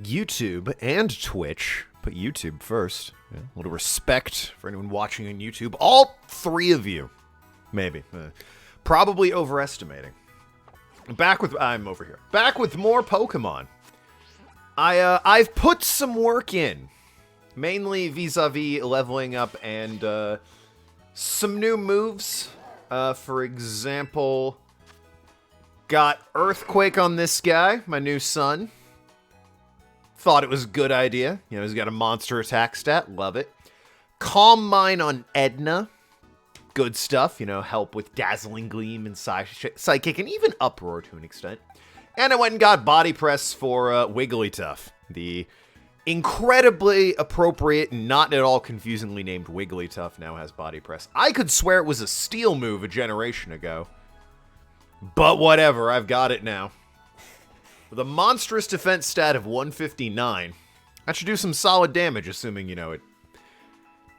YouTube and Twitch. Put YouTube first. Yeah, a little respect for anyone watching on YouTube. All three of you. Maybe. Probably overestimating. I'm over here. Back with more Pokemon. I've put some work in. Mainly vis-a-vis leveling up and some new moves. For example, got Earthquake on this guy, my new son. Thought it was a good idea. You know, he's got a monster attack stat. Love it. Calm Mind on Edna. Good stuff. You know, help with Dazzling Gleam and Psychic and even Uproar to an extent. And I went and got Body Press for Wigglytuff. The incredibly appropriate, not at all confusingly named Wigglytuff now has Body Press. I could swear it was a Steel move a generation ago. But whatever, I've got it now. With a monstrous defense stat of 159, that should do some solid damage, assuming, you know, it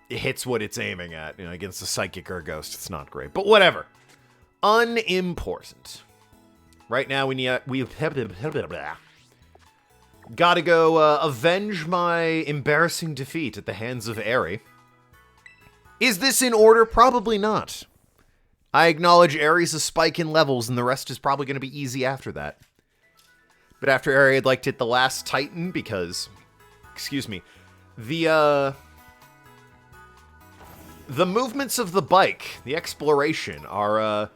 hits what it's aiming at. You know, against a Psychic or a Ghost, it's not great. But whatever. Unimportant. Right now, we gotta go avenge my embarrassing defeat at the hands of Aerie. Is this in order? Probably not. I acknowledge Aerie's a spike in levels, and the rest is probably going to be easy after that. But after Aerie, I'd like to hit the last Titan because, excuse me, the movements of the bike, the exploration, are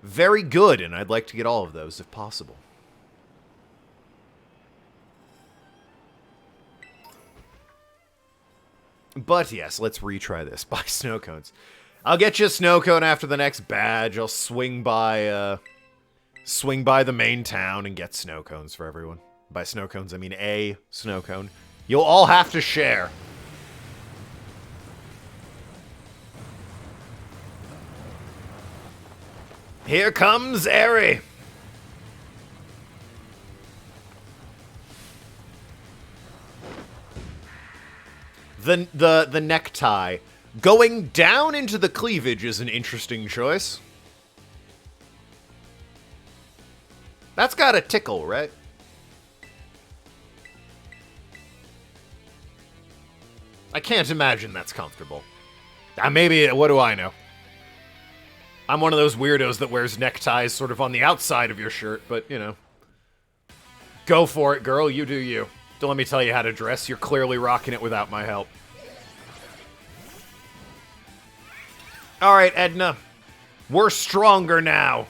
very good, and I'd like to get all of those if possible. But yes, let's retry this. Buy snow cones. I'll get you a snow cone after the next badge. I'll swing by the main town and get snow cones for everyone. By snow cones, I mean a snow cone. You'll all have to share. Here comes Aerie. The necktie. Going down into the cleavage is an interesting choice. That's gotta tickle, right? I can't imagine that's comfortable. Maybe, what do I know? I'm one of those weirdos that wears neckties sort of on the outside of your shirt, but, you know. Go for it, girl. You do you. Don't let me tell you how to dress. You're clearly rocking it without my help. Alright, Edna. We're stronger now.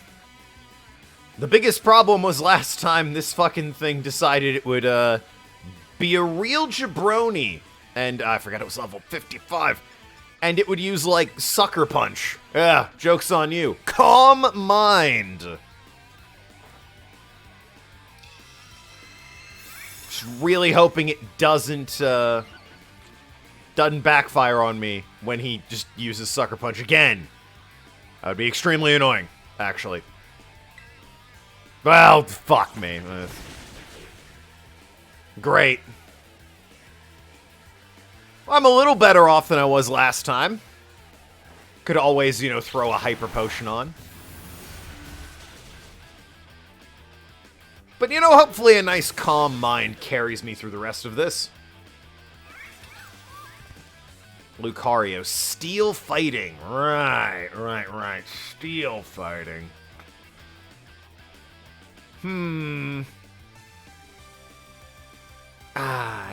The biggest problem was last time this fucking thing decided it would, be a real jabroni. And I forgot it was level 55. And it would use, like, Sucker Punch. Yeah, joke's on you. Calm Mind. Just really hoping it doesn't backfire on me when he just uses Sucker Punch again. That would be extremely annoying, actually. Well, fuck me. Great. I'm a little better off than I was last time. Could always, you know, throw a Hyper Potion on. But, you know, hopefully a nice Calm Mind carries me through the rest of this. Lucario. Steel Fighting. Right. Steel Fighting.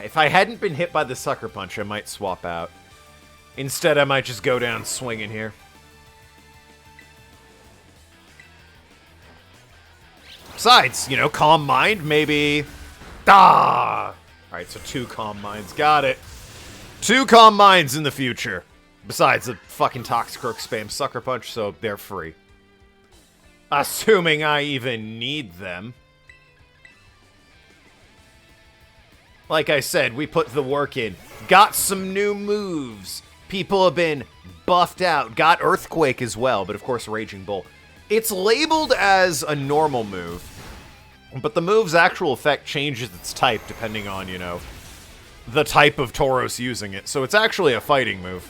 If I hadn't been hit by the Sucker Punch, I might swap out. Instead, I might just go down swinging here. Besides, you know, Calm Mind, maybe... Alright, so 2 Calm Minds. Got it. 2 Calm Minds in the future. Besides, the fucking Toxicroak spam Sucker Punch, so they're free. Assuming I even need them. Like I said, we put the work in. Got some new moves. People have been buffed out. Got Earthquake as well, but of course Raging Bull. It's labeled as a normal move, but the move's actual effect changes its type depending on, you know, the type of Tauros using it. So it's actually a fighting move.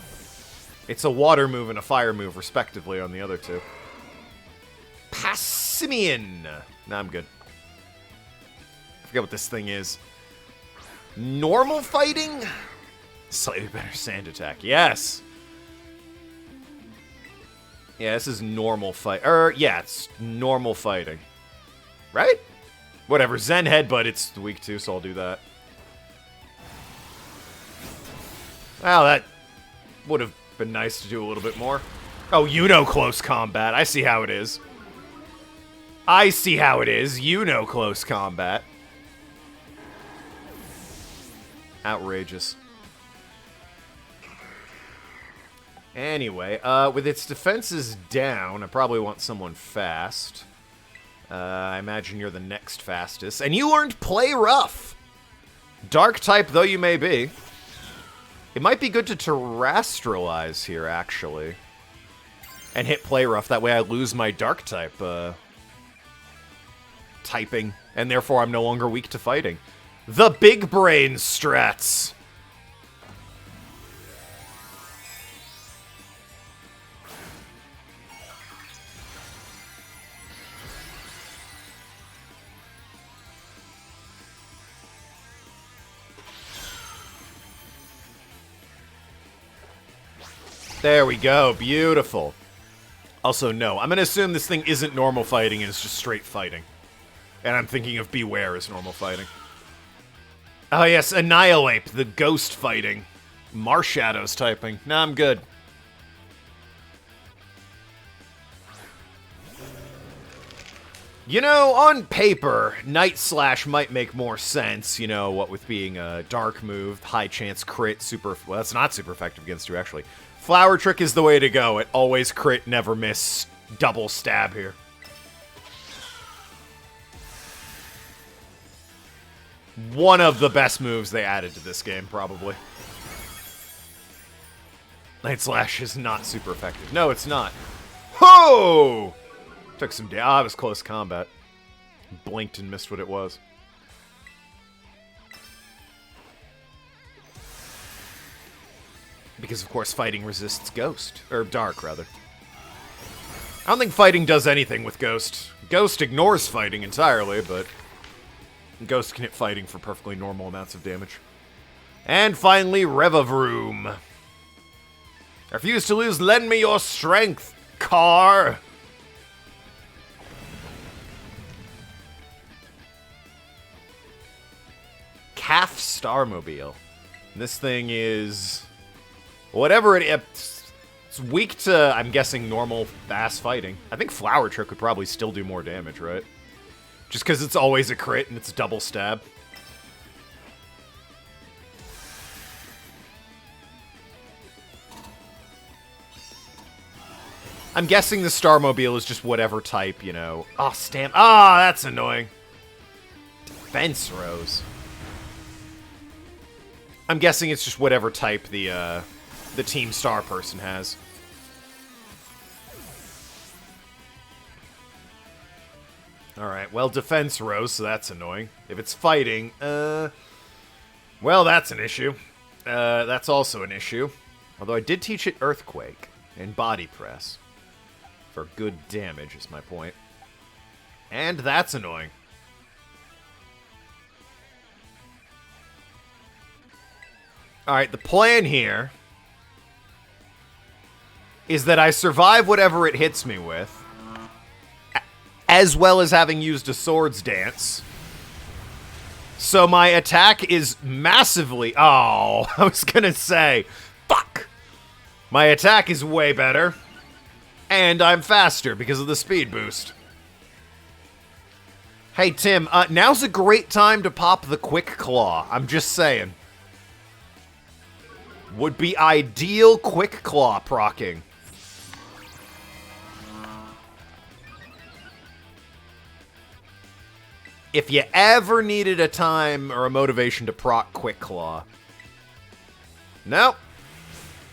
It's a water move and a fire move, respectively, on the other two. Passimian. Nah, I'm good. I forget what this thing is. Normal fighting? Slightly better sand attack. Yes. Yeah, this is normal fight. Yeah, it's normal fighting. Right? Whatever. Zen Headbutt, it's weak too, so I'll do that. Well, that would have been nice to do a little bit more. Oh, you know close combat. I see how it is. I see how it is. You know close combat. Outrageous. Anyway, with its defenses down, I probably want someone fast. I imagine you're the next fastest. And you learned Play Rough! Dark type though you may be. It might be good to terrestrialize here, actually. And hit Play Rough. That way I lose my Dark type, typing. And therefore I'm no longer weak to fighting. The big brain strats! There we go. Beautiful. Also, no. I'm going to assume this thing isn't normal fighting and it's just straight fighting. And I'm thinking of Beware as normal fighting. Oh, yes. Annihilate. The ghost fighting. Marshadows typing. Nah, I'm good. You know, on paper, Night Slash might make more sense, you know, what with being a dark move, high chance crit, super... Well, that's not super effective against you, actually. Flower Trick is the way to go. It always crit, never miss. Double stab here. One of the best moves they added to this game, probably. Night Slash is not super effective. No, it's not. Ho! Took some damage. Ah, it was close combat. Blinked and missed what it was. Because, of course, fighting resists Ghost. Or Dark, rather. I don't think fighting does anything with Ghost. Ghost ignores fighting entirely, but... Ghost can hit fighting for perfectly normal amounts of damage. And finally, Revavroom. I refuse to lose. Lend me your strength, car! Calf Starmobile. This thing is... Whatever it is, it's weak to, I'm guessing, normal fast fighting. I think Flower Trick would probably still do more damage, right? Just because it's always a crit and it's a double stab. I'm guessing the Starmobile is just whatever type, you know. Oh, stamp. Ah, that's annoying. Defense Rose. I'm guessing it's just whatever type the Team Star person has. Alright, well, Defense Rose, so that's annoying. If it's fighting, well, that's an issue. That's also an issue. Although I did teach it Earthquake and Body Press. For good damage, is my point. And that's annoying. Alright, the plan here is that I survive whatever it hits me with, as well as having used a Swords Dance. So my attack is massively... Oh, I was gonna say, fuck! My attack is way better, and I'm faster because of the speed boost. Hey, Tim, now's a great time to pop the Quick Claw. I'm just saying. Would be ideal Quick Claw procking. If you ever needed a time or a motivation to proc Quick Claw. Nope.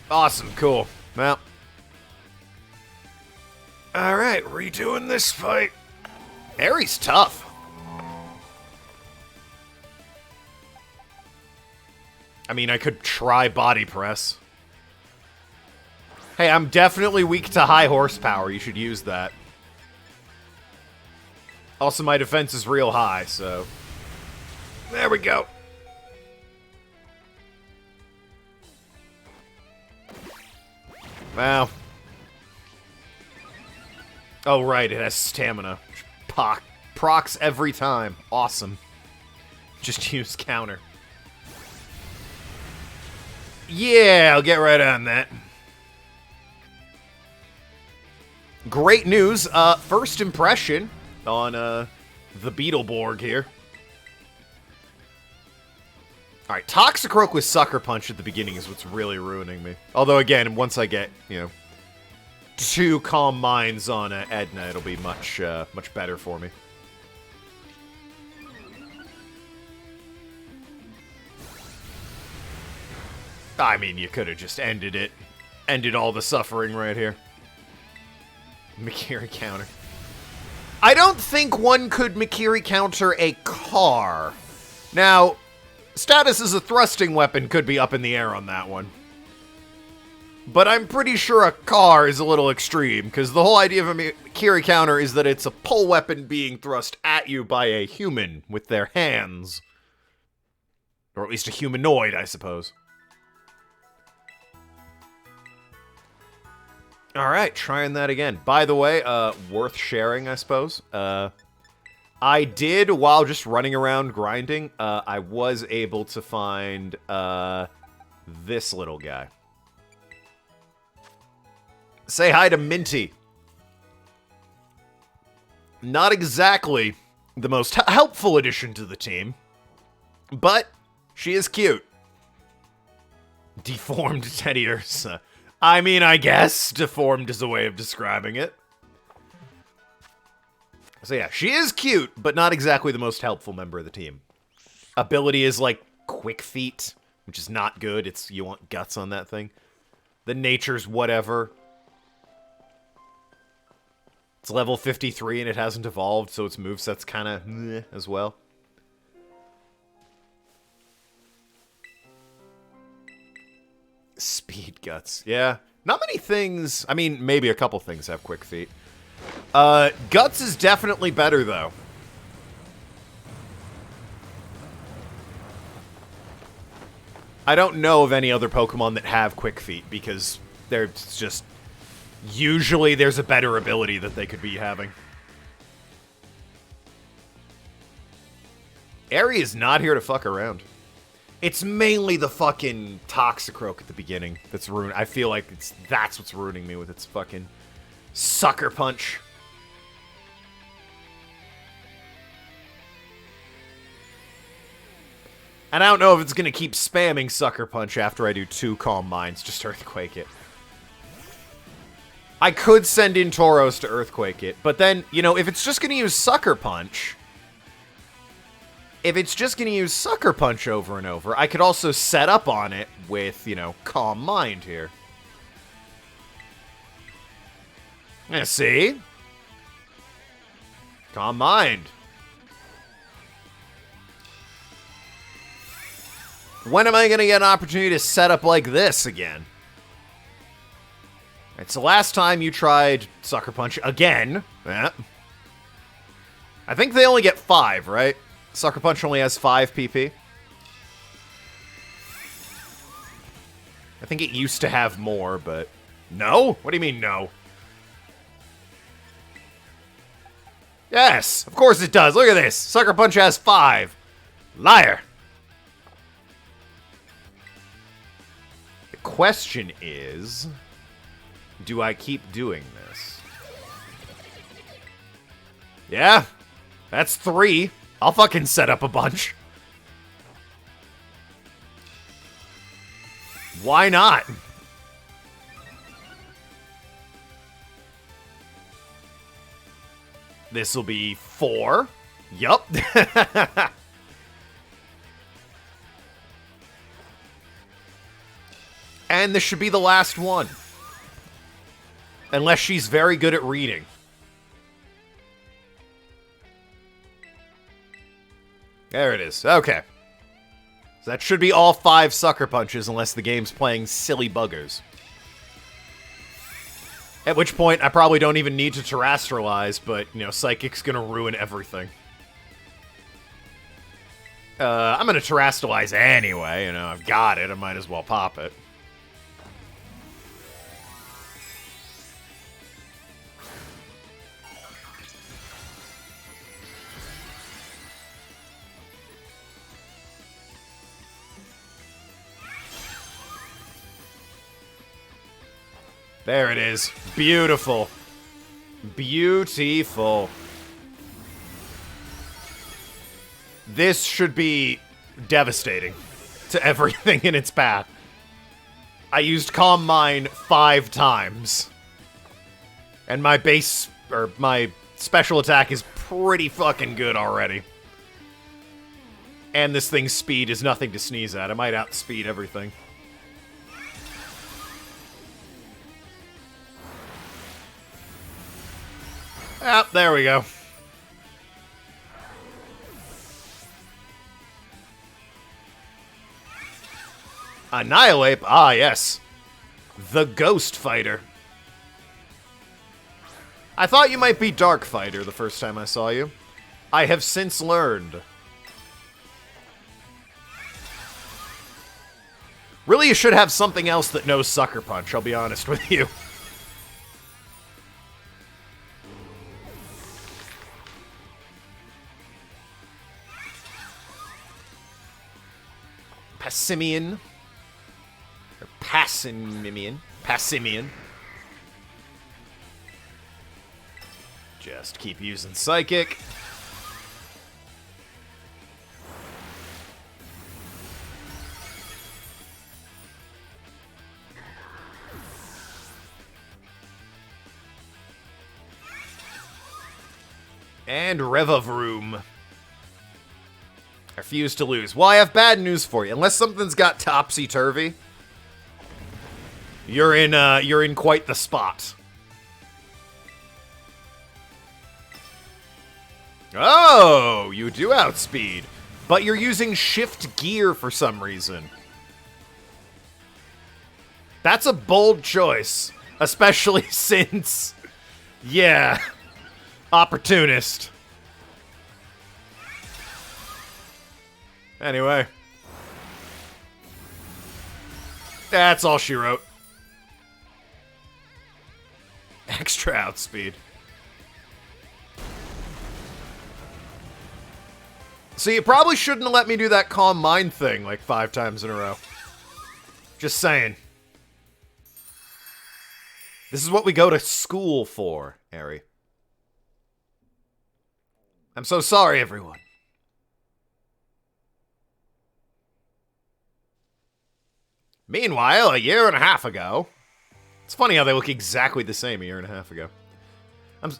Awesome, cool. Well. Alright, redoing this fight. Aries tough. I mean, I could try Body Press. Hey, I'm definitely weak to high horsepower. You should use that. Also, my defense is real high, so... There we go. Well. Oh, right, it has stamina. Procs every time. Awesome. Just use counter. Yeah, I'll get right on that. Great news. First impression on the Beetleborg here. Alright, Toxicroak with Sucker Punch at the beginning is what's really ruining me. Although, again, once I get, 2 Calm Minds on Edna, it'll be much better for me. I mean, you could have just ended it. Ended all the suffering right here. Mikiri counter. I don't think one could Mikiri counter a car. Now, status as a thrusting weapon could be up in the air on that one. But I'm pretty sure a car is a little extreme, because the whole idea of a Mikiri counter is that it's a pull weapon being thrust at you by a human with their hands. Or at least a humanoid, I suppose. Alright, trying that again. By the way, worth sharing, I suppose. I did, while just running around grinding, I was able to find, this little guy. Say hi to Minty. Not exactly the most helpful addition to the team, but she is cute. Deformed Teddy Ursa. I mean, I guess deformed is a way of describing it. So yeah, she is cute, but not exactly the most helpful member of the team. Ability is like Quick Feet, which is not good. You want guts on that thing. The nature's whatever. It's level 53 and it hasn't evolved, so its moveset's kind of meh as well. Speed Guts. Yeah. Not many things... I mean, maybe a couple things have Quick Feet. Guts is definitely better, though. I don't know of any other Pokemon that have Quick Feet, because they're just... Usually there's a better ability that they could be having. Aerie is not here to fuck around. It's mainly the fucking Toxicroak at the beginning that's ruined. I feel like that's what's ruining me with its fucking Sucker Punch. And I don't know if it's gonna keep spamming Sucker Punch after I do 2 Calm Minds. Just Earthquake it. I could send in Tauros to Earthquake it, but then, if it's just gonna use Sucker Punch... If it's just going to use Sucker Punch over and over, I could also set up on it with, Calm Mind here. Yeah, see? Calm Mind. When am I going to get an opportunity to set up like this again? It's the last time you tried Sucker Punch again. Yeah. I think they only get 5, right? Sucker Punch only has 5 PP. I think it used to have more, but... No? What do you mean, no? Yes! Of course it does! Look at this! Sucker Punch has 5! Liar! The question is... Do I keep doing this? Yeah! That's 3! I'll fucking set up a bunch. Why not? This'll be 4. Yup. And this should be the last one. Unless she's very good at reading. There it is. Okay. So that should be all 5 Sucker Punches unless the game's playing silly buggers. At which point, I probably don't even need to Terrestrialize, but, Psychic's gonna ruin everything. I'm gonna Terrestrialize anyway, I've got it, I might as well pop it. There it is. Beautiful. Beautiful. This should be devastating to everything in its path. I used Calm Mind 5 times. And my base, or my special attack is pretty fucking good already. And this thing's speed is nothing to sneeze at. I might outspeed everything. Ah, there we go. Annihilate? Ah, yes. The Ghost Fighter. I thought you might be Dark Fighter the first time I saw you. I have since learned. Really, you should have something else that knows Sucker Punch, I'll be honest with you. Passimian. Or Passimian. Passimian. Just keep using Psychic. And Revavroom. I refuse to lose. Well, I have bad news for you. Unless something's got topsy-turvy, you're in quite the spot. Oh, you do outspeed, but you're using shift gear for some reason. That's a bold choice, especially since, yeah, opportunist. Anyway. That's all she wrote. Extra outspeed. So you probably shouldn't have let me do that Calm Mind thing like 5 times in a row. Just saying. This is what we go to school for, Ari. I'm so sorry, everyone. Meanwhile, a year and a half ago... It's funny how they look exactly the same a year and a half ago.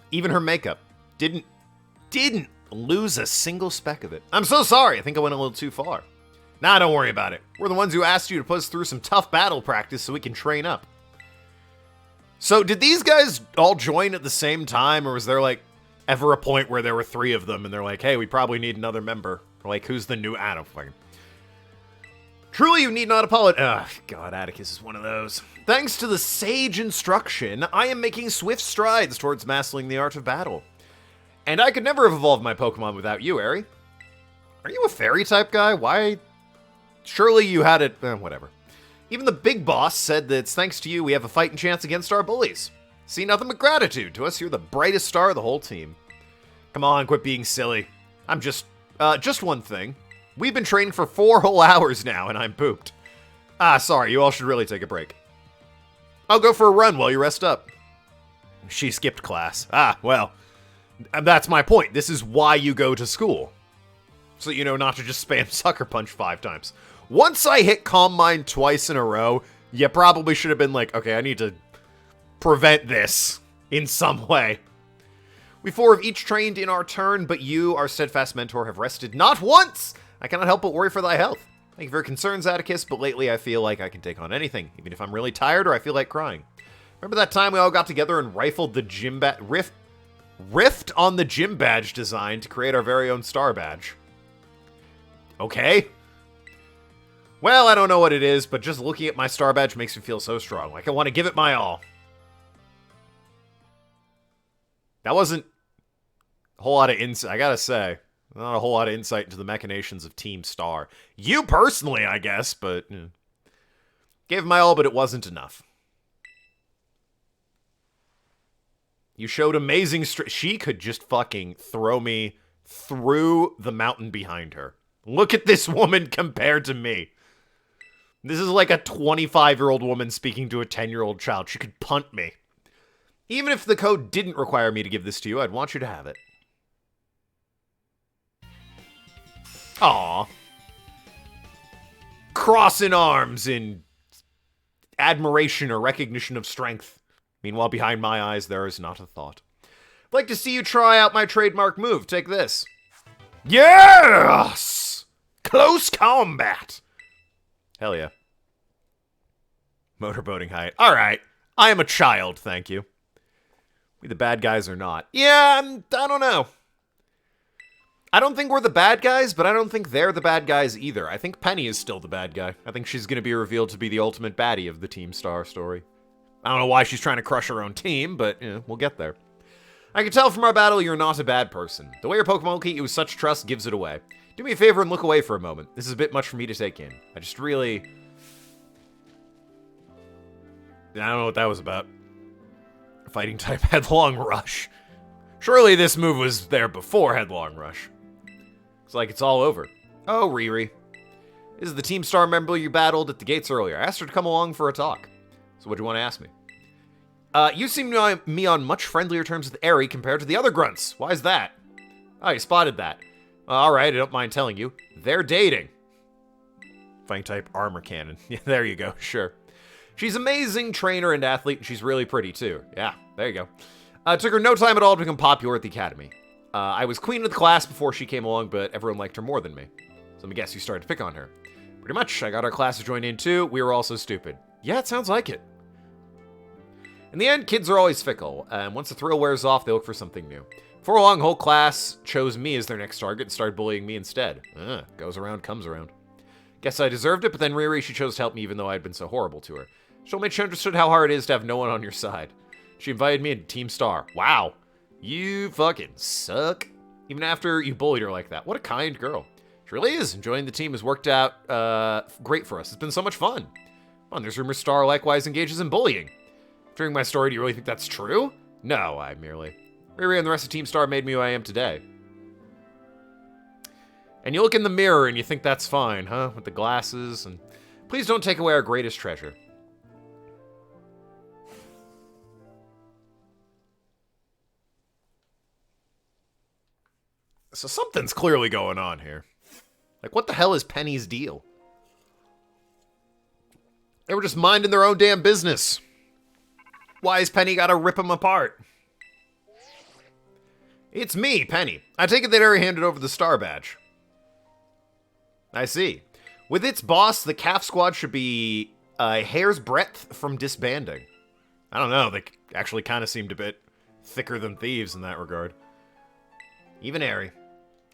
Even her makeup didn't lose a single speck of it. I'm so sorry. I think I went a little too far. Nah, don't worry about it. We're the ones who asked you to put us through some tough battle practice so we can train up. So, did these guys all join at the same time, or was there, like, ever a point where there were 3 of them, and they're like, hey, we probably need another member? Or, like, who's the new Adam? Truly, you need not apologize. Ugh, God, Atticus is one of those. Thanks to the sage instruction, I am making swift strides towards mastering the art of battle. And I could never have evolved my Pokemon without you, Ari. Are you a fairy-type guy? Why? Surely you had it... whatever. Even the big boss said that it's thanks to you we have a fighting chance against our bullies. See nothing but gratitude. To us, you're the brightest star of the whole team. Come on, quit being silly. I'm just one thing. We've been training for 4 whole hours now, and I'm pooped. Ah, sorry, you all should really take a break. I'll go for a run while you rest up. She skipped class. Ah, well, that's my point. This is why you go to school. So you know not to just spam Sucker Punch 5 times. Once I hit Calm Mind twice in a row, you probably should have been like, okay, I need to prevent this in some way. We 4 have each trained in our turn, but you, our steadfast mentor, have rested not once! I cannot help but worry for thy health. Thank you for your concerns, Atticus, but lately I feel like I can take on anything, even if I'm really tired or I feel like crying. Remember that time we all got together and rifled the gym badge... riffed on the gym badge design to create our very own star badge? Okay. Well, I don't know what it is, but just looking at my star badge makes me feel so strong. Like I want to give it my all. That wasn't a whole lot of insight, I gotta say. Not a whole lot of insight into the machinations of Team Star. You personally, I guess, but... Gave my all, but it wasn't enough. You showed amazing she could just fucking throw me through the mountain behind her. Look at this woman compared to me. This is like a 25-year-old woman speaking to a 10-year-old child. She could punt me. Even if the code didn't require me to give this to you, I'd want you to have it. Aww. Crossing arms in admiration or recognition of strength. Meanwhile, behind my eyes, there is not a thought. I'd like to see you try out my trademark move. Take this. Yes! Close combat. Hell yeah. Motorboating height. All right. I am a child, thank you. We the bad guys or not? Yeah, I don't know. I don't think we're the bad guys, but I don't think they're the bad guys either. I think Penny is still the bad guy. I think she's going to be revealed to be the ultimate baddie of the Team Star story. I don't know why she's trying to crush her own team, but we'll get there. I can tell from our battle you're not a bad person. The way your Pokemon look at you with such trust gives it away. Do me a favor and look away for a moment. This is a bit much for me to take in. I just really... I don't know what that was about. Fighting type Headlong Rush. Surely this move was there before Headlong Rush. It's like it's all over. Oh, Riri. This is the Team Star member you battled at the gates earlier. I asked her to come along for a talk. So what do you want to ask me? You seem to know me on much friendlier terms with Eri compared to the other grunts. Why is that? Oh, you spotted that. Alright, I don't mind telling you. They're dating. Fighting type Armor Cannon. Yeah, there you go, sure. She's amazing trainer and athlete, and she's really pretty too. Yeah, there you go. It took her no time at all to become popular at the academy. I was queen of the class before she came along, but everyone liked her more than me. So let me guess, you started to pick on her. Pretty much, I got our class to join in too. We were all so stupid. Yeah, it sounds like it. In the end, kids are always fickle, and once the thrill wears off, they look for something new. Before long, the whole class chose me as their next target and started bullying me instead. Goes around, comes around. Guess I deserved it, but then Riri, she chose to help me even though I had been so horrible to her. She told me she understood how hard it is to have no one on your side. She invited me into Team Star. Wow. You fucking suck. Even after you bullied her like that. What a kind girl. She really is. Joining the team has worked out great for us. It's been so much fun. There's rumors Star likewise engages in bullying. During my story, do you really think that's true? No, I merely... Riri and the rest of Team Star made me who I am today. And you look in the mirror and you think that's fine, huh? With the glasses and... Please don't take away our greatest treasure. So something's clearly going on here. Like, what the hell is Penny's deal? They were just minding their own damn business. Why has Penny gotta rip them apart? It's me, Penny. I take it that Eri handed over the star badge. I see. With its boss, the Calf Squad should be a hair's breadth from disbanding. I don't know, they actually kind of seemed a bit thicker than thieves in that regard. Even Eri.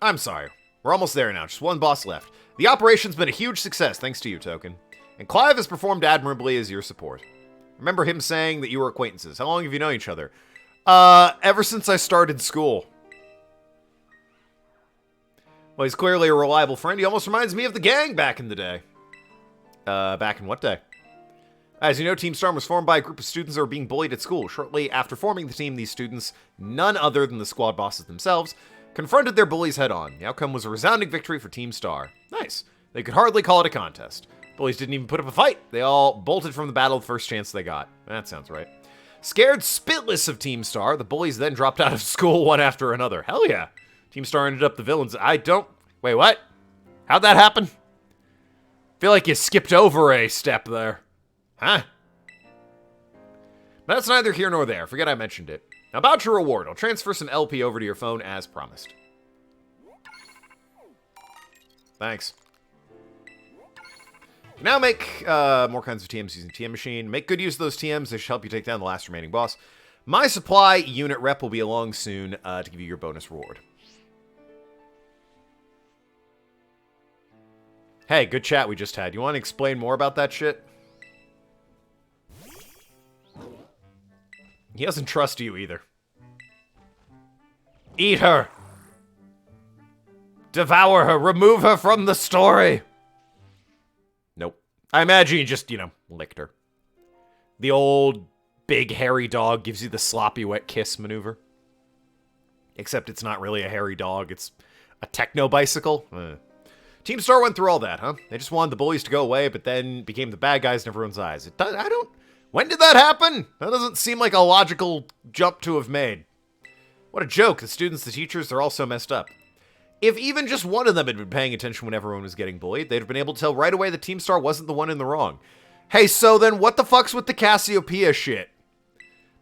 I'm sorry. We're almost there now, just one boss left. The operation's been a huge success, thanks to you, Token. And Clive has performed admirably as your support. Remember him saying that you were acquaintances. How long have you known each other? Ever since I started school. Well, he's clearly a reliable friend. He almost reminds me of the gang back in the day. Back in what day? As you know, Team Storm was formed by a group of students that were being bullied at school. Shortly after forming the team, these students, none other than the squad bosses themselves, confronted their bullies head-on. The outcome was a resounding victory for Team Star. Nice. They could hardly call it a contest. Bullies didn't even put up a fight. They all bolted from the battle the first chance they got. That sounds right. Scared spitless of Team Star, the bullies then dropped out of school one after another. Hell yeah. Team Star ended up the villains. Wait, what? How'd that happen? Feel like you skipped over a step there. Huh? But that's neither here nor there. Forget I mentioned it. Now about your reward. I'll transfer some LP over to your phone as promised. Thanks. Now make more kinds of TMs using TM Machine. Make good use of those TMs. They should help you take down the last remaining boss. My supply unit rep will be along soon to give you your bonus reward. Hey, good chat we just had. You want to explain more about that shit? He doesn't trust you either. Eat her! Devour her! Remove her from the story! Nope. I imagine you just, licked her. The old, big, hairy dog gives you the sloppy, wet kiss maneuver. Except it's not really a hairy dog, it's a techno-bicycle. Team Star went through all that, huh? They just wanted the bullies to go away, but then became the bad guys in everyone's eyes. When did that happen? That doesn't seem like a logical jump to have made. What a joke. The students, the teachers, they're all so messed up. If even just one of them had been paying attention when everyone was getting bullied, they'd have been able to tell right away that Team Star wasn't the one in the wrong. Hey, so then what the fuck's with the Cassiopeia shit?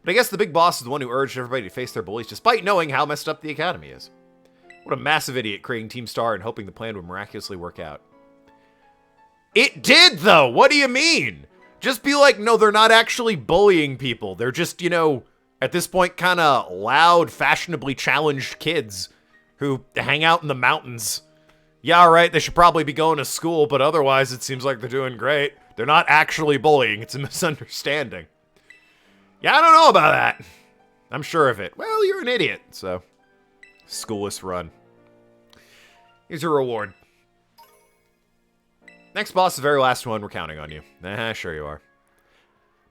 But I guess the big boss is the one who urged everybody to face their bullies, despite knowing how messed up the Academy is. What a massive idiot creating Team Star and hoping the plan would miraculously work out. It did, though! What do you mean? Just be like, no, they're not actually bullying people. They're just, you know, at this point, kind of loud, fashionably challenged kids who hang out in the mountains. Yeah, all right, they should probably be going to school, but otherwise it seems like they're doing great. They're not actually bullying. It's a misunderstanding. Yeah, I don't know about that. I'm sure of it. Well, you're an idiot, so... Schoolless run. Here's your reward. Next boss, the very last one. We're counting on you. Sure you are.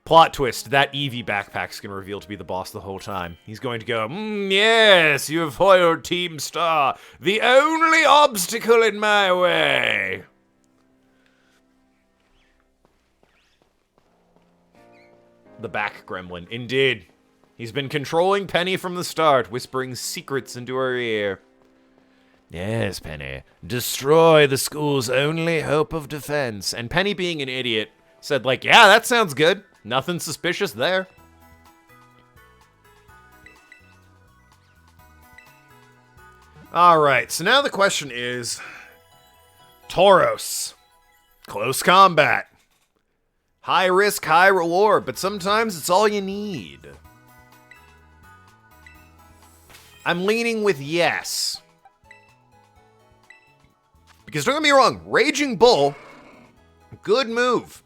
Plot twist. That Eevee backpack's going to reveal to be the boss the whole time. He's going to go, yes, you have foiled Team Star. The only obstacle in my way. The back gremlin. Indeed. He's been controlling Penny from the start, whispering secrets into her ear. Yes, Penny. Destroy the school's only hope of defense. And Penny, being an idiot, said, like, yeah, that sounds good. Nothing suspicious there. Alright, so now the question is... Tauros. Close combat. High risk, high reward, but sometimes it's all you need. I'm leaning with yes. Because don't get me wrong, Raging Bull, good move.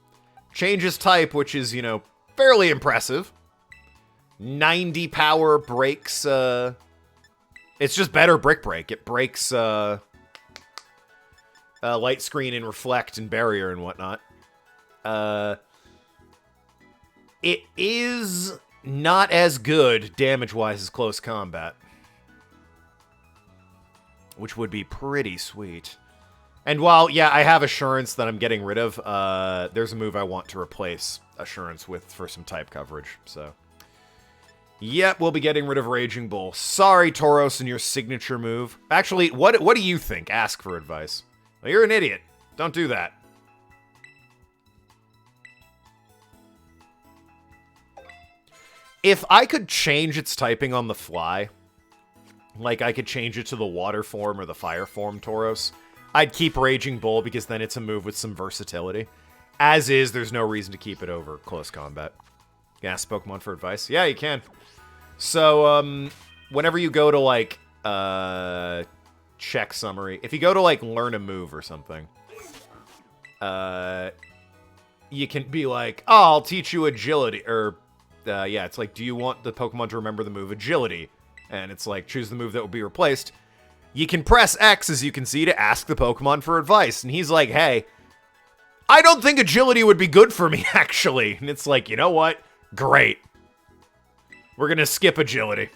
Changes type, which is, you know, fairly impressive. 90 power breaks, it's just better Brick Break. It breaks, Light Screen and Reflect and Barrier and whatnot. It is not as good damage-wise as Close Combat. Which would be pretty sweet. And while, yeah, I have Assurance that I'm getting rid of, there's a move I want to replace Assurance with for some type coverage, so. Yep, we'll be getting rid of Raging Bull. Sorry, Tauros, and your signature move. Actually, what do you think? Ask for advice. Well, you're an idiot. Don't do that. If I could change its typing on the fly, like I could change it to the water form or the fire form Tauros, I'd keep Raging Bull because then it's a move with some versatility. As is, there's no reason to keep it over Close Combat. You can ask Pokemon for advice? Yeah, you can. So, whenever you go to, like, check summary, if you go to, like, learn a move or something, you can be like, oh, I'll teach you agility, or, yeah, it's like, do you want the Pokemon to remember the move agility? And it's like, choose the move that will be replaced. You can press X, as you can see, to ask the Pokemon for advice. And he's like, hey, I don't think agility would be good for me, actually. And it's like, you know what? Great. We're gonna skip agility.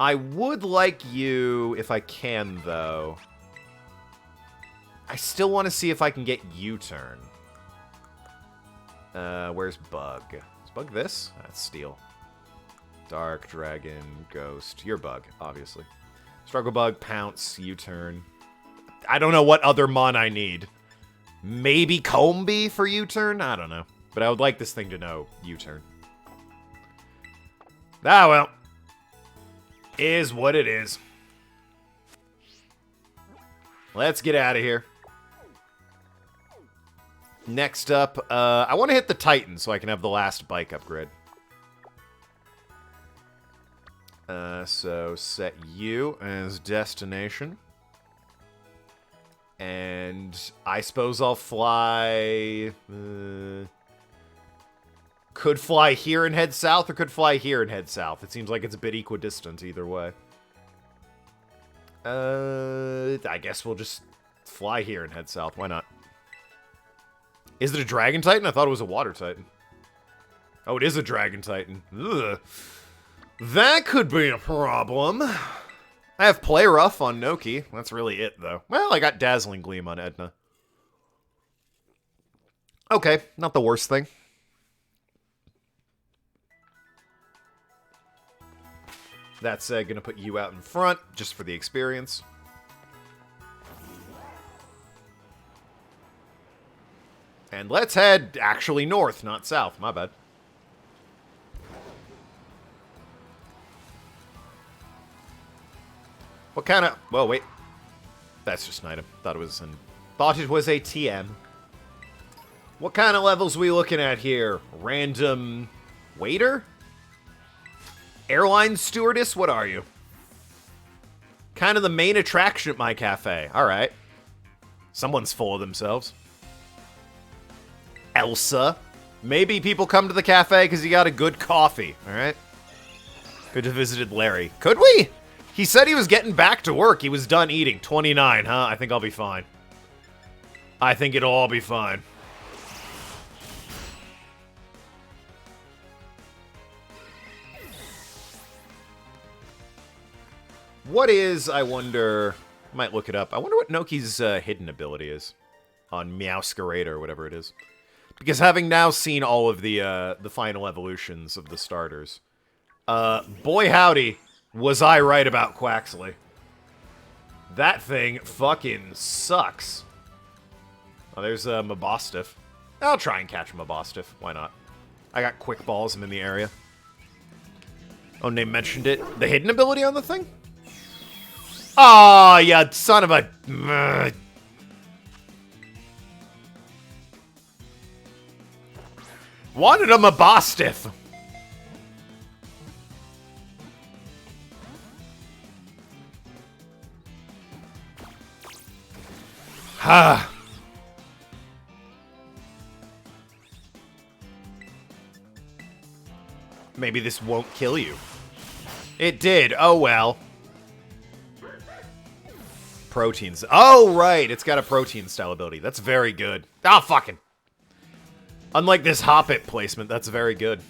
I would like you, if I can, though. I still want to see if I can get U-turn. Where's Bug? Is Bug this? That's Steel. Dark, Dragon, Ghost. You're Bug, obviously. Struggle Bug, Pounce, U-turn. I don't know what other Mon I need. Maybe Combee for U-turn? I don't know. But I would like this thing to know U-turn. Ah, well. Is what it is. Let's get out of here. Next up, I want to hit the Titan so I can have the last bike upgrade. So set you as destination. And I suppose I'll fly... could fly here and head south, or could fly here and head south. It seems like it's a bit equidistant either way. I guess we'll just fly here and head south. Why not? Is it a Dragon Titan? I thought it was a Water Titan. Oh, it is a Dragon Titan. Ugh. That could be a problem. I have Play Rough on Noki. That's really it, though. Well, I got Dazzling Gleam on Edna. Okay, not the worst thing. That's gonna put you out in front, just for the experience. And let's head actually north, not south. My bad. What kind of... Well, wait. That's just an item. Thought it was a TM. What kind of levels we looking at here? Random waiter? Airline stewardess? What are you? Kind of the main attraction at my cafe. Alright. Someone's full of themselves. Elsa. Maybe people come to the cafe because you got a good coffee. Alright. Could have visited Larry. Could we? He said he was getting back to work. He was done eating. 29, huh? I think I'll be fine. I think it'll all be fine. What is, I wonder... I might look it up. I wonder what Noki's hidden ability is on Meowscarade or whatever it is. Because having now seen all of the final evolutions of the starters, boy howdy, was I right about Quaxley. That thing fucking sucks. Oh, there's Mabostiff. I'll try and catch Mabostiff. Why not? I got quick balls. I'm in the area. Oh, name mentioned it. The hidden ability on the thing? Oh, you son of a... Wanted a Mabostiff. Ha. Maybe this won't kill you. It did. Oh, well. Proteins. Oh, right. It's got a protein style ability. That's very good. Oh, fucking. Unlike this Hoppit placement, that's very good.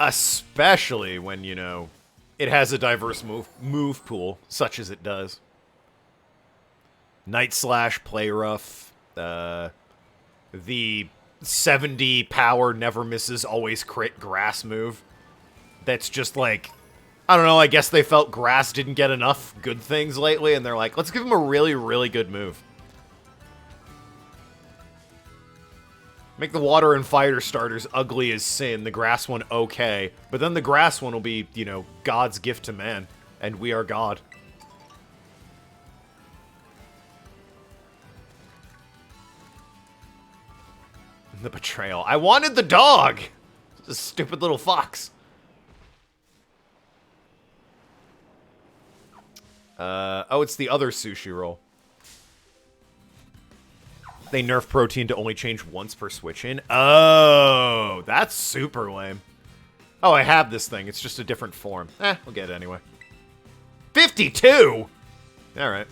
Especially when, you know, it has a diverse move pool, such as it does. Night Slash, Play Rough, the 70 power, never misses, always crit grass move. That's just like, I don't know, I guess they felt grass didn't get enough good things lately, and they're like, let's give him a really, really good move. Make the water and fire starters ugly as sin, the grass one okay, but then the grass one will be, you know, God's gift to man, and we are God. The betrayal. I wanted the dog! It's a stupid little fox. Oh, it's the other sushi roll. They nerf protein to only change once per switch in. Oh, that's super lame. Oh, I have this thing. It's just a different form. We'll get it anyway. 52? Alright.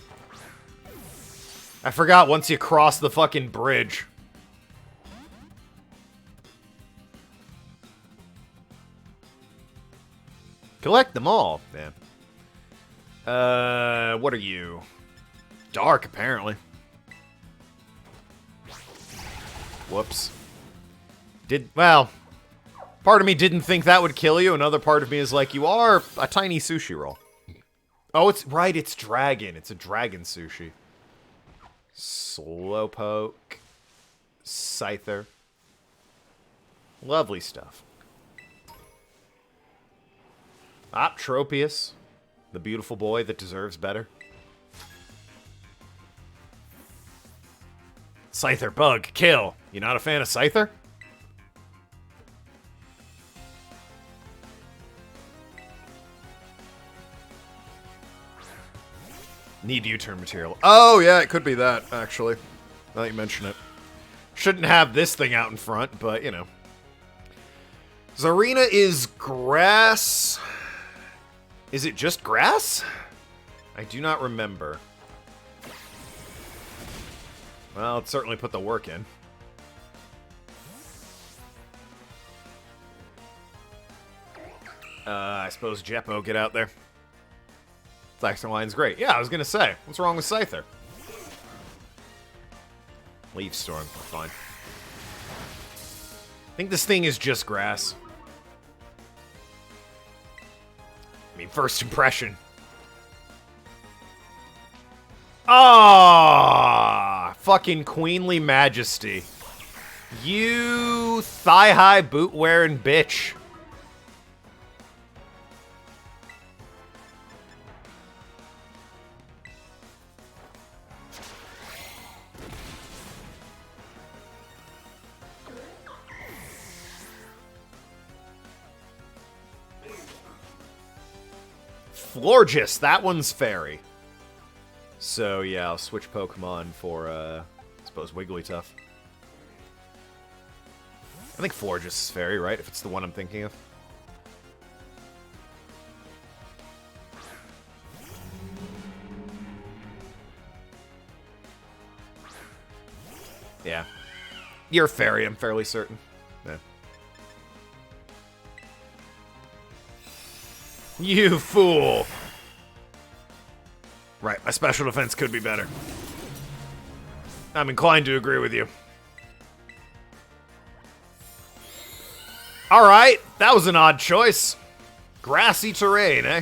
I forgot once you cross the fucking bridge. Collect them all. Damn. What are you? Dark, apparently. Whoops. Well, part of me didn't think that would kill you, another part of me is like, you are a tiny sushi roll. Oh, it's right, it's dragon. It's a dragon sushi. Slowpoke. Scyther. Lovely stuff. Tropius. The beautiful boy that deserves better. Scyther, bug, kill. You not a fan of Scyther? Need U-turn material. Oh, yeah, it could be that, actually. Now that you mention it. Shouldn't have this thing out in front, but, you know. Zarina is grass. Is it just grass? I do not remember. Well, it certainly put the work in. I suppose Jeppo get out there. Saxon Line's great. Yeah, I was gonna say. What's wrong with Scyther? Leaf Storm. Fine. I think this thing is just grass. I mean, first impression. Ah, fucking Queenly Majesty. You thigh-high boot-wearing bitch. Florges, that one's fairy. So, yeah, I'll switch Pokemon for, I suppose, Wigglytuff. I think Florges is fairy, right? If it's the one I'm thinking of. Yeah. You're fairy, I'm fairly certain. Yeah. You fool! Right, my special defense could be better. I'm inclined to agree with you. Alright, that was an odd choice. Grassy terrain, eh?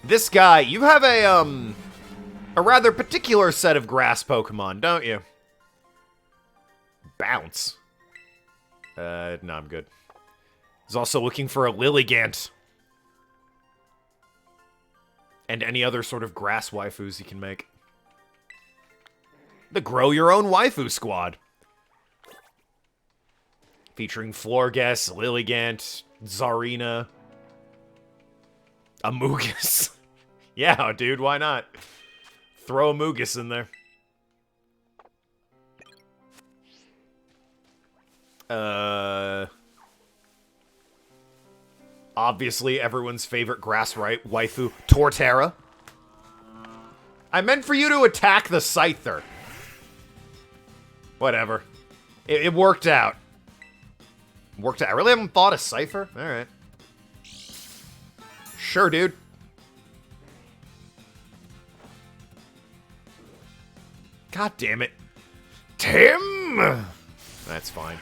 This guy, you have a rather particular set of grass Pokemon, don't you? Bounce. No, I'm good. He's also looking for a Lilligant. And any other sort of grass waifus he can make. The Grow Your Own Waifu Squad. Featuring Florges, Lilligant, Zarina, Amogus. Yeah, dude, why not? Throw Amogus in there. Obviously, everyone's favorite grass waifu, Torterra. I meant for you to attack the Scyther. Whatever. It worked out. Worked out. I really haven't fought a Cypher? Alright. Sure, dude. God damn it. Tim! That's fine.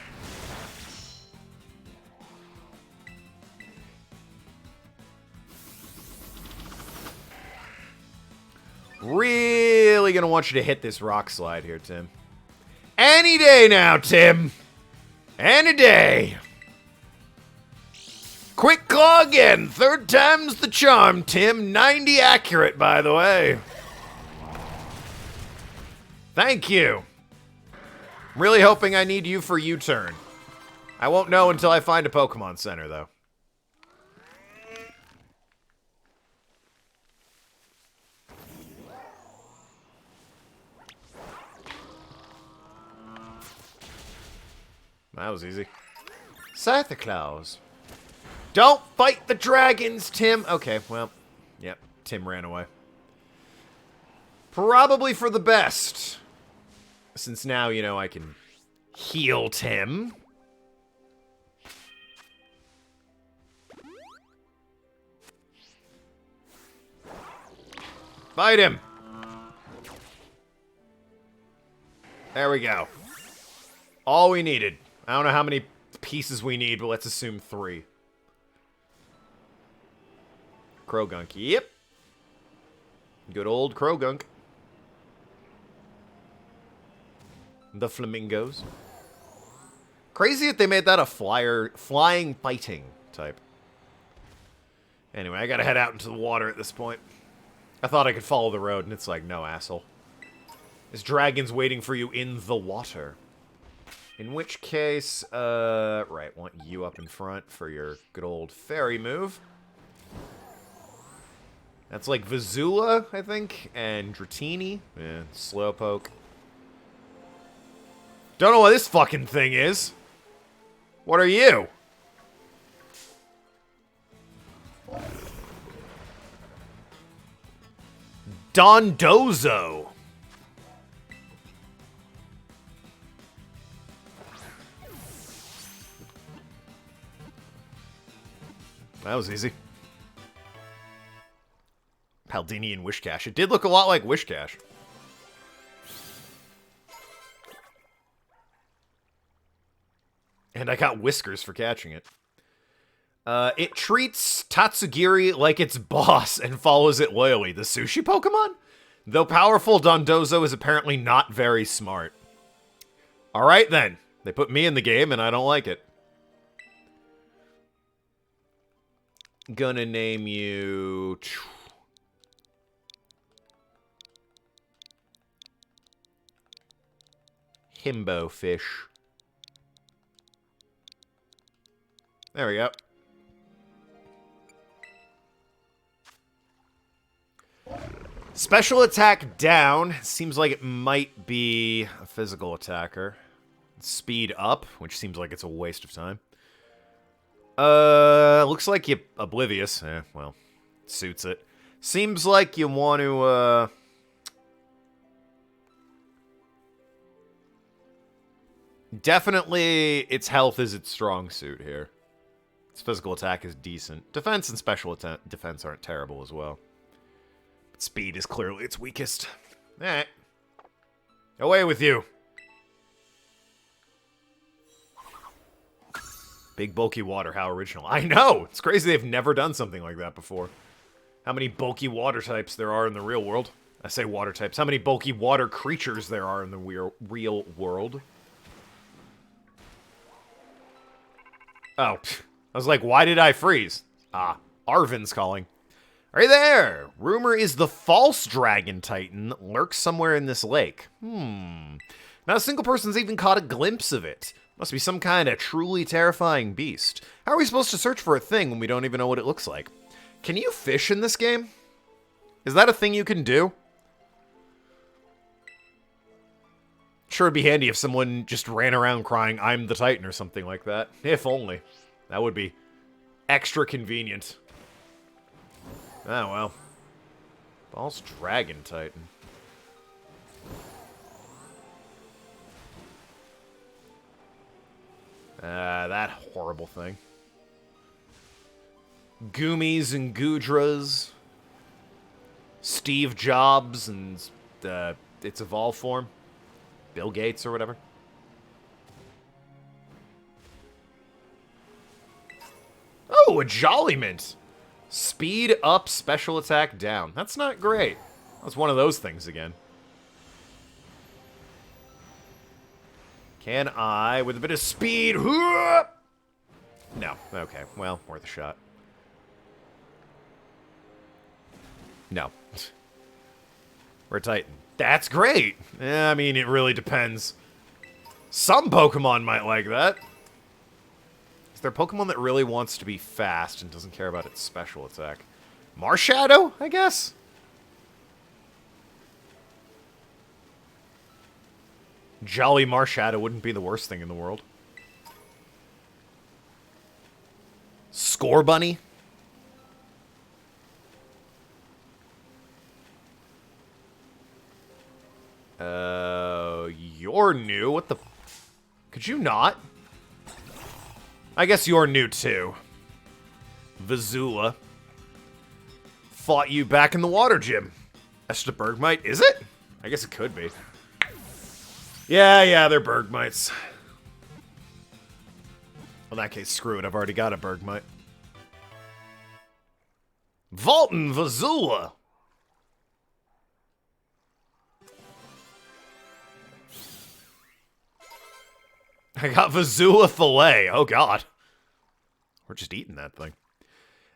Really gonna want you to hit this rock slide here, Tim. Any day now, Tim. Any day. Quick claw again. Third time's the charm, Tim. 90 accurate, by the way. Thank you. Really hoping I need you for U-turn. I won't know until I find a Pokemon Center, though. That was easy. Santa Claus. Don't fight the dragons, Tim. Okay, well, yep, Tim ran away. Probably for the best. Since now, you know, I can heal Tim. Fight him. There we go. All we needed. I don't know how many pieces we need, but let's assume 3. Krogunk. Yep. Good old Krogunk. The Flamingos. Crazy that they made that a flying fighting type. Anyway, I gotta head out into the water at this point. I thought I could follow the road, and it's like, no, asshole. This dragon's waiting for you in the water. In which case, right, want you up in front for your good old fairy move. That's like Vizula, I think, and Dratini. Yeah, Slowpoke. Don't know what this fucking thing is. What are you? Dondozo. That was easy. Paldini and Wishcash. It did look a lot like Wishcash. And I got whiskers for catching it. It treats Tatsugiri like its boss and follows it loyally. The sushi Pokemon? Though powerful, Dondozo is apparently not very smart. Alright then. They put me in the game and I don't like it. Gonna name you... Himbo Fish. There we go. Special attack down. Seems like it might be a physical attacker. Speed up, which seems like it's a waste of time. Looks like you're oblivious. Well, suits it. Seems like you want to, definitely, its health is its strong suit here. Its physical attack is decent. Defense and special defense aren't terrible as well. But speed is clearly its weakest. Alright. Away with you. Big bulky water, how original. I know! It's crazy they've never done something like that before. How many bulky water types there are in the real world. I say water types. How many bulky water creatures there are in the real world. Oh, I was like, why did I freeze? Ah, Arvin's calling. Are you there? Rumor is the false dragon titan lurks somewhere in this lake. Not a single person's even caught a glimpse of it. Must be some kind of truly terrifying beast. How are we supposed to search for a thing when we don't even know what it looks like? Can you fish in this game? Is that a thing you can do? Sure, it'd be handy if someone just ran around crying, "I'm the Titan," or something like that. If only. That would be extra convenient. Oh, well. False Dragon Titan. That horrible thing. Goomies and Goodras. Steve Jobs and its evolved form. Bill Gates or whatever. Oh, a Jollymint. Speed up, special attack down. That's not great. That's one of those things again. Can I, with a bit of speed... No. Okay, well, worth a shot. No. We're Titan. That's great! I mean, it really depends. Some Pokemon might like that. Is there a Pokemon that really wants to be fast and doesn't care about its special attack? Marshadow, I guess? Jolly Marshadow wouldn't be the worst thing in the world. Scorbunny? You're new? What the... Could you not? I guess you're new too. Vizula. Fought you back in the water gym. That's just a Bergmite, is it? I guess it could be. Yeah, they're Bergmites. In that case, screw it. I've already got a Bergmite. Volton Vizula. I got Vizula Filet. Oh, God. We're just eating that thing.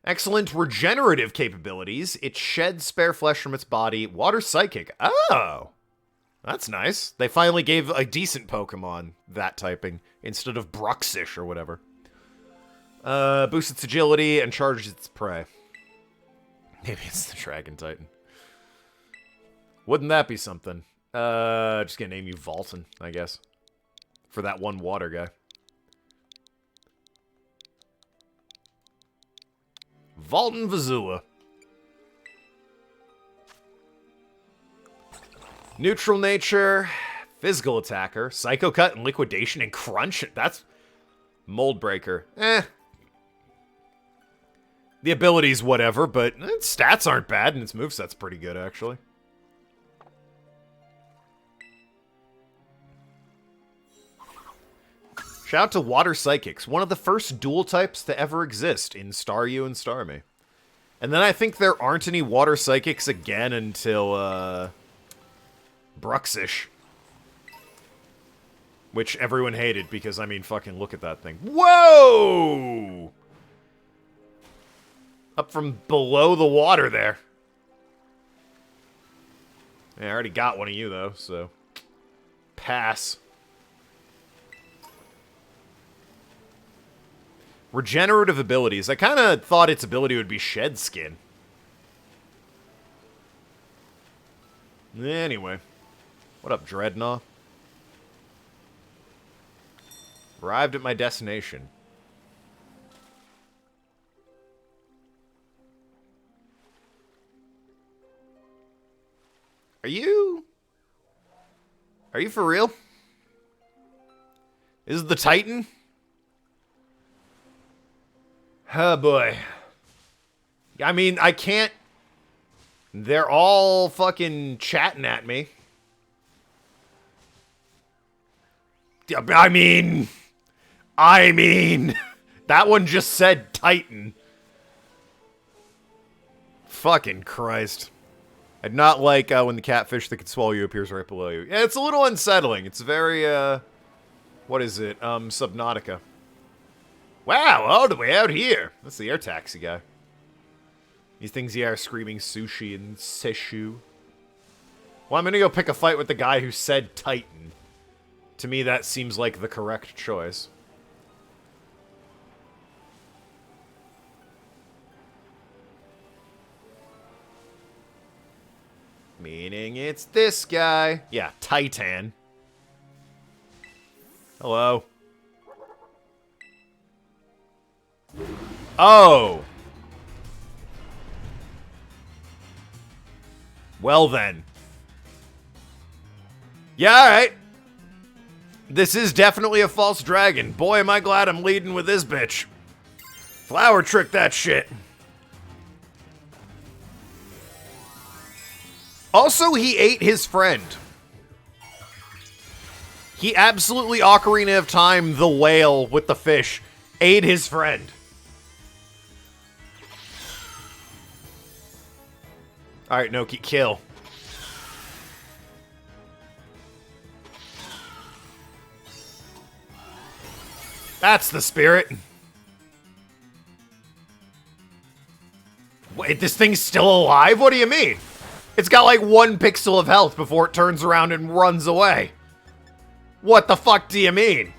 Excellent regenerative capabilities. It sheds spare flesh from its body. Water Psychic. Oh. That's nice. They finally gave a decent Pokemon that typing instead of Bruxish or whatever. Boosts its agility and charges its prey. Maybe it's the Dragon Titan. Wouldn't that be something? Just gonna name you Volton, I guess. For that one water guy. Volton Vizula. Neutral nature, physical attacker, psycho cut and liquidation and crunch. That's mold breaker. The abilities, whatever, but its stats aren't bad, and its moveset's pretty good, actually. Shout out to Water Psychics, one of the first dual types to ever exist in Star You and Star Me. And then I think there aren't any Water Psychics again until, Bruxish. Which everyone hated, because, I mean, fucking look at that thing. Whoa! Up from below the water there. Yeah, I already got one of you, though, so... Pass. Regenerative abilities. I kind of thought its ability would be Shed Skin. Anyway. What up, Dreadnought? Arrived at my destination. Are you for real? Is it the Titan? Oh boy. I mean, I can't... They're all fucking chatting at me. I mean... That one just said Titan. Fucking Christ. I'd not like when the catfish that can swallow you appears right below you. Yeah, it's a little unsettling. It's very, what is it? Subnautica. Wow, all the way out here. That's the air taxi guy. These things here are screaming sushi and sishu. Well, I'm gonna go pick a fight with the guy who said Titan. To me, that seems like the correct choice. Meaning it's this guy. Yeah, Titan. Hello. Oh. Well then. Yeah, alright. This is definitely a false dragon. Boy, am I glad I'm leading with this bitch. Flower trick that shit. Also, he ate his friend. He absolutely Ocarina of Time, the whale with the fish, ate his friend. Alright, Noki, kill. That's the spirit. Wait, this thing's still alive? What do you mean? It's got like 1 pixel of health before it turns around and runs away. What the fuck do you mean?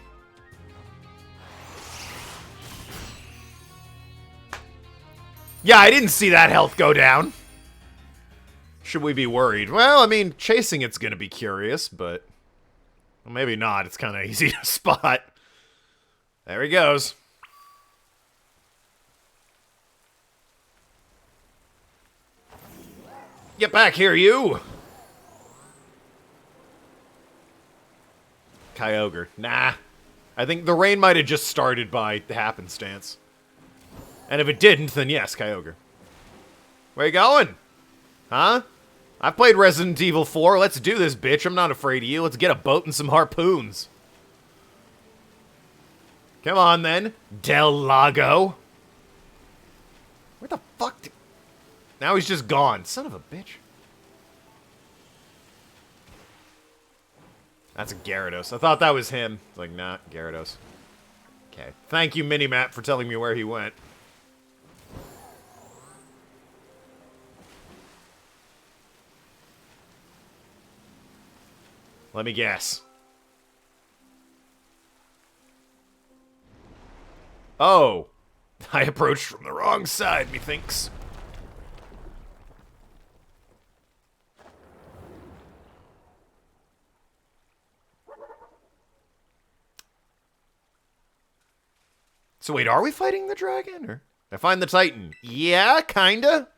Yeah, I didn't see that health go down. Should we be worried? Well, I mean, chasing it's gonna be curious, but... Well, maybe not. It's kind of easy to spot. There he goes. Get back here, you! Kyogre. Nah. I think the rain might have just started by happenstance. And if it didn't, then yes, Kyogre. Where you going? Huh? I played Resident Evil 4. Let's do this, bitch. I'm not afraid of you. Let's get a boat and some harpoons. Come on, then. Del Lago. Where the fuck did... Now he's just gone. Son of a bitch. That's a Gyarados. I thought that was him. Like, nah, Gyarados. Okay. Thank you, Minimap, for telling me where he went. Let me guess. Oh. I approached from the wrong side, methinks. So wait, are we fighting the dragon? Or I find the Titan. Yeah, kinda.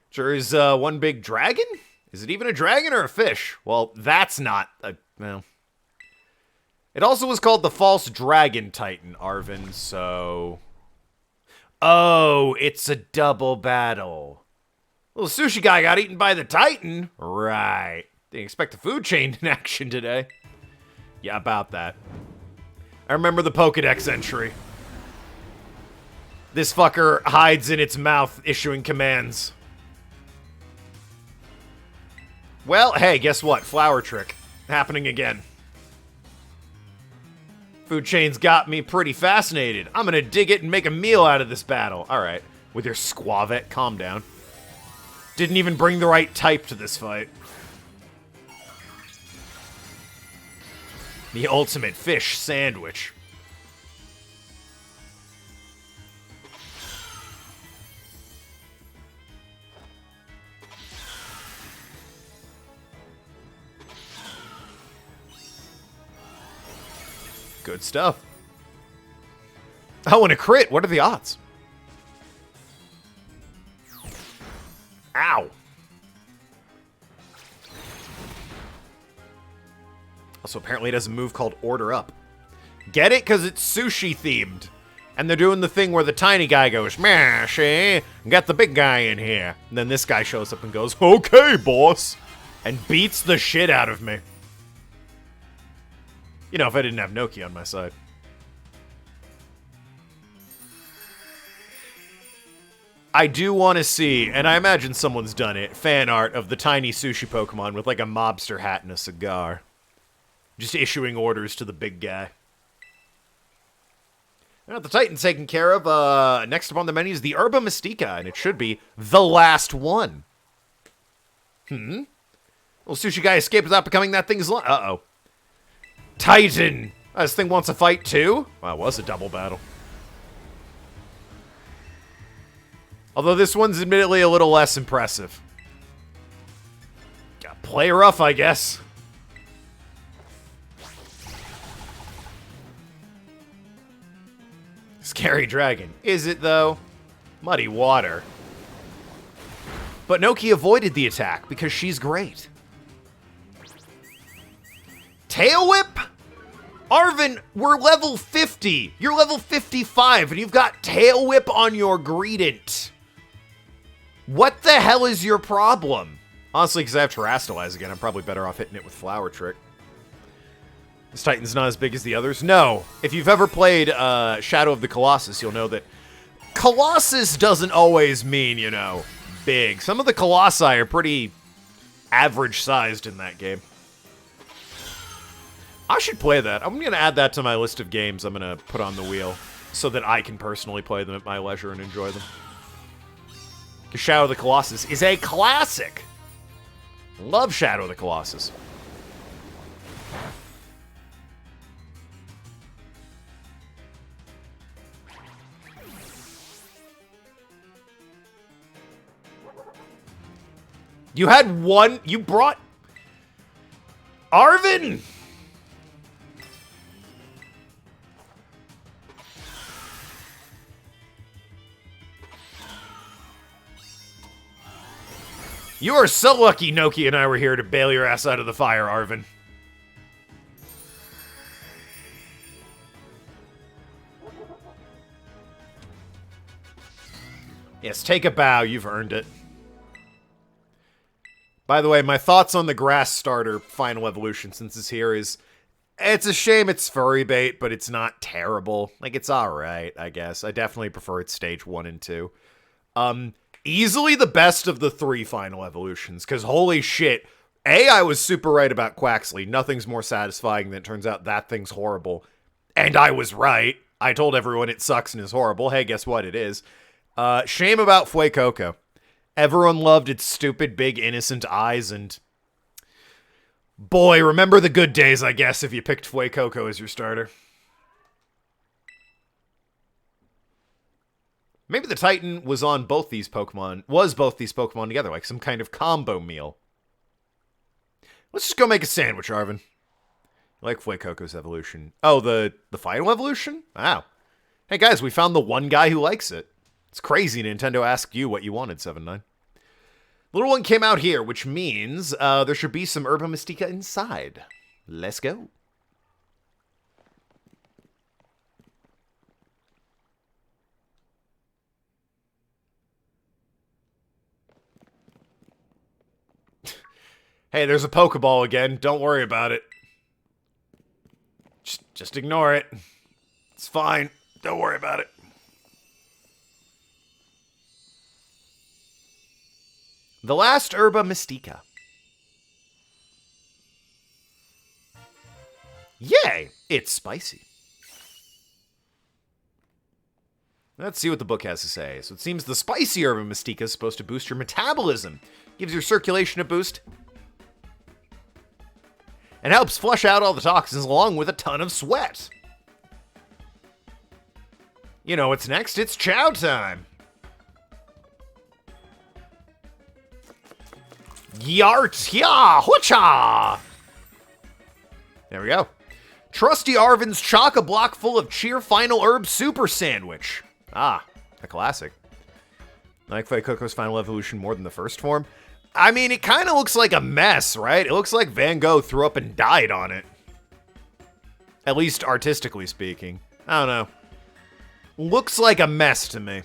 Sure is one big dragon? Is it even a dragon or a fish? Well, that's not a... Well... It also was called the False Dragon Titan, Arvin, so... Oh, it's a double battle. Little sushi guy got eaten by the Titan? Right. Didn't expect the food chain in action today. Yeah, about that. I remember the Pokedex entry. This fucker hides in its mouth, issuing commands. Well, hey, guess what? Flower trick. Happening again. Food chain's got me pretty fascinated. I'm gonna dig it and make a meal out of this battle. Alright. With your squavet, calm down. Didn't even bring the right type to this fight. The ultimate fish sandwich. Good stuff. Oh, and a crit. What are the odds? Ow. Also, apparently it has a move called Order Up. Get it? Because it's sushi themed. And they're doing the thing where the tiny guy goes, mash, eh? Got the big guy in here. And then this guy shows up and goes, okay, boss. And beats the shit out of me. You know, if I didn't have Noki on my side. I do want to see, and I imagine someone's done it, fan art of the tiny sushi Pokemon with like a mobster hat and a cigar. Just issuing orders to the big guy. Now the Titan's taken care of. Next up on the menu is the Herba Mystica, and it should be the last one. Little sushi guy escaped without becoming that thing's uh-oh. Titan! This thing wants a fight too? Well, it was a double battle. Although this one's admittedly a little less impressive. Gotta play rough, I guess. Scary dragon. Is it, though? Muddy water. But Noki avoided the attack because she's great. Tail Whip? Arvin, we're level 50. You're level 55, and you've got Tail Whip on your Greedent. What the hell is your problem? Honestly, because I have Terrastalize again, I'm probably better off hitting it with Flower Trick. This Titan's not as big as the others. No. If you've ever played Shadow of the Colossus, you'll know that Colossus doesn't always mean, you know, big. Some of the Colossi are pretty average-sized in that game. I should play that. I'm going to add that to my list of games I'm going to put on the wheel so that I can personally play them at my leisure and enjoy them. Because Shadow of the Colossus is a classic. Love Shadow of the Colossus. You had one... You brought... Arvin! You are so lucky Noki and I were here to bail your ass out of the fire, Arvin. Yes, take a bow. You've earned it. By the way, my thoughts on the grass starter final evolution since it's here is... It's a shame it's furry bait, but it's not terrible. Like, it's alright, I guess. I definitely prefer it stage 1 and 2. Easily the best of the 3 final evolutions, because holy shit, A, I was super right about Quaxley. Nothing's more satisfying than it turns out that thing's horrible. And I was right. I told everyone it sucks and is horrible. Hey, guess what? It is. Shame about Fuecoco. Everyone loved its stupid, big, innocent eyes, and... Boy, remember the good days, I guess, if you picked Fuecoco as your starter. Maybe the Titan was on both these Pokemon, together, like some kind of combo meal. Let's just go make a sandwich, Arvin. I like Fuecoco's evolution. Oh, the final evolution? Wow. Hey guys, we found the one guy who likes it. It's crazy Nintendo asked you what you wanted, 7-9. Little one came out here, which means there should be some Herba Mystica inside. Let's go. Hey, there's a Pokeball again. Don't worry about it. Just ignore it. It's fine. Don't worry about it. The last Herba Mystica. Yay! It's spicy. Let's see what the book has to say. So it seems the spicy Herba Mystica is supposed to boost your metabolism, gives your circulation a boost, and helps flush out all the toxins along with a ton of sweat. You know what's next? It's chow time. Yart ya hoocha! There we go. Trusty Arvin's chock-a-block full of cheer final herb super sandwich. Ah, a classic. I like Fight Coco's final evolution more than the first form. I mean, it kind of looks like a mess, right? It looks like Van Gogh threw up and died on it. At least artistically speaking. I don't know. Looks like a mess to me.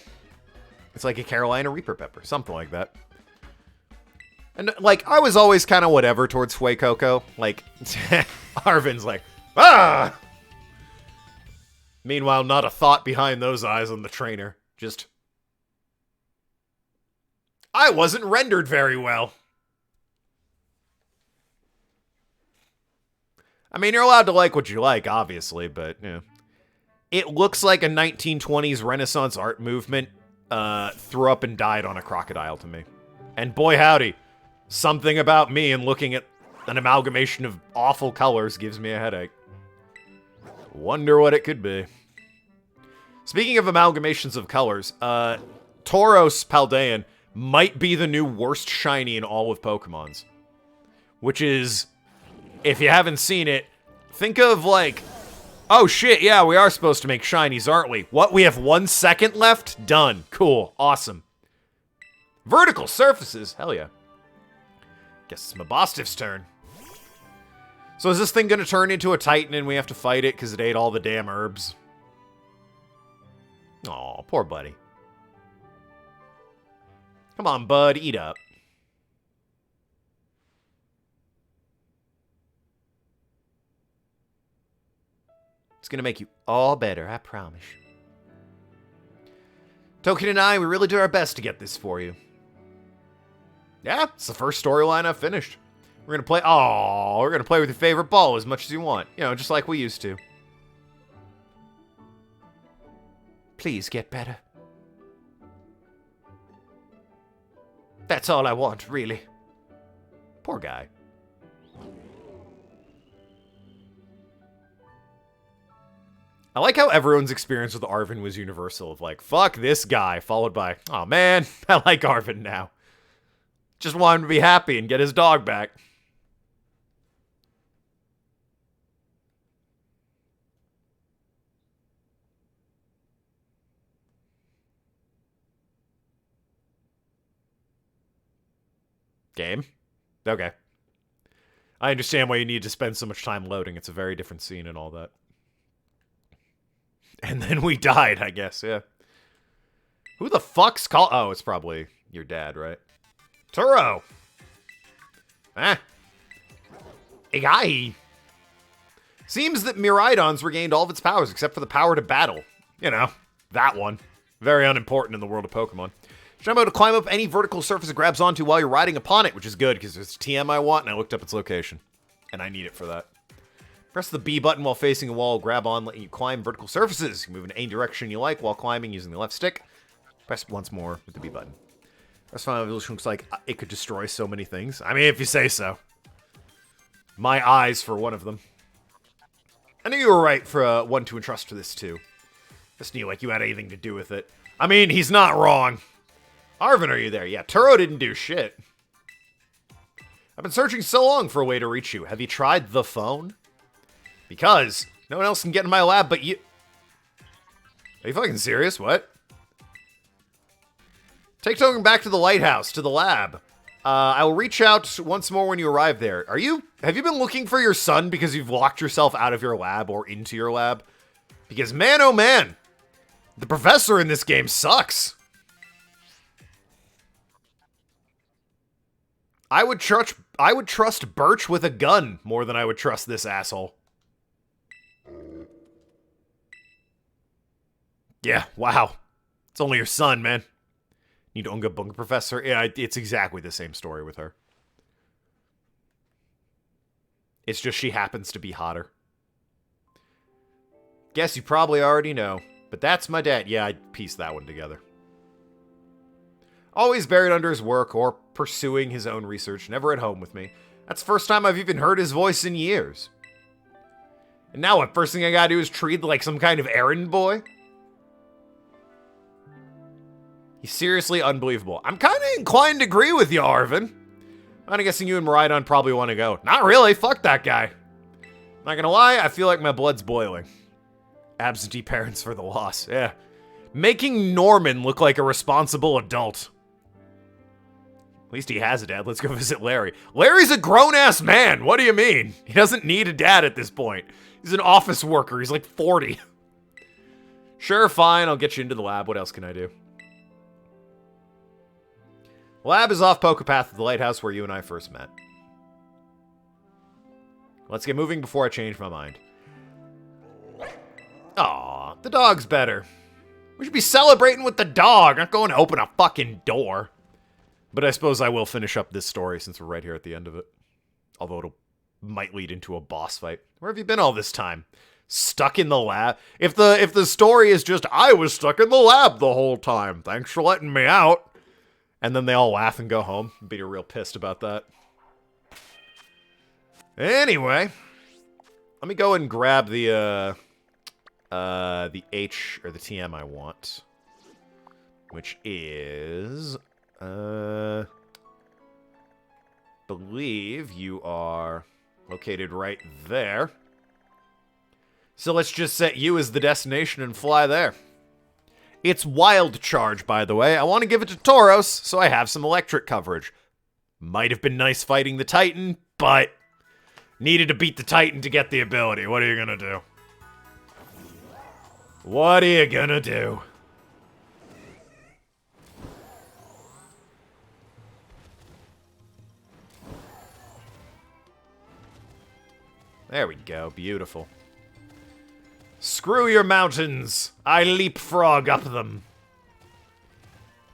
It's like a Carolina Reaper pepper, something like that. And, like, I was always kind of whatever towards Fue Coco. Like, Arvin's like, ah! Meanwhile, not a thought behind those eyes on the trainer. Just, I wasn't rendered very well. I mean, you're allowed to like what you like, obviously, but, you know. It looks like a 1920s Renaissance art movement threw up and died on a crocodile to me. And boy howdy, something about me and looking at an amalgamation of awful colors gives me a headache. Wonder what it could be. Speaking of amalgamations of colors, Tauros Paldean might be the new worst shiny in all of Pokemon's. Which is, if you haven't seen it, think of like, oh shit, yeah, we are supposed to make shinies, aren't we? What, we have 1 second left? Done. Cool. Awesome. Vertical surfaces. Hell yeah. Guess it's Mabostiff's turn. So is this thing gonna turn into a Titan and we have to fight it because it ate all the damn herbs? Aw, poor buddy. Come on, bud, eat up. It's gonna make you all better, I promise. Token and I, we really do our best to get this for you. Yeah, it's the first storyline I've finished. We're gonna play, we're gonna play with your favorite ball as much as you want. You know, just like we used to. Please get better. That's all I want, really. Poor guy. I like how everyone's experience with Arvin was universal, of like, fuck this guy, followed by, oh man, I like Arvin now. Just want him to be happy and get his dog back. Game? Okay. I understand why you need to spend so much time loading. It's a very different scene and all that. And then we died, I guess, yeah. Who the fuck's call? Oh, it's probably your dad, right? Turo! Ah. Igai! Seems that Miraidon's regained all of its powers except for the power to battle. You know, that one. Very unimportant in the world of Pokemon. Should I'm able to climb up any vertical surface it grabs onto while you're riding upon it, which is good, because it's TM I want, and I looked up its location. And I need it for that. Press the B button while facing a wall, grab on, letting you climb vertical surfaces. You move in any direction you like while climbing using the left stick. Press once more with the B button. Press final evolution looks like it could destroy so many things. I mean, if you say so. My eyes for one of them. I knew you were right for one to entrust to this too. Just knew like you had anything to do with it. I mean, he's not wrong. Arvin, are you there? Yeah, Turo didn't do shit. I've been searching so long for a way to reach you. Have you tried the phone? Because no one else can get in my lab but you. Are you fucking serious? What? Take Token back to the lighthouse, to the lab. I will reach out once more when you arrive there. Have you been looking for your son because you've locked yourself out of your lab or into your lab? Because man, oh man, the professor in this game sucks. I would trust Birch with a gun more than I would trust this asshole. Yeah, wow. It's only your son, man. Need to Unga Bunga Professor? Yeah, it's exactly the same story with her. It's just she happens to be hotter. Guess you probably already know, but that's my dad. Yeah, I pieced that one together. Always buried under his work or pursuing his own research, never at home with me. That's the first time I've even heard his voice in years. And now what, first thing I gotta do is treat like some kind of errand boy? He's seriously unbelievable. I'm kind of inclined to agree with you, Arvin. I'm guessing you and Maridon probably want to go. Not really, fuck that guy. Not gonna lie, I feel like my blood's boiling. Absentee parents for the loss, yeah. Making Norman look like a responsible adult. At least he has a dad. Let's go visit Larry. Larry's a grown-ass man. What do you mean? He doesn't need a dad at this point. He's an office worker. He's like 40. Sure, fine. I'll get you into the lab. What else can I do? Lab is off Pokepath at the lighthouse where you and I first met. Let's get moving before I change my mind. Aw, the dog's better. We should be celebrating with the dog, not going to open a fucking door. But I suppose I will finish up this story since we're right here at the end of it. Although it might lead into a boss fight. Where have you been all this time? Stuck in the lab? If the story is just, I was stuck in the lab the whole time. Thanks for letting me out. And then they all laugh and go home. I'd be real pissed about that. Anyway. Let me go and grab the H, or the TM I want. Which is... believe you are located right there. So let's just set you as the destination and fly there. It's Wild Charge, by the way. I want to give it to Tauros, so I have some electric coverage. Might have been nice fighting the Titan, but needed to beat the Titan to get the ability. What are you gonna do? What are you gonna do? There we go. Beautiful. Screw your mountains. I leapfrog up them.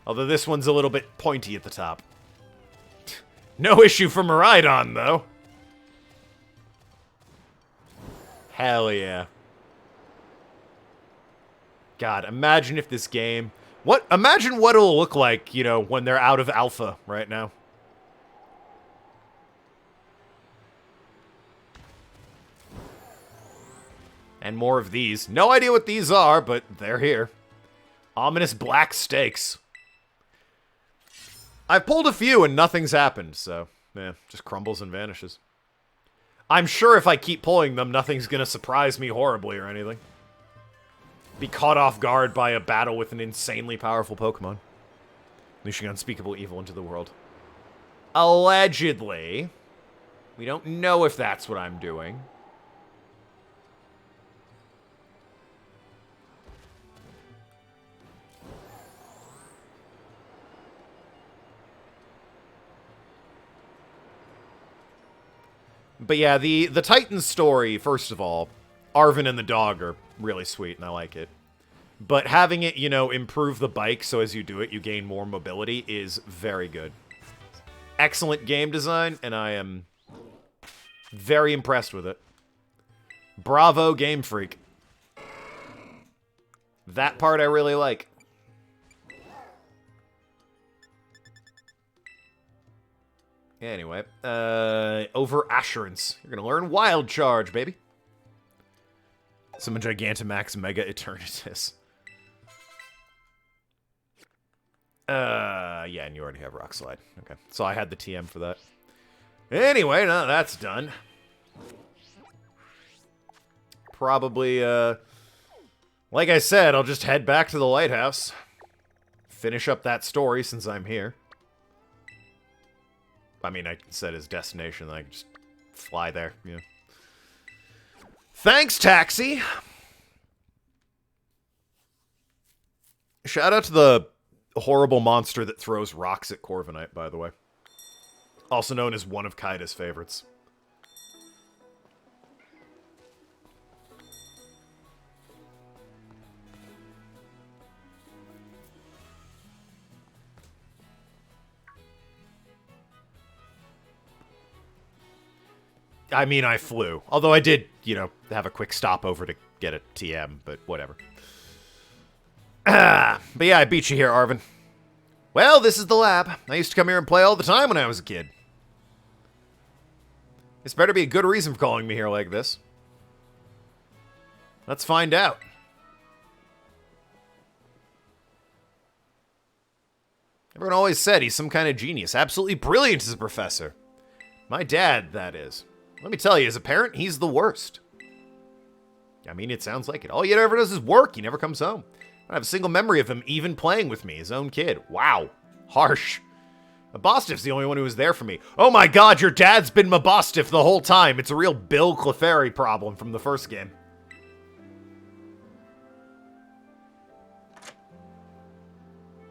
Although this one's a little bit pointy at the top. No issue for Maridon, though. Hell yeah. God, imagine if this game... Imagine what it'll look like, you know, when they're out of alpha right now. And more of these. No idea what these are, but they're here. Ominous black stakes. I've pulled a few and nothing's happened, so... yeah, just crumbles and vanishes. I'm sure if I keep pulling them, nothing's gonna surprise me horribly or anything. Be caught off guard by a battle with an insanely powerful Pokemon. Unleashing unspeakable evil into the world. Allegedly. We don't know if that's what I'm doing. But yeah, the Titan story, first of all, Arvin and the dog are really sweet, and I like it. But having it, you know, improve the bike so as you do it, you gain more mobility is very good. Excellent game design, and I am very impressed with it. Bravo, Game Freak. That part I really like. Anyway, over Assurance. You're gonna learn Wild Charge, baby. Summon Gigantamax Mega Eternatus. Yeah, and you already have Rock Slide. Okay, so I had the TM for that. Anyway, now that's done. Probably, like I said, I'll just head back to the lighthouse. Finish up that story since I'm here. I mean, I set his destination, I can just fly there, yeah. Thanks, Taxi! Shout out to the horrible monster that throws rocks at Corviknight, by the way. Also known as one of Kaida's favorites. I mean, I flew. Although I did, you know, have a quick stopover to get a TM, but whatever. But yeah, I beat you here, Arvin. Well, this is the lab. I used to come here and play all the time when I was a kid. This better be a good reason for calling me here like this. Let's find out. Everyone always said he's some kind of genius. Absolutely brilliant as a professor. My dad, that is. Let me tell you, as a parent, he's the worst. I mean, it sounds like it. All he ever does is work. He never comes home. I don't have a single memory of him even playing with me, his own kid. Wow. Harsh. Mabostiff's the only one who was there for me. Oh my god, your dad's been Mabostiff the whole time. It's a real Bill Clefairy problem from the first game.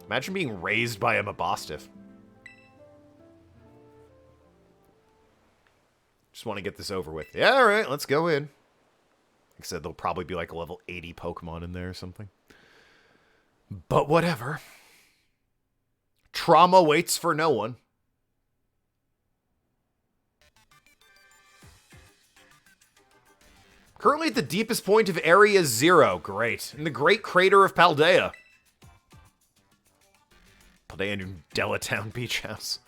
Imagine being raised by a Mabostiff. Just want to get this over with. Yeah, alright, let's go in. Like I said, there'll probably be like a level 80 Pokemon in there or something. But whatever. Trauma waits for no one. Currently at the deepest point of Area 0. Great. In the Great Crater of Paldea. Paldea New Delatown Beach House.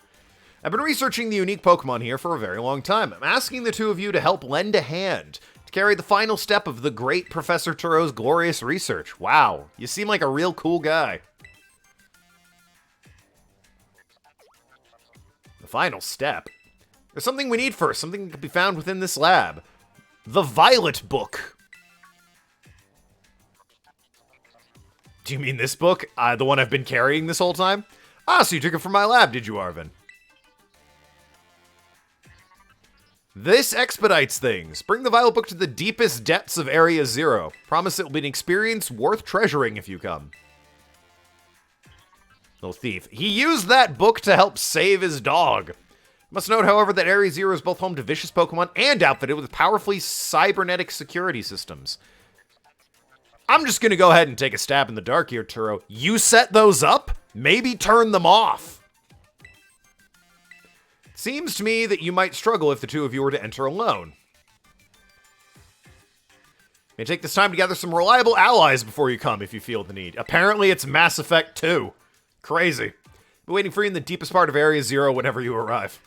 I've been researching the unique Pokemon here for a very long time. I'm asking the two of you to help lend a hand to carry the final step of the great Professor Turo's glorious research. Wow, you seem like a real cool guy. The final step? There's something we need first, something that can be found within this lab. The Violet Book. Do you mean this book? The one I've been carrying this whole time? Ah, so you took it from my lab, did you, Arvin? This expedites things. Bring the Violet Book to the deepest depths of Area 0. Promise it will be an experience worth treasuring if you come. Little thief. He used that book to help save his dog. Must note, however, that Area 0 is both home to vicious Pokemon and outfitted with powerfully cybernetic security systems. I'm just gonna go ahead and take a stab in the dark here, Turo. You set those up? Maybe turn them off. Seems to me that you might struggle if the two of you were to enter alone. May take this time to gather some reliable allies before you come if you feel the need. Apparently it's Mass Effect 2. Crazy. Be waiting for you in the deepest part of Area 0 whenever you arrive.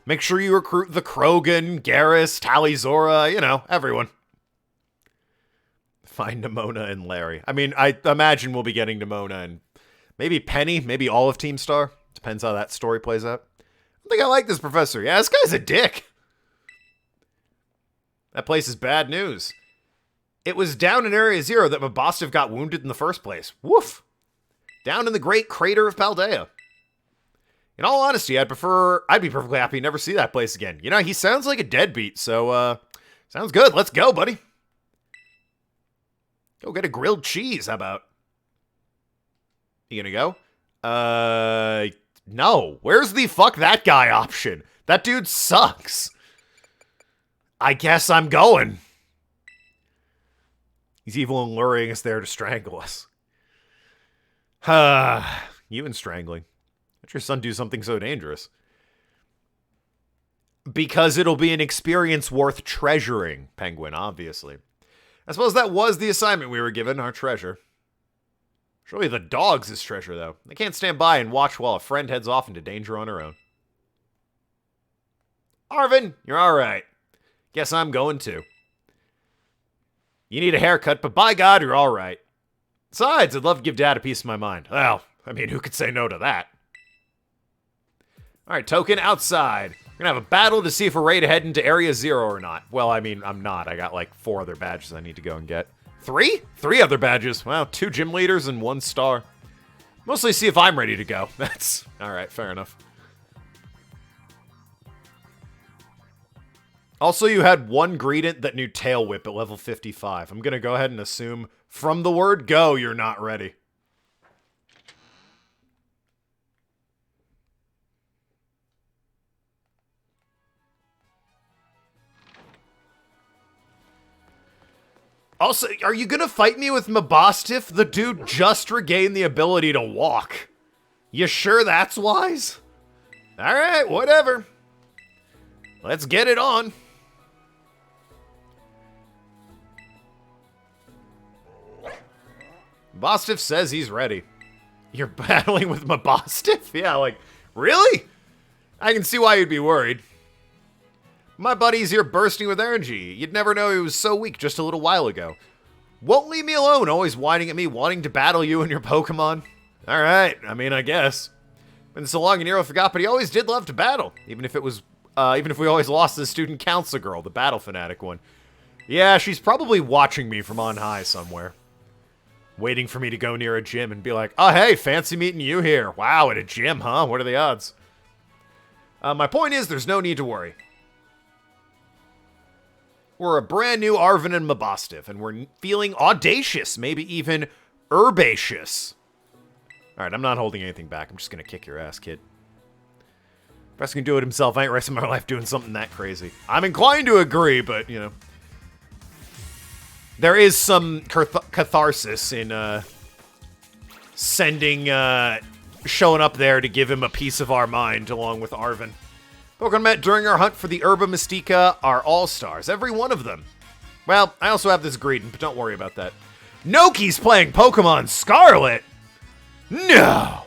Make sure you recruit the Krogan, Garrus, Talizora, you know, everyone. Find Nimona and Larry. I mean, I imagine we'll be getting Nimona and maybe Penny, maybe all of Team Star. Depends how that story plays out. I think I like this professor. Yeah, this guy's a dick. That place is bad news. It was down in Area 0 that Mabostiff got wounded in the first place. Woof. Down in the Great Crater of Paldea. In all honesty, I'd be perfectly happy to never see that place again. You know, he sounds like a deadbeat, so, sounds good. Let's go, buddy. Go get a grilled cheese, how about? You gonna go? No. Where's the fuck that guy option? That dude sucks. I guess I'm going. He's evil and luring us there to strangle us. You and strangling. Let your son do something so dangerous. Because it'll be an experience worth treasuring, Penguin, obviously. I suppose that was the assignment we were given, our treasure. Surely the dog's his treasure, though. They can't stand by and watch while a friend heads off into danger on her own. Arvin, you're alright. Guess I'm going too. You need a haircut, but by God, you're alright. Besides, I'd love to give Dad a piece of my mind. Well, I mean, who could say no to that? Alright, Token, outside. We're gonna have a battle to see if we're ready to head into Area 0 or not. Well, I mean, I'm not. I got like 4 other badges I need to go and get. 3? 3 other badges. Wow, 2 gym leaders and 1 star. Mostly see if I'm ready to go. That's... Alright, fair enough. Also, you had one Greedent that knew Tail Whip at level 55. I'm gonna go ahead and assume from the word go, you're not ready. Also, are you gonna fight me with Mabosstiff? The dude just regained the ability to walk. You sure that's wise? Alright, whatever. Let's get it on. Mabosstiff says he's ready. You're battling with Mabosstiff? Yeah, like, really? I can see why you'd be worried. My buddy's here bursting with energy. You'd never know he was so weak just a little while ago. Won't leave me alone, always whining at me, wanting to battle you and your Pokemon. Alright, I mean, I guess. Been so long and Nero forgot, but he always did love to battle. Even if we always lost the student counselor girl, the battle fanatic one. Yeah, she's probably watching me from on high somewhere. Waiting for me to go near a gym and be like, oh, hey, fancy meeting you here. Wow, at a gym, huh? What are the odds? My point is, there's no need to worry. We're a brand new Arven and Mabosstiff, and we're feeling audacious, maybe even herbaceous. Alright, I'm not holding anything back. I'm just gonna kick your ass, kid. Best can do it himself. I ain't resting my life doing something that crazy. I'm inclined to agree, but, you know. There is some catharsis in, showing up there to give him a piece of our mind, along with Arven. Pokemon met during our hunt for the Herba Mystica are all-stars, every one of them. Well, I also have this Greedent, but don't worry about that. Noki's playing Pokemon Scarlet? No!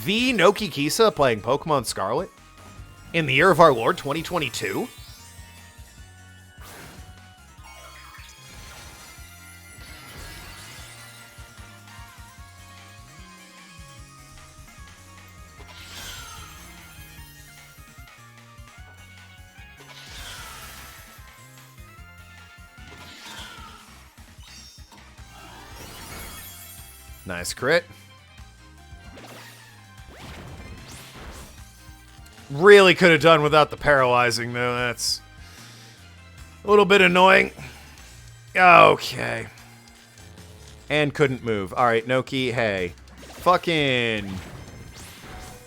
The Noki Kisa playing Pokemon Scarlet? In the year of our Lord, 2022? Nice crit. Really could have done without the paralyzing, though. That's a little bit annoying. Okay. And couldn't move. Alright, Noki, hey. Fucking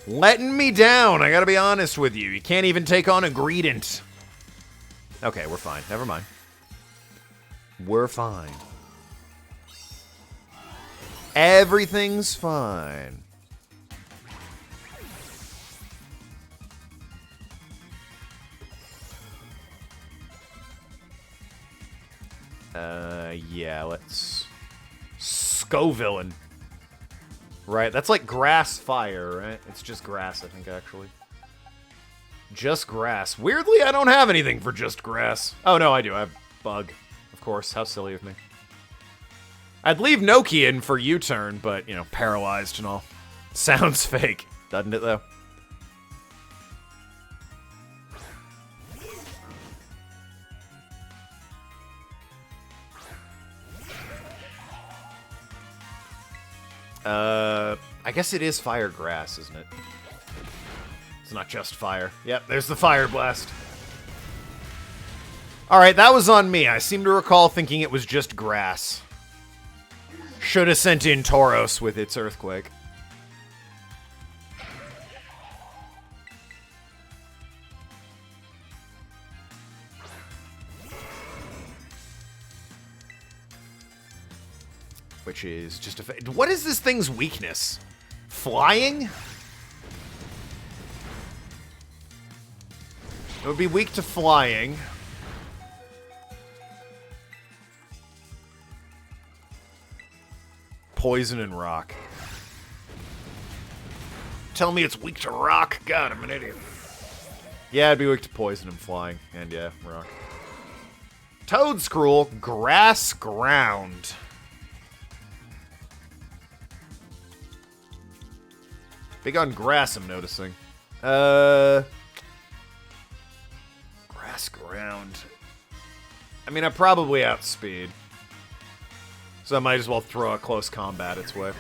letting me down, I gotta be honest with you. You can't even take on a Greedent. Okay, we're fine. Never mind. We're fine. Everything's fine. Yeah, let's... Scovillain. Right, that's like grass fire, right? It's just grass, I think, actually. Just grass. Weirdly, I don't have anything for just grass. Oh, no, I do. I have bug. Of course, how silly of me. I'd leave Noki in for U-turn, but, you know, paralyzed and all. Sounds fake, doesn't it, though? I guess it is fire grass, isn't it? It's not just fire. Yep, there's the fire blast. Alright, that was on me. I seem to recall thinking it was just grass. Should have sent in Tauros with its earthquake. Which is just a... What is this thing's weakness? Flying? It would be weak to flying. Poison and rock. Tell me it's weak to rock? God, I'm an idiot. Yeah, it'd be weak to poison and flying. And yeah, rock. Toadscruel, grass ground. Big on grass, I'm noticing. Grass ground. I mean, I probably outspeed. So I might as well throw a close combat its way.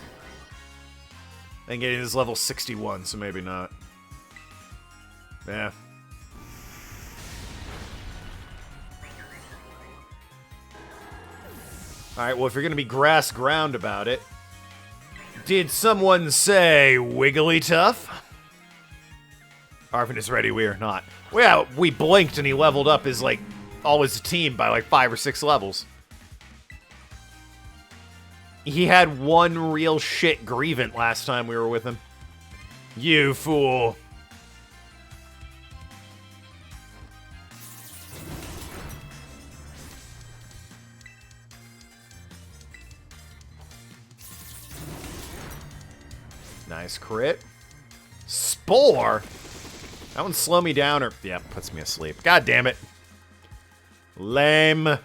And getting this level 61, so maybe not. Yeah. Alright, well, if you're going to be grass ground about it, did someone say Wigglytuff? Arvin is ready, we are not. Well, yeah, we blinked and he leveled up his, like, all his team by, like, 5 or 6 levels. He had one real shit Grievant last time we were with him. You fool. Nice crit. Spore? That one slow me down or... yeah, puts me asleep. God damn it. Lame.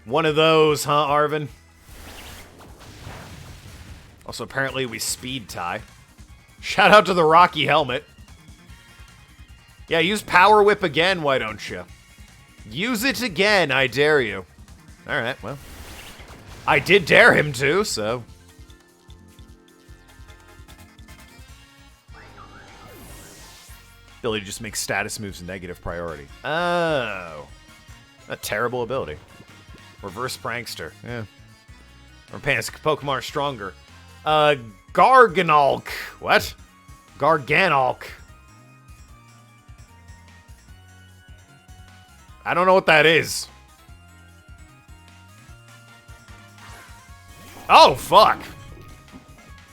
One of those, huh, Arvin? Also, apparently we speed tie. Shout out to the Rocky helmet. Yeah, use Power Whip again, why don't you? Use it again, I dare you. Alright, well. I did dare him to, so... ability to just make status moves negative priority. Oh. A terrible ability. Reverse Prankster. Yeah. Or Pokemon are stronger. Garganolk. What? Garganolk. I don't know what that is. Oh, fuck.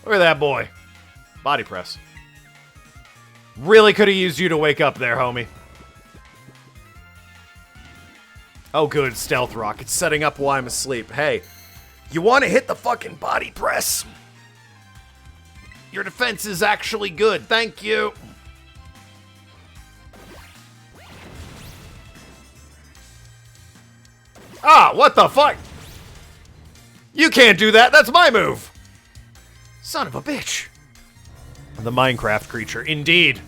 Look at that boy. Body press. Really could have used you to wake up there, homie. Oh, good. Stealth Rock. It's setting up while I'm asleep. Hey, you want to hit the fucking body press? Your defense is actually good. Thank you. Ah, what the fuck? You can't do that. That's my move. Son of a bitch. The Minecraft creature, indeed.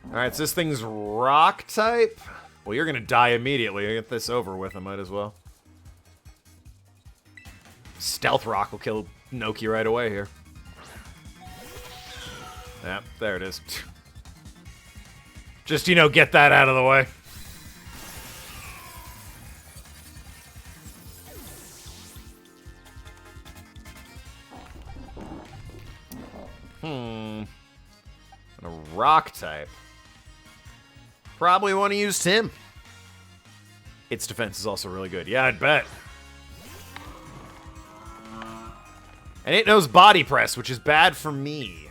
Alright, so this thing's rock type? Well, you're gonna die immediately. I get this over with, I might as well. Stealth Rock will kill Noki right away here. Yeah, there it is. Just, you know, get that out of the way. And a rock type. Probably want to use Tim. Its defense is also really good. Yeah, I'd bet. And it knows body press, which is bad for me.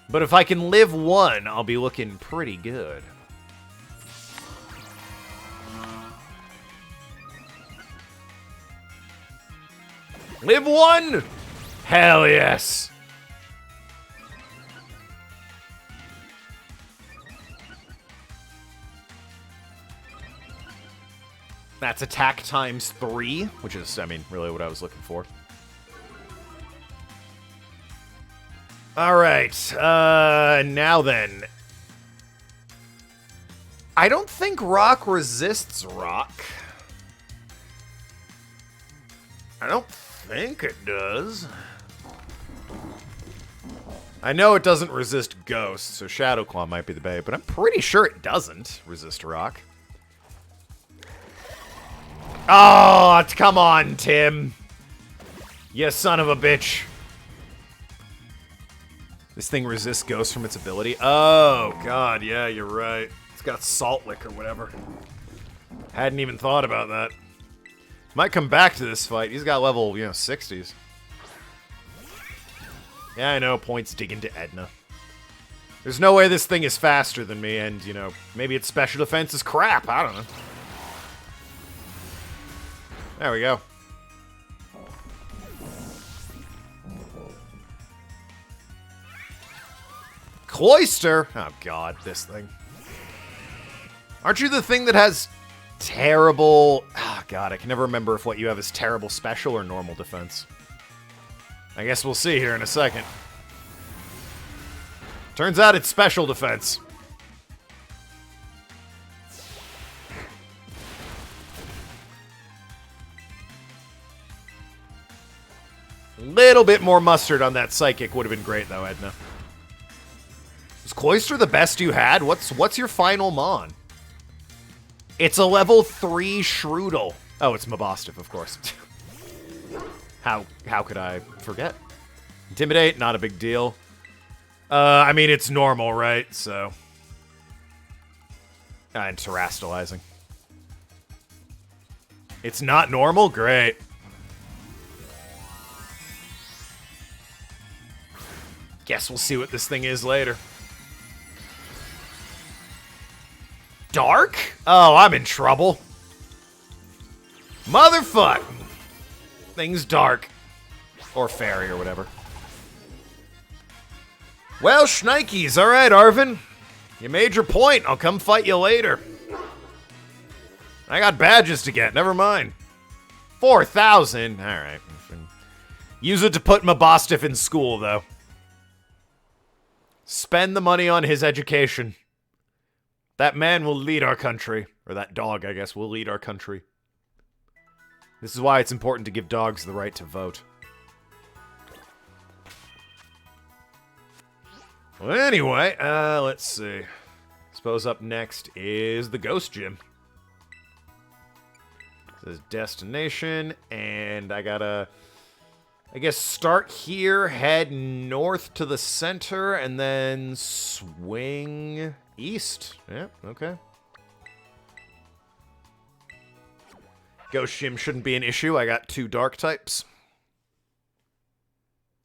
But if I can live one, I'll be looking pretty good. Live one! Hell yes! That's attack times 3, which is, I mean, really what I was looking for. Alright, now then. I don't think rock resists rock. I don't think it does. I know it doesn't resist Ghost, so Shadow Claw might be the bait, but I'm pretty sure it doesn't resist rock. Oh, come on, Tim. You son of a bitch. This thing resists Ghost from its ability? Oh, God, yeah, you're right. It's got Salt Lick or whatever. Hadn't even thought about that. Might come back to this fight. He's got level, 60s. Yeah, I know, points digging to Edna. There's no way this thing is faster than me, and, maybe its special defense is crap. I don't know. There we go. Cloyster? Oh, God, this thing. Aren't you the thing that has terrible... Oh, God, I can never remember if what you have is terrible special or normal defense. I guess we'll see here in a second. Turns out it's special defense. Little bit more mustard on that psychic would have been great, though, Edna. Is Cloyster the best you had? What's your final Mon? It's a level 3 Shroodle. Oh, it's Mabostif, of course. How could I forget? Intimidate, not a big deal. I mean, it's normal, right? So. And terastallizing. It's not normal? Great. Guess we'll see what this thing is later. Dark? Oh, I'm in trouble. Motherfuck. Thing's dark. Or fairy or whatever. Well, shnikes. Alright, Arvin. You made your point. I'll come fight you later. I got badges to get. Never mind. 4,000. Alright. Use it to put Mabostif in school, though. Spend the money on his education. That man will lead our country. Or that dog, I guess, will lead our country. This is why it's important to give dogs the right to vote. Well, anyway, let's see. Suppose up next is the Ghost Gym. It says destination, and I gotta, I guess, start here, head north to the center, and then swing east. Yeah, okay. Ghost Gym shouldn't be an issue. I got 2 dark types.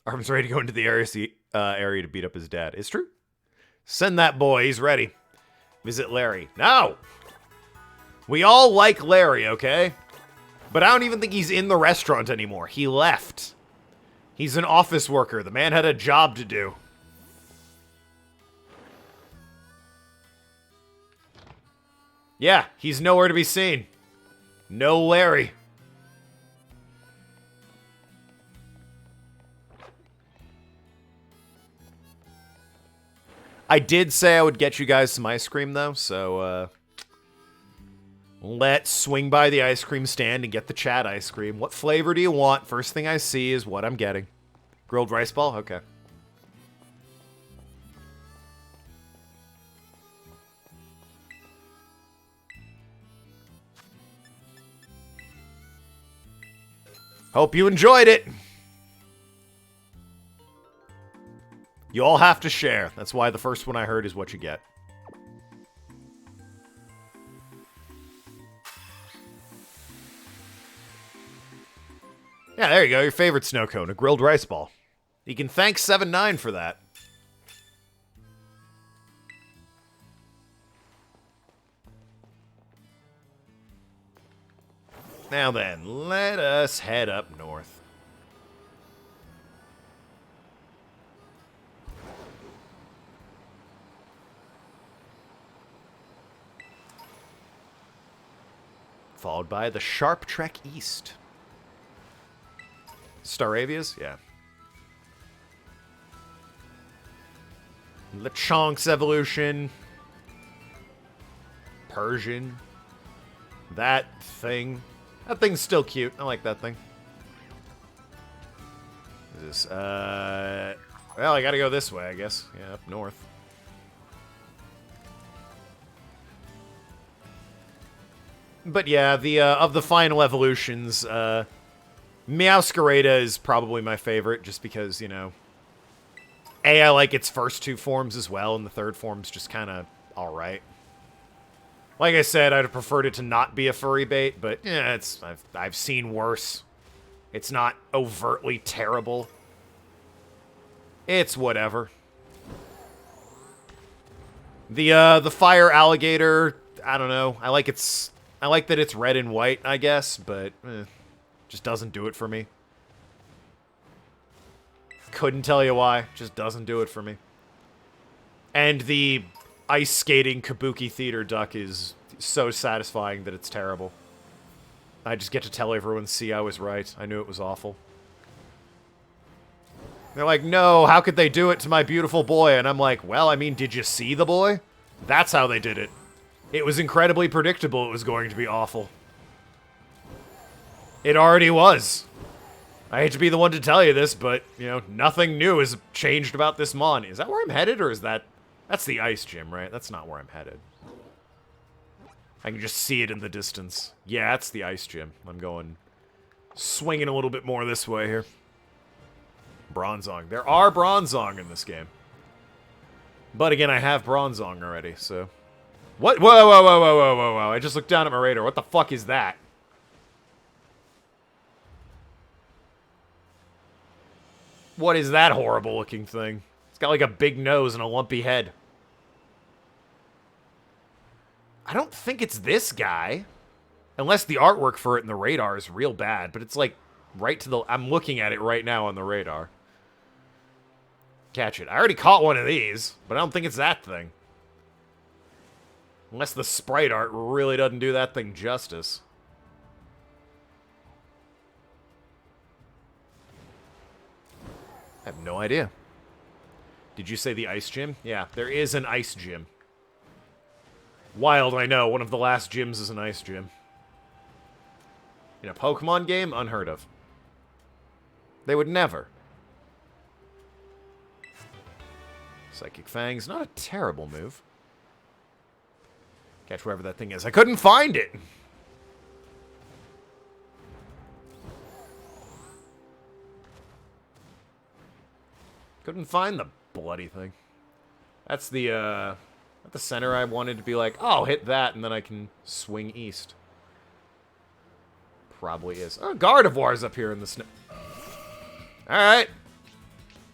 Arm's ready to go into the area to beat up his dad. It's true. Send that boy. He's ready. Visit Larry. No! We all like Larry, okay? But I don't even think he's in the restaurant anymore. He left. He's an office worker. The man had a job to do. Yeah, he's nowhere to be seen. No Larry. I did say I would get you guys some ice cream, though, so, let's swing by the ice cream stand and get the chat ice cream. What flavor do you want? First thing I see is what I'm getting. Grilled rice ball? Okay. Hope you enjoyed it. You all have to share. That's why the first one I heard is what you get. Yeah, there you go. Your favorite snow cone, a grilled rice ball. You can thank 7-9 for that. Now then, let us head up north. Followed by the Sharp Trek East. Staravia's? Yeah. Lechonk's evolution. Persian. That thing. That thing's still cute. I like that thing. Is this, well, I gotta go this way, I guess. Yeah, up north. But yeah, the, of the final evolutions, Meowscarada is probably my favorite, just because, you know, I like its first 2 forms as well, and the third form's just kind of alright. Like I said, I'd have preferred it to not be a furry bait, but yeah, I've seen worse. It's not overtly terrible. It's whatever. The fire alligator, I don't know. I like that it's red and white, I guess, but just doesn't do it for me. Couldn't tell you why. Just doesn't do it for me. And the ice skating kabuki theater duck is so satisfying that it's terrible. I just get to tell everyone, see, I was right. I knew it was awful. They're like, no, how could they do it to my beautiful boy? And I'm like, well, I mean, did you see the boy? That's how they did it. It was incredibly predictable it was going to be awful. It already was. I hate to be the one to tell you this, but, you know, nothing new has changed about this Mon. Is that where I'm headed, or is that... That's the ice gym, right? That's not where I'm headed. I can just see it in the distance. Yeah, that's the ice gym. I'm going... swinging a little bit more this way here. Bronzong. There are Bronzong in this game. But again, I have Bronzong already, so... What? Whoa, whoa, whoa, whoa, whoa, whoa, whoa. I just looked down at my radar. What the fuck is that? What is that horrible looking thing? It's got like a big nose and a lumpy head. I don't think it's this guy. Unless the artwork for it in the radar is real bad. But it's like right to the... I'm looking at it right now on the radar. Catch it. I already caught one of these. But I don't think it's that thing. Unless the sprite art really doesn't do that thing justice. I have no idea. Did you say the ice gym? Yeah, there is an ice gym. Wild, I know. One of the last gyms is an ice gym. In a Pokemon game? Unheard of. They would never. Psychic Fang's not a terrible move. Catch wherever that thing is. I couldn't find it! Couldn't find the bloody thing. That's the, at the center I wanted to be like, oh, hit that, and then I can swing east. Probably is. Oh, Gardevoir's up here in the snow. Alright.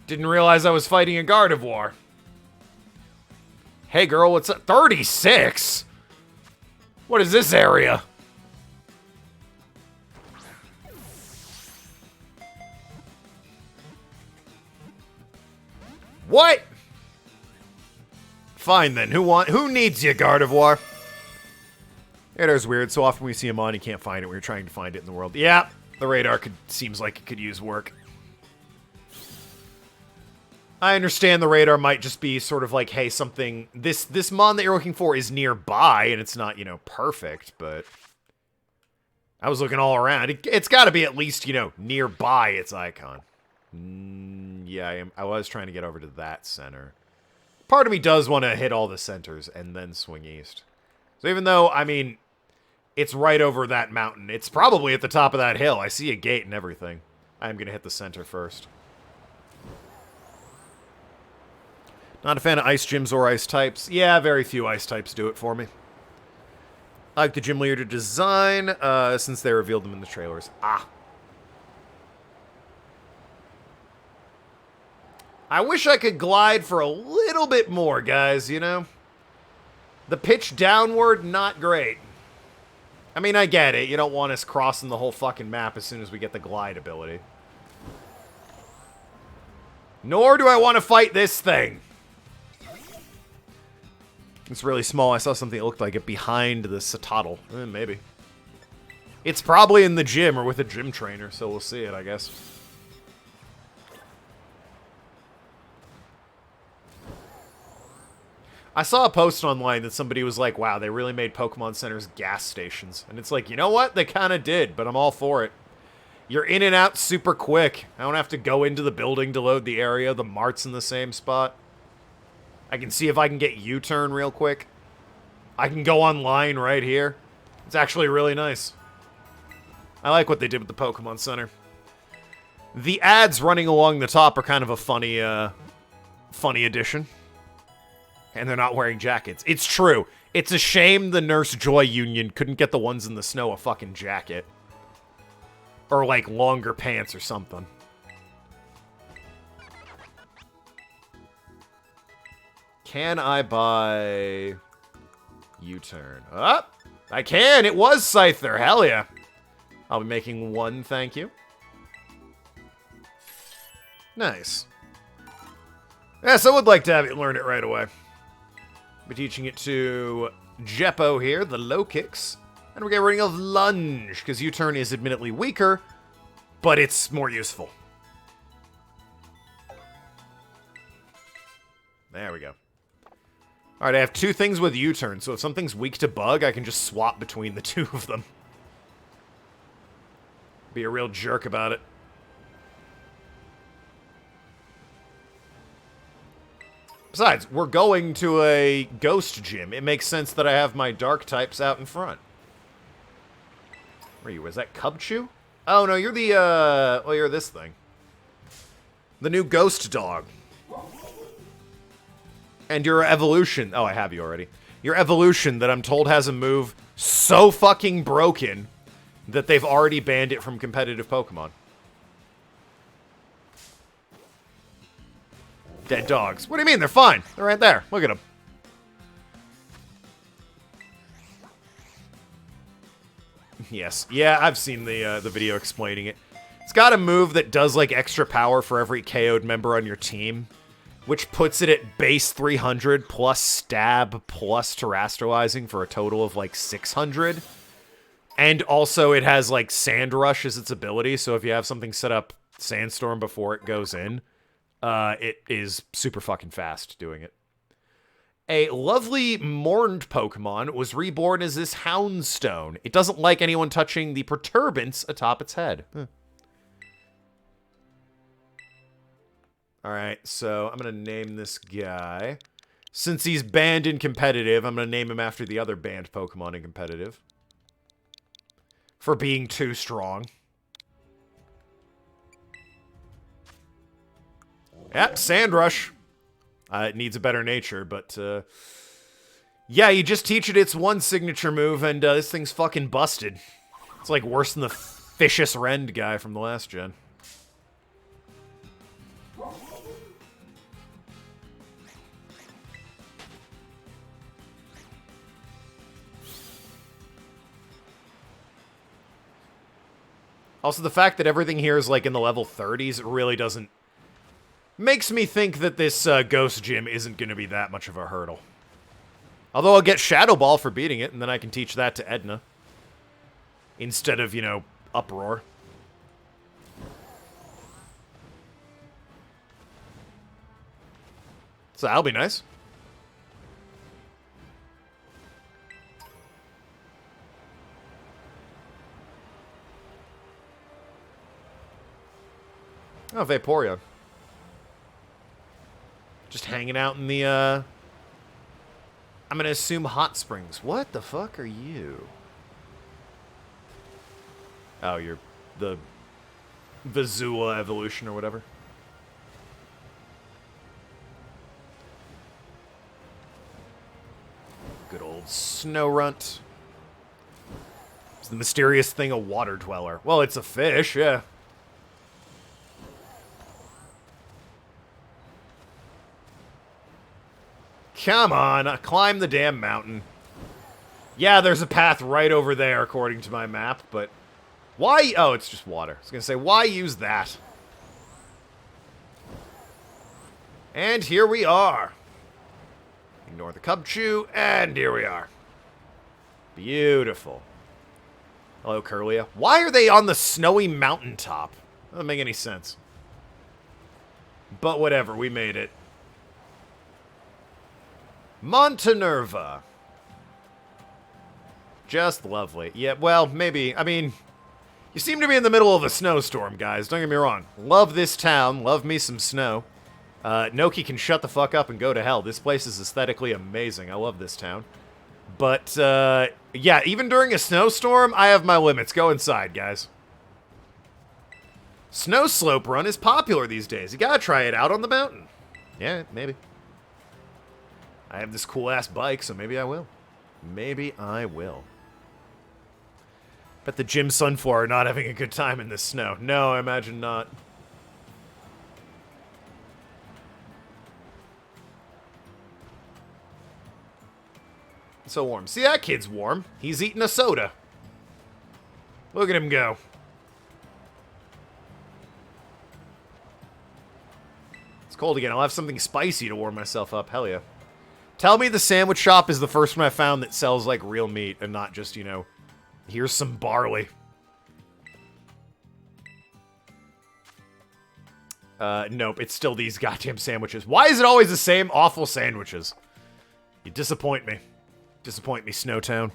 Didn't realize I was fighting a Gardevoir. Hey, girl, what's up? 36? What is this area? What? Fine then. Who needs you, Gardevoir? Radar's weird. So often we see him on, you can't find it. We're trying to find it in the world. Yeah, the radar seems like it could use work. I understand the radar might just be sort of like, hey, something... This mon that you're looking for is nearby, and it's not, you know, perfect, but... I was looking all around. It's got to be at least, you know, nearby its icon. Yeah, I was trying to get over to that center. Part of me does want to hit all the centers and then swing east. So even though, I mean, it's right over that mountain, it's probably at the top of that hill. I see a gate and everything. I'm going to hit the center first. Not a fan of ice gyms or ice types. Yeah, very few ice types do it for me. I like the gym leader design, since they revealed them in the trailers. Ah. I wish I could glide for a little bit more, guys, you know? The pitch downward, not great. I mean, I get it. You don't want us crossing the whole fucking map as soon as we get the glide ability. Nor do I want to fight this thing. It's really small. I saw something that looked like it behind the Satotl. Maybe. It's probably in the gym or with a gym trainer, so we'll see it, I guess. I saw a post online that somebody was like, wow, they really made Pokemon Centers gas stations. And it's like, you know what? They kind of did, but I'm all for it. You're in and out super quick. I don't have to go into the building to load the area. The mart's in the same spot. I can see if I can get U-turn real quick. I can go online right here. It's actually really nice. I like what they did with the Pokemon Center. The ads running along the top are kind of a funny, funny addition. And they're not wearing jackets. It's true. It's a shame the Nurse Joy Union couldn't get the ones in the snow a fucking jacket. Or, like, longer pants or something. Can I buy... U-turn? Oh, I can! It was Scyther! Hell yeah! I'll be making one, thank you. Nice. Yes, I would like to have you learn it right away. Be teaching it to Jeppo here, the low kicks. And we're getting rid of Lunge, because U-turn is admittedly weaker, but it's more useful. There we go. Alright, I have two things with U-turn, so if something's weak to bug, I can just swap between the two of them. Be a real jerk about it. Besides, we're going to a ghost gym. It makes sense that I have my dark types out in front. Where are you? Is that Cubchoo? Oh, no, you're the, well, you're this thing. The new ghost dog. And your evolution. Oh, I have you already. Your evolution that I'm told has a move so fucking broken that they've already banned it from competitive Pokemon. Dead dogs. What do you mean? They're fine. They're right there. Look at them. Yes. Yeah, I've seen the video explaining it. It's got a move that does, like, extra power for every KO'd member on your team, which puts it at base 300 plus stab plus terrestrializing for a total of, like, 600. And also it has, like, Sand Rush as its ability, so if you have something set up Sandstorm before it goes in, it is super fucking fast doing it. A lovely mourned Pokemon was reborn as this Houndstone. It doesn't like anyone touching the perturbance atop its head. Alright, so I'm going to name this guy. Since he's banned in competitive, I'm going to name him after the other banned Pokemon in competitive. For being too strong. Yep, Sandrush. It needs a better nature, but, yeah, you just teach it its one signature move, and this thing's fucking busted. It's, like, worse than the Vicious Rend guy from the last gen. Also, the fact that everything here is, like, in the level 30s really doesn't... Makes me think that this Ghost Gym isn't going to be that much of a hurdle. Although I'll get Shadow Ball for beating it, and then I can teach that to Edna. Instead of, you know, Uproar. So that'll be nice. Oh, Vaporeon. Just hanging out in the, I'm gonna assume Hot Springs. What the fuck are you? Oh, you're the Vizula evolution or whatever. Good old Snorunt. Is the mysterious thing a water dweller? Well, it's a fish, yeah. Come on, climb the damn mountain. Yeah, there's a path right over there, according to my map, but... Why? Oh, it's just water. I was gonna say, why use that? And here we are. Ignore the Cubchoo, and here we are. Beautiful. Hello, Curlia. Why are they on the snowy mountaintop? That doesn't make any sense. But whatever, we made it. Montenerva. Just lovely. Yeah, well, maybe. I mean, you seem to be in the middle of a snowstorm, guys. Don't get me wrong. Love this town. Love me some snow. Noki can shut the fuck up and go to hell. This place is aesthetically amazing. I love this town. But, yeah, even during a snowstorm, I have my limits. Go inside, guys. Snow slope run is popular these days. You gotta try it out on the mountain. Yeah, maybe. I have this cool-ass bike, so maybe I will. Maybe I will. Bet the Gym Sunflower are not having a good time in this snow. No, I imagine not. It's so warm. See, that kid's warm. He's eating a soda. Look at him go. It's cold again. I'll have something spicy to warm myself up. Hell yeah. Tell me the sandwich shop is the first one I found that sells, like, real meat and not just, you know, here's some barley. Nope, it's still these goddamn sandwiches. Why is it always the same awful sandwiches? You disappoint me. Disappoint me, Snowtown.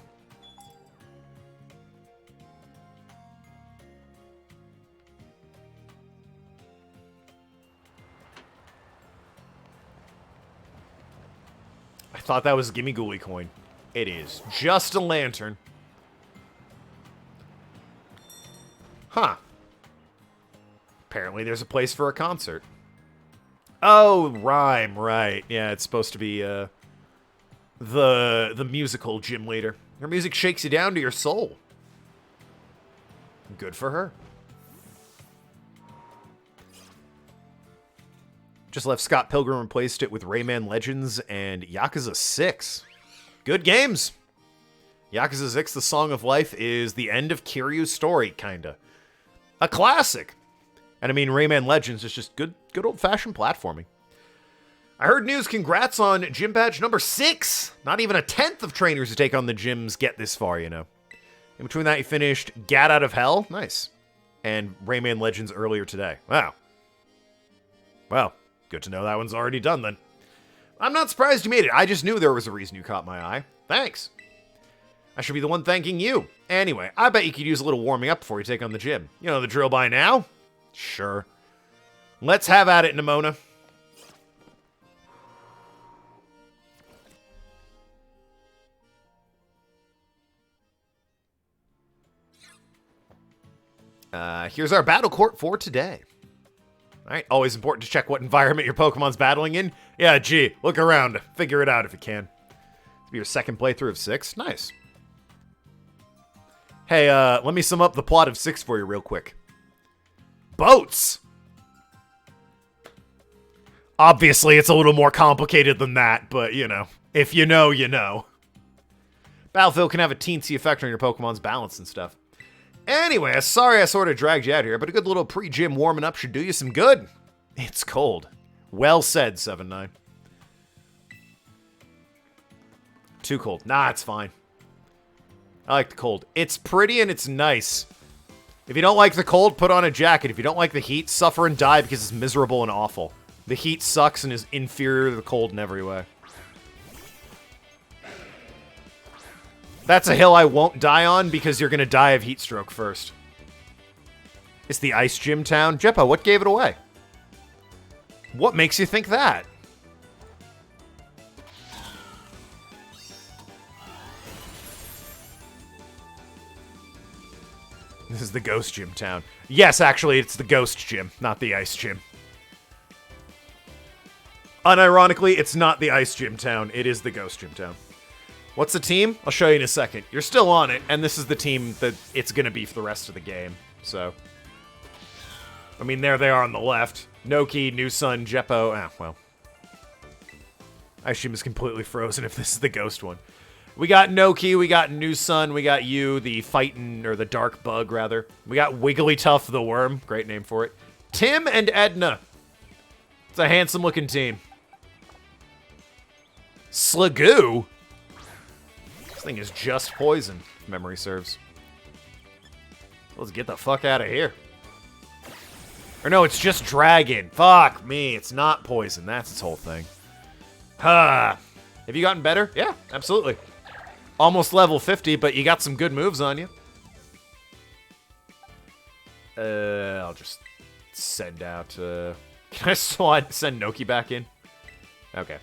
I thought that was a Gimme Ghoulie coin. It is just a lantern. Huh. Apparently there's a place for a concert. Oh, rhyme, right. Yeah, it's supposed to be the musical gym leader. Her music shakes you down to your soul. Good for her. Just left Scott Pilgrim, replaced it with Rayman Legends and Yakuza 6. Good games. Yakuza 6, The Song of Life, is the end of Kiryu's story, kinda. A classic. And I mean, Rayman Legends is just good old-fashioned platforming. I heard news, congrats on gym badge number 6. Not even a tenth of trainers who take on the gyms get this far, you know. In between that, you finished Gat Out of Hell. Nice. And Rayman Legends earlier today. Wow. Well, good to know that one's already done then. I'm not surprised you made it. I just knew there was a reason you caught my eye. Thanks. I should be the one thanking you. Anyway, I bet you could use a little warming up before you take on the gym. You know the drill by now? Sure. Let's have at it, Nimona. Here's our battle court for today. Alright, always important to check what environment your Pokemon's battling in. Yeah, gee, look around. Figure it out if you can. This will be your second playthrough of 6. Nice. Hey, let me sum up the plot of 6 for you real quick. Boats! Obviously, it's a little more complicated than that, but, you know. If you know, you know. Battlefield can have a teensy effect on your Pokemon's balance and stuff. Anyway, sorry I sort of dragged you out here, but a good little pre-gym warming up should do you some good. It's cold. Well said, 7-9. Too cold. Nah, it's fine. I like the cold. It's pretty and it's nice. If you don't like the cold, put on a jacket. If you don't like the heat, suffer and die because it's miserable and awful. The heat sucks and is inferior to the cold in every way. That's a hill I won't die on because you're going to die of heat stroke first. It's the Ice Gym Town. Jeppo, what gave it away? What makes you think that? This is the Ghost Gym Town. Yes, actually, it's the Ghost Gym, not the Ice Gym. Unironically, it's not the Ice Gym Town. It is the Ghost Gym Town. What's the team? I'll show you in a second. You're still on it, and this is the team that it's going to be for the rest of the game. So, I mean, there they are on the left. Noki, New Sun, Jeppo. Ah, well. I assume it's completely frozen if this is the Ghost one. We got Noki, we got New Sun, we got you, the Fightin', or the Dark Bug, rather. We got Wigglytuff the Worm. Great name for it. Tim and Edna. It's a handsome-looking team. Sligoo? This thing is just poison, if memory serves. Let's get the fuck out of here. Or no, it's just dragon. Fuck me, it's not poison. That's its whole thing. Ha! Have you gotten better? Yeah, absolutely. Almost level 50, but you got some good moves on you. I'll just send out, Can I send Noki back in? Okay.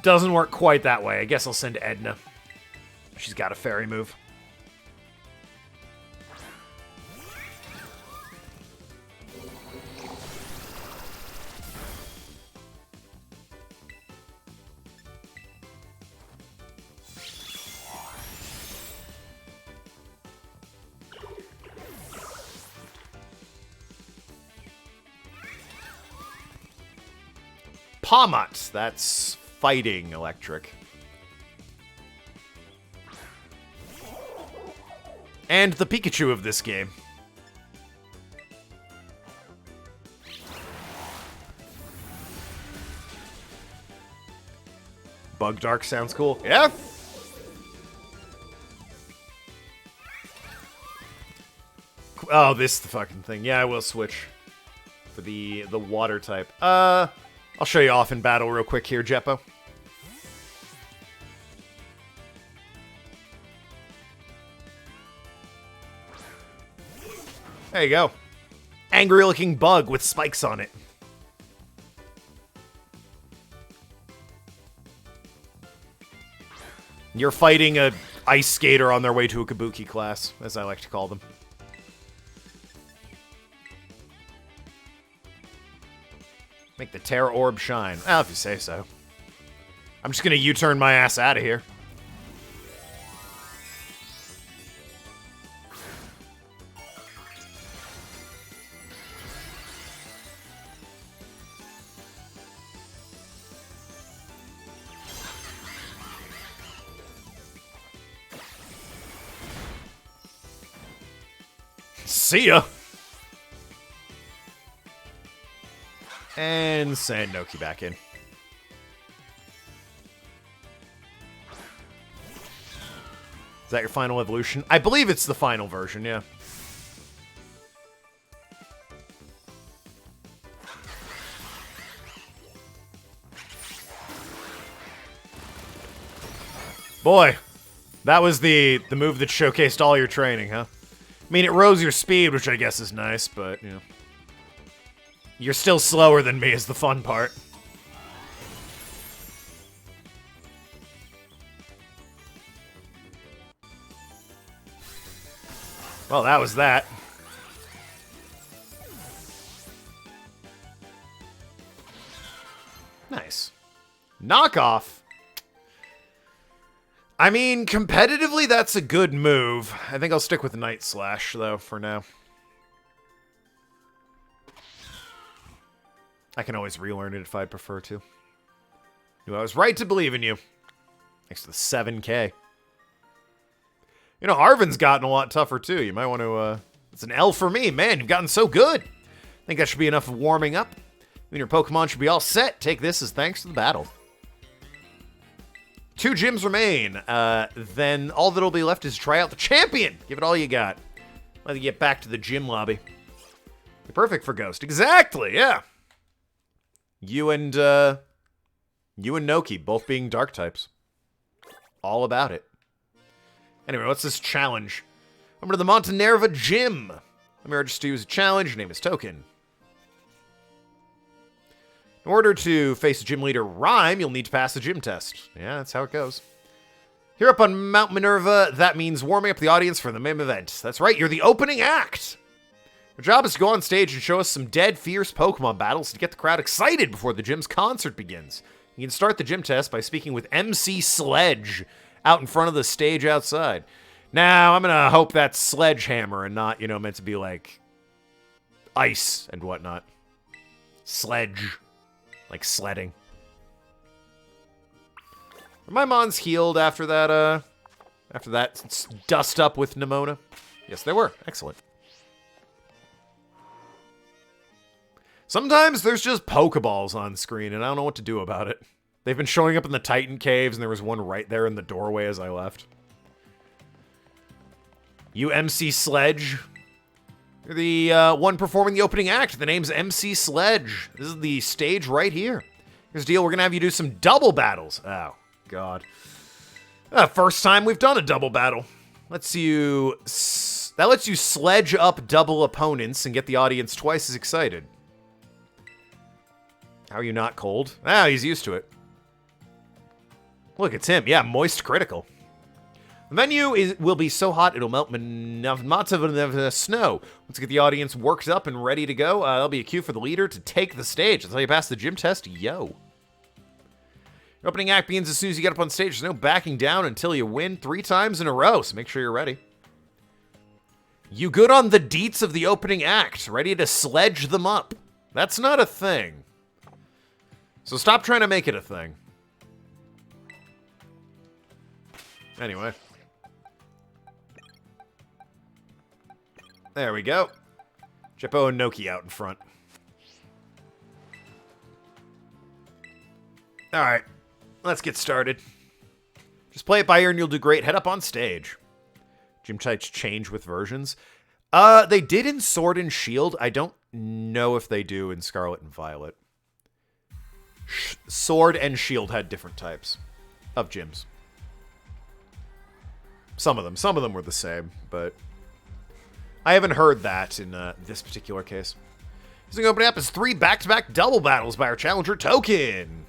Doesn't work quite that way. I guess I'll send Edna. She's got a fairy move. Pawmut. That's fighting electric. And the Pikachu of this game. Bug Dark sounds cool. Yeah. Oh, this is the fucking thing. Yeah, I will switch for the water type. I'll show you off in battle real quick here, Jeppo. There you go. Angry-looking bug with spikes on it. You're fighting a ice skater on their way to a kabuki class, as I like to call them. Make the Terra Orb shine. Well, if you say so. I'm just gonna U-turn my ass out of here. See ya! And send Noki back in. Is that your final evolution? I believe it's the final version, yeah. Boy, that was the move that showcased all your training, huh? I mean, it rose your speed, which I guess is nice, but, you know. You're still slower than me is the fun part. Well, that was that. Nice. Knockoff. I mean, competitively, that's a good move. I think I'll stick with Night Slash, though, for now. I can always relearn it if I prefer to. Knew I was right to believe in you. Thanks to the 7K. You know, Arven's gotten a lot tougher, too. You might want to, It's an L for me. Man, you've gotten so good. I think that should be enough of warming up. When your Pokemon should be all set, take this as thanks to the battle. 2 gyms remain. Then all that'll be left is try out the champion. Give it all you got. Let you get back to the gym lobby. You're perfect for Ghost. Exactly, yeah. You and Noki, both being dark types. All about it. Anyway, what's this challenge? Over to the Montenerva Gym. I'm here just to use a challenge. Your name is Token. In order to face gym leader Rhyme, you'll need to pass the gym test. Yeah, that's how it goes. Here up on Mount Minerva, that means warming up the audience for the main event. That's right, you're the opening act. Your job is to go on stage and show us some dead, fierce Pokemon battles to get the crowd excited before the gym's concert begins. You can start the gym test by speaking with MC Sledge out in front of the stage outside. Now, I'm gonna hope that's Sledgehammer and not, meant to be like ice and whatnot. Sledge. Like sledding. Were my mons healed after that dust up with Nimona? Yes, they were. Excellent. Sometimes there's just Pokeballs on screen, and I don't know what to do about it. They've been showing up in the Titan Caves, and there was one right there in the doorway as I left. You MC Sledge. You're the one performing the opening act. The name's MC Sledge. This is the stage right here. Here's the deal. We're going to have you do some double battles. Oh, God. First time we've done a double battle. That lets you sledge up double opponents and get the audience twice as excited. How are you not cold? Ah, he's used to it. Look, it's him. Yeah, moist critical. The venue will be so hot it'll melt snow. Let's get the audience worked up and ready to go. There'll be a cue for the leader to take the stage. That's how you pass the gym test. Yo. Your opening act begins as soon as you get up on stage. There's no backing down until you win 3 times in a row, so make sure you're ready. You good on the deets of the opening act, ready to sledge them up. That's not a thing. So stop trying to make it a thing. Anyway. There we go. Jeppo and Noki out in front. Alright. Let's get started. Just play it by ear and you'll do great. Head up on stage. Gym types change with versions. They did in Sword and Shield. I don't know if they do in Scarlet and Violet. Sword and Shield had different types of gyms. Some of them were the same, but I haven't heard that in this particular case. This thing opening up is 3 back-to-back double battles by our challenger Token.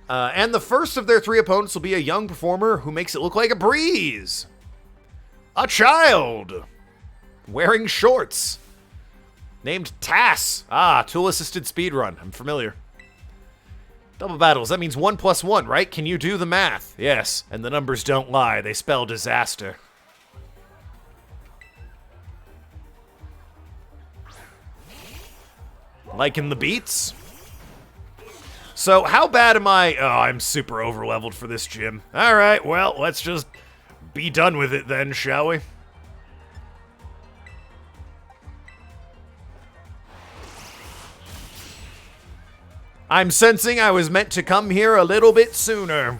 And the first of their 3 opponents will be a young performer who makes it look like a breeze. A child wearing shorts named Tass. Ah, tool-assisted speedrun. I'm familiar. Double battles. That means 1 + 1, right? Can you do the math? Yes. And the numbers don't lie. They spell disaster. Liking the beats? So, how bad am I? Oh, I'm super overleveled for this gym. Alright, well, let's just be done with it then, shall we? I'm sensing I was meant to come here a little bit sooner.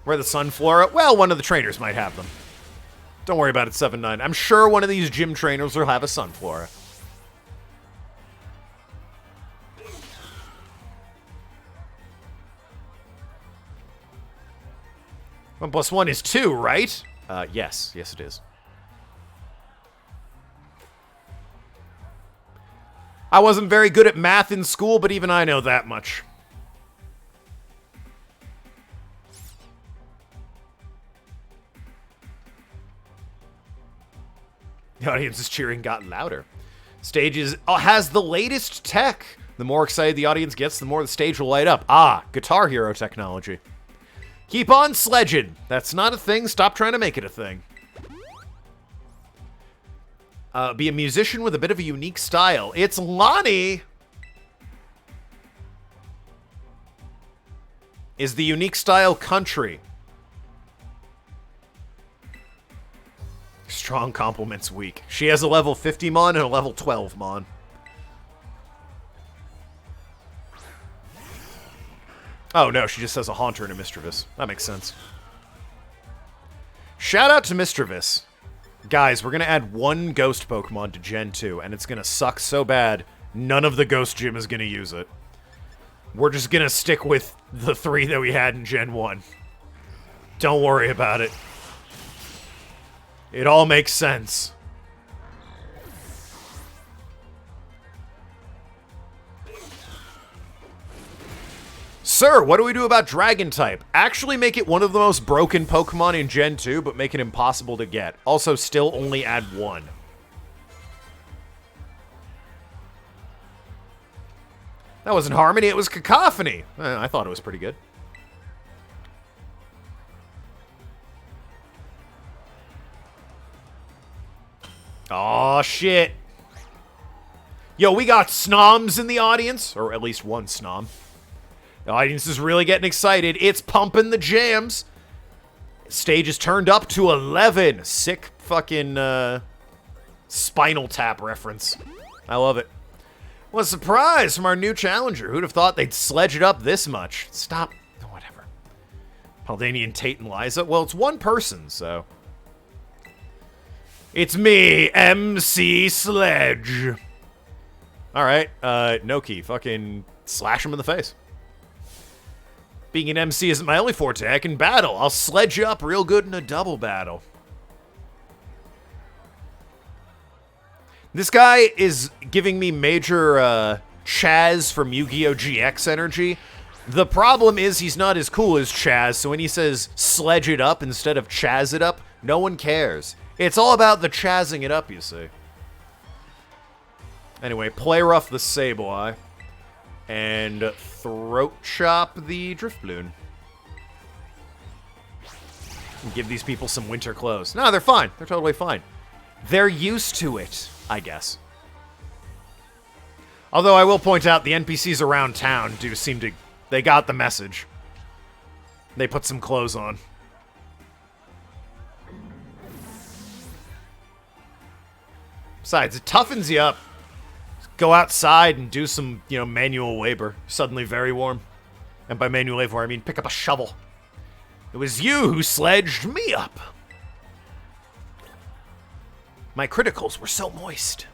Where the Sunflora? Well, one of the trainers might have them. Don't worry about it, 7-9. I'm sure one of these gym trainers will have a Sunflora. One plus 1 is 2, right? Yes. Yes, it is. I wasn't very good at math in school, but even I know that much. The audience's cheering got louder. Stage has the latest tech. The more excited the audience gets, the more the stage will light up. Ah, Guitar Hero technology. Keep on sledging. That's not a thing. Stop trying to make it a thing. Be a musician with a bit of a unique style. It's Lonnie! Is the unique style country? Strong compliments weak. She has a level 50 mon and a level 12 mon. Oh no, she just has a Haunter and a Mischievous. That makes sense. Shout out to Mischievous. Guys, we're going to add 1 Ghost Pokemon to Gen 2, and it's going to suck so bad, none of the Ghost Gym is going to use it. We're just going to stick with the 3 that we had in Gen 1. Don't worry about it. It all makes sense. Sir, what do we do about Dragon type? Actually make it one of the most broken Pokemon in Gen 2, but make it impossible to get. Also, still only add 1. That wasn't Harmony, it was Cacophony. I thought it was pretty good. Aw, shit. Yo, we got Snoms in the audience, or at least 1 Snom. The audience is really getting excited. It's pumping the jams. Stage is turned up to 11. Sick fucking Spinal Tap reference. I love it. What a surprise from our new challenger. Who'd have thought they'd sledge it up this much? Stop. Whatever. Paldanian, Tate, and Liza. Well, it's 1 person, so. It's me, MC Sledge. Alright, Noki. Fucking slash him in the face. Being an MC isn't my only forte. I can battle. I'll sledge you up real good in a double battle. This guy is giving me major Chaz from Yu-Gi-Oh! GX energy. The problem is he's not as cool as Chaz, so when he says sledge it up instead of Chaz it up, no one cares. It's all about the Chazzing it up, you see. Anyway, play rough the Sableye. And throat chop the Driftloon. And give these people some winter clothes. No, they're fine. They're totally fine. They're used to it, I guess. Although I will point out the NPCs around town do seem to... They got the message. They put some clothes on. Besides, it toughens you up. Go outside and do some, you know, manual labor. Suddenly very warm. And by manual labor, I mean pick up a shovel. It was you who sledged me up. My criticals were so moist.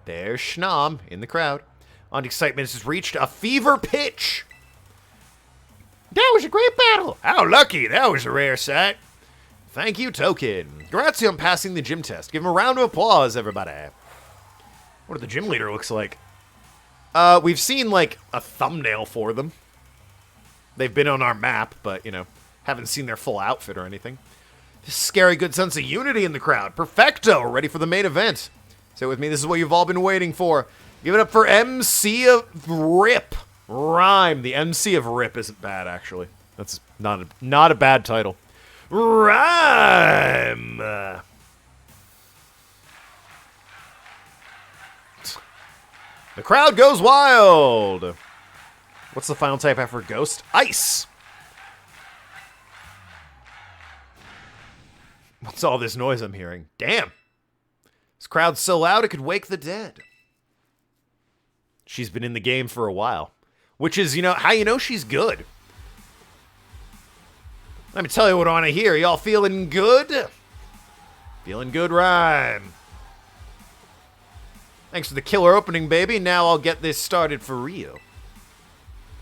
There's Schnom in the crowd. On excitement has reached a fever pitch. That was a great battle. How lucky. That was a rare sight. Thank you, Token. Grazie on passing the gym test. Give him a round of applause, everybody. What the gym leader looks like. We've seen, like, a thumbnail for them. They've been on our map, but, you know, haven't seen their full outfit or anything. Scary good sense of unity in the crowd. Perfecto. Ready for the main event. Say it with me. This is what you've all been waiting for. Give it up for MC of Rip. Rhyme. The MC of Rip isn't bad, actually. That's not a bad title. Rhyme. The crowd goes wild. What's the final type after Ghost? Ice. What's all this noise I'm hearing? Damn. This crowd's so loud it could wake the dead. She's been in the game for a while. Which is, you know, how you know she's good. Let me tell you what I want to hear. Y'all feeling good? Feeling good, Rhyme. Thanks for the killer opening, baby. Now I'll get this started for real.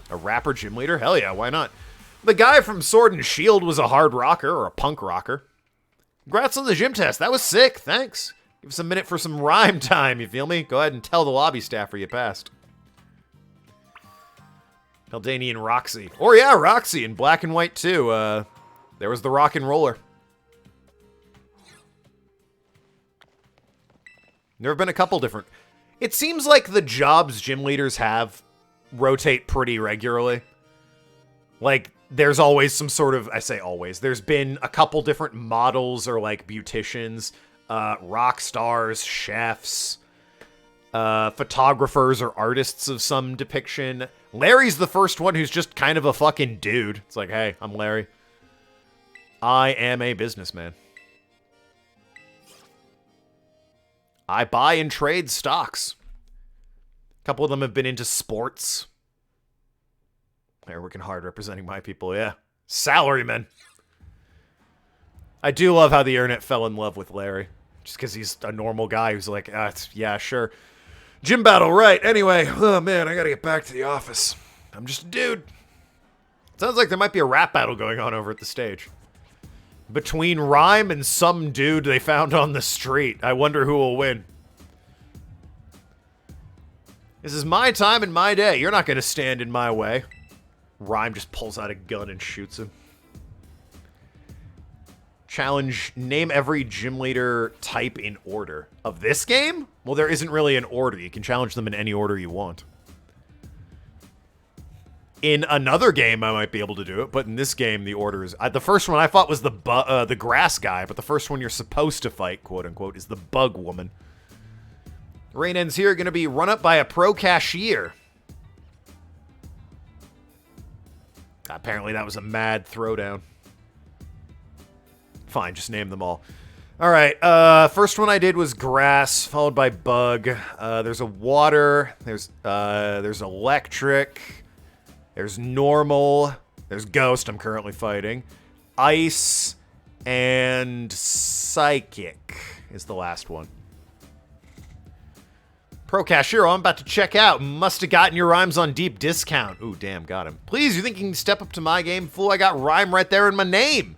A rapper gym leader? Hell yeah, why not? The guy from Sword and Shield was a hard rocker or a punk rocker. Congrats on the gym test. That was sick. Thanks. Give us a minute for some rhyme time, you feel me? Go ahead and tell the lobby staffer you passed. Haldanian Roxy. Or yeah, Roxy in black and white too. There was the rock and roller. There have been a couple different... It seems like the jobs gym leaders have rotate pretty regularly. Like, there's always some sort of... I say always. There's been a couple different models or, like, beauticians, rock stars, chefs, photographers or artists of some depiction. Larry's the first one who's just kind of a fucking dude. It's like, hey, I'm Larry. I am a businessman. I buy and trade stocks. A couple of them have been into sports. They're working hard representing my people, yeah. Salarymen. I do love how the internet fell in love with Larry. Just because he's a normal guy who's like, yeah, sure. Gym battle, right. Anyway, oh man, I gotta get back to the office. I'm just a dude. Sounds like there might be a rap battle going on over at the stage. Between Rhyme and some dude they found on the street. I wonder who will win. This is my time and my day. You're not going to stand in my way. Rhyme just pulls out a gun and shoots him. Challenge, name every gym leader type in order. Of this game? Well, there isn't really an order. You can challenge them in any order you want. In another game, I might be able to do it, but in this game, the order is... the first one I fought was the grass guy, but the first one you're supposed to fight, quote-unquote, is the bug woman. Rain ends here, going to be run up by a pro cashier. Apparently that was a mad throwdown. Fine, just name them all. Alright, first one I did was grass, followed by bug. There's a water, there's electric... There's normal. There's ghost I'm currently fighting. Ice. And psychic is the last one. Pro Cashier, I'm about to check out. Must have gotten your rhymes on deep discount. Ooh, damn, got him. Please, you think you can step up to my game? Fool, I got rhyme right there in my name.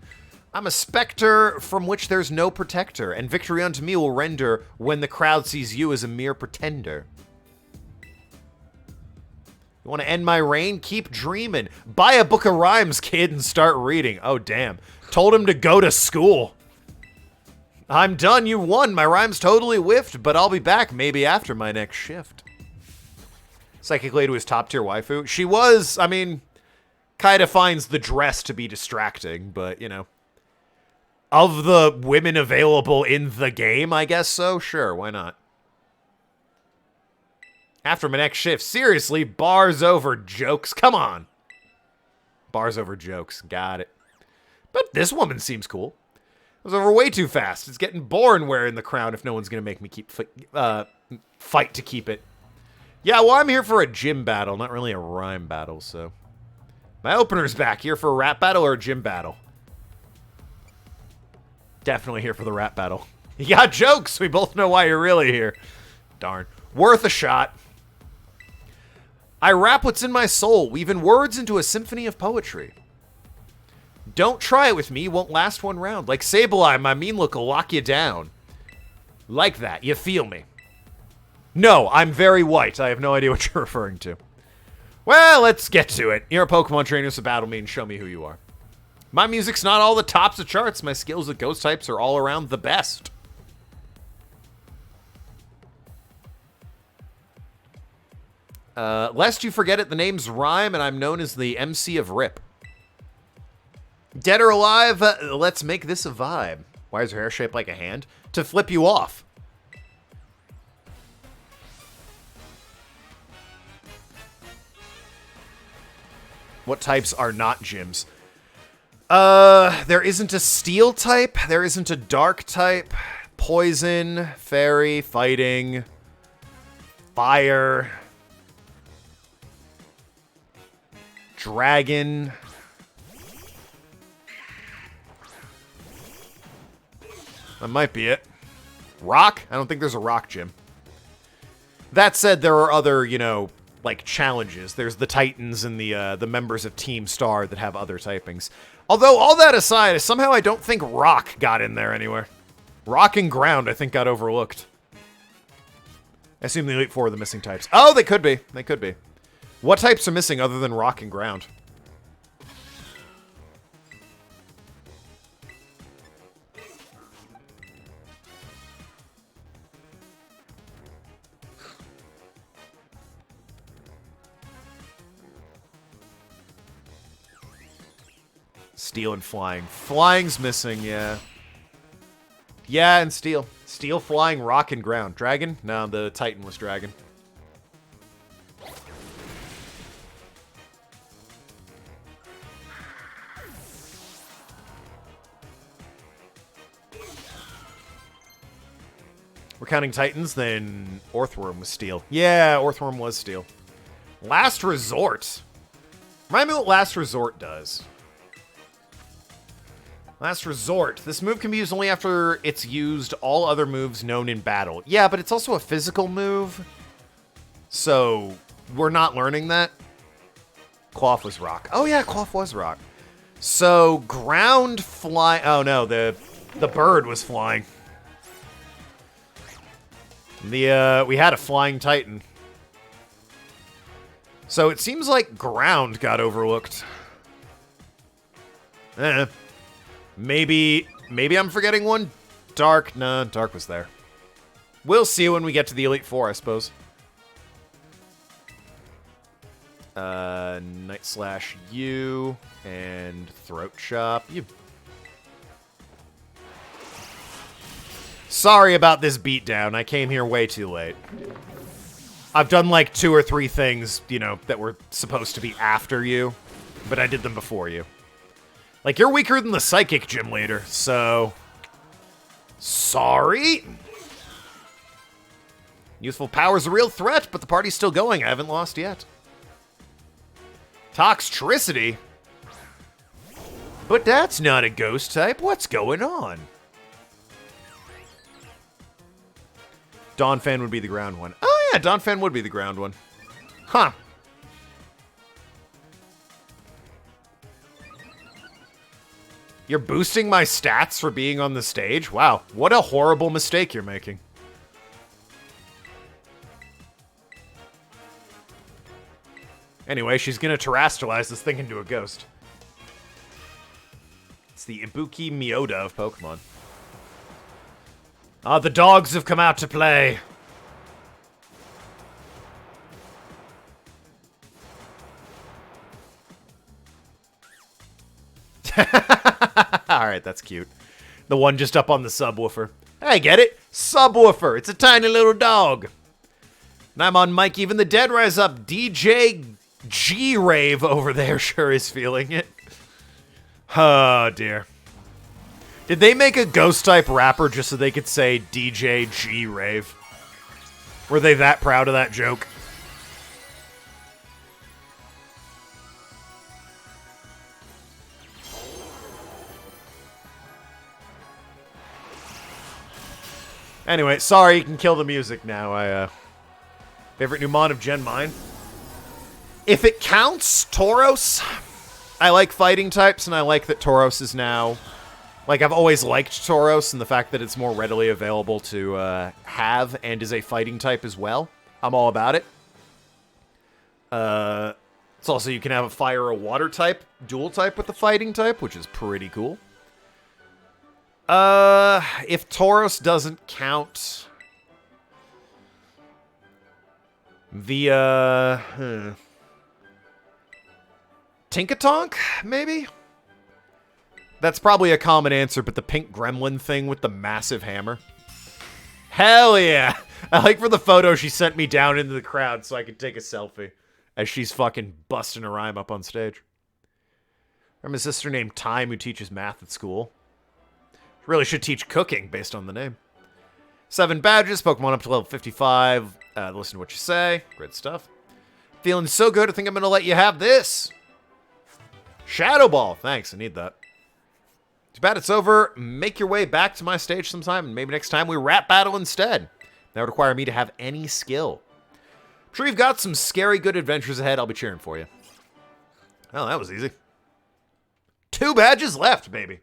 I'm a specter from which there's no protector, and victory unto me will render when the crowd sees you as a mere pretender. You want to end my reign? Keep dreaming. Buy a book of rhymes, kid, and start reading. Oh, damn. Told him to go to school. I'm done. You won. My rhyme's totally whiffed, but I'll be back maybe after my next shift. Psychic Lady was top tier waifu. She was, I mean, kind of finds the dress to be distracting, but, you know. Of the women available in the game, I guess so. Sure, why not? After my next shift. Seriously, bars over jokes. Come on. Bars over jokes. Got it. But this woman seems cool. It was over way too fast. It's getting boring wearing the crown if no one's going to make me keep fight to keep it. Yeah, well, I'm here for a gym battle, not really a rhyme battle, so. My opener's back. Here for a rap battle or a gym battle? Definitely here for the rap battle. You got jokes. We both know why you're really here. Darn. Worth a shot. I rap what's in my soul, weaving words into a symphony of poetry. Don't try it with me. You won't last one round. Like Sableye, my mean look will lock you down. Like that. You feel me? No, I'm very white. I have no idea what you're referring to. Well, let's get to it. You're a Pokemon trainer, so battle me and show me who you are. My music's not all the tops of charts. My skills with ghost types are all around the best. Lest you forget it, the name's Rhyme, and I'm known as the MC of Rip. Dead or alive, let's make this a vibe. Why is her hair shaped like a hand? To flip you off. What types are not gyms? There isn't a steel type. There isn't a dark type. Poison, fairy, fighting, fire, dragon. That might be it. Rock? I don't think there's a rock gym. That said, there are other, you know, like challenges. There's the Titans and the members of Team Star that have other typings. Although, all that aside, somehow I don't think Rock got in there anywhere. Rock and Ground, I think, got overlooked. I assume the Elite Four are the missing types. Oh, they could be. They could be. What types are missing other than Rock and Ground? Steel and Flying. Flying's missing, yeah. Yeah, and Steel. Steel, Flying, Rock, and Ground. Dragon? No, the Titan was Dragon. We're counting Titans, then Orthworm was Steel. Yeah, Orthworm was Steel. Last Resort. Remind me what Last Resort does. Last Resort. This move can be used only after it's used all other moves known in battle. Yeah, but it's also a physical move. So, we're not learning that. Quaff was Rock. Oh yeah, Quaff was Rock. So, Ground, Fly... Oh no, the bird was Flying. We had a Flying Titan. So, it seems like Ground got overlooked. Maybe I'm forgetting one. Dark. Nah, Dark was there. We'll see when we get to the Elite Four, I suppose. Night Slash U and Throat Chop. You. Sorry about this beatdown. I came here way too late. I've done like 2 or 3 things, you know, that were supposed to be after you, but I did them before you. Like, you're weaker than the Psychic Gym Leader, so... Sorry! Useful Power's a real threat, but the party's still going. I haven't lost yet. Toxtricity? But that's not a ghost type. What's going on? Donphan would be the ground one. Oh yeah, Donphan would be the ground one. Huh. You're boosting my stats for being on the stage? Wow, what a horrible mistake you're making. Anyway, she's gonna terrestrialize this thing into a ghost. It's the Ibuki Miyoda of Pokemon. Ah, the dogs have come out to play. Alright, that's cute. The one just up on the subwoofer. I get it. Subwoofer. It's a tiny little dog. And I'm on mic. Even the dead rise up. DJ G-Rave over there sure is feeling it. Oh, dear. Did they make a ghost-type rapper just so they could say DJ G-Rave? Were they that proud of that joke? Anyway, sorry, you can kill the music now. Favorite new mod of Gen Mine? If it counts, Tauros. I like fighting types, and I like that Tauros is now... Like, I've always liked Tauros, and the fact that it's more readily available to have and is a fighting type as well. I'm all about it. It's also, you can have a fire or water type, dual type with the fighting type, which is pretty cool. If Tauros doesn't count... The, Tinkatonk, maybe? That's probably a common answer, but the pink gremlin thing with the massive hammer. Hell yeah! I like for the photo she sent me down into the crowd so I could take a selfie as she's fucking busting a rhyme up on stage. I have a sister named Time who teaches math at school. Really should teach cooking based on the name. 7 badges, Pokemon up to level 55. Listen to what you say. Great stuff. Feeling so good, I think I'm going to let you have this. Shadow Ball. Thanks, I need that. Too bad it's over. Make your way back to my stage sometime, and maybe next time we rap battle instead. That would require me to have any skill. I'm sure you've got some scary good adventures ahead. I'll be cheering for you. Oh, that was easy. 2 badges left, baby.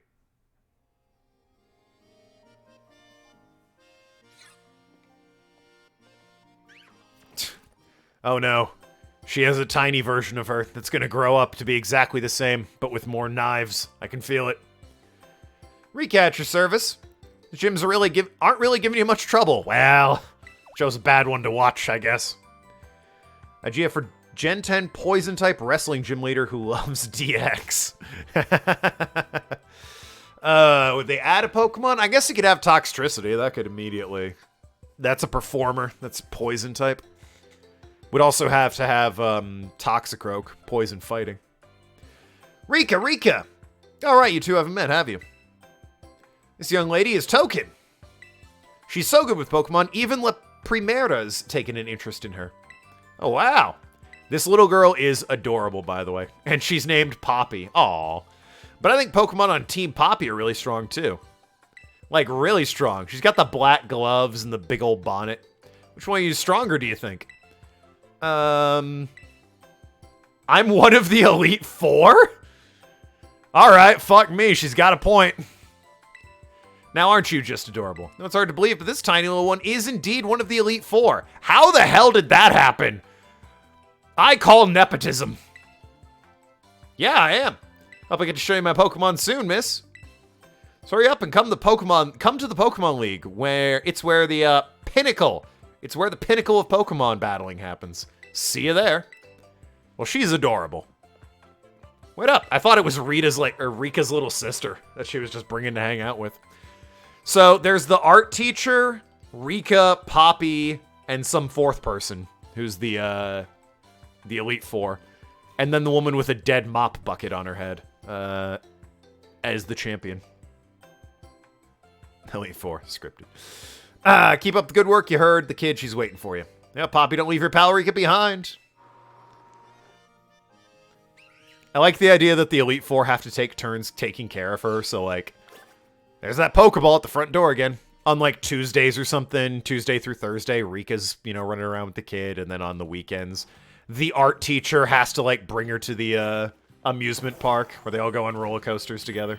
Oh no. She has a tiny version of her that's going to grow up to be exactly the same, but with more knives. I can feel it. Recatcher service. The gyms aren't really giving you much trouble. Well, chose a bad one to watch, I guess. Idea for Gen 10 Poison-type wrestling gym leader who loves DX. Would they add a Pokemon? I guess you could have Toxtricity. That could immediately... That's a performer. That's Poison-type. Would also have to have Toxicroak, Poison fighting. Rika! Alright, you two haven't met, have you? This young lady is Token. She's so good with Pokemon, even La Primera's taken an interest in her. Oh, wow. This little girl is adorable, by the way. And she's named Poppy. Aww. But I think Pokemon on Team Poppy are really strong, too. Like, really strong. She's got the black gloves and the big old bonnet. Which one of you is stronger, do you think? I'm one of the Elite Four? Alright, fuck me. She's got a point. Now, aren't you just adorable? No, it's hard to believe, but this tiny little one is indeed one of the Elite Four. How the hell did that happen? I call nepotism. Yeah, I am. Hope I get to show you my Pokemon soon, miss. So hurry up and come to the Pokemon League, where the pinnacle. It's where the pinnacle of Pokemon battling happens. See you there. Well, she's adorable. Wait up. I thought it was Rika's little sister that she was just bringing to hang out with. So there's the art teacher, Rika, Poppy, and some 4th person who's the Elite Four. And then the woman with a dead mop bucket on her head as the champion. Elite Four, scripted. Keep up the good work, you heard. The kid, she's waiting for you. Yeah, Poppy, don't leave your pal Rika behind. I like the idea that the Elite Four have to take turns taking care of her, so, like, there's that Pokeball at the front door again. On, like, Tuesdays or something, Tuesday through Thursday, Rika's, running around with the kid, and then on the weekends, the art teacher has to, like, bring her to the, amusement park, where they all go on roller coasters together.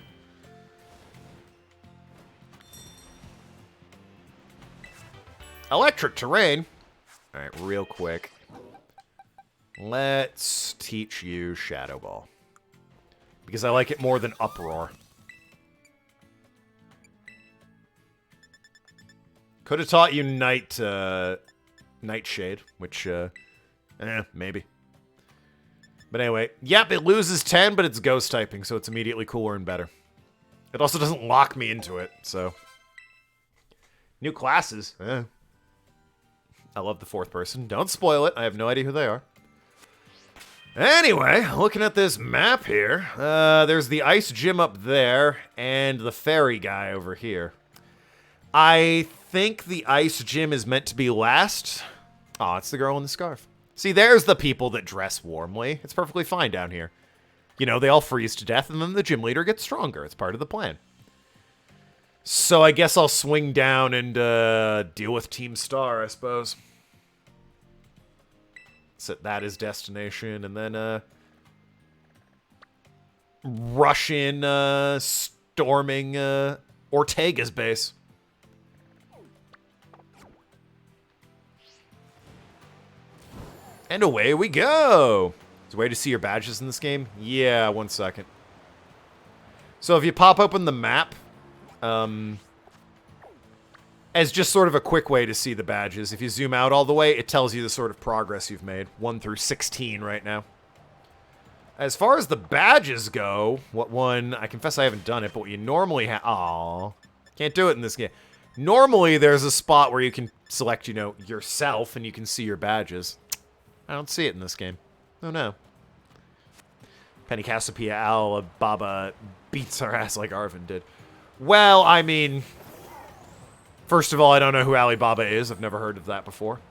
Electric terrain. Alright, real quick. Let's teach you Shadow Ball. Because I like it more than Uproar. Could have taught you Nightshade, which, maybe. But anyway, yep, it loses 10, but it's ghost typing, so it's immediately cooler and better. It also doesn't lock me into it, so. New classes, I love the 4th person. Don't spoil it. I have no idea who they are. Anyway, looking at this map here, there's the ice gym up there and the fairy guy over here. I think the ice gym is meant to be last. Oh, it's the girl in the scarf. See, there's the people that dress warmly. It's perfectly fine down here. They all freeze to death, and then the gym leader gets stronger. It's part of the plan. So I guess I'll swing down and deal with Team Star, I suppose. Set that as destination, and then rush in, storming Ortega's base. And away we go. Is there a way to see your badges in this game? Yeah, 1 second. So if you pop open the map, as just sort of a quick way to see the badges, if you zoom out all the way, it tells you the sort of progress you've made. 1 through 16 right now. As far as the badges go, what one... I confess I haven't done it, but what you normally have... Aw. Can't do it in this game. Normally, there's a spot where you can select, you know, yourself, and you can see your badges. I don't see it in this game. Oh, no. Penny Cassiopeia Alibaba beats our ass like Arvin did. Well, I mean... First of all, I don't know who Alibaba is. I've never heard of that before.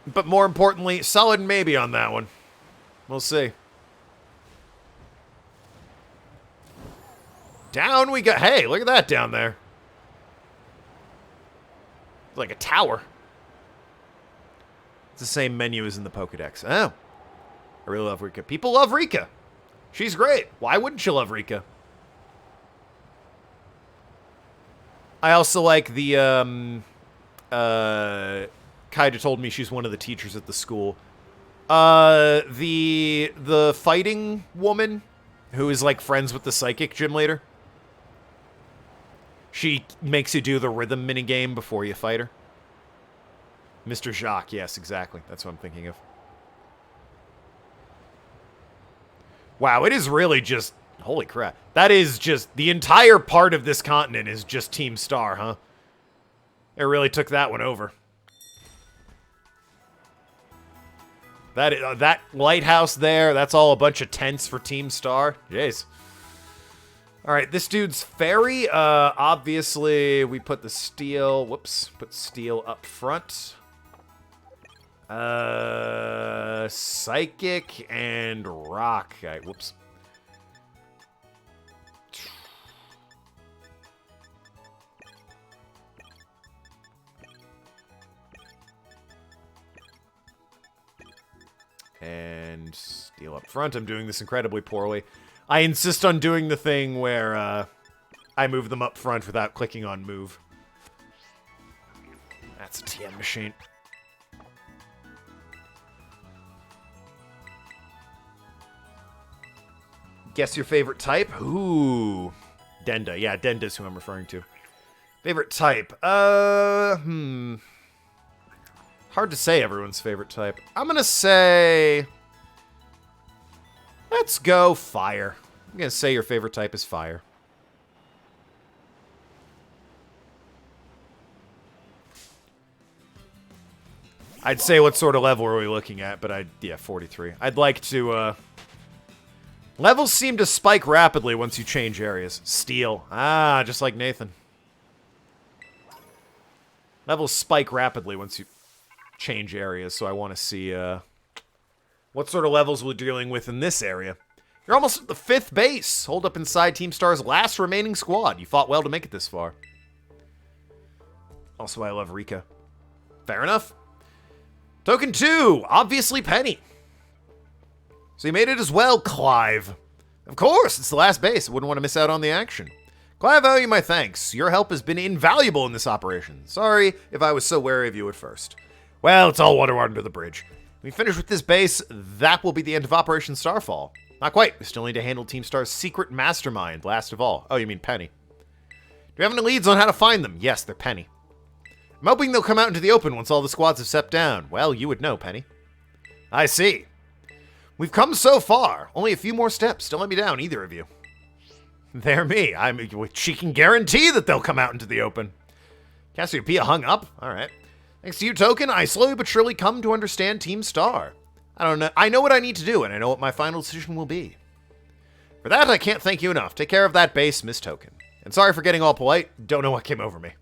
But more importantly, solid maybe on that one. We'll see. Down we go. Hey, look at that down there. It's like a tower. It's the same menu as in the Pokedex. Oh. I really love Rika. People love Rika. She's great. Why wouldn't you love Rika? I also like the, Kaida told me she's one of the teachers at the school. The fighting woman who is, like, friends with the psychic gym leader. She makes you do the rhythm minigame before you fight her. Mr. Jacques, yes, exactly. That's what I'm thinking of. Wow, it is really just... Holy crap. That is just... The entire part of this continent is just Team Star, huh? It really took that one over. That lighthouse there, that's all a bunch of tents for Team Star. Jeez. Alright, this dude's ferry. Obviously, we put the steel... Whoops. Put steel up front. Psychic and rock. Whoops. And steel up front. I'm doing this incredibly poorly. I insist on doing the thing where I move them up front without clicking on move. That's a TM machine. Guess your favorite type? Ooh. Denda. Yeah, Denda's who I'm referring to. Favorite type? Hard to say everyone's favorite type. I'm gonna say... Let's go fire. I'm gonna say your favorite type is fire. I'd say what sort of level are we looking at, but yeah, 43. I'd like to, Levels seem to spike rapidly once you change areas. Steel. Ah, just like Nathan. Levels spike rapidly once you change areas, so I want to see, what sort of levels we're dealing with in this area. You're almost at the 5th base. Hold up inside Team Star's last remaining squad. You fought well to make it this far. Also, I love Rika. Fair enough. Token 2, obviously Penny. So you made it as well, Clive. Of course, it's the last base. I wouldn't want to miss out on the action. Clive, I owe you my thanks. Your help has been invaluable in this operation. Sorry if I was so wary of you at first. Well, it's all water under the bridge. When we finish with this base, that will be the end of Operation Starfall. Not quite. We still need to handle Team Star's secret mastermind, last of all. Oh, you mean Penny. Do you have any leads on how to find them? Yes, they're Penny. I'm hoping they'll come out into the open once all the squads have stepped down. Well, you would know, Penny. I see. We've come so far. Only a few more steps. Don't let me down, either of you. They're me. She can guarantee that they'll come out into the open. Cassiopeia hung up? Alright. Thanks to you, Token, I slowly but surely come to understand Team Star. I know what I need to do, and I know what my final decision will be. For that, I can't thank you enough. Take care of that base, Miss Token. And sorry for getting all polite. Don't know what came over me.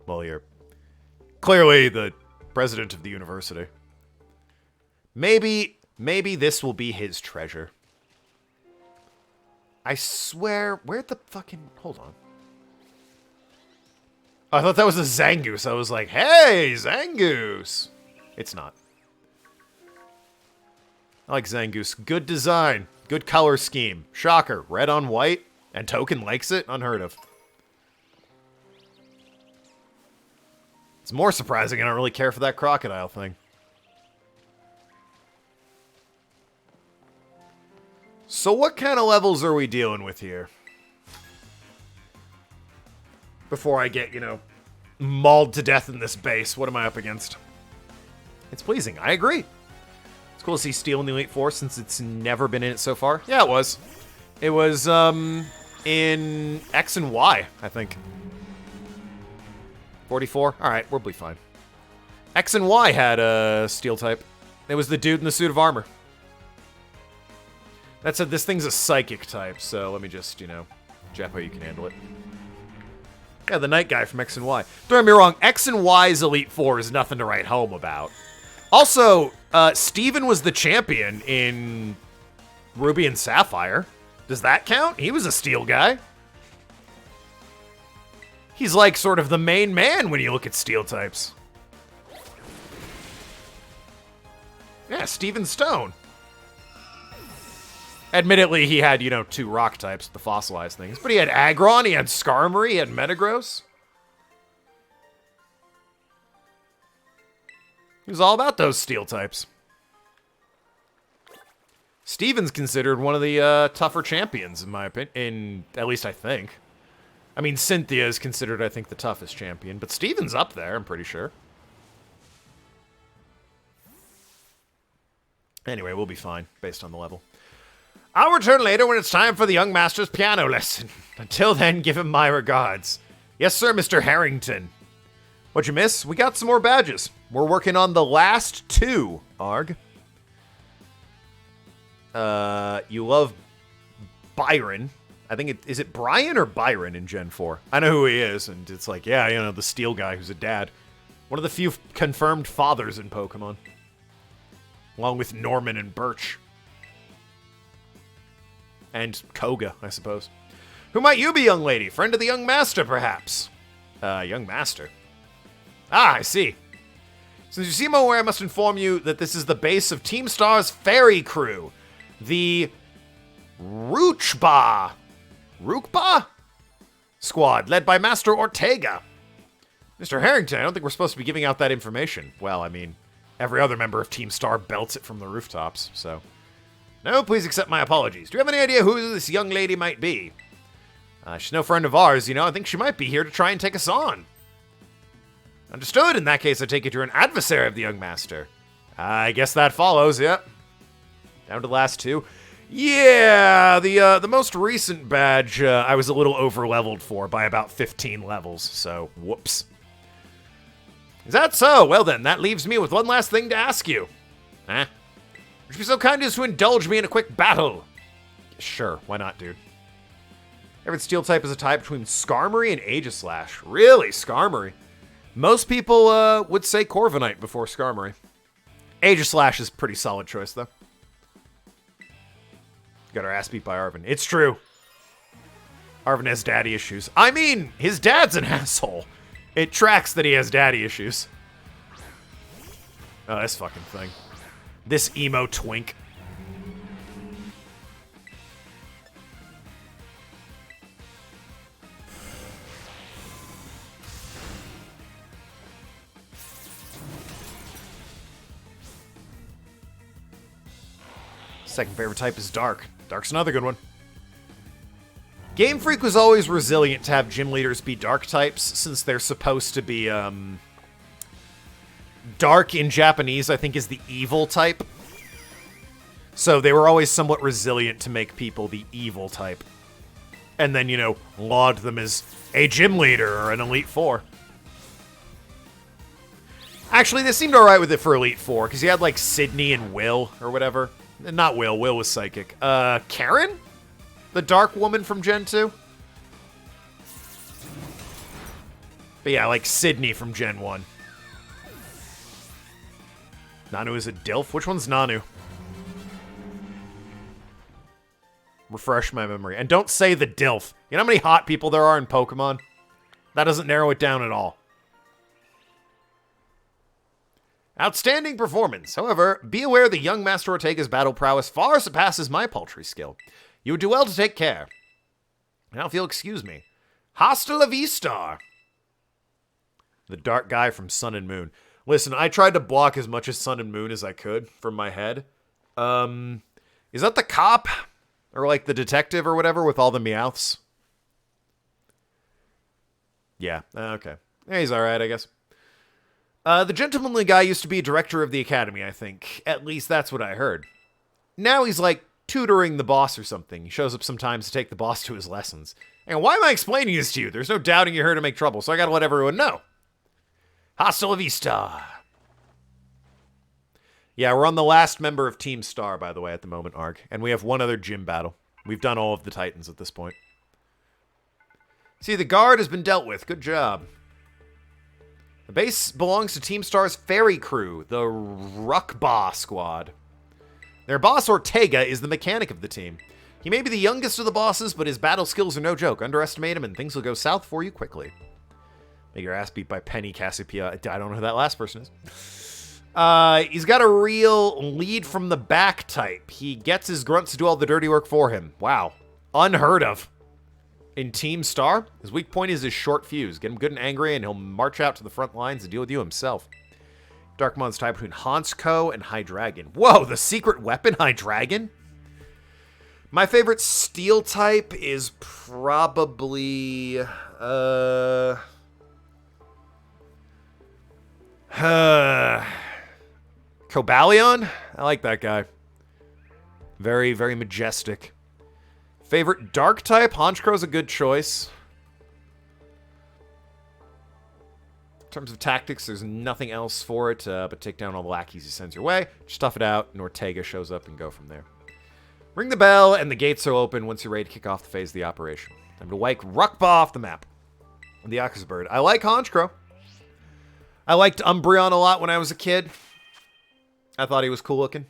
Well, you're clearly the president of the university. Maybe this will be his treasure. I swear, where'd the fucking... Hold on. I thought that was a Zangoose. I was like, hey, Zangoose. It's not. I like Zangoose. Good design. Good color scheme. Shocker. Red on white. And Token likes it? Unheard of. It's more surprising I don't really care for that crocodile thing. So what kind of levels are we dealing with here? Before I get, you know, mauled to death in this base, what am I up against? It's pleasing. I agree. It's cool to see Steel in the Elite Four since it's never been in it so far. Yeah, it was. It was, in X and Y, I think. 44? Alright, we'll be fine. X and Y had a Steel type. It was the dude in the suit of armor. That said, this thing's a Psychic type, so let me just, you know, Jeppo, you can handle it. Yeah, the Night Guy from X and Y. Don't get me wrong, X and Y's Elite Four is nothing to write home about. Also, Steven was the champion in Ruby and Sapphire. Does that count? He was a Steel guy. He's like sort of the main man when you look at Steel types. Yeah, Steven Stone. Admittedly, he had, you know, 2 rock types, the fossilized things. But he had Aggron, he had Skarmory, he had Metagross. He was all about those Steel types. Steven's considered one of the tougher champions, in my opinion. At least I think. I mean, Cynthia is considered, I think, the toughest champion. But Steven's up there, I'm pretty sure. Anyway, we'll be fine, based on the level. I'll return later when it's time for the young master's piano lesson. Until then, give him my regards. Yes, sir, Mr. Harrington. What'd you miss? We got some more badges. We're working on the last 2, Arg. You love Byron. I think is it Brian or Byron in Gen 4? I know who he is, and it's like, yeah, you know, the Steel guy who's a dad. One of the few confirmed fathers in Pokemon. Along with Norman and Birch. And Koga, I suppose. Who might you be, young lady? Friend of the young master, perhaps? Young master? Ah, I see. Since you seem aware, I must inform you that this is the base of Team Star's Fairy Crew. The Rukba squad, led by Master Ortega. Mr. Harrington, I don't think we're supposed to be giving out that information. Well, I mean, every other member of Team Star belts it from the rooftops, so... No, please accept my apologies. Do you have any idea who this young lady might be? She's no friend of ours, you know. I think she might be here to try and take us on. Understood. In that case, I take it you're an adversary of the young master. I guess that follows, yep. Down to the last 2. Yeah, the most recent badge I was a little over-leveled for by about 15 levels, so whoops. Is that so? Well then, that leaves me with one last thing to ask you. Huh? Would you be so kind as to indulge me in a quick battle? Sure, why not, dude? Every Steel type is a tie between Skarmory and Aegislash. Really, Skarmory? Most people would say Corviknight before Skarmory. Aegislash is a pretty solid choice, though. Got our ass beat by Arven. It's true. Arven has daddy issues. I mean, his dad's an asshole. It tracks that he has daddy issues. Oh, this fucking thing. This emo twink. Second favorite type is Dark. Dark's another good one. Game Freak was always resilient to have gym leaders be Dark types, since they're supposed to be, Dark in Japanese, I think, is the evil type. So they were always somewhat resilient to make people the evil type. And then, you know, laud them as a gym leader or an Elite Four. Actually, they seemed alright with it for Elite Four, because you had, like, Sydney and Will, or whatever. Not Will. Will was Psychic. Karen? The Dark Woman from Gen 2? But yeah, like Sydney from Gen 1. Nanu is a Dilf? Which one's Nanu? Refresh my memory. And don't say the Dilf. You know how many hot people there are in Pokemon? That doesn't narrow it down at all. Outstanding performance. However, be aware the young Master Ortega's battle prowess far surpasses my paltry skill. You would do well to take care. Now, if you'll excuse me. Hasta la vista. The dark guy from Sun and Moon. Listen, I tried to block as much as Sun and Moon as I could from my head. Is that the cop? Or like the detective or whatever with all the meowths? Yeah, okay. Yeah, he's alright, I guess. The gentlemanly guy used to be director of the academy, I think. At least that's what I heard. Now he's like tutoring the boss or something. He shows up sometimes to take the boss to his lessons. And why am I explaining this to you? There's no doubting you're here to make trouble, so I gotta let everyone know. Hasta la vista. Yeah, we're on the last member of Team Star, by the way, at the moment, Arg. And we have one other gym battle. We've done all of the Titans at this point. See, the guard has been dealt with. Good job. The base belongs to Team Star's ferry crew, the Ruckba squad. Their boss, Ortega, is the mechanic of the team. He may be the youngest of the bosses, but his battle skills are no joke. Underestimate him and things will go south for you quickly. Make your ass beat by Penny Cassiopeia. I don't know who that last person is. He's got a real lead from the back type. He gets his grunts to do all the dirty work for him. Wow. Unheard of. In Team Star, his weak point is his short fuse. Get him good and angry, and he'll march out to the front lines and deal with you himself. Darkmon's tie between Hansko and High Dragon. Whoa, the secret weapon, High Dragon? My favorite steel type is probably... Cobalion? I like that guy. Very, very majestic. Favorite dark type? Honchkro's a good choice. In terms of tactics, there's nothing else for it, but take down all the lackeys he sends your way. Just stuff it out, and Ortega shows up and go from there. Ring the bell, and the gates are open once you're ready to kick off the phase of the operation. Time to wipe Ruckba off the map. And the Yakuza bird. I like Honchkro. I liked Umbreon a lot when I was a kid. I thought he was cool looking.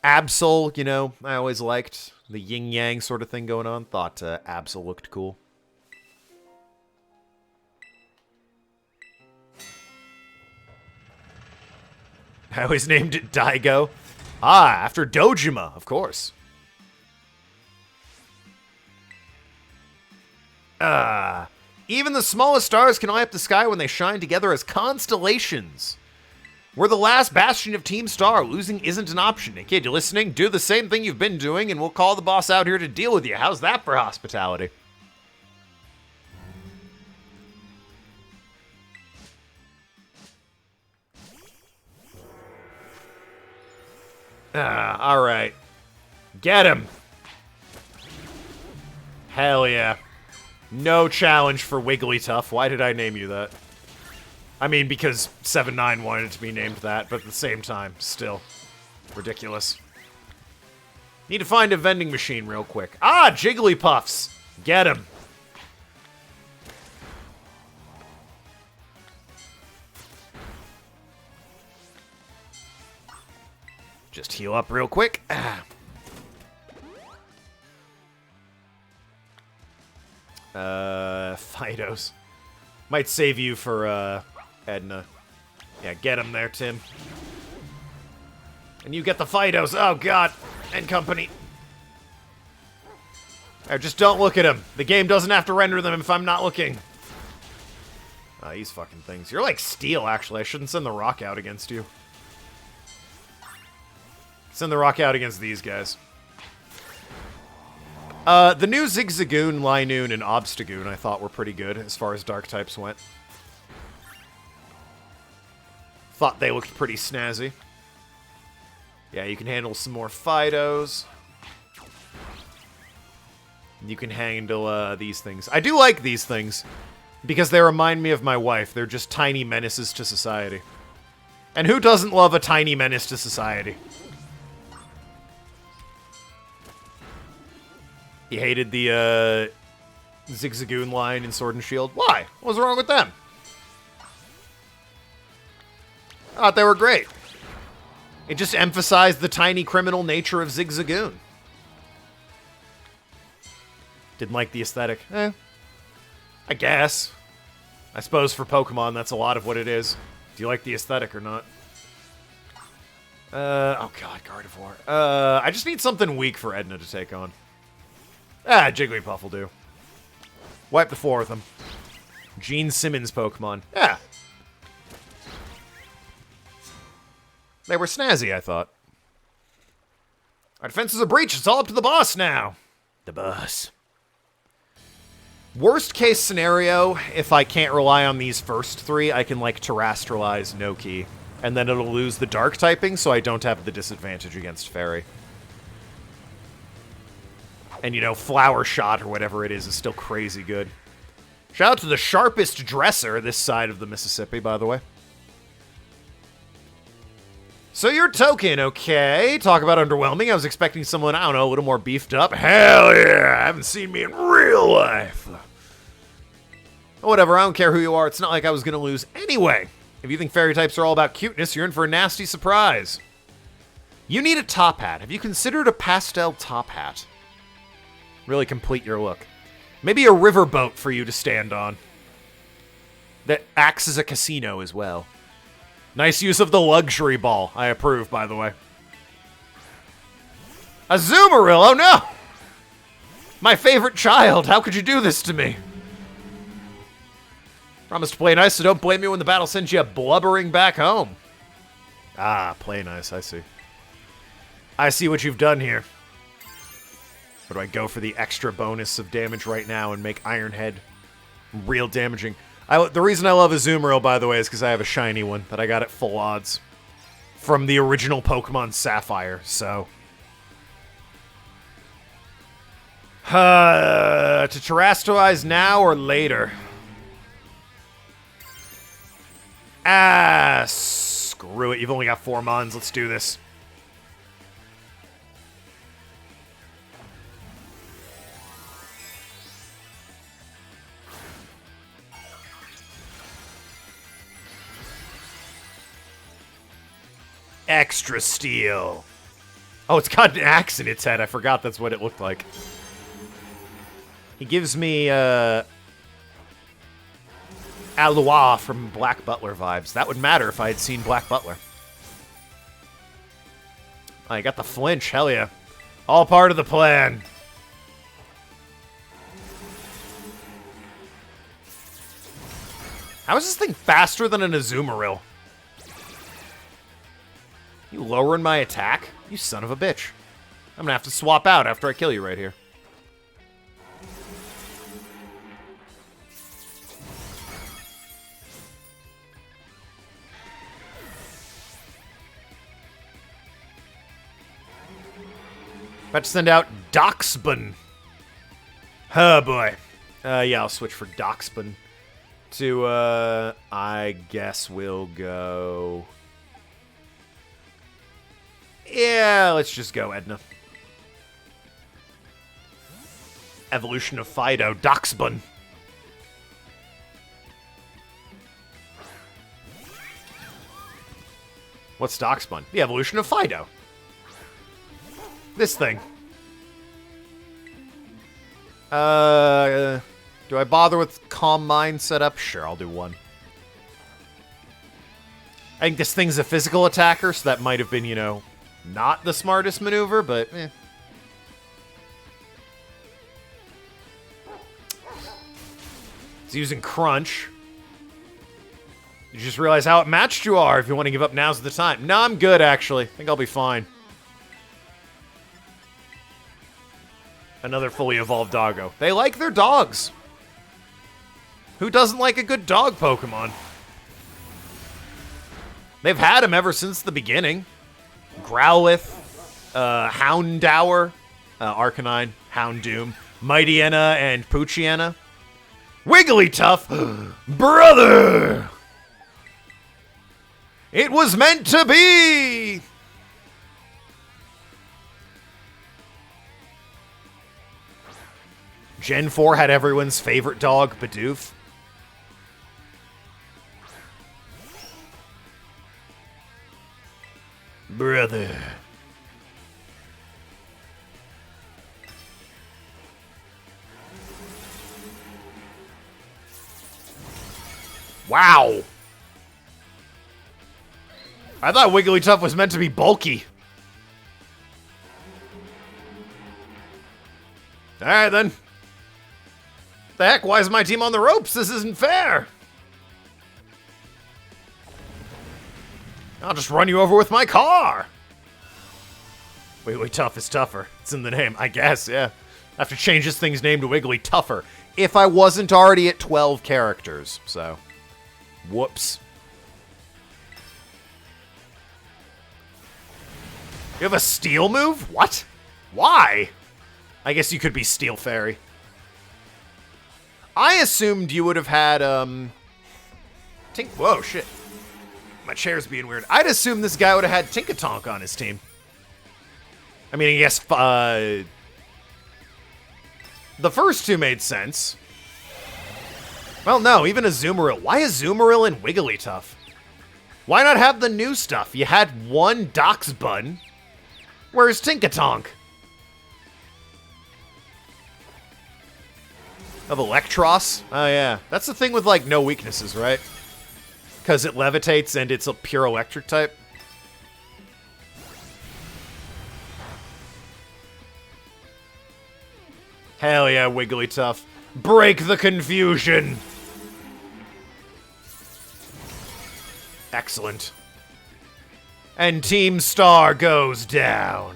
Absol, you know, I always liked the yin-yang sort of thing going on. Thought Absol looked cool. I always named it Daigo. Ah, after Dojima, of course. Even the smallest stars can light up the sky when they shine together as constellations. We're the last bastion of Team Star. Losing isn't an option. Hey, kid, you listening? Do the same thing you've been doing, and we'll call the boss out here to deal with you. How's that for hospitality? All right. Get him. Hell yeah. No challenge for Wigglytuff. Why did I name you that? I mean, because 7-9 wanted it to be named that, but at the same time, still. Ridiculous. Need to find a vending machine real quick. Ah, Jigglypuffs! Get him. Just heal up real quick. Fidos. Might save you for, Edna. Yeah, get him there, Tim. And you get the Fidos. Oh, God. And company. Just don't look at him. The game doesn't have to render them if I'm not looking. Oh, these fucking things. You're like steel, actually. I shouldn't send the rock out against you. Send the rock out against these guys. The new Zigzagoon, Linoon, and Obstagoon I thought were pretty good as far as dark types went. Thought they looked pretty snazzy. Yeah, you can handle some more Fidos. You can handle these things. I do like these things because they remind me of my wife. They're just tiny menaces to society. And who doesn't love a tiny menace to society? He hated the Zigzagoon line in Sword and Shield. Why? What was wrong with them? I thought they were great. It just emphasized the tiny criminal nature of Zigzagoon. Didn't like the aesthetic. I guess. I suppose for Pokemon, that's a lot of what it is. Do you like the aesthetic or not? Oh god, Gardevoir. I just need something weak for Edna to take on. Jigglypuff will do. Wipe the floor with him. Gene Simmons Pokemon. Yeah. They were snazzy, I thought. Our defense is a breach. It's all up to the boss now. The boss. Worst case scenario, if I can't rely on these first three, I can, like, Terrestrialize No Key. And then it'll lose the Dark typing, so I don't have the disadvantage against Fairy. And, you know, Flower Shot, or whatever it is still crazy good. Shout out to the sharpest dresser this side of the Mississippi, by the way. So your token, okay. Talk about underwhelming. I was expecting someone, I don't know, a little more beefed up. Hell yeah! I haven't seen me in real life. Whatever, I don't care who you are. It's not like I was going to lose anyway. If you think fairy types are all about cuteness, you're in for a nasty surprise. You need a top hat. Have you considered a pastel top hat? Really complete your look. Maybe a riverboat for you to stand on. That acts as a casino as well. Nice use of the luxury ball. I approve, by the way. Azumarill! Oh no! My favorite child! How could you do this to me? Promise to play nice, so don't blame me when the battle sends you blubbering back home. Ah, play nice, I see. I see what you've done here. Or do I go for the extra bonus of damage right now and make Iron Head real damaging? The reason I love Azumarill, by the way, is because I have a shiny one that I got at full odds from the original Pokemon Sapphire, so... to Terrestrialize now or later? Ah, screw it. You've only got 4 Mons. Let's do this. Extra steel. Oh, it's got an axe in its head. I forgot that's what it looked like. He gives me, Alois from Black Butler vibes. That would matter if I had seen Black Butler. Oh, I got the flinch. Hell yeah. All part of the plan. How is this thing faster than an Azumarill? You lowering my attack? You son of a bitch. I'm gonna have to swap out after I kill you right here. About to send out Doxbun. Oh boy. Yeah, I'll switch for Doxbun. To, I guess we'll go... Yeah, let's just go, Edna. Evolution of Fido. Doxbun. What's Doxbun? The evolution of Fido. This thing. Do I bother with Calm Mind setup? Sure, I'll do one. I think this thing's a physical attacker, so that might have been, you know, not the smartest maneuver, but eh. It's using Crunch. You just realize how outmatched you are. If you want to give up, now's the time. No, I'm good, actually. I think I'll be fine. Another fully evolved doggo. They like their dogs. Who doesn't like a good dog Pokemon? They've had them ever since the beginning. Growlithe, Houndour, Arcanine, Houndoom, Mightyena, and Poochyena. Wigglytuff! Brother! It was meant to be! Gen 4 had everyone's favorite dog, Bidoof. Brother. Wow. I thought Wigglytuff was meant to be bulky. Alright then. The heck? Why is my team on the ropes? This isn't fair. I'll just run you over with my car. Wigglytuff is tougher. It's in the name, I guess, yeah. I have to change this thing's name to Wigglytuffer. If I wasn't already at 12 characters, so. Whoops. You have a steel move? What? Why? I guess you could be Steel Fairy. I assumed you would have had, Whoa, shit. My chair's being weird. I'd assume this guy would have had Tinkatonk on his team. I mean, I guess, the first two made sense. Well, no, even Azumarill. Why Azumarill and Wigglytuff? Why not have the new stuff? You had one Dox Bun. Where's Tinkatonk? Of Electros? Oh, yeah. That's the thing with, like, no weaknesses, right? Because it levitates and it's a pure electric type. Hell yeah, Wigglytuff. Break the confusion! Excellent. And Team Star goes down.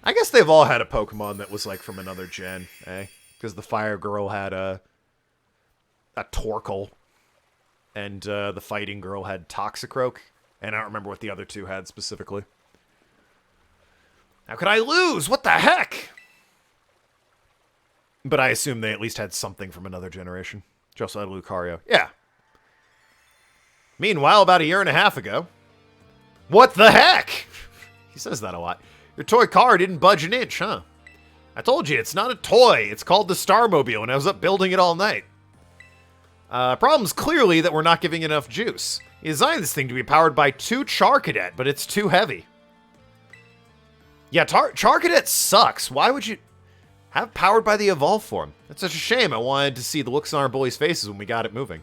I guess they've all had a Pokemon that was like from another gen, eh? Because the Fire Girl had a Torkoal, and the Fighting Girl had Toxicroak, and I don't remember what the other two had specifically. How could I lose? What the heck? But I assume they at least had something from another generation. Which also had Lucario. Yeah. Meanwhile, about a year and a half ago... What the heck? He says that a lot. Your toy car didn't budge an inch, huh? I told you, it's not a toy. It's called the Starmobile, and I was up building it all night. Problem's clearly that we're not giving enough juice. You designed this thing to be powered by 2 Charcadet, but it's too heavy. Yeah, Charcadet sucks. Why would you have powered by the Evolve form? That's such a shame. I wanted to see the looks on our bullies' faces when we got it moving.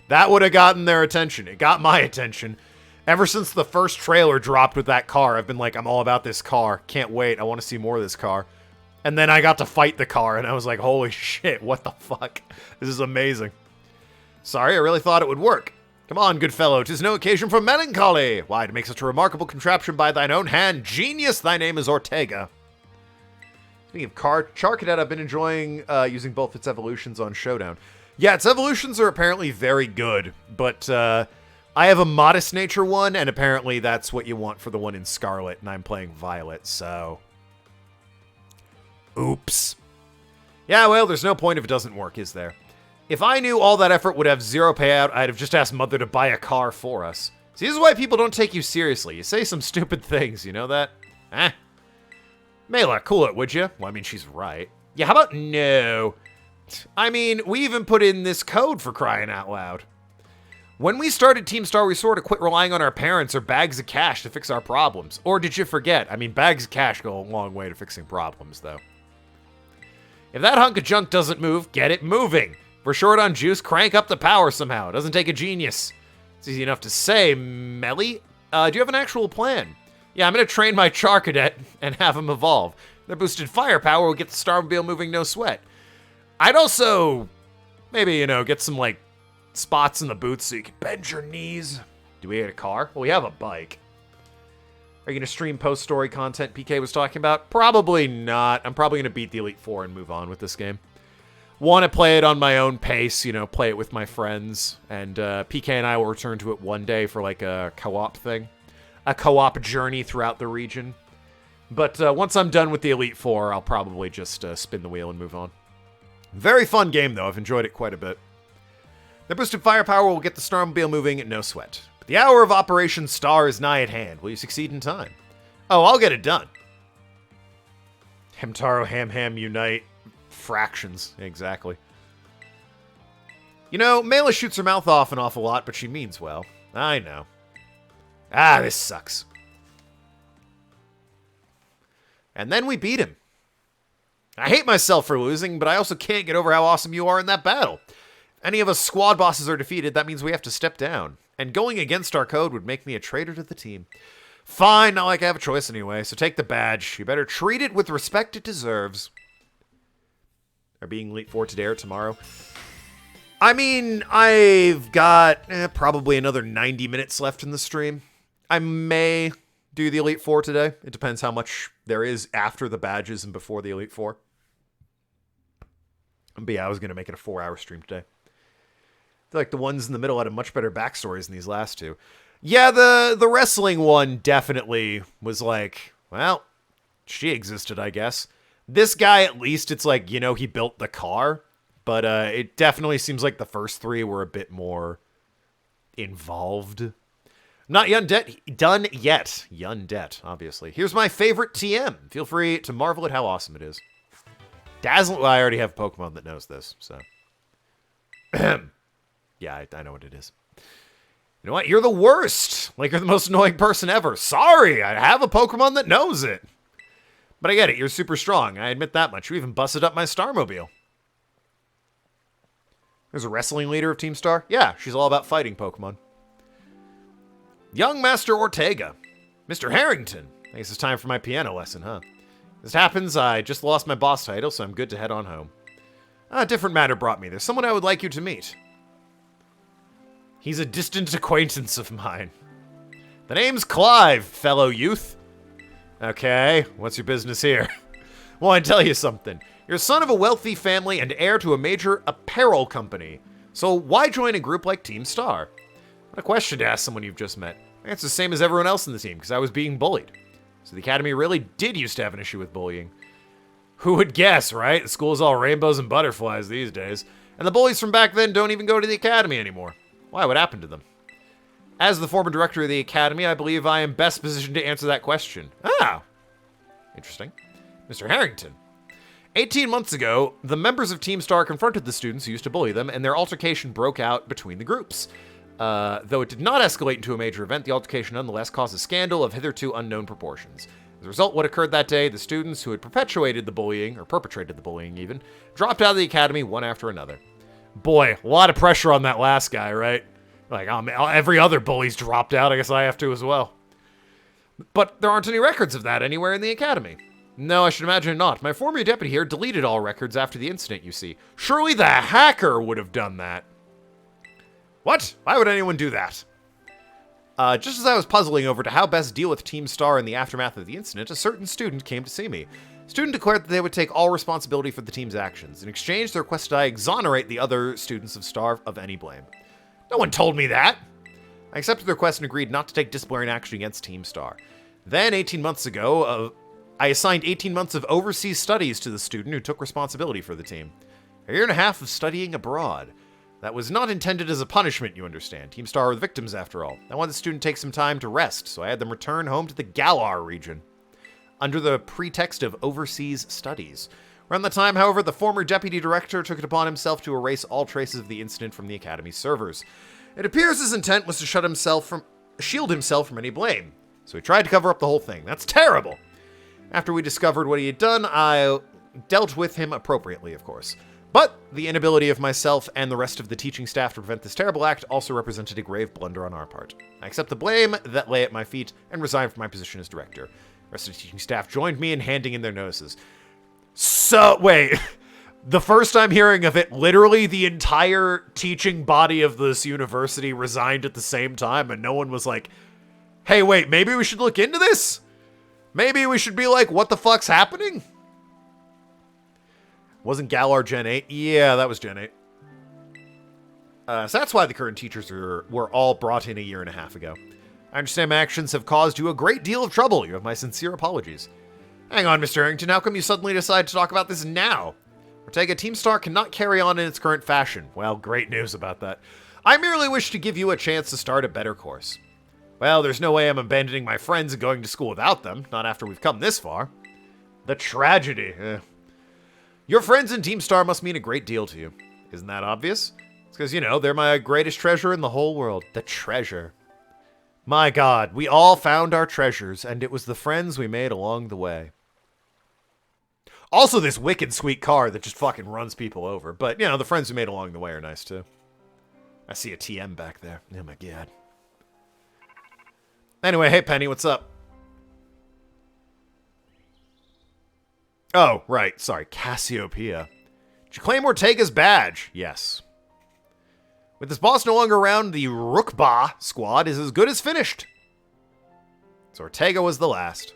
That would have gotten their attention. It got my attention. Ever since the first trailer dropped with that car, I've been like, I'm all about this car. Can't wait. I want to see more of this car. And then I got to fight the car, and I was like, holy shit, what the fuck? This is amazing. Sorry, I really thought it would work. Come on, good fellow, 'tis no occasion for melancholy. Why, to make such a remarkable contraption by thine own hand, genius, thy name is Ortega. Speaking of Charcadet, I've been enjoying using both its evolutions on Showdown. Yeah, its evolutions are apparently very good, but I have a Modest Nature one, and apparently that's what you want for the one in Scarlet, and I'm playing Violet, so... Oops. Yeah, well, there's no point if it doesn't work, is there? If I knew all that effort would have 0 payout, I'd have just asked Mother to buy a car for us. See, this is why people don't take you seriously. You say some stupid things, you know that? Eh? Mela, cool it, would you? Well, I mean, she's right. Yeah, how about no? I mean, we even put in this code for crying out loud. When we started Team Star, we sort of quit relying on our parents or bags of cash to fix our problems. Or did you forget? I mean, bags of cash go a long way to fixing problems, though. If that hunk of junk doesn't move, get it moving. If we're short on juice, crank up the power somehow. It doesn't take a genius. It's easy enough to say, Melly. Do you have an actual plan? Yeah, I'm going to train my Charcadet and have him evolve. Their boosted firepower will get the Starmobile moving no sweat. I'd also, maybe, you know, get some, like, spots in the boots so you can bend your knees. Do we have a car? Well, we have a bike. Are you going to stream post-story content PK was talking about? Probably not. I'm probably going to beat the Elite Four and move on with this game. Want to play it on my own pace, you know, play it with my friends. And PK and I will return to it one day for, like, a co-op thing. A co-op journey throughout the region. But once I'm done with the Elite Four, I'll probably just spin the wheel and move on. Very fun game, though. I've enjoyed it quite a bit. The boosted firepower will get the Starmobile moving at no sweat. But the hour of Operation Star is nigh at hand. Will you succeed in time? Oh, I'll get it done. Hamtaro, Ham, unite. Fractions. Exactly. You know, Mela shoots her mouth off an awful lot, but she means well. I know. Ah, this sucks. And then we beat him. I hate myself for losing, but I also can't get over how awesome you are in that battle. If any of us squad bosses are defeated, that means we have to step down. And going against our code would make me a traitor to the team. Fine, not like I have a choice anyway, so take the badge. You better treat it with respect it deserves. Are being Elite Four today or tomorrow? I mean, I've got probably another 90 minutes left in the stream. I may do the Elite Four today. It depends how much there is after the badges and before the Elite Four. But yeah, I was going to make it a 4-hour stream today. I feel like the ones in the middle had a much better backstories than these last two. Yeah, the wrestling one definitely was like, well, she existed, I guess. This guy, at least, it's like, he built the car. But it definitely seems like the first three were a bit more involved. Not done yet. Yundet, obviously. Here's my favorite TM. Feel free to marvel at how awesome it is. Dazzling. Well, I already have a Pokemon that knows this, so. Yeah, I know what it is. You know what? You're the worst. Like, you're the most annoying person ever. Sorry, I have a Pokemon that knows it. But I get it. You're super strong. I admit that much. You even busted up my Starmobile. There's a wrestling leader of Team Star? Yeah, she's all about fighting Pokemon. Young Master Ortega. Mr. Harrington. I guess it's time for my piano lesson, huh? As it happens, I just lost my boss title, so I'm good to head on home. A different matter brought me. There's someone I would like you to meet. He's a distant acquaintance of mine. The name's Clive, fellow youth. Okay, what's your business here? Well, I tell you something. You're son of a wealthy family and heir to a major apparel company. So why join a group like Team Star? What a question to ask someone you've just met. It's the same as everyone else in the team, because I was being bullied. So the Academy really did used to have an issue with bullying. Who would guess, right? The school's all rainbows and butterflies these days. And the bullies from back then don't even go to the Academy anymore. Why? What happened to them? As the former director of the Academy, I believe I am best positioned to answer that question. Ah! Interesting. Mr. Harrington. 18 months ago, the members of Team Star confronted the students who used to bully them, and their altercation broke out between the groups. Though it did not escalate into a major event, the altercation nonetheless caused a scandal of hitherto unknown proportions. As a result, what occurred that day, the students who had perpetrated the bullying, or perpetrated the bullying even, dropped out of the Academy one after another. Boy, a lot of pressure on that last guy, right? Like, every other bully's dropped out, I guess I have to as well. But there aren't any records of that anywhere in the Academy. No, I should imagine not. My former deputy here deleted all records after the incident, you see. Surely the hacker would have done that. What? Why would anyone do that? Just as I was puzzling over to how best deal with Team Star in the aftermath of the incident, a certain student came to see me. The student declared that they would take all responsibility for the team's actions. In exchange, they requested I exonerate the other students of Star of any blame. No one told me that. I accepted the request and agreed not to take disciplinary action against Team Star. Then, 18 months ago, I assigned 18 months of overseas studies to the student who took responsibility for the team. A year and a half of studying abroad. That was not intended as a punishment, you understand. Team Star were the victims, after all. I wanted the student to take some time to rest, so I had them return home to the Galar region, under the pretext of overseas studies. Around that time, however, the former deputy director took it upon himself to erase all traces of the incident from the Academy's servers. It appears his intent was to shield himself from any blame, so he tried to cover up the whole thing. That's terrible! After we discovered what he had done, I dealt with him appropriately, of course. But the inability of myself and the rest of the teaching staff to prevent this terrible act also represented a grave blunder on our part. I accept the blame that lay at my feet and resigned from my position as director. The rest of the teaching staff joined me in handing in their notices. So, wait. The first I'm hearing of it, literally the entire teaching body of this university resigned at the same time, and no one was like, hey, wait, maybe we should look into this? Maybe we should be like, what the fuck's happening? Wasn't Galar Gen 8? Yeah, that was Gen 8. So that's why the current teachers were all brought in a year and a half ago. I understand my actions have caused you a great deal of trouble. You have my sincere apologies. Hang on, Mr. Harrington. How come you suddenly decide to talk about this now? Ortega, Team Star cannot carry on in its current fashion. Well, great news about that. I merely wish to give you a chance to start a better course. Well, there's no way I'm abandoning my friends and going to school without them. Not after we've come this far. The tragedy. Your friends in Team Star must mean a great deal to you. Isn't that obvious? It's because, you know, they're my greatest treasure in the whole world. The treasure. My God, we all found our treasures, and it was the friends we made along the way. Also, this wicked sweet car that just fucking runs people over. But, you know, the friends we made along the way are nice, too. I see a TM back there. Oh, my God. Anyway, hey, Penny, what's up? Oh, right. Sorry, Cassiopeia. Did you claim Ortega's badge? Yes. With this boss no longer around, the Rookba squad is as good as finished. So Ortega was the last.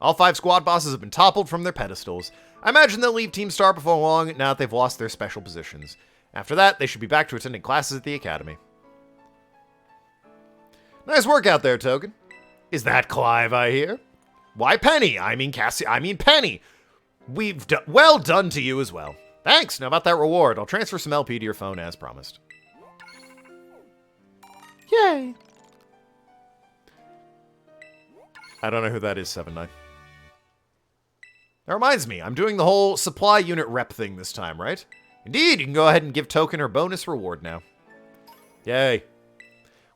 All 5 squad bosses have been toppled from their pedestals. I imagine they'll leave Team Star before long, now that they've lost their special positions. After that, they should be back to attending classes at the academy. Nice work out there, Token. Is that Clive, I hear? Why Penny? I mean Penny. Well done to you as well. Thanks. Now about that reward, I'll transfer some LP to your phone as promised. Yay. I don't know who that is, 7-9. That reminds me, I'm doing the whole supply unit rep thing this time, right? Indeed, you can go ahead and give Token her bonus reward now. Yay.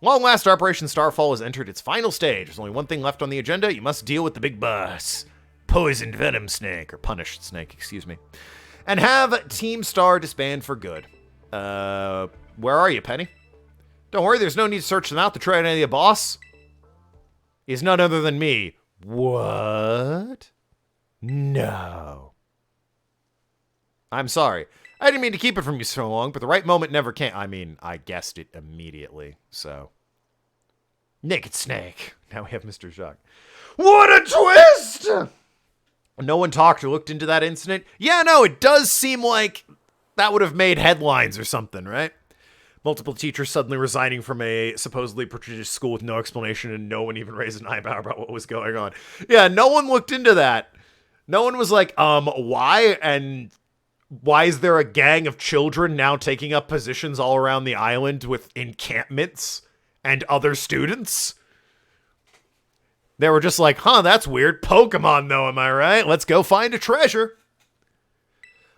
Long last, Operation Starfall has entered its final stage. There's only one thing left on the agenda. You must deal with the big boss. Poisoned Venom Snake, or Punished Snake, excuse me. And have Team Star disband for good. Where are you, Penny? Don't worry, there's no need to search them out to try any of the boss. He's none other than me. What? No. I'm sorry. I didn't mean to keep it from you so long, but the right moment never came. I mean, I guessed it immediately, so. Naked Snake. Now we have Mr. Jacques. What a twist! No one talked or looked into that incident. Yeah, no, it does seem like that would have made headlines or something, right? Multiple teachers suddenly resigning from a supposedly prestigious school with no explanation, and no one even raised an eyebrow about what was going on. Yeah, no one looked into that. No one was like, why? And why is there a gang of children now taking up positions all around the island with encampments and other students? They were just like, huh, that's weird. Pokemon, though, am I right? Let's go find a treasure.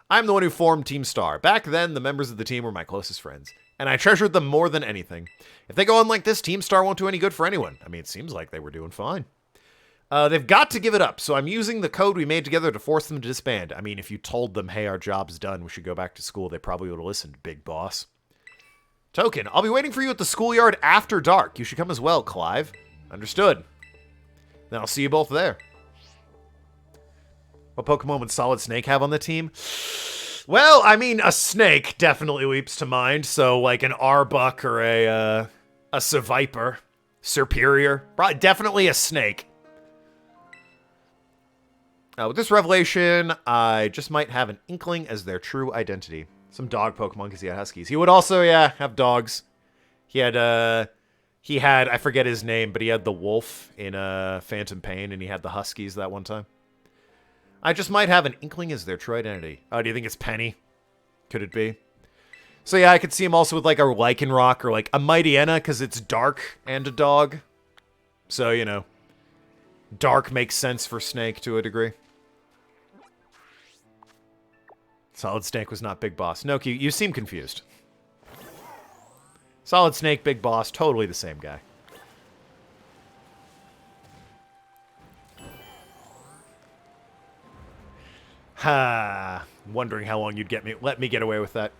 I'm the one who formed Team Star. Back then, the members of the team were my closest friends, and I treasured them more than anything. If they go on like this, Team Star won't do any good for anyone. I mean, it seems like they were doing fine. They've got to give it up, so I'm using the code we made together to force them to disband. I mean, if you told them, hey, our job's done, we should go back to school, they probably would have listened, big boss. Token, I'll be waiting for you at the schoolyard after dark. You should come as well, Clive. Understood. Then I'll see you both there. What Pokemon would Solid Snake have on the team? Well, I mean, a snake definitely leaps to mind. So, like an Arbok or a Seviper. Superior. Definitely a snake. With this revelation, I just might have an inkling as their true identity. Some dog Pokemon, because he had Huskies. He would also, yeah, have dogs. He had, I forget his name, but he had the wolf in Phantom Pain, and he had the Huskies that one time. I just might have an inkling as their true identity. Oh, do you think it's Penny? Could it be? So yeah, I could see him also with like a Lycanroc or like a Mightyena, because it's dark and a dog. So, you know, dark makes sense for Snake to a degree. Solid Snake was not Big Boss. No, you seem confused. Solid Snake, Big Boss, totally the same guy. Ha! Wondering how long you'd let me get away with that.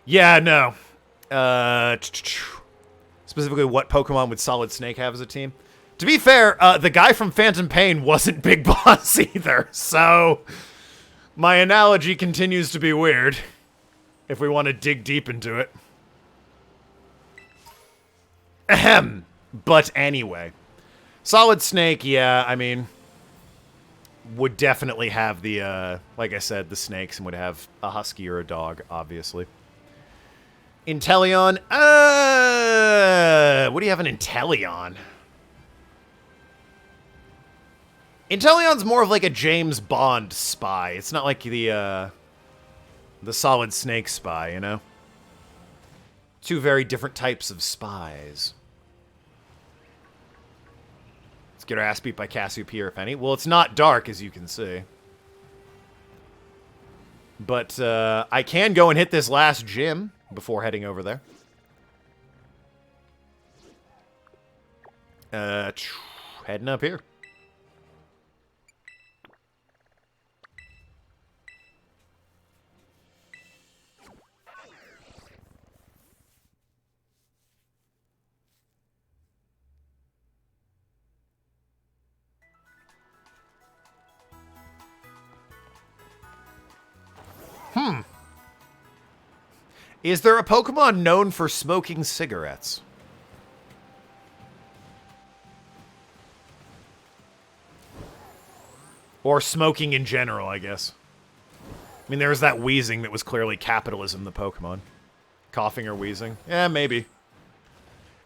Yeah, no. Specifically, what Pokemon would Solid Snake have as a team? To be fair, the guy from Phantom Pain wasn't Big Boss either, so my analogy continues to be weird, if we want to dig deep into it. Ahem. But anyway. Solid Snake, yeah, I mean, would definitely have the, like I said, the snakes, and would have a husky or a dog, obviously. Inteleon, what do you have in Inteleon? Inteleon's more of like a James Bond spy. It's not like the Solid Snake spy, you know? Two very different types of spies. Let's get our ass beat by Cassiopeia, if any. Well, it's not dark, as you can see. But I can go and hit this last gym before heading over there. Heading up here. Is there a Pokemon known for smoking cigarettes? Or smoking in general, I guess. I mean, there was that wheezing that was clearly capitalism, the Pokemon. Coughing or wheezing. Yeah, maybe.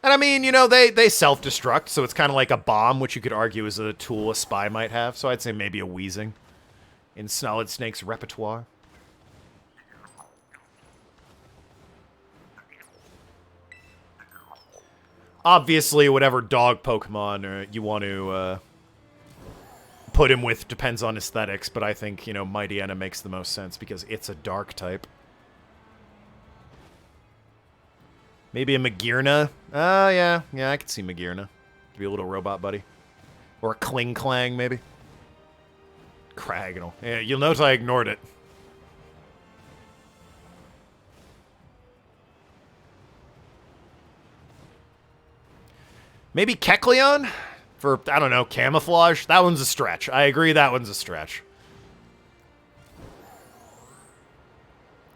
And I mean, you know, they self-destruct, so it's kind of like a bomb, which you could argue is a tool a spy might have. So I'd say maybe a wheezing in Solid Snake's repertoire. Obviously, whatever dog Pokemon you want to put him with depends on aesthetics, but I think, you know, Mightyena makes the most sense because it's a dark type. Maybe a Magearna? Yeah, I could see Magearna. Be a little robot buddy. Or a Kling Clang, maybe. Cragonal. Yeah, you'll notice I ignored it. Maybe Kecleon? For, I don't know, camouflage? That one's a stretch. I agree that one's a stretch.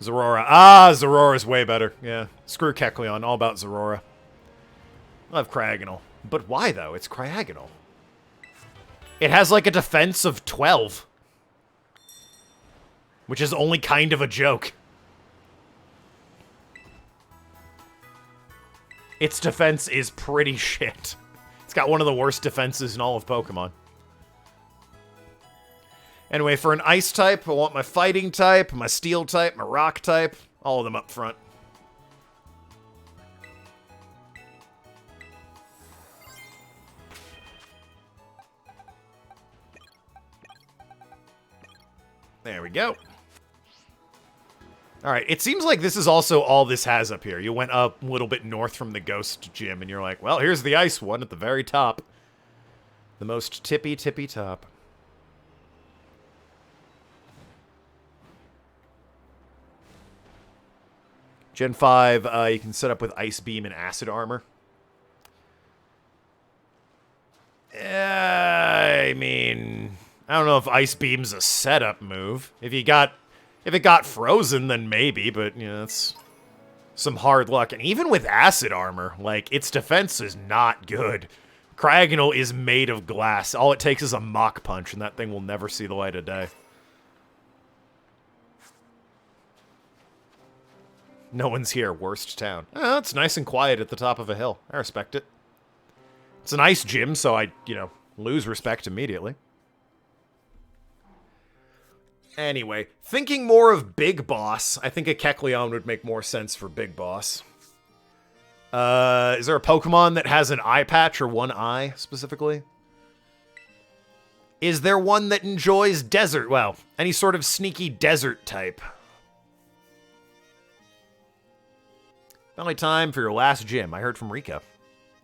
Zorora. Ah, Zorora's way better. Yeah. Screw Kecleon. All about Zorora. I love Cragonal. But why, though? It's Cryogonal. It has, like, a defense of 12. Which is only kind of a joke. Its defense is pretty shit. It's got one of the worst defenses in all of Pokemon. Anyway, for an Ice type, I want my Fighting type, my Steel type, my Rock type. All of them up front. There we go. Alright, it seems like this is also all this has up here. You went up a little bit north from the Ghost Gym, and you're like, well, here's the Ice one at the very top. The most tippy top. Gen 5, you can set up with Ice Beam and Acid Armor. I mean, I don't know if Ice Beam's a setup move. If it got frozen, then maybe, but, you know, it's some hard luck. And even with Acid Armor, like, its defense is not good. Cryogonal is made of glass. All it takes is a Mach Punch, and that thing will never see the light of day. No one's here. Worst town. Oh, it's nice and quiet at the top of a hill. I respect it. It's a nice gym, so I, you know, lose respect immediately. Anyway, thinking more of Big Boss, I think a Kecleon would make more sense for Big Boss. Is there a Pokemon that has an eye patch or one eye, specifically? Is there one that enjoys desert? Well, any sort of sneaky desert type. Finally time for your last gym. I heard from Rika.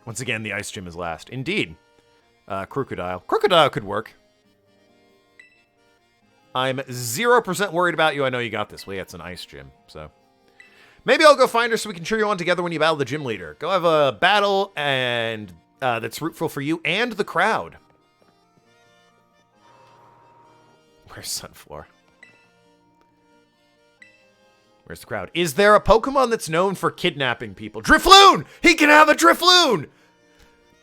Once again, the ice gym is last. Indeed. Crocodile. Crocodile could work. I'm 0% worried about you. I know you got this. Well, yeah, it's an ice gym, so. Maybe I'll go find her so we can cheer you on together when you battle the gym leader. Go have a battle and that's fruitful for you and the crowd. Where's Sunflower? Where's the crowd? Is there a Pokemon that's known for kidnapping people? Drifloon! He can have a Drifloon!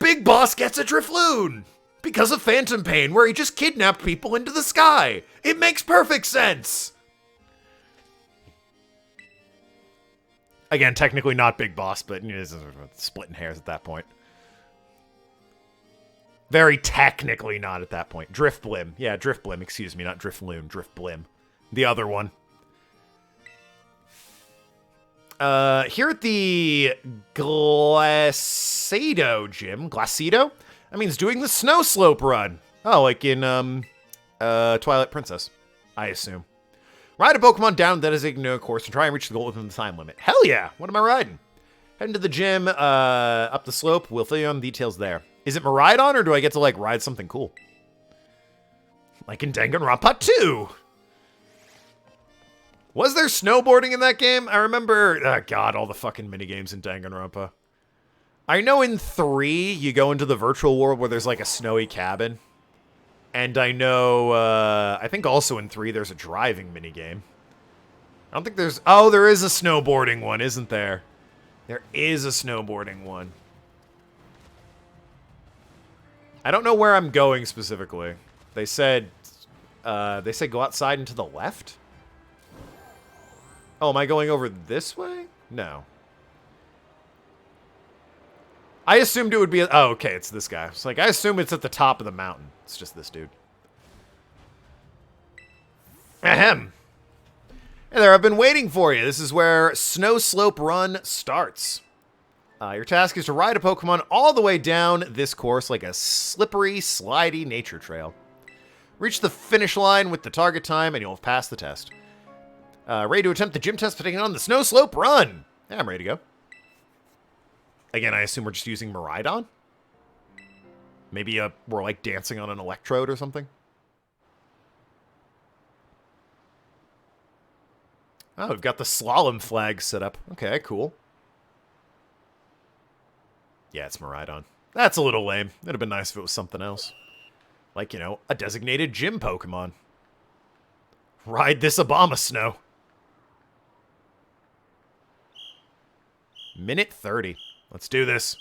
Big Boss gets a Drifloon! Because of Phantom Pain, where he just kidnapped people into the sky. It makes perfect sense! Again, technically not Big Boss, but you know, splitting hairs at that point. Very technically not at that point. Drifblim. Yeah, Drifblim, excuse me, not Drifloon, Drifblim. The other one. Here at the Glacedo gym. Glacedo? That means doing the snow slope run. Oh, like in, Twilight Princess, I assume. Ride a Pokemon down the designated course and try and reach the goal within the time limit. Hell yeah! What am I riding? Heading to the gym, up the slope. We'll fill you on the details there. Is it Miraidon, or do I get to, like, ride something cool? Like in Danganronpa 2! Was there snowboarding in that game? I remember, oh god, all the fucking minigames in Danganronpa. I know in 3, you go into the virtual world where there's like a snowy cabin. And I know, I think also in 3, there's a driving minigame. I don't think there's... Oh, there is a snowboarding one, isn't there? There is a snowboarding one. I don't know where I'm going specifically. They said go outside and to the left? Oh, am I going over this way? No. I assumed it would be... Oh, okay, it's this guy. It's like, I assume it's at the top of the mountain. It's just this dude. Ahem. Hey there, I've been waiting for you. This is where Snow Slope Run starts. Your task is to ride a Pokemon all the way down this course like a slippery, slidey nature trail. Reach the finish line with the target time, and you'll have passed the test. Ready to attempt the gym test by taking on the Snow Slope Run? Yeah, I'm ready to go. Again, I assume we're just using Miraidon? Maybe we're like dancing on an electrode or something? Oh, we've got the slalom flag set up. Okay, cool. Yeah, it's Miraidon. That's a little lame. It'd have been nice if it was something else. Like, you know, a designated gym Pokemon. Ride this Obama Snow. Minute 30. Let's do this.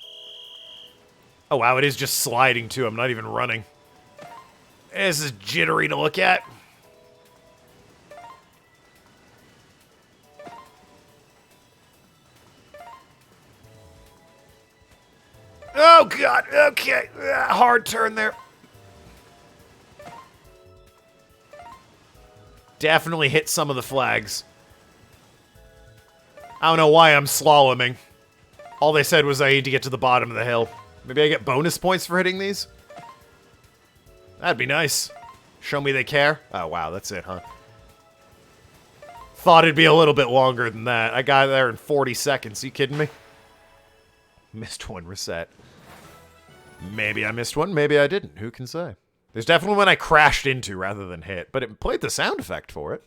Oh, wow, it is just sliding, too. I'm not even running. This is jittery to look at. Oh, God. Okay. Hard turn there. Definitely hit some of the flags. I don't know why I'm slaloming. All they said was I need to get to the bottom of the hill. Maybe I get bonus points for hitting these? That'd be nice. Show me they care. Oh, wow. That's it, huh? Thought it'd be a little bit longer than that. I got there in 40 seconds. You kidding me? Missed one reset. Maybe I missed one. Maybe I didn't. Who can say? There's definitely one I crashed into rather than hit, but it played the sound effect for it.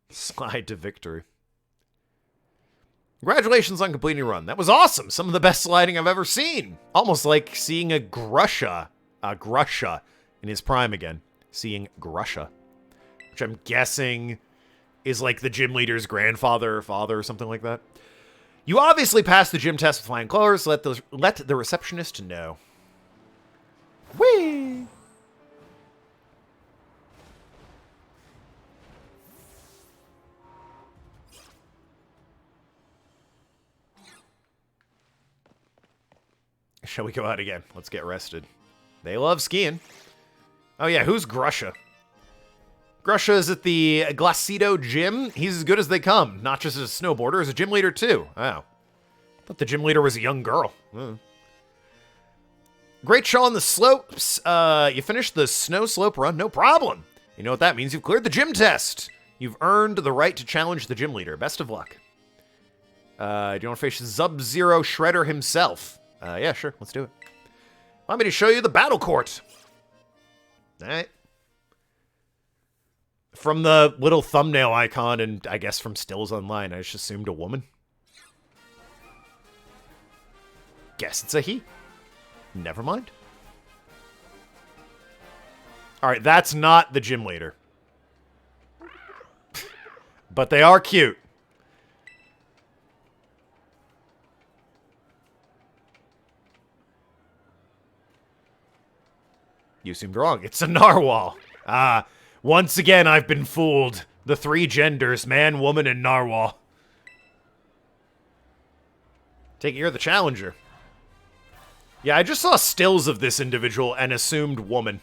Slide to victory. Congratulations on completing your run. That was awesome. Some of the best sliding I've ever seen. Almost like seeing a Grusha in his prime again. Seeing Grusha. Which I'm guessing is like the gym leader's grandfather or father or something like that. You obviously passed the gym test with flying colors, so let the receptionist know. Whee! Shall we go out again? Let's get rested. They love skiing. Oh yeah, who's Grusha? Grusha is at the Glacido Gym. He's as good as they come. Not just as a snowboarder, as a gym leader too. Oh. I thought the gym leader was a young girl. Oh. Great show on the slopes. You finished the Snow Slope Run, no problem. You know what that means? You've cleared the gym test. You've earned the right to challenge the gym leader. Best of luck. Do you want to face Sub-Zero Shredder himself? Yeah, sure. Let's do it. Want me to show you the battle court? All right. From the little thumbnail icon, and I guess from stills online, I just assumed a woman. Guess it's a he. Never mind. Alright, that's not the gym leader. But they are cute. You seemed wrong. It's a narwhal. Once again, I've been fooled. The three genders, man, woman, and narwhal. Take it you're the challenger. Yeah, I just saw stills of this individual and assumed woman.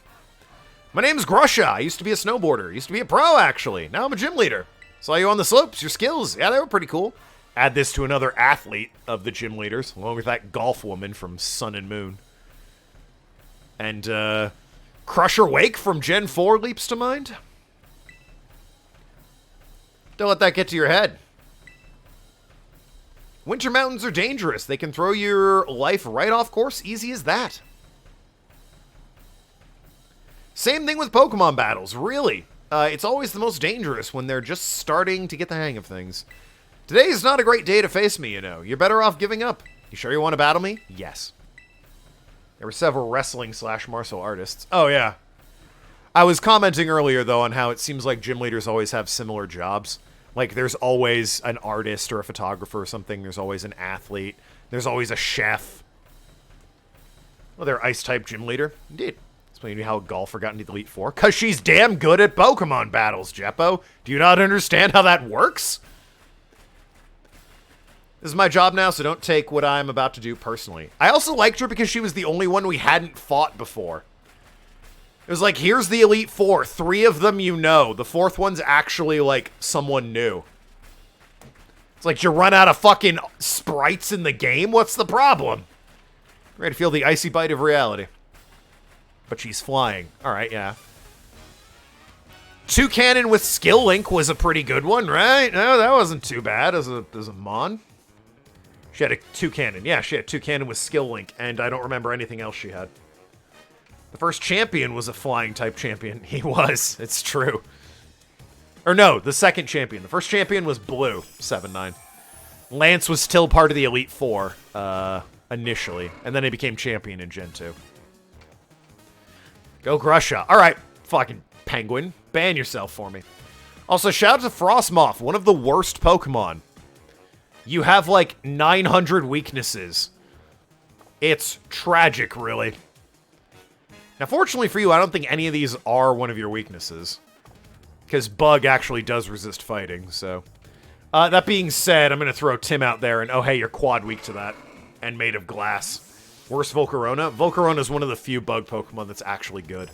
My name's Grusha. I used to be a snowboarder. Used to be a pro, actually. Now I'm a gym leader. Saw you on the slopes. Your skills. Yeah, they were pretty cool. Add this to another athlete of the gym leaders, along with that golf woman from Sun and Moon. And, Crusher Wake from Gen 4 leaps to mind. Don't let that get to your head. Winter mountains are dangerous. They can throw your life right off course. Easy as that. Same thing with Pokemon battles, really. It's always the most dangerous when they're just starting to get the hang of things. Today is not a great day to face me, you know. You're better off giving up. You sure you want to battle me? Yes. There were several wrestling/martial artists. Oh, yeah. I was commenting earlier, though, on how it seems like gym leaders always have similar jobs. Like, there's always an artist or a photographer or something. There's always an athlete. There's always a chef. Well, they're Ice-type gym leader. Indeed. Explaining how a golfer got into the Elite Four. Because she's damn good at Pokemon battles, Jeppo. Do you not understand how that works? This is my job now, so don't take what I'm about to do personally. I also liked her because she was the only one we hadn't fought before. It was like, here's the Elite Four. 3 of them you know. The 4th one's actually, like, someone new. It's like, you run out of fucking sprites in the game? What's the problem? Ready to feel the icy bite of reality. But she's flying. Alright, yeah. Toucannon with Skill Link was a pretty good one, right? No, that wasn't too bad as a Mon. She had a Toucannon. Yeah, she had Toucannon with Skill Link, and I don't remember anything else she had. The first champion was a flying-type champion. He was. It's true. Or no, the second champion. The first champion was Blue, 7-9. Lance was still part of the Elite Four, initially, and then he became champion in Gen 2. Go Grusha. Alright, fucking Penguin. Ban yourself for me. Also, shout out to Frostmoth, one of the worst Pokemon. You have, like, 900 weaknesses. It's tragic, really. Now, fortunately for you, I don't think any of these are one of your weaknesses. Because Bug actually does resist fighting, so... that being said, I'm going to throw Tim out there, and oh hey, you're quad weak to that. And made of glass. Worst Volcarona? Volcarona is one of the few Bug Pokemon that's actually good.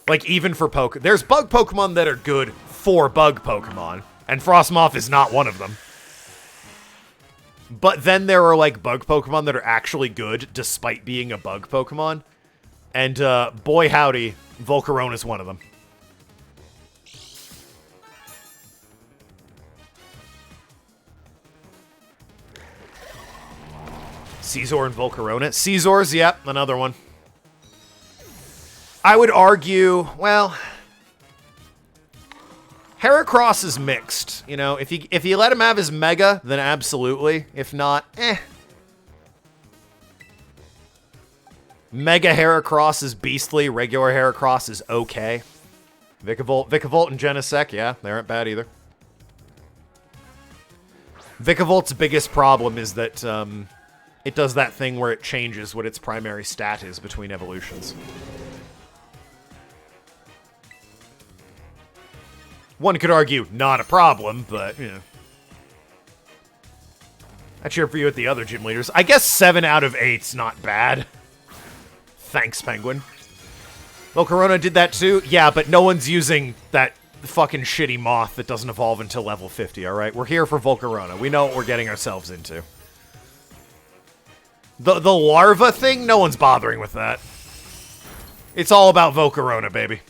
Like, even for there's Bug Pokemon that are good for Bug Pokemon. And Frostmoth is not one of them. But then there are, like, Bug Pokemon that are actually good, despite being a Bug Pokemon. And, boy howdy, Volcarona is one of them. Scizor and Volcarona. Scizor's, yep, another one. I would argue, well... Heracross is mixed, you know. If you let him have his Mega, then absolutely. If not, eh. Mega Heracross is beastly. Regular Heracross is okay. Vikavolt and Genesect, yeah, they aren't bad either. Vikavolt's biggest problem is that it does that thing where it changes what its primary stat is between evolutions. One could argue, not a problem, but, you know. I cheer for you at the other gym leaders. I guess 7 out of 8's not bad. Thanks, Penguin. Volcarona did that too? Yeah, but no one's using that fucking shitty moth that doesn't evolve until level 50, alright? We're here for Volcarona. We know what we're getting ourselves into. The larva thing? No one's bothering with that. It's all about Volcarona, baby.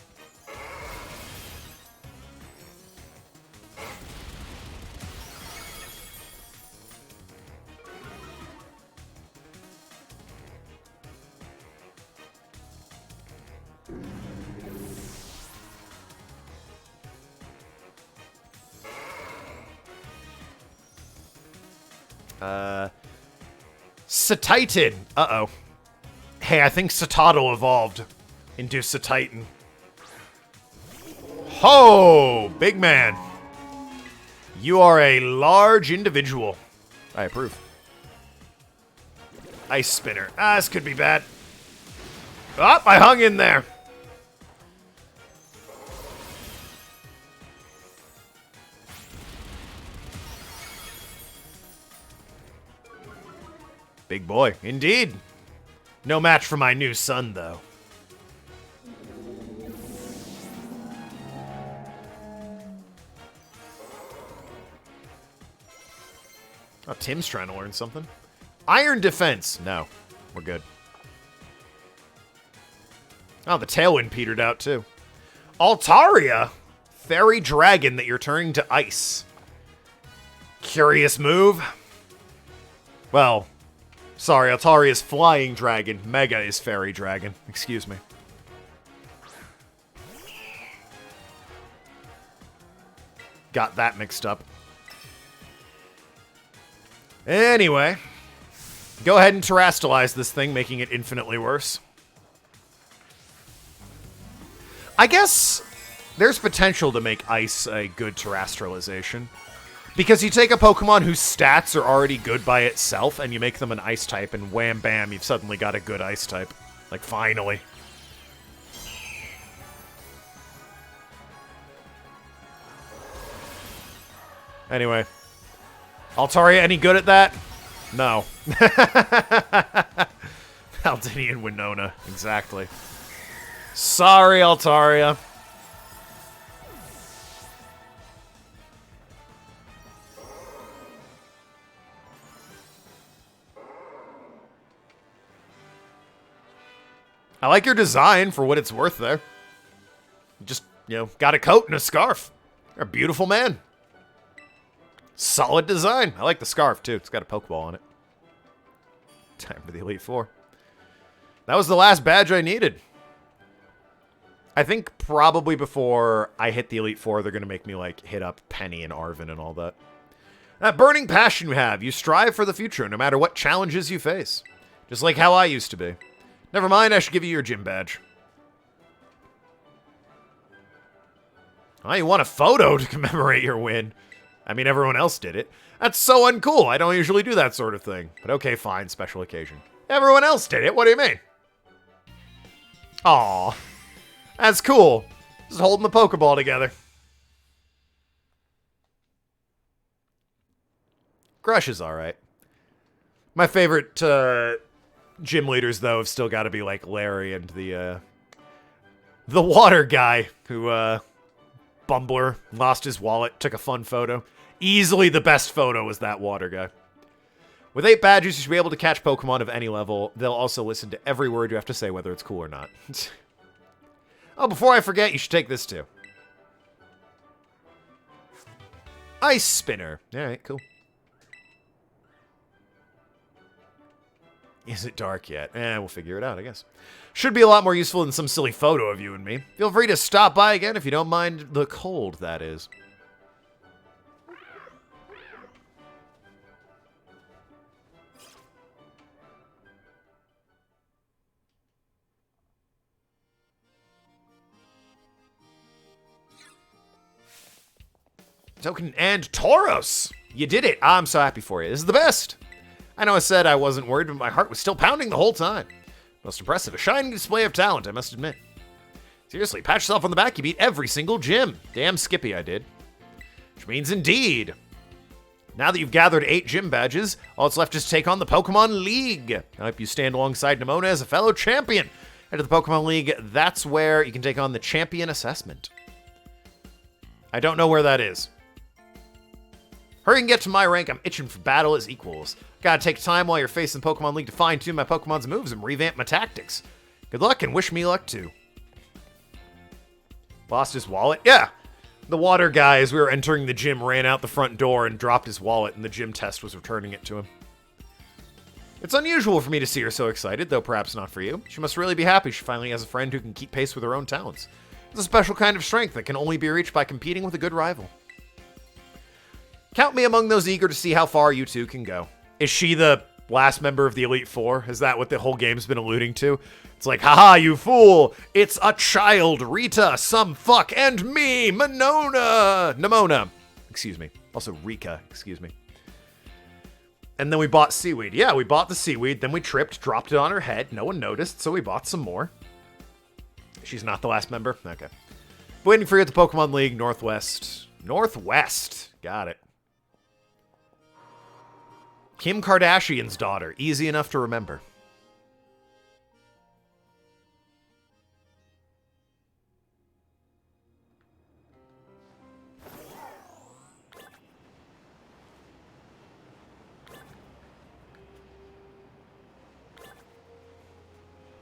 Satitan. Uh-oh. Hey, I think Satotl evolved into Satitan. Ho! Big man. You are a large individual. I approve. Ice Spinner. Ah, this could be bad. Oh, I hung in there. Big boy. Indeed. No match for my new son, though. Oh, Tim's trying to learn something. Iron Defense. No. We're good. Oh, the Tailwind petered out, too. Altaria. Fairy Dragon that you're turning to ice. Curious move. Well... Sorry, Altaria is Flying Dragon. Mega is Fairy Dragon. Excuse me. Got that mixed up. Anyway. Go ahead and terrestrialize this thing, making it infinitely worse. I guess there's potential to make Ice a good terrestrialization. Because you take a Pokemon whose stats are already good by itself, and you make them an Ice type, and wham bam, you've suddenly got a good Ice type. Like, finally. Anyway. Altaria any good at that? No. Aldinian Winona, exactly. Sorry, Altaria. I like your design for what it's worth there. Just, you know, got a coat and a scarf. You're a beautiful man. Solid design. I like the scarf, too. It's got a Pokeball on it. Time for the Elite Four. That was the last badge I needed. I think probably before I hit the Elite Four, they're going to make me, like, hit up Penny and Arven and all that. That burning passion you have. You strive for the future, no matter what challenges you face. Just like how I used to be. Never mind, I should give you your gym badge. Oh, you want a photo to commemorate your win. I mean, everyone else did it. That's so uncool. I don't usually do that sort of thing. But okay, fine, special occasion. Everyone else did it. What do you mean? Aw. That's cool. Just holding the Pokeball together. Grush is alright. My favorite gym leaders, though, have still got to be like Larry and the water guy who, Bumbler, lost his wallet, took a fun photo. Easily the best photo was that water guy. With 8 badges, you should be able to catch Pokemon of any level. They'll also listen to every word you have to say, whether it's cool or not. Oh, before I forget, you should take this too. Ice Spinner. Alright, cool. Is it dark yet? We'll figure it out, I guess. Should be a lot more useful than some silly photo of you and me. Feel free to stop by again if you don't mind the cold, that is. Token and Tauros! You did it! I'm so happy for you. This is the best! I know I said I wasn't worried, but my heart was still pounding the whole time. Most impressive. A shining display of talent, I must admit. Seriously, pat yourself on the back. You beat every single gym. Damn Skippy, I did. Which means indeed. Now that you've gathered 8 gym badges, all that's left is to take on the Pokemon League. I hope you stand alongside Nimona as a fellow champion. Head to the Pokemon League. That's where you can take on the champion assessment. I don't know where that is. Hurry and get to my rank. I'm itching for battle as equals. Gotta take time while you're facing Pokemon League to fine-tune my Pokemon's moves and revamp my tactics. Good luck and wish me luck too. Lost his wallet? Yeah. The water guy, as we were entering the gym, ran out the front door and dropped his wallet, and the gym test was returning it to him. It's unusual for me to see her so excited, though perhaps not for you. She must really be happy she finally has a friend who can keep pace with her own talents. It's a special kind of strength that can only be reached by competing with a good rival. Count me among those eager to see how far you two can go. Is she the last member of the Elite Four? Is that what the whole game's been alluding to? It's like, haha, you fool! It's a child, Rita, some fuck, and me, Nimona. Excuse me. Also Rika, excuse me. And then we bought seaweed. Yeah, we bought the seaweed, then we tripped, dropped it on her head. No one noticed, so we bought some more. She's not the last member? Okay. Waiting for you at the Pokemon League, Northwest. Northwest. Got it. Kim Kardashian's daughter. Easy enough to remember.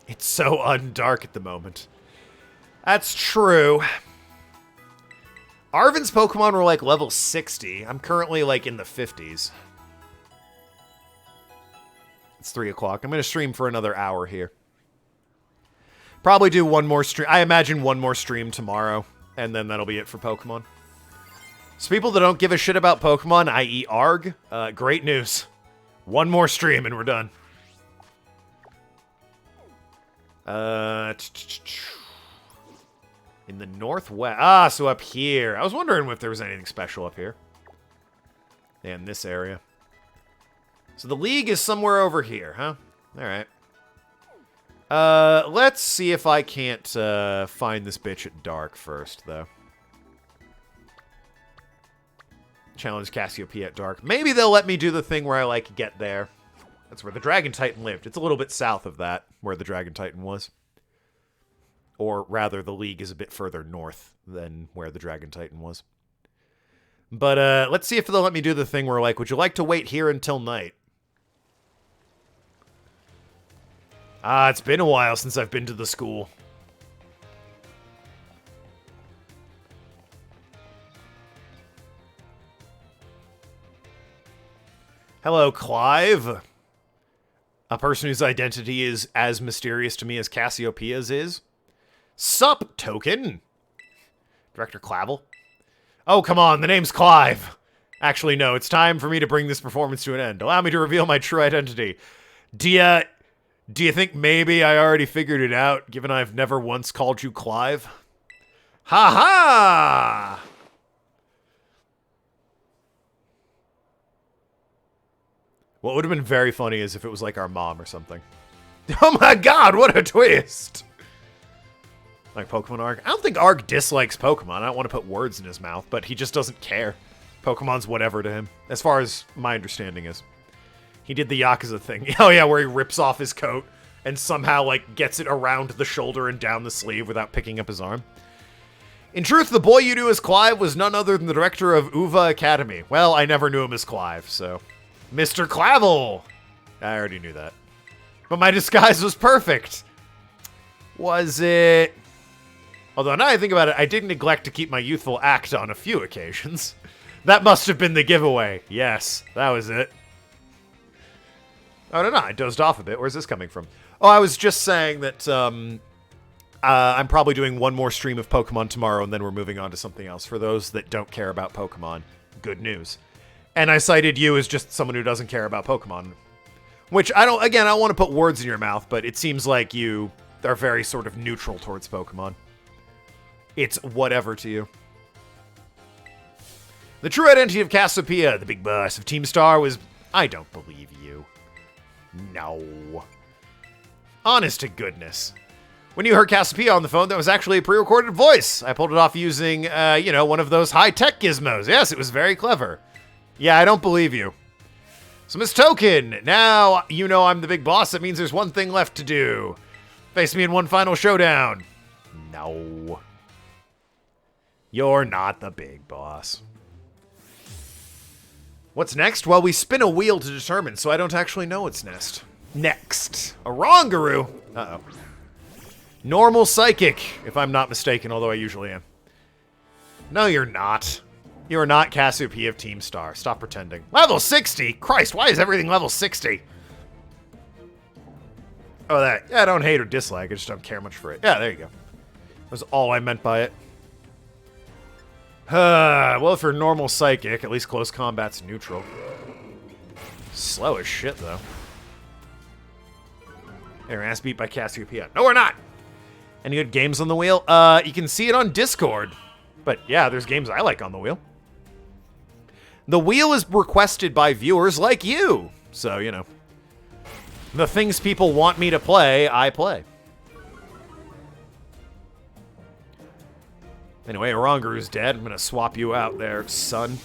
It's so undark at the moment. That's true. Arven's Pokemon were like level 60. I'm currently like in the 50s. It's 3 o'clock. I'm going to stream for another hour here. Probably do one more stream. I imagine one more stream tomorrow. And then that'll be it for Pokemon. So people that don't give a shit about Pokemon, i.e. ARG, great news. One more stream and we're done. In the northwest. Ah, so up here. I was wondering if there was anything special up here. In this area. So the League is somewhere over here, huh? Alright. Let's see if I can't find this bitch at dark first, though. Challenge Cassiopeia at dark. Maybe they'll let me do the thing where I, like, get there. That's where the Dragon Titan lived. It's a little bit south of that, where the Dragon Titan was. Or rather, the League is a bit further north than where the Dragon Titan was. But, let's see if they'll let me do the thing where, like, would you like to wait here until night? Ah, it's been a while since I've been to the school. Hello, Clive. A person whose identity is as mysterious to me as Cassiopeia's is. Sup, Token? Director Clavel? Oh, come on, the name's Clive. Actually, no, it's time for me to bring this performance to an end. Allow me to reveal my true identity. Do you think maybe I already figured it out, given I've never once called you Clive? Ha-ha! What would have been very funny is if it was like our mom or something. Oh my god, what a twist! Like Pokemon Arg? I don't think Arg dislikes Pokemon. I don't want to put words in his mouth, but he just doesn't care. Pokemon's whatever to him, as far as my understanding is. He did the Yakuza thing. Oh yeah, where he rips off his coat and somehow, like, gets it around the shoulder and down the sleeve without picking up his arm. In truth, the boy you knew as Clive was none other than the director of Uva Academy. Well, I never knew him as Clive, so... Mr. Clavel! I already knew that. But my disguise was perfect. Was it? Although now I think about it, I did neglect to keep my youthful act on a few occasions. That must have been the giveaway. Yes, that was it. Oh, no, I dozed off a bit. Where's this coming from? Oh, I was just saying that I'm probably doing one more stream of Pokemon tomorrow, and then we're moving on to something else. For those that don't care about Pokemon, good news. And I cited you as just someone who doesn't care about Pokemon. Which, I don't want to put words in your mouth, but it seems like you are very sort of neutral towards Pokemon. It's whatever to you. The true identity of Cassiopeia, the big boss of Team Star, was... I don't believe you. No. Honest to goodness. When you heard Cassiopeia on the phone, that was actually a pre-recorded voice. I pulled it off using, one of those high-tech gizmos. Yes, it was very clever. Yeah, I don't believe you. So, Miss Token, now you know I'm the big boss. That means there's one thing left to do. Face me in one final showdown. No. You're not the big boss. What's next? Well, we spin a wheel to determine, so I don't actually know what's next. Next. A Rongaroo. Uh-oh. Normal Psychic, if I'm not mistaken, although I usually am. No, you're not. You are not Cassiopeia of Team Star. Stop pretending. Level 60? Christ, why is everything level 60? Oh, that. Yeah, I don't hate or dislike. I just don't care much for it. Yeah, there you go. That was all I meant by it. Well, if you're normal Psychic, at least close combat's neutral. Slow as shit, though. They're ass beat by Cassiopeia. No, we're not! Any good games on the wheel? You can see it on Discord. But yeah, there's games I like on the wheel. The wheel is requested by viewers like you. So, you know. The things people want me to play, I play. Anyway, Orangaru's dead. I'm gonna swap you out there, son.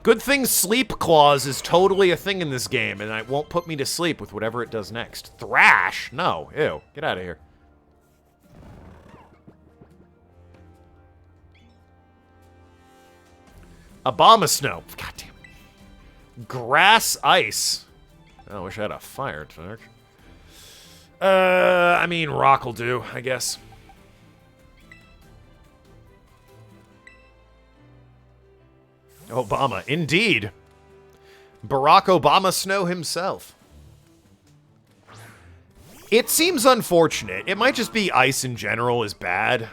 Good thing Sleep Clause is totally a thing in this game, and it won't put me to sleep with whatever it does next. Thrash? No. Ew. Get out of here. Abomasnow. God damn it. Grass Ice. Oh, I wish I had a fire type. I mean, rock will do, I guess. Obama, indeed. Barack Obama Snow himself. It seems unfortunate. It might just be ice in general is bad.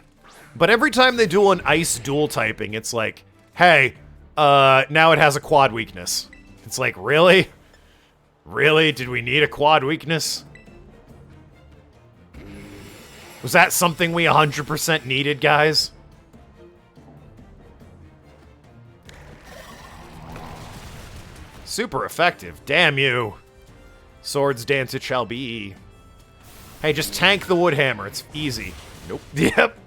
But every time they do an ice dual typing, it's like, hey, now it has a quad weakness. It's like, really? Really? Did we need a quad weakness? Was that something we 100% needed, guys? Super effective. Damn you. Swords dance it shall be. Hey, just tank the wood hammer. It's easy. Nope. Yep.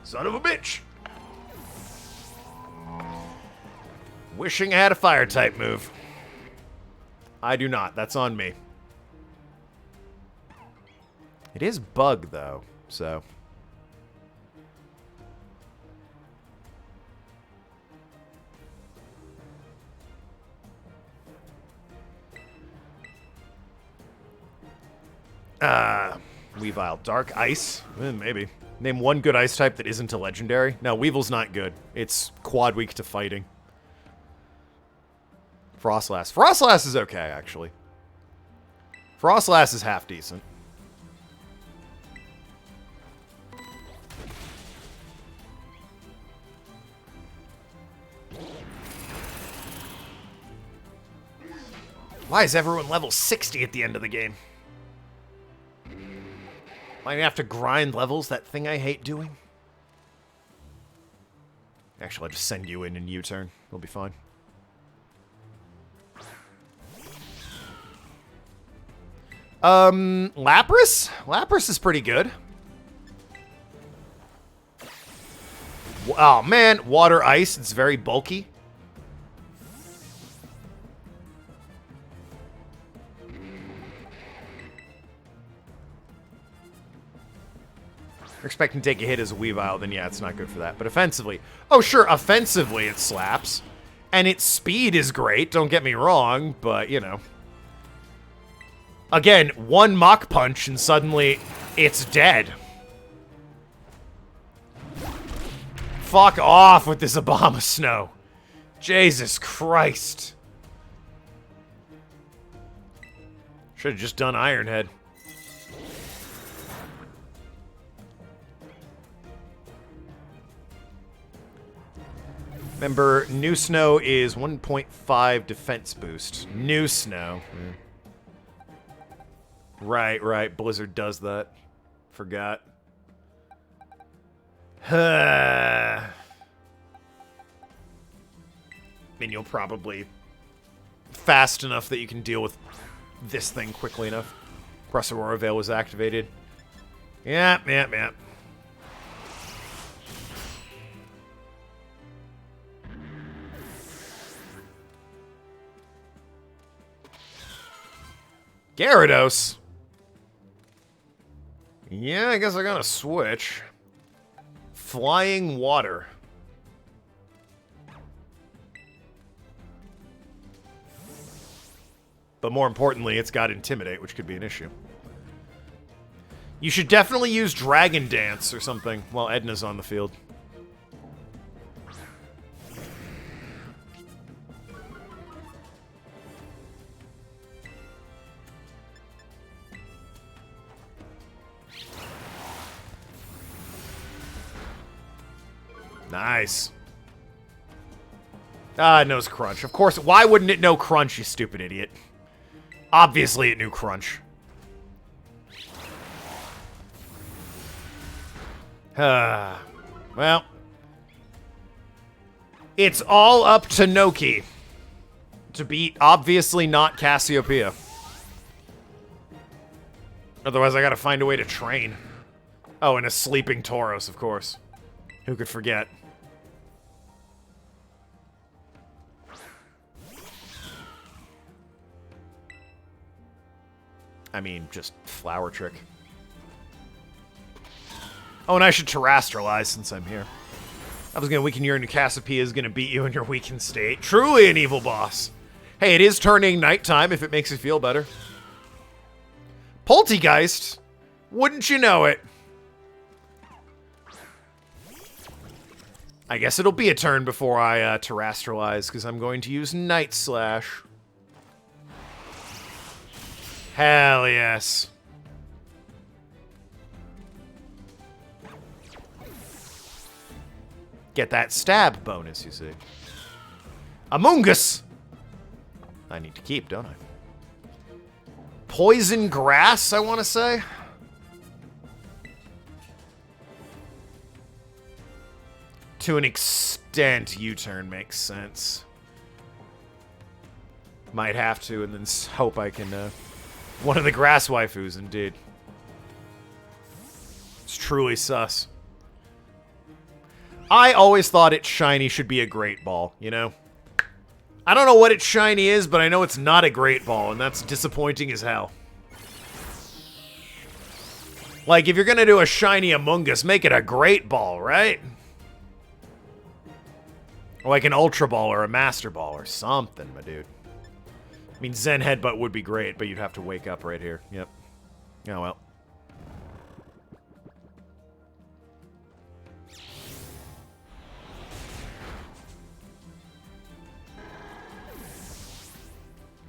Son of a bitch. Wishing I had a fire type move. I do not. That's on me. It is bug, though, so... Weavile. Dark Ice? Maybe. Name one good ice type that isn't a legendary. No, Weevil's not good. It's quad weak to fighting. Frostlass. Frostlass is okay, actually. Frostlass is half decent. Why is everyone level 60 at the end of the game? Am I gonna have to grind levels? That thing I hate doing? Actually, I'll just send you in and U-turn. We'll be fine. Lapras? Lapras is pretty good. Oh, man. Water Ice. It's very bulky. You're expecting to take a hit as a Weavile, then yeah, it's not good for that. But offensively... Oh, sure, offensively it slaps. And its speed is great, don't get me wrong, but, you know... Again, one Mach Punch and suddenly it's dead. Fuck off with this Obama Snow. Jesus Christ. Should have just done Ironhead. Remember, New Snow is 1.5 defense boost. New Snow. Right, right. Blizzard does that. Forgot. I mean, you'll probably fast enough that you can deal with this thing quickly enough. Plus Aurora Veil was activated. Yep, yep, yep. Gyarados. Yeah, I guess I gotta switch. Flying Water. But more importantly, it's got Intimidate, which could be an issue. You should definitely use Dragon Dance or something while Edna's on the field. Nice. Ah, it knows Crunch. Of course, why wouldn't it know Crunch, you stupid idiot? Obviously it knew Crunch. Well. It's all up to Noki to beat, obviously not Cassiopeia. Otherwise, I gotta find a way to train. Oh, and a sleeping Tauros, of course. Who could forget? I mean, just Flower Trick. Oh, and I should Terrestrialize since I'm here. I was gonna weaken your and Cassiopeia is gonna beat you in your weakened state. Truly an evil boss. Hey, it is turning nighttime if it makes you feel better. Poltegeist. Wouldn't you know it? I guess it'll be a turn before I Terrestrialize, because I'm going to use Night Slash. Hell yes. Get that stab bonus, you see. Amoongus! I need to keep, don't I? Poison Grass, I want to say. To an extent, U-turn makes sense. Might have to, and then hope I can, one of the grass waifus, indeed. It's truly sus. I always thought its shiny should be a great ball, you know? I don't know what its shiny is, but I know it's not a great ball, and that's disappointing as hell. Like, if you're gonna do a shiny Among Us, make it a great ball, right? Or like an Ultra Ball or a Master Ball or something, my dude. I mean, Zen Headbutt would be great, but you'd have to wake up right here. Yep. Oh, well.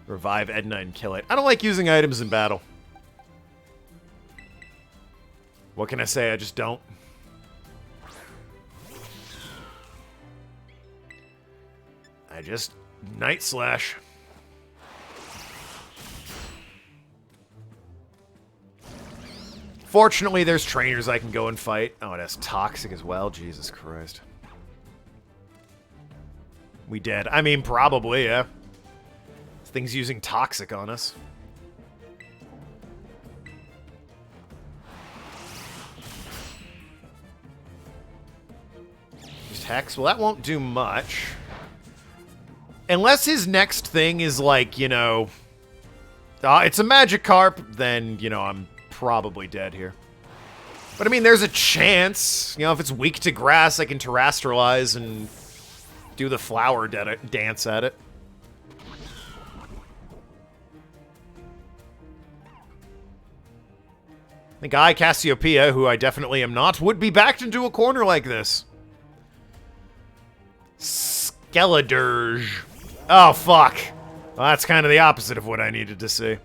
Revive Edna and kill it. I don't like using items in battle. What can I say? I just don't. I just... Night Slash. Fortunately, there's trainers I can go and fight. Oh, it has Toxic as well. Jesus Christ. We dead. I mean, probably, yeah. This thing's using Toxic on us. Just Hex. Well, that won't do much. Unless his next thing is like, you know... it's a Magikarp, then, you know, I'm probably dead here. But, I mean, there's a chance. You know, if it's weak to grass, I can Terrestrialize and do the flower dance at it. The guy, Cassiopeia, who I definitely am not, would be backed into a corner like this. Skeledirge. Oh, fuck. Well, that's kind of the opposite of what I needed to see.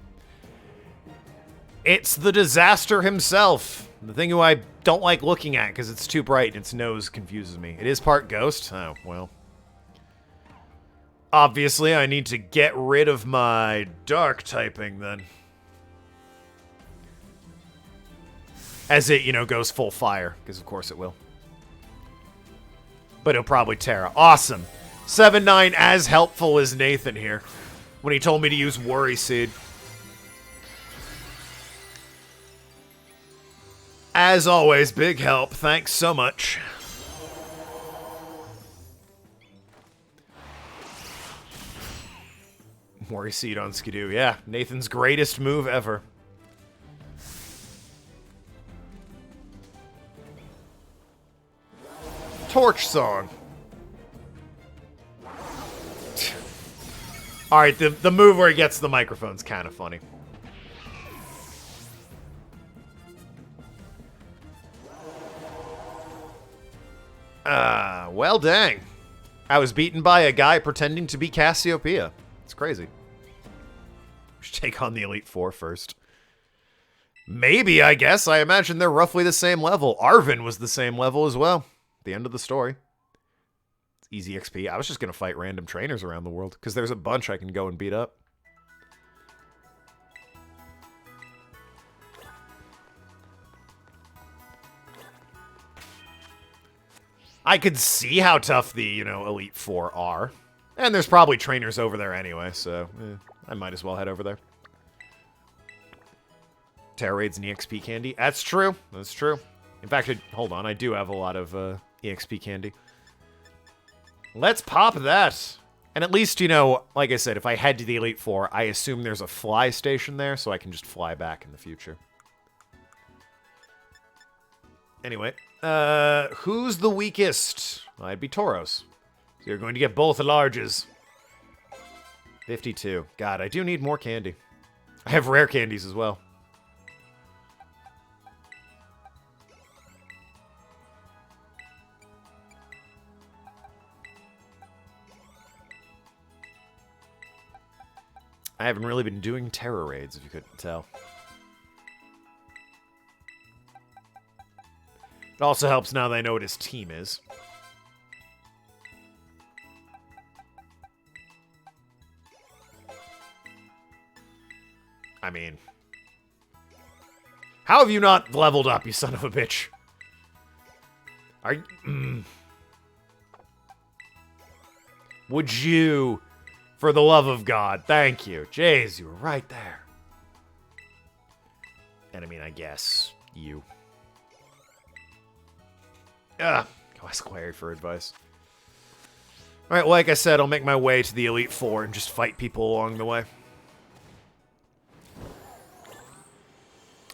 It's the disaster himself. The thing who I don't like looking at because it's too bright and its nose confuses me. It is part ghost? Oh, well. Obviously, I need to get rid of my dark typing, then. As it, you know, goes full fire, because of course it will. But it'll probably Terra. Awesome. 7-9 as helpful as Nathan here when he told me to use Worry Seed. As always, big help. Thanks so much. Worry Seed on Skidoo. Yeah, Nathan's greatest move ever. Torch Song. Alright, the move where he gets the microphone's kind of funny. Well, dang. I was beaten by a guy pretending to be Cassiopeia. It's crazy. We should take on the Elite Four first. Maybe, I guess. I imagine they're roughly the same level. Arvin was the same level as well. The end of the story. It's easy XP. I was just going to fight random trainers around the world, because there's a bunch I can go and beat up. I could see how tough the, you know, Elite Four are. And there's probably trainers over there anyway, so I might as well head over there. Terra Raids and EXP candy. That's true. That's true. In fact, hold on. I do have a lot of EXP candy. Let's pop that. And at least, you know, like I said, if I head to the Elite Four, I assume there's a fly station there, so I can just fly back in the future. Anyway, who's the weakest? Well, I'd be Tauros. So you're going to get both larges. 52. God, I do need more candy. I have rare candies as well. I haven't really been doing Terra Raids, if you couldn't tell. It also helps now that I know what his team is. I mean... How have you not leveled up, you son of a bitch? Are you... Would you, for the love of God, thank you. Jeez, you were right there. And I mean, I guess you. Ugh, go ask Larry for advice. Alright, like I said, I'll make my way to the Elite Four and just fight people along the way.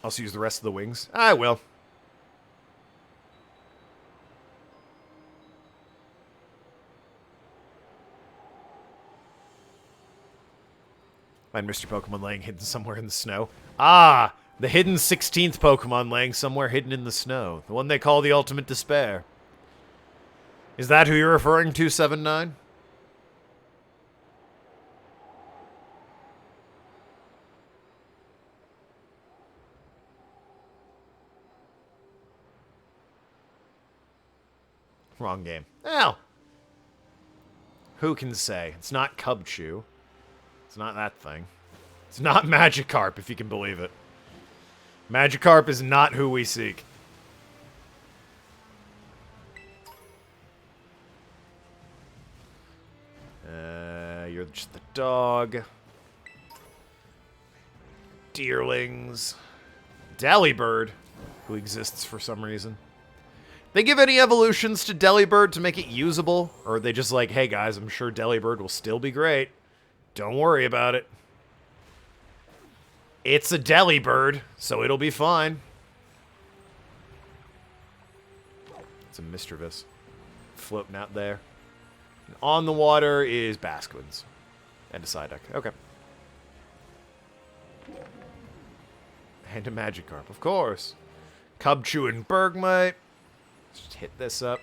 Also use the rest of the wings. I will. Find Mr. Pokemon laying hidden somewhere in the snow. Ah! The hidden 16th Pokemon laying somewhere hidden in the snow. The one they call the Ultimate Despair. Is that who you're referring to, 7-9? Wrong game. Well, who can say? It's not Cubchoo. It's not that thing. It's not Magikarp, if you can believe it. Magikarp is not who we seek. You're just the dog. Deerlings. Delibird, who exists for some reason. They give any evolutions to Delibird to make it usable? Or are they just like, hey guys, I'm sure Delibird will still be great. Don't worry about it. It's a Delibird, so it'll be fine. It's a Mischievous. Floating out there. And on the water is Basquins. And a Psyduck. Okay. And a Magikarp, of course. Cubchoo and Bergmite. Just hit this up.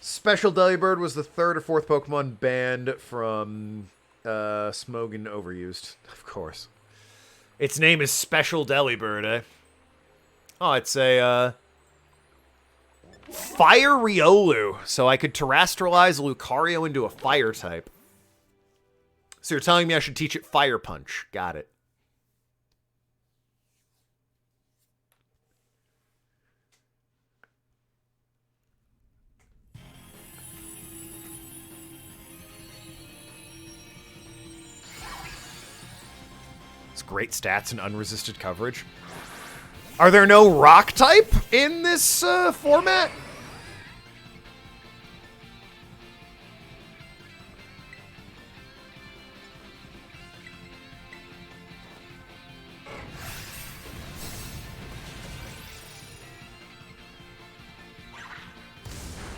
Special Delibird was the 3rd or 4th Pokemon banned from Smogon Overused. Of course. Its name is Special Delibird, eh? Oh, it's a Fire Riolu. So I could terrestrialize Lucario into a fire type. So you're telling me I should teach it Fire Punch. Got it. Great stats and unresisted coverage. Are there no rock type in this format?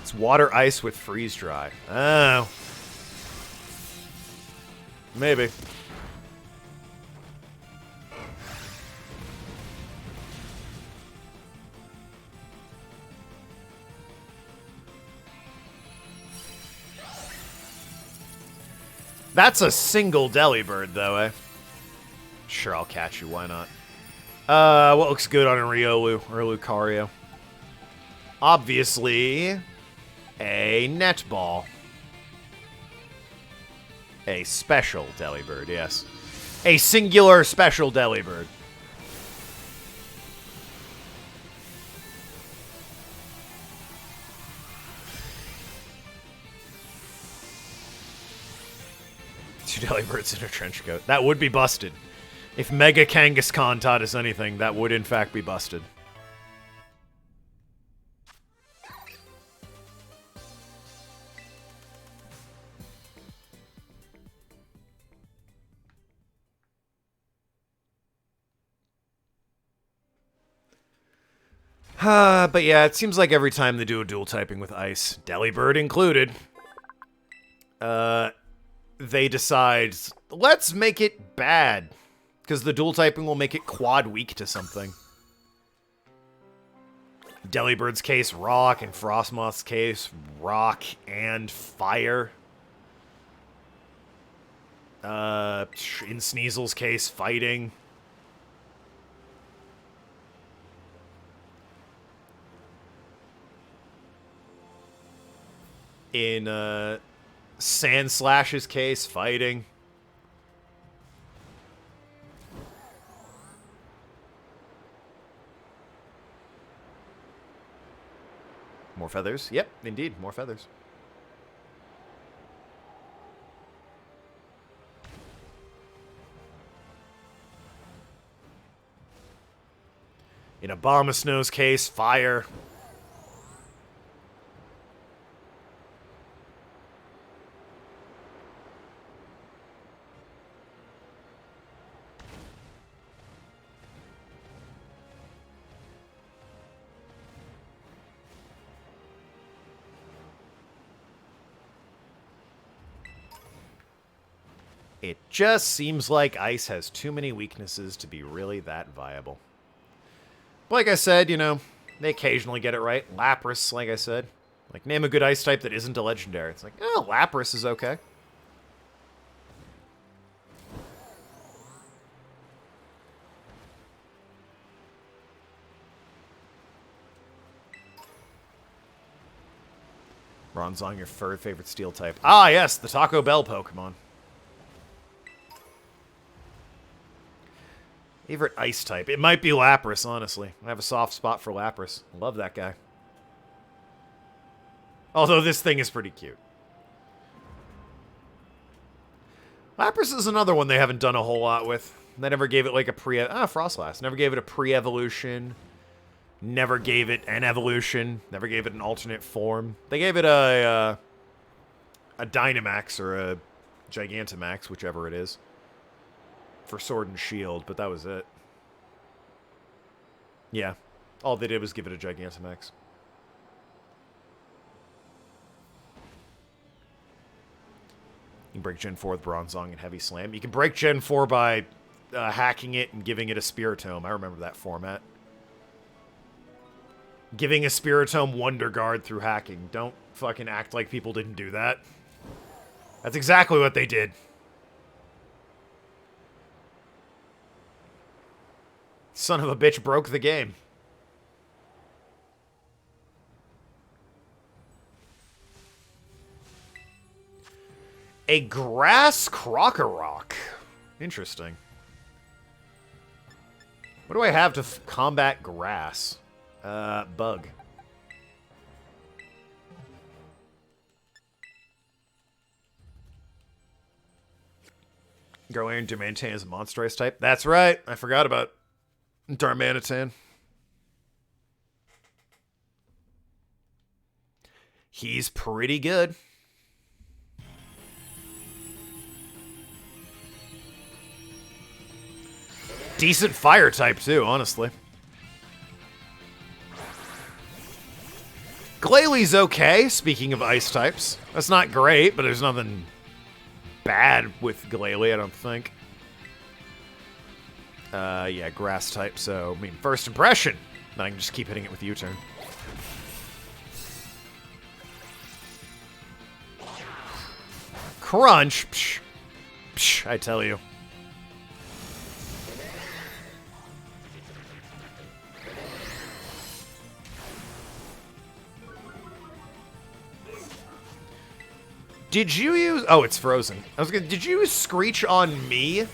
It's water ice with freeze dry. Oh. Maybe. That's a single Delibird, though, eh? Sure, I'll catch you. Why not? What looks good on a Riolu or a Lucario? Obviously, a Netball. A special Delibird, yes. A singular special Delibird. Two Delibirds in a trench coat. That would be busted. If Mega Kangaskhan taught us anything, that would in fact be busted. But yeah, it seems like every time they do a dual typing with Ice, Delibird included, they decide, let's make it bad. Because the dual typing will make it quad weak to something. Delibird's case, rock, and Frostmoth's case, rock and fire. In Sneasel's case, fighting. In, Sandslash's case, fighting. More feathers? Yep, indeed, more feathers. In Abomasnow's case, fire. It just seems like Ice has too many weaknesses to be really that viable. But like I said, you know, they occasionally get it right. Lapras, like I said. Like, name a good Ice type that isn't a legendary. It's like, oh, Lapras is okay. Bronzong, your third favorite steel type. Ah, yes, the Taco Bell Pokemon. Favorite ice type? It might be Lapras, honestly. I have a soft spot for Lapras. Love that guy. Although this thing is pretty cute. Lapras is another one they haven't done a whole lot with. They never gave it like a Frostlass. Never gave it a pre-evolution. Never gave it an evolution. Never gave it an alternate form. They gave it a Dynamax or a Gigantamax, whichever it is. For Sword and Shield, but that was it. Yeah. All they did was give it a Gigantamax. You can break Gen 4 with Bronzong and Heavy Slam. You can break Gen 4 by hacking it and giving it a Spiritome. I remember that format. Giving a Spiritome Wonder Guard through hacking. Don't fucking act like people didn't do that. That's exactly what they did. Son of a bitch broke the game. A grass Krokorok. Interesting. What do I have to combat grass? Bug. Go in to maintain as a monster ice type. That's right. I forgot about Darmanitan. He's pretty good. Decent fire type, too, honestly. Glalie okay, speaking of ice types. That's not great, but there's nothing bad with Glalie, I don't think. Yeah, grass type, so, I mean, first impression. Then I can just keep hitting it with U-turn. Crunch! Psh. Psh, I tell you. Did you use... Oh, it's frozen. Did you use Screech on me?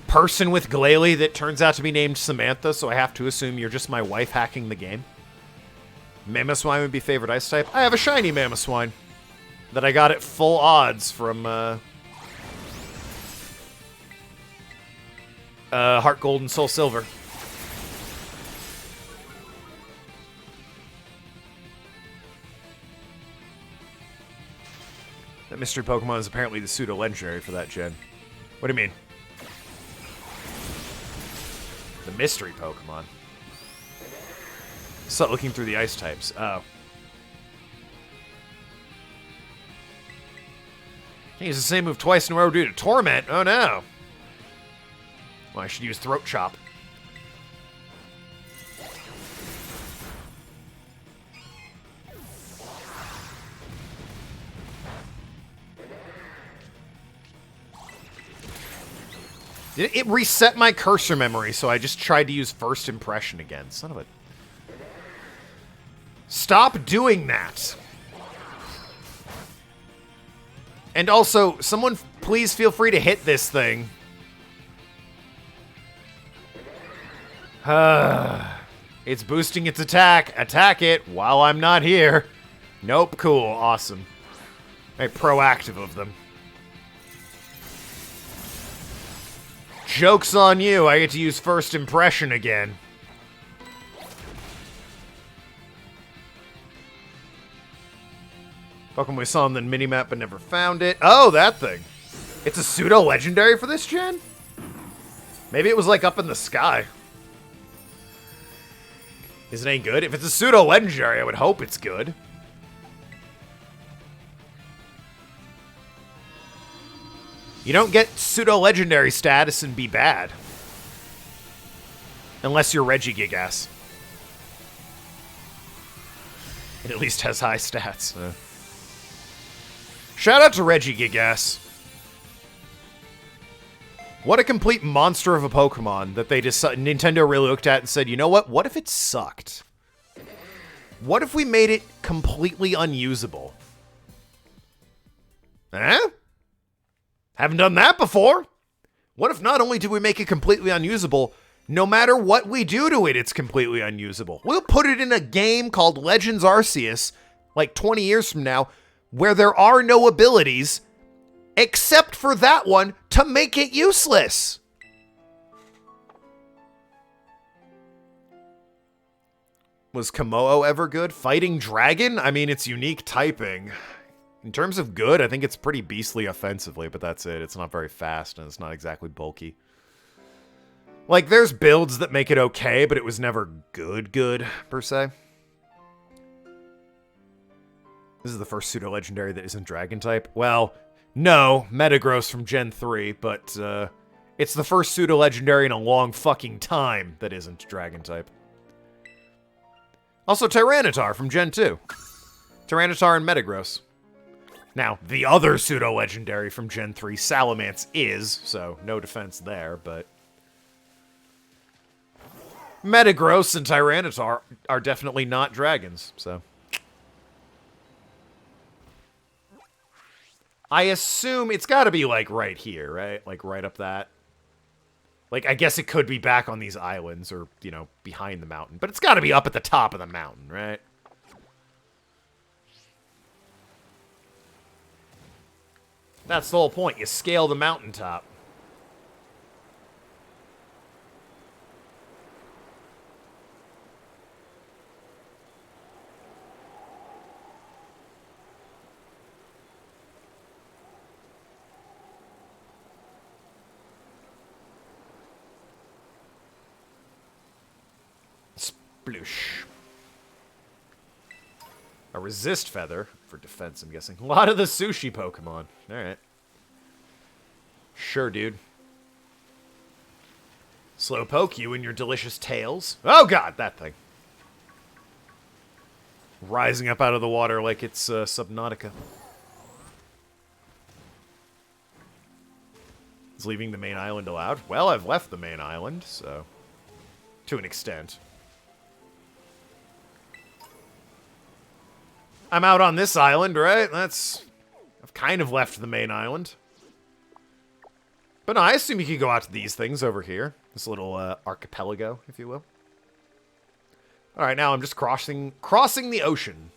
Person with Glalie that turns out to be named Samantha, so I have to assume you're just my wife hacking the game. Mamoswine would be favorite ice type. I have a shiny Mamoswine that I got at full odds from Heart Gold and Soul Silver. That mystery Pokemon is apparently the pseudo-legendary for that gen. What do you mean? The mystery Pokemon. Start looking through the ice types. Oh. Can't use the same move twice in a row due to Torment. Oh no. Well, I should use Throat Chop. It reset my cursor memory, so I just tried to use First Impression again. Son of a... Stop doing that! And also, someone please feel free to hit this thing. It's boosting its attack. Attack it while I'm not here. Nope, cool, awesome. Very proactive of them. Joke's on you, I get to use First Impression again. Pokemon we saw on the minimap but never found it. Oh, that thing. It's a pseudo-legendary for this gen? Maybe it was like up in the sky. Is it any good? If it's a pseudo-legendary, I would hope it's good. You don't get pseudo-legendary status and be bad. Unless you're Regigigas. It at least has high stats. Shout out to Regigigas. What a complete monster of a Pokemon that they Nintendo really looked at and said, you know what? What if it sucked? What if we made it completely unusable? Eh? Haven't done that before. What if not only do we make it completely unusable, no matter what we do to it, it's completely unusable. We'll put it in a game called Legends Arceus, like 20 years from now, where there are no abilities, except for that one, to make it useless. Was Komodo ever good? Fighting Dragon? I mean, it's unique typing. In terms of good, I think it's pretty beastly offensively, but that's it. It's not very fast, and it's not exactly bulky. Like, there's builds that make it okay, but it was never good, per se. This is the first pseudo-legendary that isn't Dragon-type. Well, no, Metagross from Gen 3, but it's the first pseudo-legendary in a long fucking time that isn't Dragon-type. Also, Tyranitar from Gen 2. Tyranitar and Metagross. Now, the other pseudo-legendary from Gen 3, Salamence, is, so no defense there, but Metagross and Tyranitar are definitely not dragons, so. I assume it's gotta be, like, right here, right? Like, right up that. Like, I guess it could be back on these islands, or, you know, behind the mountain. But it's gotta be up at the top of the mountain, right? That's the whole point. You scale the mountaintop. Sploosh. A resist feather for defense, I'm guessing. A lot of the sushi Pokemon. Alright. Sure, dude. Slowpoke, you and your delicious tails. Oh god, that thing. Rising up out of the water like it's Subnautica. Is leaving the main island allowed? Well, I've left the main island, so. To an extent. I'm out on this island, right? I've kind of left the main island. But no, I assume you could go out to these things over here. This little archipelago, if you will. Alright, now I'm just crossing the ocean.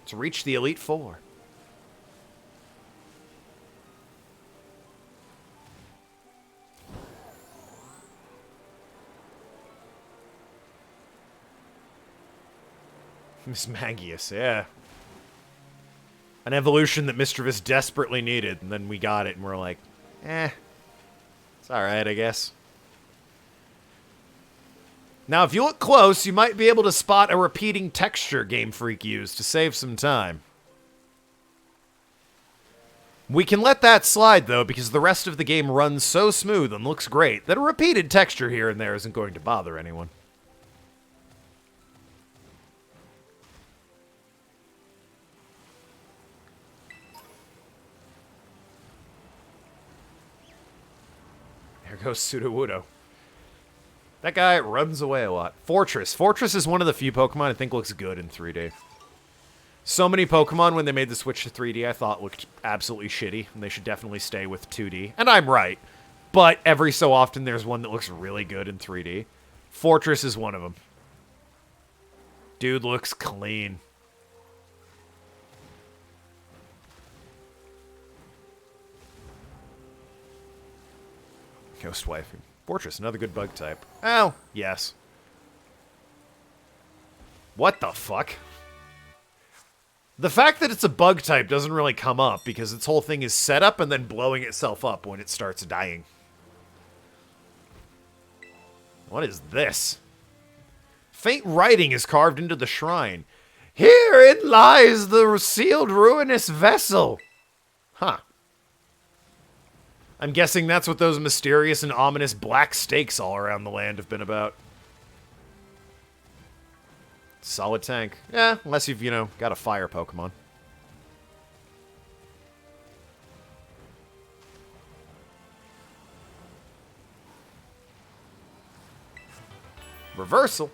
To reach the Elite Four. Miss Magius, yeah. An evolution that Mischievous desperately needed, and then we got it, and we're like, eh. It's alright, I guess. Now, if you look close, you might be able to spot a repeating texture Game Freak used to save some time. We can let that slide, though, because the rest of the game runs so smooth and looks great that a repeated texture here and there isn't going to bother anyone. There goes Sudowoodo. That guy runs away a lot. Fortress. Fortress is one of the few Pokemon I think looks good in 3D. So many Pokemon, when they made the switch to 3D, I thought looked absolutely shitty, and they should definitely stay with 2D. And I'm right. But every so often, there's one that looks really good in 3D. Fortress is one of them. Dude looks clean. Ghost Waifu. Fortress, another good bug type. Oh, yes. What the fuck? The fact that it's a bug type doesn't really come up because its whole thing is set up and then blowing itself up when it starts dying. What is this? Faint writing is carved into the shrine. Herein lies the sealed ruinous vessel. Huh. I'm guessing that's what those mysterious and ominous black stakes all around the land have been about. Solid tank. Yeah, unless you've, got a fire Pokemon. Reversal.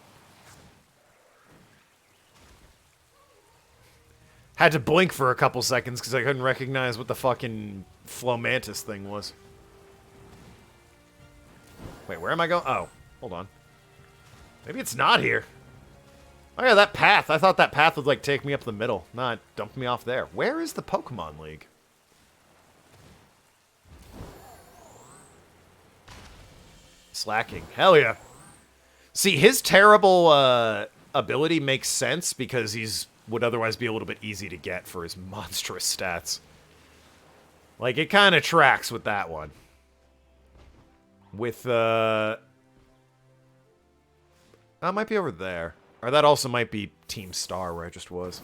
Had to blink for a couple seconds because I couldn't recognize what the fucking Flomantis thing was. Wait, where am I going? Oh, hold on. Maybe it's not here. Oh yeah, that path. I thought that path would, like, take me up the middle. Nah, it dumped me off there. Where is the Pokemon League? Slacking. Hell yeah. See, his terrible ability makes sense because would otherwise be a little bit easy to get for his monstrous stats. Like, it kind of tracks with that one. With, that might be over there. Or that also might be Team Star, where I just was.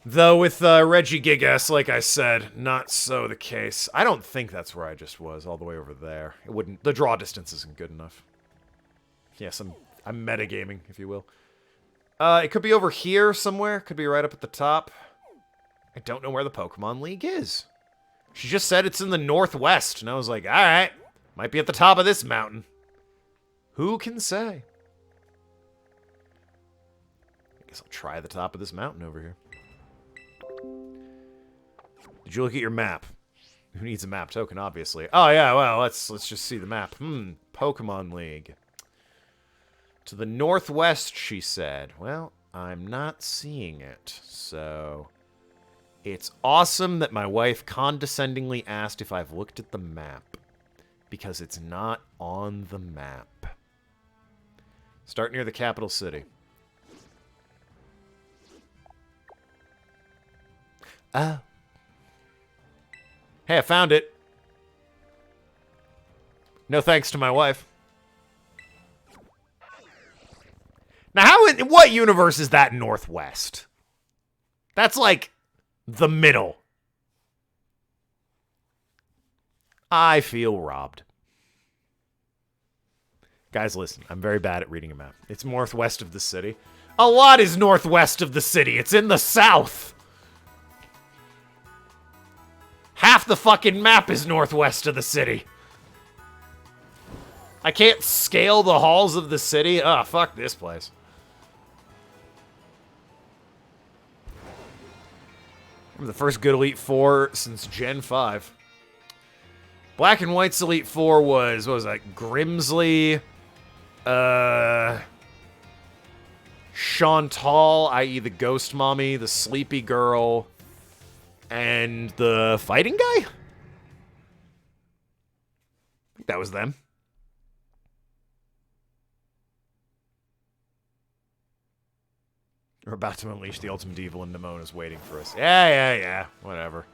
Though with Regigigas, like I said, not so the case. I don't think that's where I just was, all the way over there. It wouldn't. The draw distance isn't good enough. Yes, I'm metagaming, if you will. It could be over here somewhere. Could be right up at the top. I don't know where the Pokemon League is. She just said it's in the northwest, and I was like, alright. Might be at the top of this mountain. Who can say? I guess I'll try the top of this mountain over here. Did you look at your map? Who needs a map token, obviously? Oh, yeah, well, let's just see the map. Pokemon League. To the northwest, she said. Well, I'm not seeing it, so... It's awesome that my wife condescendingly asked if I've looked at the map. Because it's not on the map. Start near the capital city. Oh. Hey, I found it. No thanks to my wife. Now, in what universe is that northwest? That's like the middle. I feel robbed. Guys, listen, I'm very bad at reading a map. It's northwest of the city. A lot is northwest of the city. It's in the south. Half the fucking map is northwest of the city. I can't scale the halls of the city. Ugh, fuck this place. I'm the first good Elite Four since Gen 5. Black and White's Elite Four was, what was that? Grimsley, Chantal, i.e. the Ghost Mommy, the Sleepy Girl, and the Fighting Guy? I think that was them. We're about to unleash the ultimate evil, and Nemona's waiting for us. Yeah. Whatever.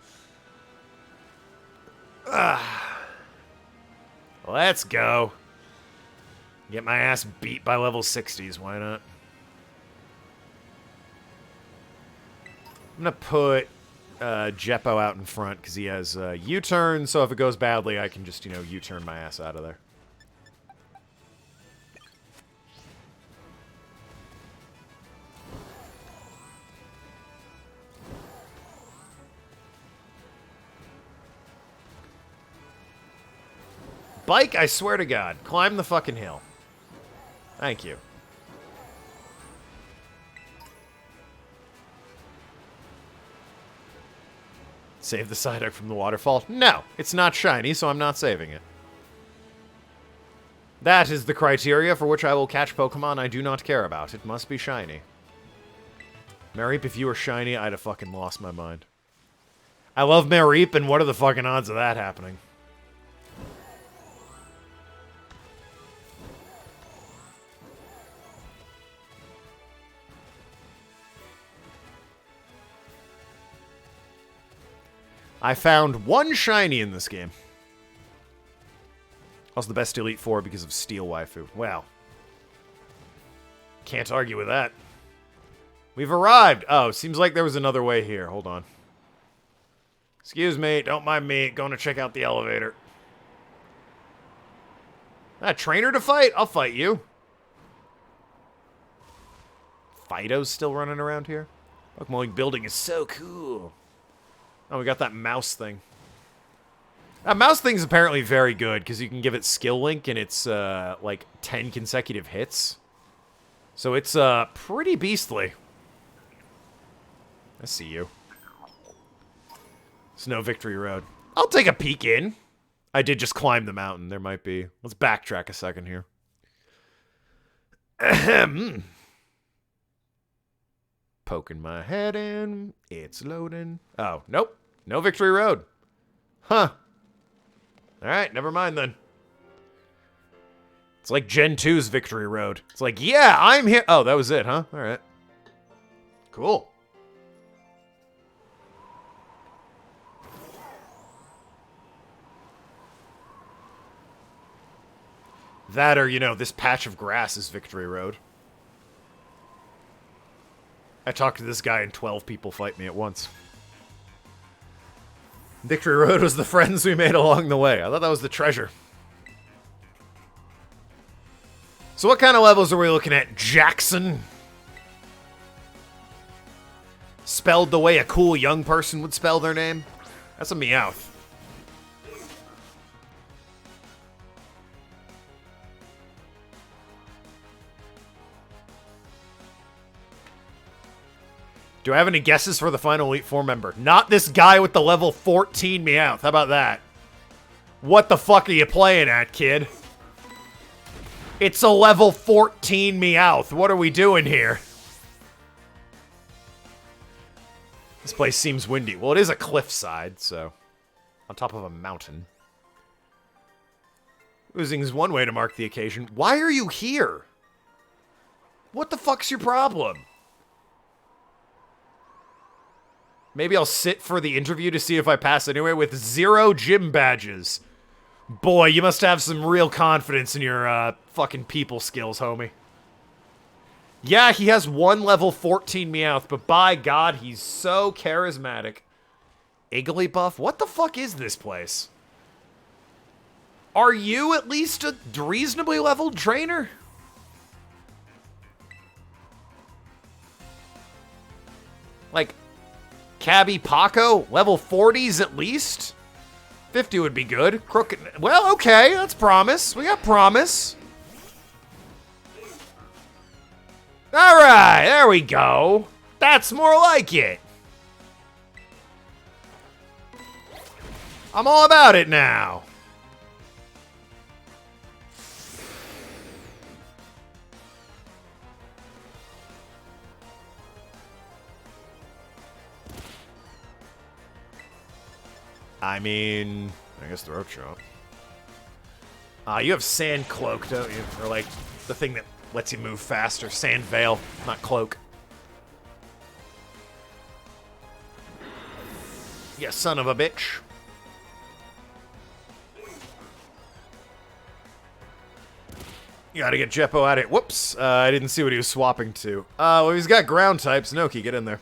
Let's go. Get my ass beat by level 60s. Why not? I'm going to put Jeppo out in front because he has U-turn, so if it goes badly, I can just, U-turn my ass out of there. Bike, I swear to God. Climb the fucking hill. Thank you. Save the Psyduck from the waterfall? No, it's not shiny, so I'm not saving it. That is the criteria for which I will catch Pokemon I do not care about. It must be shiny. Mareep, if you were shiny, I'd have fucking lost my mind. I love Mareep, and what are the fucking odds of that happening? I found one shiny in this game. Also the best Elite Four because of Steel Waifu. Wow. Can't argue with that. We've arrived. Oh, seems like there was another way here. Hold on. Excuse me. Don't mind me. Going to check out the elevator. A trainer to fight? I'll fight you. Fido's still running around here? Pokemon League building is so cool. Oh, we got that mouse thing. That mouse thing's apparently very good because you can give it skill link and it's like 10 consecutive hits. So it's pretty beastly. I see you. Snow Victory Road. I'll take a peek in. I did just climb the mountain. There might be. Let's backtrack a second here. Ahem. Poking my head in. It's loading. Oh, nope. No Victory Road. Huh. Alright, never mind then. It's like Gen 2's Victory Road. It's like, yeah, I'm here. Oh, that was it, huh? Alright. Cool. That or, you know, this patch of grass is Victory Road. I talked to this guy and 12 people fight me at once. Victory Road was the friends we made along the way. I thought that was the treasure. So what kind of levels are we looking at, Jackson? Spelled the way a cool young person would spell their name? That's a Meowth. Do I have any guesses for the final Elite Four member? Not this guy with the level 14 Meowth. How about that? What the fuck are you playing at, kid? It's a level 14 Meowth. What are we doing here? This place seems windy. Well, it is a cliffside, so... on top of a mountain. Oozing is one way to mark the occasion. Why are you here? What the fuck's your problem? Maybe I'll sit for the interview to see if I pass anyway with 0 gym badges. Boy, you must have some real confidence in your, fucking people skills, homie. Yeah, he has one level 14 Meowth, but by God, he's so charismatic. Igglybuff? What the fuck is this place? Are you at least a reasonably leveled trainer? Like... Cabby Paco, level 40s at least? 50 would be good. Crooked. Well, okay, that's promise. We got promise. Alright, there we go. That's more like it. I'm all about it now. I mean, I guess Throat Chop. You have Sand Cloak, don't you? Or like, the thing that lets you move faster. Sand Veil, not Cloak. You son of a bitch. You gotta get Jeppo at it. Whoops, I didn't see what he was swapping to. Well, he's got ground types. Noki, get in there.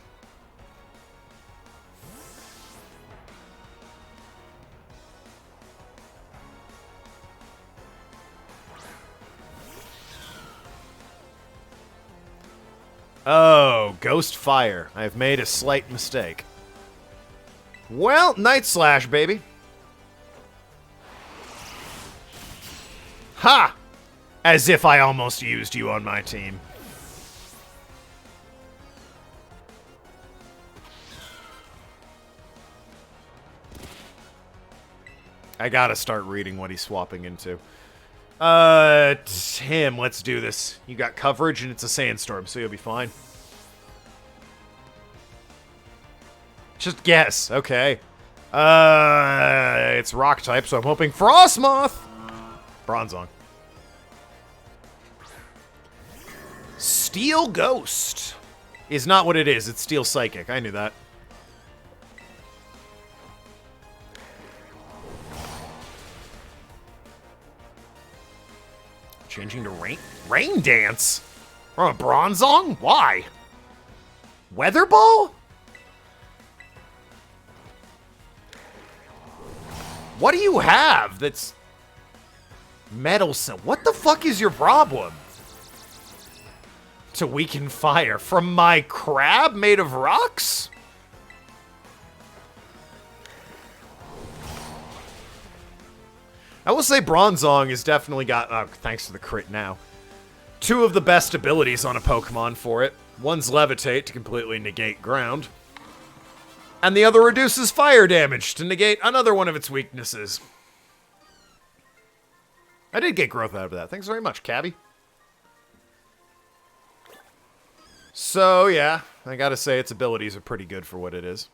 Oh, Ghost Fire. I have made a slight mistake. Well, Night Slash, baby. Ha! As if I almost used you on my team. I gotta start reading what he's swapping into. Tim, let's do this. You got coverage and it's a sandstorm, so you'll be fine. Just guess, okay. It's rock type, so I'm hoping Frostmoth! Bronzong. Steel Ghost is not what it is, it's Steel Psychic. I knew that. Changing to Rain Dance? From a Bronzong? Why? Weather Ball? What do you have that's meddlesome? What the fuck is your problem? To weaken fire from my crab made of rocks? I will say Bronzong has definitely got, thanks to the crit now, two of the best abilities on a Pokemon for it. One's Levitate to completely negate ground, and the other reduces fire damage to negate another one of its weaknesses. I did get growth out of that. Thanks very much, Cabby. So, yeah, I gotta say its abilities are pretty good for what it is.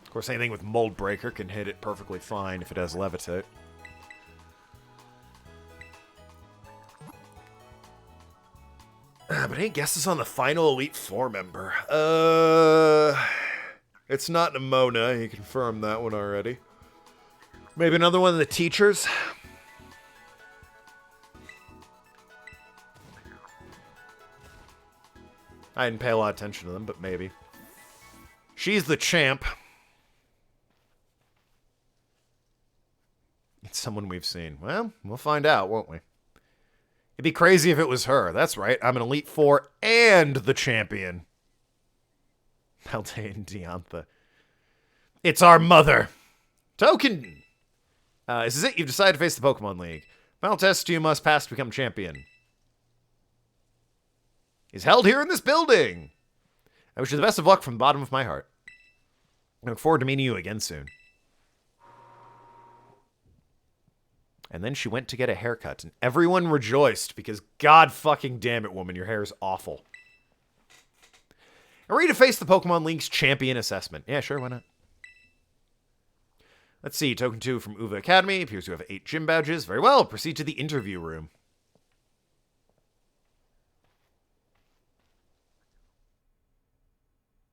Of course, anything with Mold Breaker can hit it perfectly fine if it has Levitate. But any guesses on the final Elite Four member? It's not Nimona. You confirmed that one already. Maybe another one of the teachers? I didn't pay a lot of attention to them, but maybe. She's the champ. It's someone we've seen. Well, we'll find out, won't we? It'd be crazy if it was her. That's right. I'm an Elite Four and the champion. Paldean Diantha. It's our mother. Token! This is it. You've decided to face the Pokemon League. Final test you must pass to become champion. Is held here in this building. I wish you the best of luck from the bottom of my heart. I look forward to meeting you again soon. And then she went to get a haircut, and everyone rejoiced because god fucking damn it, woman, your hair is awful. I'm ready to face the Pokemon League's champion assessment. Yeah, sure, why not? Let's see, Token 2 from Uva Academy. Appears to have 8 gym badges. Very well, proceed to the interview room.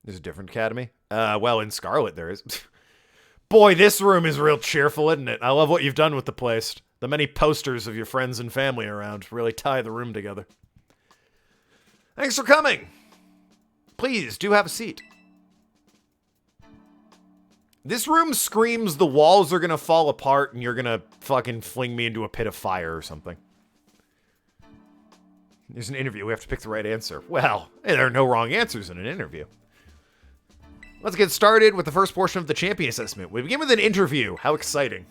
There's a different academy? Well, in Scarlet there is. Boy, this room is real cheerful, isn't it? I love what you've done with the place. The many posters of your friends and family around really tie the room together. Thanks for coming. Please, do have a seat. This room screams the walls are gonna fall apart and you're gonna fucking fling me into a pit of fire or something. There's an interview. We have to pick the right answer. Well, there are no wrong answers in an interview. Let's get started with the first portion of the champion assessment. We begin with an interview. How exciting.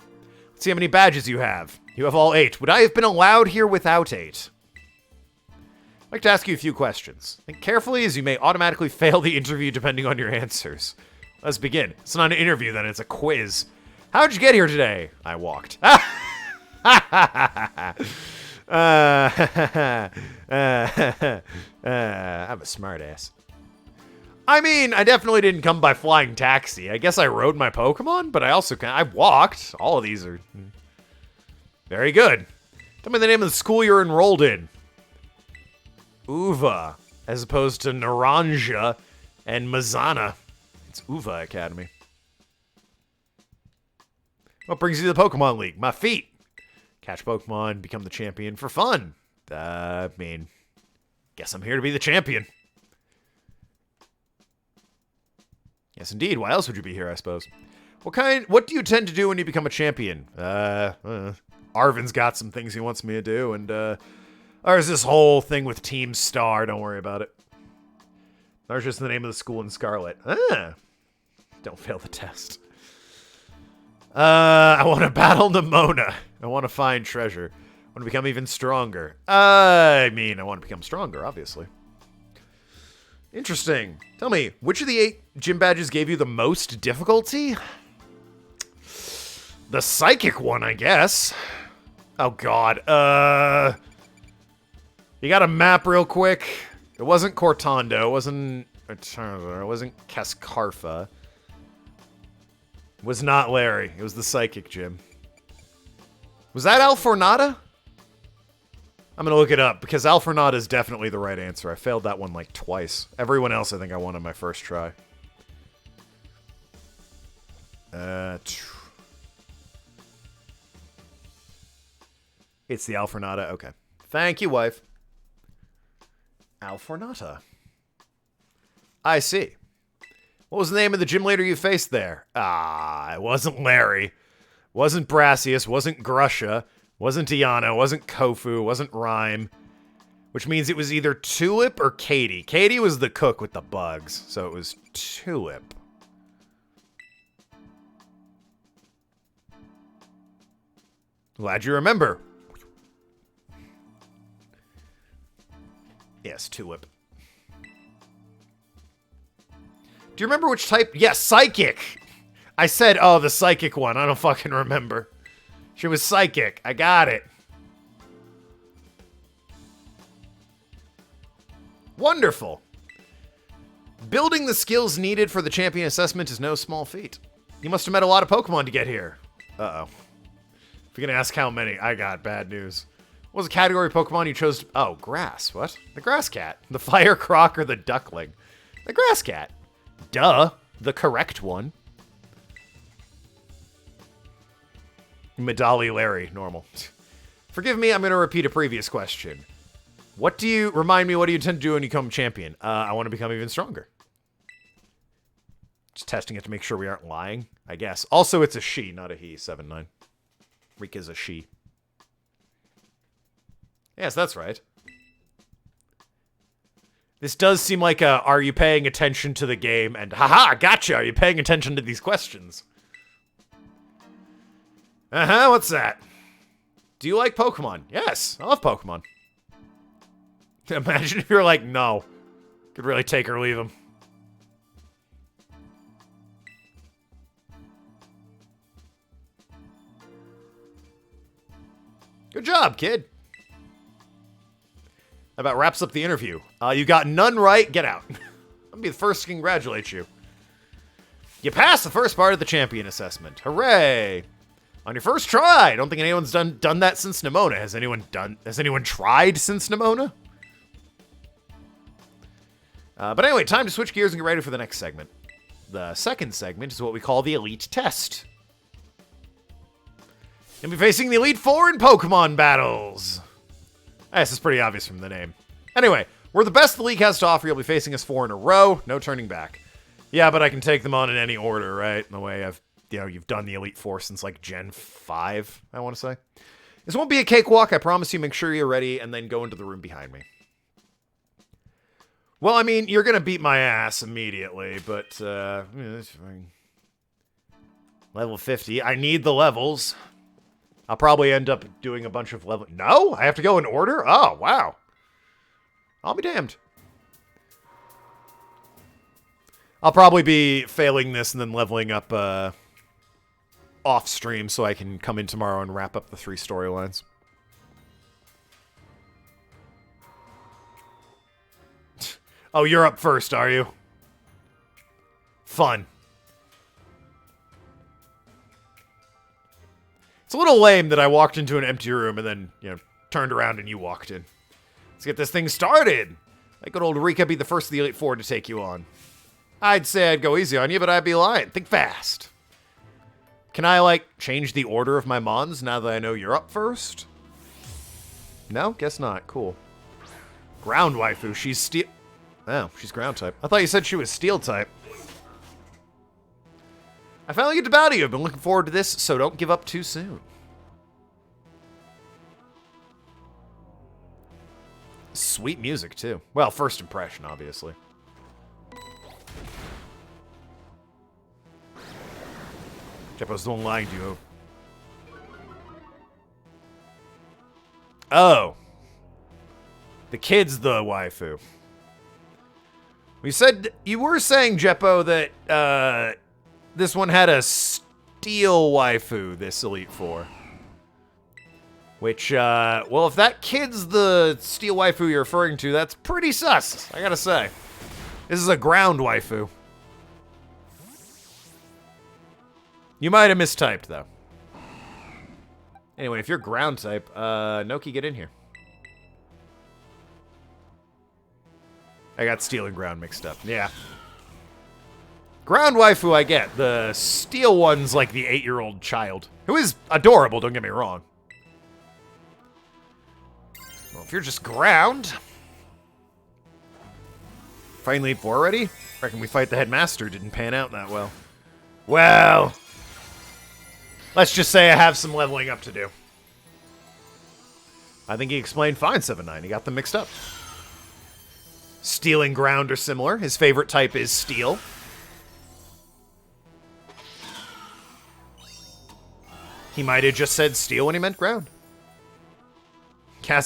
Let's see how many badges you have. You have all 8. Would I have been allowed here without 8? I'd like to ask you a few questions. Think carefully as you may automatically fail the interview depending on your answers. Let's begin. It's not an interview then, it's a quiz. How'd you get here today? I walked. I'm a smartass. I mean, I definitely didn't come by flying taxi. I guess I rode my Pokemon, but I walked. All of these are very good. Tell me the name of the school you're enrolled in. Uva, as opposed to Naranja and Mazana. It's Uva Academy. What brings you to the Pokemon League? My feet. Catch Pokemon, become the champion for fun. I mean, guess I'm here to be the champion. Yes, indeed. Why else would you be here, I suppose? What do you tend to do when you become a champion? Arvin's got some things he wants me to do, and, there's this whole thing with Team Star. Don't worry about it. That's just the name of the school in Scarlet. Don't fail the test. I want to battle Nimona. I want to find treasure. I want to become even stronger. I want to become stronger, obviously. Interesting. Tell me, which of the 8 gym badges gave you the most difficulty? The psychic one, I guess. Oh, God. You got a map real quick? It wasn't Cortando. It wasn't Cascarfa. It was not Larry. It was the psychic gym. Was that Alfornada? I'm going to look it up, because Alfornada is definitely the right answer. I failed that one like twice. Everyone else I think I won on my first try. It's the Alfornata. Okay. Thank you, wife. Alfornata. I see. What was the name of the gym leader you faced there? Ah, it wasn't Larry. Wasn't Brassius. Wasn't Grusha. Wasn't Diana. Wasn't Kofu. Wasn't Rhyme. Which means it was either Tulip or Katie. Katie was the cook with the bugs, so it was Tulip. Glad you remember. Yes, Tulip. Do you remember which type? Yes, Psychic! I said, oh, the Psychic one. I don't fucking remember. She was Psychic. I got it. Wonderful. Building the skills needed for the champion assessment is no small feat. You must have met a lot of Pokemon to get here. Uh-oh. If you're gonna ask how many, I got bad news. What was the category Pokemon you chose to... Oh, grass. What? The grass cat. The fire croc or the duckling? The grass cat. Duh. The correct one. Medali Larry. Normal. Forgive me, I'm going to repeat a previous question. What do you... Remind me, what do you intend to do when you become champion? I want to become even stronger. Just testing it to make sure we aren't lying, I guess. Also, it's a she, not a he. 7-9. Rika's a she. Yes, that's right. This does seem like a, are you paying attention to the game? And haha, gotcha, are you paying attention to these questions? Uh-huh, what's that? Do you like Pokemon? Yes, I love Pokemon. Imagine if you're like, no. Could really take or leave them. Good job, kid. That about wraps up the interview. You got none right. Get out. I'll be the first to congratulate you. You passed the first part of the champion assessment. Hooray! On your first try. I don't think anyone's done that since Nimona. Has anyone tried since Nimona? But anyway, time to switch gears and get ready for the next segment. The second segment is what we call the Elite Test. You'll be facing the Elite Four in Pokemon battles. This is pretty obvious from the name. Anyway, we're the best the league has to offer. You'll be facing us 4 in a row. No turning back. Yeah, but I can take them on in any order, right? In the way you've done the Elite Four since like Gen 5, I want to say. This won't be a cakewalk. I promise you. Make sure you're ready and then go into the room behind me. Well, I mean, you're going to beat my ass immediately, but, that's fine. Level 50. I need the levels. I'll probably end up doing a bunch of level... No? I have to go in order? Oh, wow. I'll be damned. I'll probably be failing this and then leveling up, off stream so I can come in tomorrow and wrap up the 3 storylines. Oh, you're up first, are you? Fun. It's a little lame that I walked into an empty room and then, turned around and you walked in. Let's get this thing started. Like good old Rika be the first of the Elite Four to take you on. I'd say I'd go easy on you, but I'd be lying. Think fast. Can I, change the order of my Mons now that I know you're up first? No? Guess not. Cool. Ground waifu. She's steel... Oh, she's ground type. I thought you said she was steel type. I finally get to bow to you. I've been looking forward to this, so don't give up too soon. Sweet music, too. Well, first impression, obviously. Jeppo's the one lying to you. Oh. The kid's the waifu. You were saying, Jeppo, that this one had a steel waifu, this Elite Four. Which, well, if that kid's the steel waifu you're referring to, that's pretty sus, I gotta say. This is a ground waifu. You might have mistyped, though. Anyway, if you're ground type, Noki, get in here. I got steel and ground mixed up. Yeah. Ground waifu I get. The steel one's like the 8-year-old child. Who is adorable, don't get me wrong. if you're just ground. Fighting Leap 4 already? Reckon we fight the headmaster didn't pan out that well. Well, let's just say I have some leveling up to do. I think he explained fine 7-9. He got them mixed up. Steel and ground are similar. His favorite type is steel. He might have just said steel when he meant ground.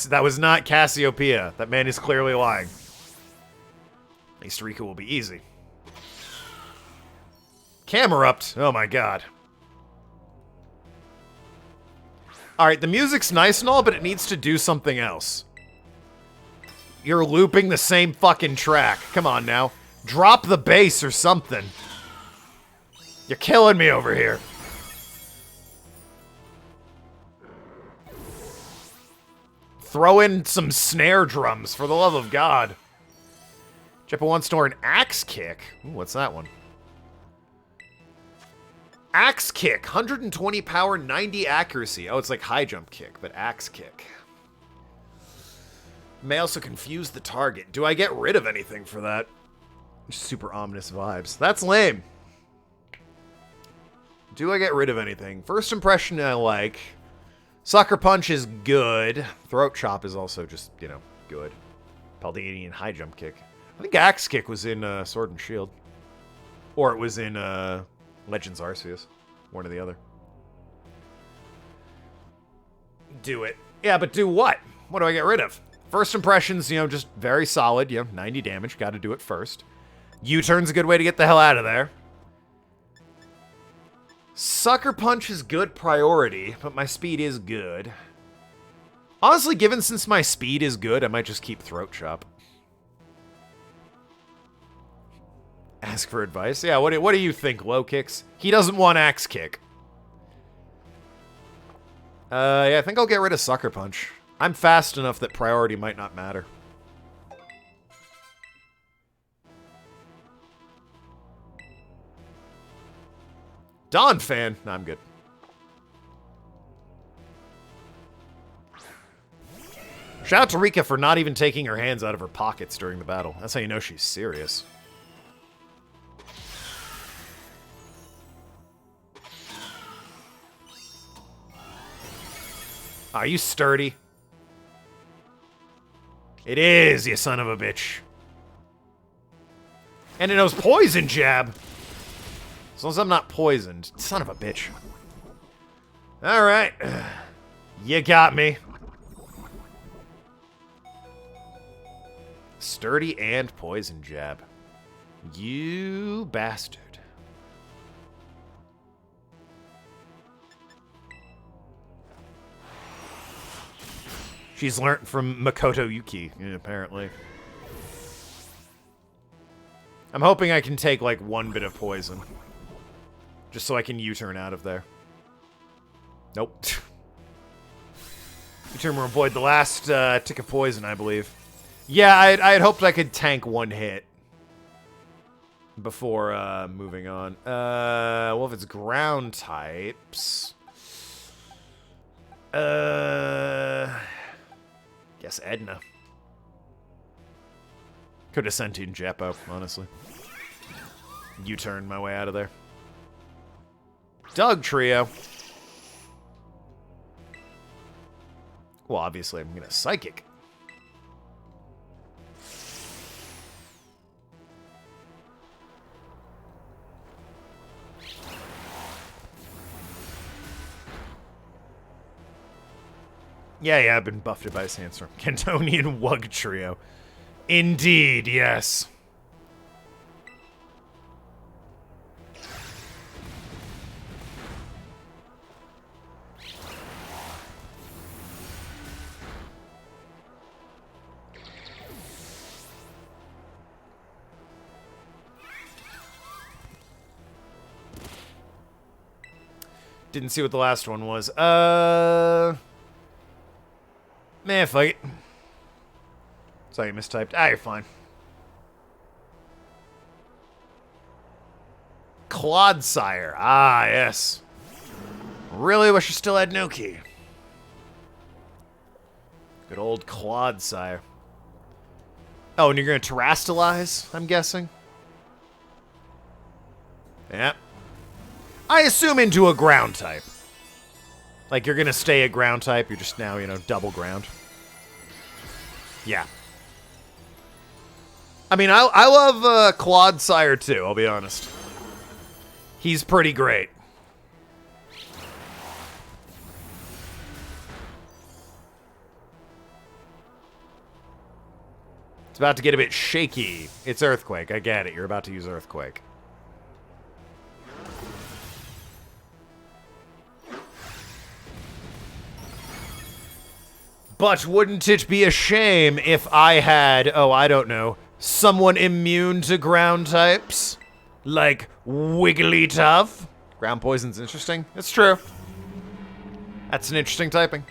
That was not Cassiopeia. That man is clearly lying. At least Rika will be easy. Camerupt. Oh my god. Alright, the music's nice and all, but it needs to do something else. You're looping the same fucking track. Come on now. Drop the bass or something. You're killing me over here. Throw in some snare drums, for the love of God. Jeppa wants to learn Axe Kick. Ooh, what's that one? Axe Kick. 120 power, 90 accuracy. Oh, it's like high jump kick, but Axe Kick. May also confuse the target. Do I get rid of anything for that? Super ominous vibes. That's lame. Do I get rid of anything? First impression I like. Sucker Punch is good. Throat Chop is also just, you know, good. Paldeanian High Jump Kick. I think Axe Kick was in Sword and Shield. Or it was in Legends Arceus. One or the other. Do it. Yeah, but do what? What do I get rid of? First impressions, you know, just very solid. You know, 90 damage. Got to do it first. U-turn's a good way to get the hell out of there. Sucker Punch is good priority, but my speed is good. Honestly, given since my speed is good, I might just keep Throat Chop. Ask for advice? Yeah, what do you think, Low Kicks? He doesn't want Axe Kick. Yeah, I think I'll get rid of Sucker Punch. I'm fast enough that priority might not matter. Dawn fan. No, I'm good. Shout out to Rika for not even taking her hands out of her pockets during the battle. That's how you know she's serious. Are you sturdy? It is, you son of a bitch. And it knows Poison Jab. As long as I'm not poisoned. Son of a bitch. Alright. You got me. Sturdy and Poison Jab. You bastard. She's learnt from Makoto Yuki, apparently. I'm hoping I can take, like, one bit of poison. Just so I can U-turn out of there. Nope. U-turn will avoid the last tick of poison, I believe. Yeah, I had hoped I could tank one hit. Before moving on. Well, if it's ground types... Guess Edna. Could have sent in Jeppo, honestly. U-turn my way out of there. Doug Trio. Well, obviously I'm gonna Psychic. Yeah, I've been buffed by a sandstorm. Cantonian Wug Trio. Indeed, yes. Didn't see what the last one was. Man, fight. Sorry, you mistyped. Ah, you're fine. Clodsire. Ah, yes. Really wish you still had no key. Good old Clodsire. Oh, and you're going to terrastalize, I'm guessing? Yep. I assume into a ground type. Like, you're going to stay a ground type. You're just now, double ground. Yeah. I mean, I love Clodsire, too, I'll be honest. He's pretty great. It's about to get a bit shaky. It's Earthquake. I get it. You're about to use Earthquake. But wouldn't it be a shame if I had, oh, I don't know, someone immune to ground types? Like Wigglytuff? Ground poison's interesting. It's true. That's an interesting typing.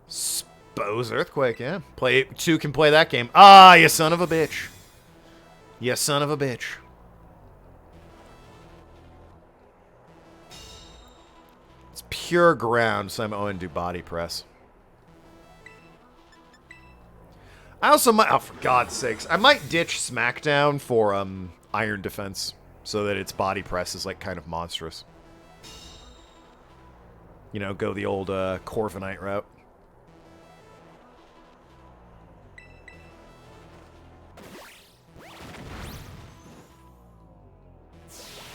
Spose Earthquake, yeah. Two can play that game. Ah, you son of a bitch. You son of a bitch. It's pure ground, so I'm going to do body press. I also might, oh, for God's sakes, I might ditch Smackdown for Iron Defense so that its body press is like kind of monstrous. You know, go the old Corviknight route.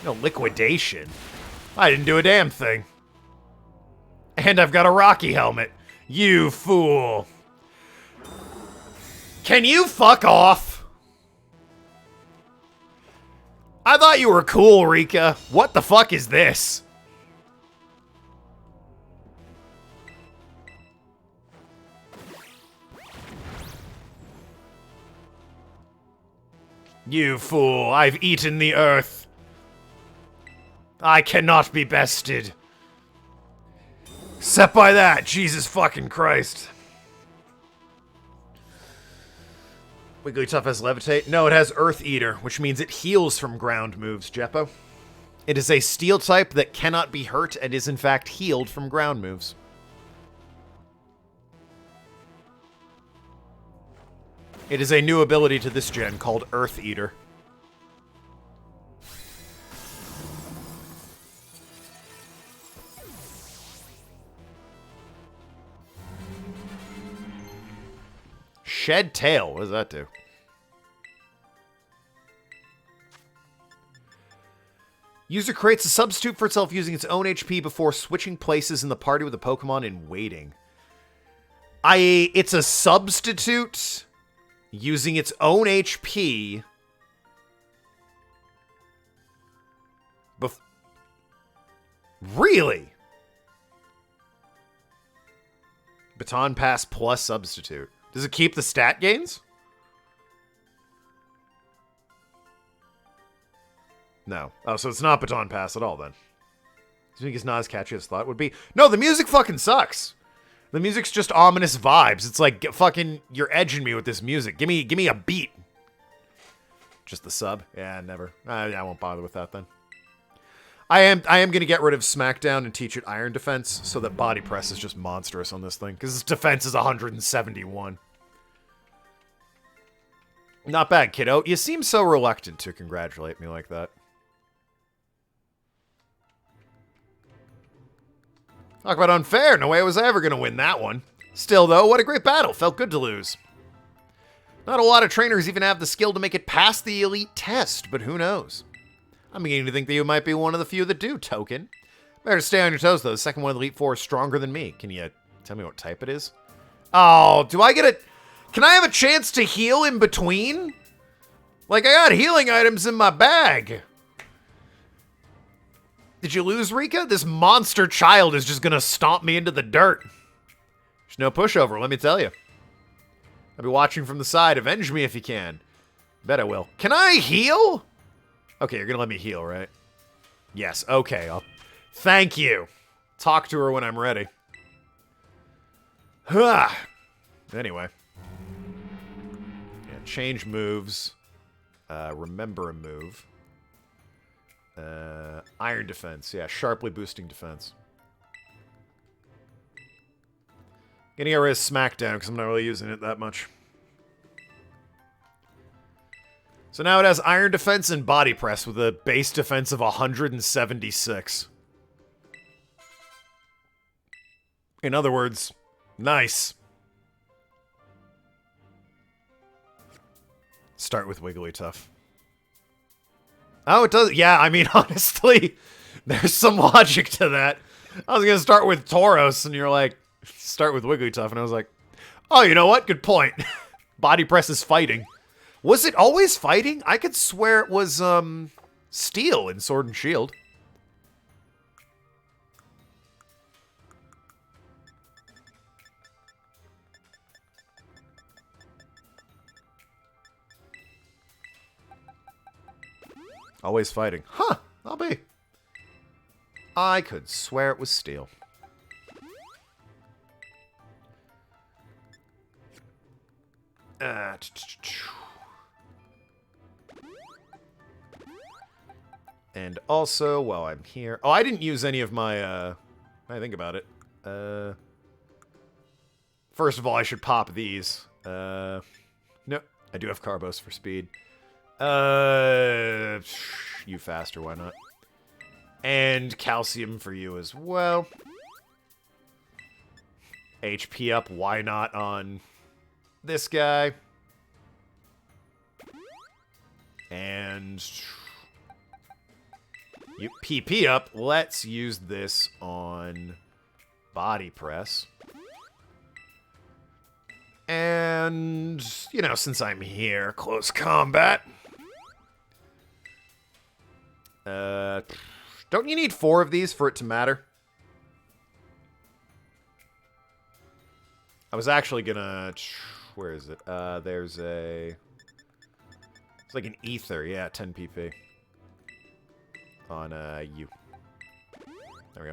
No, liquidation. I didn't do a damn thing. And I've got a Rocky helmet. You fool. Can you fuck off? I thought you were cool, Rika. What the fuck is this? You fool, I've eaten the earth. I cannot be bested. Except by that, Jesus fucking Christ. Wigglytuff has Levitate? No, it has Earth Eater, which means it heals from ground moves, Jeppo. It is a steel type that cannot be hurt and is in fact healed from ground moves. It is a new ability to this gen called Earth Eater. Shed Tail. What does that do? User creates a substitute for itself using its own HP before switching places in the party with a Pokemon in waiting. It's a substitute using its own HP. Really? Baton Pass plus substitute. Does it keep the stat gains? No. Oh, so it's not Baton Pass at all, then. I think it's not as catchy as I thought it would be. No, the music fucking sucks. The music's just ominous vibes. It's like, fucking, you're edging me with this music. Give me a beat. Just the sub? Yeah, never. I won't bother with that, then. I am going to get rid of Smackdown and teach it Iron Defense so that body press is just monstrous on this thing. Because its defense is 171. Not bad, kiddo. You seem so reluctant to congratulate me like that. Talk about unfair. No way I was ever going to win that one. Still, though, what a great battle. Felt good to lose. Not a lot of trainers even have the skill to make it past the elite test, but who knows? I'm beginning to think that you might be one of the few that do, Token. Better stay on your toes, though. The second one of the Elite Four is stronger than me. Can you tell me what type it is? Oh, do I get a... Can I have a chance to heal in between? Like, I got healing items in my bag. Did you lose, Rika? This monster child is just gonna stomp me into the dirt. There's no pushover, let me tell you. I'll be watching from the side. Avenge me if you can. Bet I will. Can I heal? Okay, you're gonna let me heal, right? Yes, okay. Thank you. Talk to her when I'm ready. Anyway. Yeah, change moves. Remember a move. Iron defense. Yeah, sharply boosting defense. Gonna get rid of Smackdown because I'm not really using it that much. So now it has iron defense and body press with a base defense of 176. In other words, nice. Start with Wigglytuff. Oh, it does. Yeah, I mean, honestly, there's some logic to that. I was going to start with Tauros, and you're like, start with Wigglytuff. And I was like, oh, you know what? Good point. Body press is fighting. Was it always fighting? I could swear it was, steel in Sword and Shield. Always fighting. Huh, I'll be. I could swear it was steel. And also, while I'm here... Oh, I didn't use any of my, I think about it. First of all, I should pop these. No, I do have Carbos for speed. You faster, why not? And calcium for you as well. HP up, why not on this guy? And you PP up, let's use this on body press. And, you know, since I'm here, close combat. Don't you need 4 of these for it to matter? I was actually gonna... Where is it? There's a... It's like an ether. Yeah, 10 PP. On, you. There we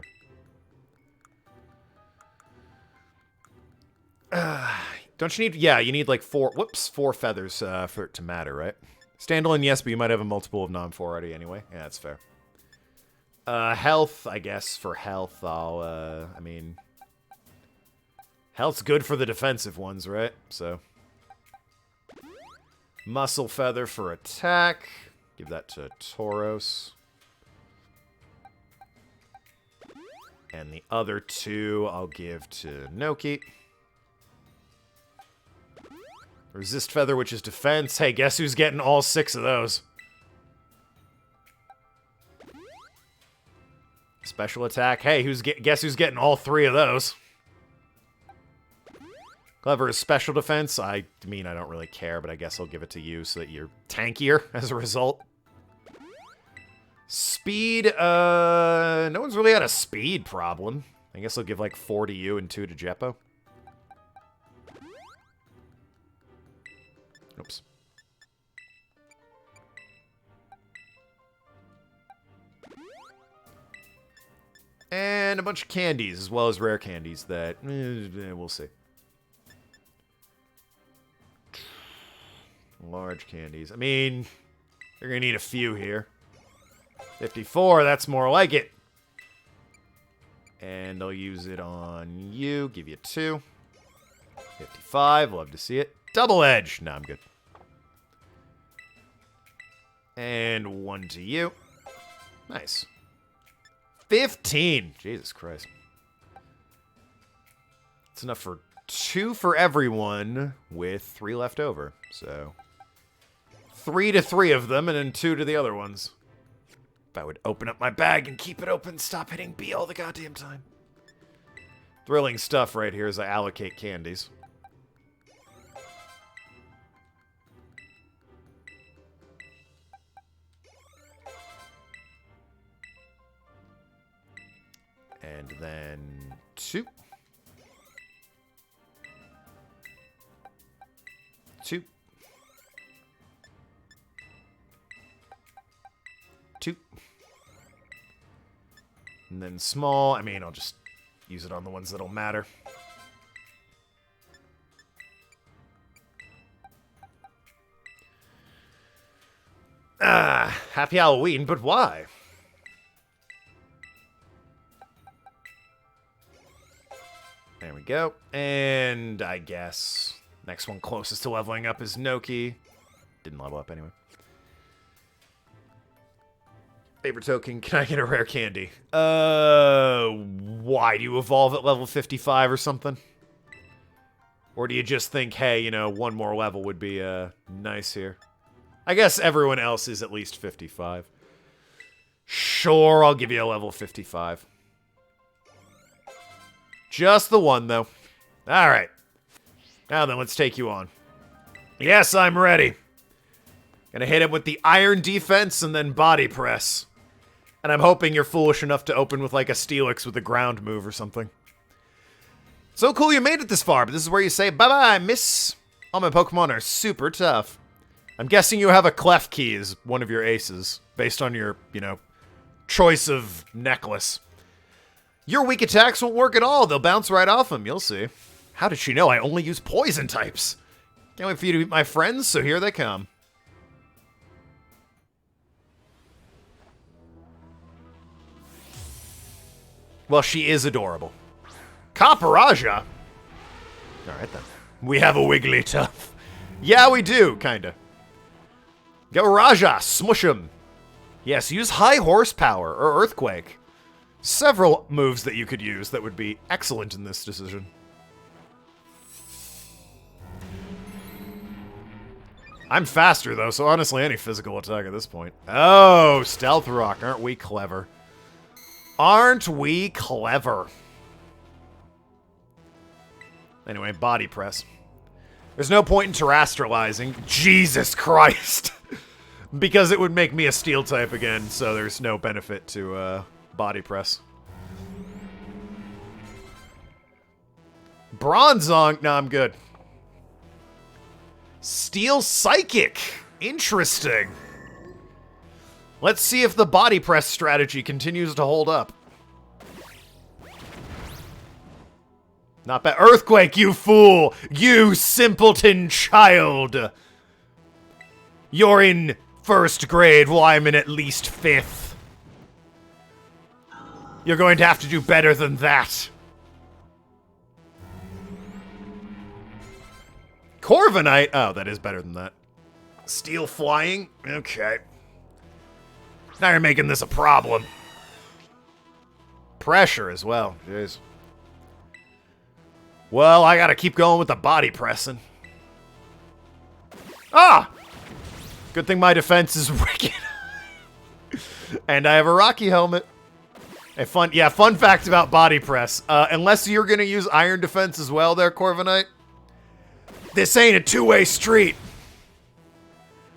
go. Don't you need... Yeah, you need like 4... Whoops, 4 feathers for it to matter, right? Standalone, yes, but you might have a multiple of non-4 already anyway. Yeah, that's fair. Health, I guess, for health, I'll, I mean... Health's good for the defensive ones, right? So... Muscle Feather for attack. Give that to Tauros. And the other 2 I'll give to Noki. Resist Feather, which is defense. Hey, guess who's getting all 6 of those? Special attack. Hey, guess who's getting all 3 of those? Clever is special defense. I mean, I don't really care, but I guess I'll give it to you so that you're tankier as a result. Speed, no one's really had a speed problem. I guess I'll give like 4 to you and 2 to Jeppo. Oops. And a bunch of candies, as well as rare candies that, we'll see. Large candies. I mean, you're gonna need a few here. 54, that's more like it. And I'll use it on you, give you 2. 55, love to see it. Double edge. No, I'm good. And 1 to you. Nice. 15. Jesus Christ. It's enough for 2 for everyone with 3 left over. So 3 to 3 of them and then 2 to the other ones. If I would open up my bag and keep it open, stop hitting B all the goddamn time. Thrilling stuff right here as I allocate candies. And then 2. 2. 2. And then small. I mean, I'll just use it on the ones that'll matter. Happy Halloween, but why? go. And I guess next one closest to leveling up is Noki. Didn't level up anyway. Favorite token, can I get a rare candy? Why do you evolve at level 55 or something? Or do you just think, hey, you know, one more level would be, nice here? I guess everyone else is at least 55. Sure, I'll give you a level 55. Just the one, though. Alright. Now then, let's take you on. Yes, I'm ready. Gonna hit him with the iron defense and then body press. And I'm hoping you're foolish enough to open with like a Steelix with a ground move or something. So cool you made it this far, but this is where you say bye-bye, miss. All my Pokemon are super tough. I'm guessing you have a Clef Key as one of your aces, based on your, you know, choice of necklace. Your weak attacks won't work at all. They'll bounce right off them, you'll see. How did she know I only use poison types? Can't wait for you to meet my friends, so here they come. Well, she is adorable. Caparajah? Alright then. We have a Wigglytuff. Yeah, we do, kinda. Go Raja, smush him. Yes, use high horsepower or earthquake. Several moves that you could use that would be excellent in this decision. I'm faster though, so honestly any physical attack at this point. Oh, Stealth Rock, aren't we clever? Aren't we clever? Anyway, body press. There's no point in terrestrializing. Jesus Christ! Because it would make me a steel type again, so there's no benefit to body press. Bronzong? No, I'm good. Steel Psychic! Interesting. Let's see if the body press strategy continues to hold up. Not bad. Earthquake, you fool! You simpleton child! You're in first grade while I'm in at least 5th. You're going to have to do better than that. Corviknight? Oh, that is better than that. Steel flying? Okay. Now you're making this a problem. Pressure as well. Jeez. Well, I gotta keep going with the body pressing. Ah! Good thing my defense is wicked. And I have a Rocky helmet. A fun fact about body press. Unless you're gonna use iron defense as well there, Corviknight. This ain't a two-way street.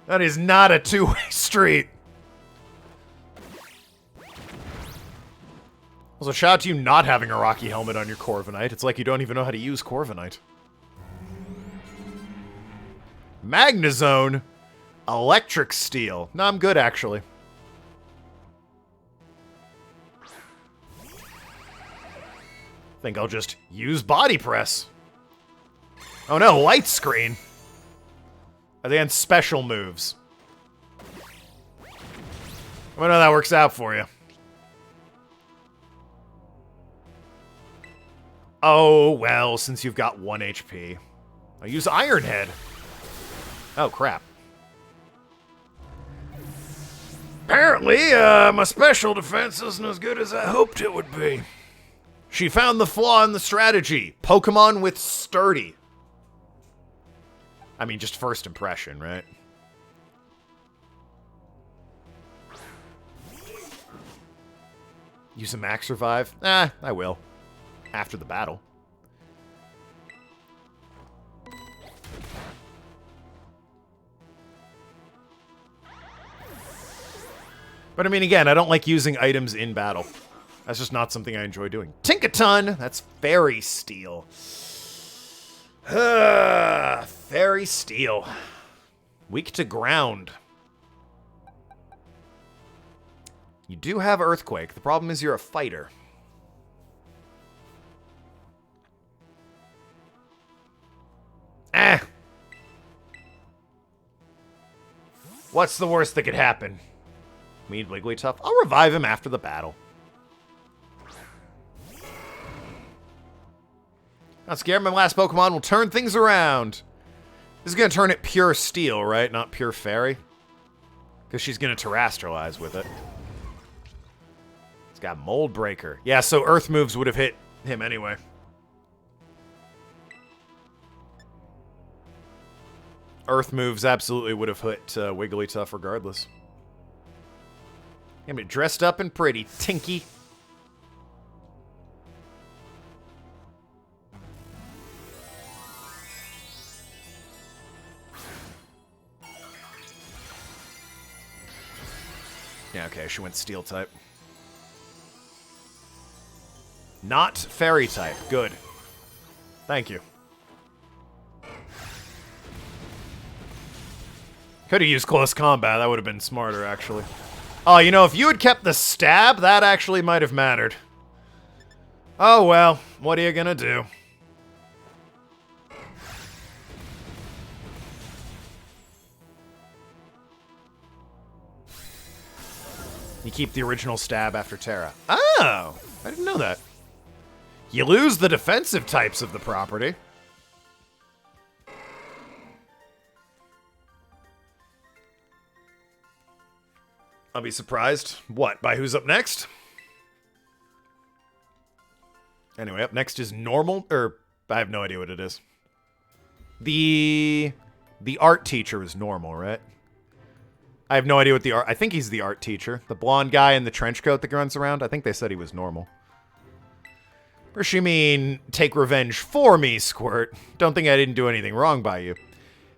That is not a two-way street. Also, shout out to you not having a Rocky helmet on your Corviknight. It's like you don't even know how to use Corviknight. Magnezone. Electric Steel. No, I'm good, actually. Think I'll just use Body Press. Oh no, Light Screen. Against special moves. I know that works out for you. Oh, well, since you've got 1 HP. I'll use Iron Head. Oh, crap. Apparently, my special defense isn't as good as I hoped it would be. She found the flaw in the strategy. Pokemon with sturdy. I mean, just first impression, right? Use a Max Revive? I will. After the battle. But I mean, again, I don't like using items in battle. That's just not something I enjoy doing. Tinkaton! That's Fairy Steel. Fairy Steel. Weak to ground. You do have Earthquake. The problem is you're a fighter. What's the worst that could happen? We need Wigglytuff. I'll revive him after the battle. Not scared. My last Pokemon will turn things around. This is going to turn it pure steel, right? Not pure fairy. Because she's going to terrestrialize with it. It's got Mold Breaker. Yeah, so Earth moves would have hit him anyway. Earth moves absolutely would have hit Wigglytuff regardless. I'm dressed up and pretty. Tinky. Yeah, okay, she went Steel type. Not Fairy type. Good. Thank you. Could have used close combat. That would have been smarter, actually. Oh, you know, if you had kept the stab, that actually might have mattered. Oh, well. What are you gonna do? You keep the original stab after Terra. Oh! I didn't know that. You lose the defensive types of the property. I'll be surprised. What? By who's up next? Anyway, up next is normal, or I have no idea what it is. The art teacher is normal, right? I have no idea what the art... I think he's the art teacher. The blonde guy in the trench coat that runs around. I think they said he was normal. Or she mean, take revenge for me, Squirt. Don't think I didn't do anything wrong by you.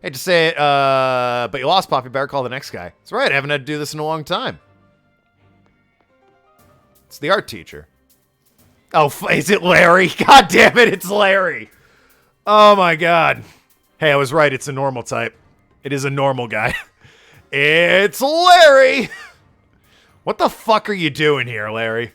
Hate to say it, but you lost, Poppy Bear. Call the next guy. That's right, I haven't had to do this in a long time. It's the art teacher. Oh, is it Larry? God damn it, it's Larry. Oh my god. Hey, I was right, it's a normal type. It is a normal guy. It's Larry! What the fuck are you doing here, Larry?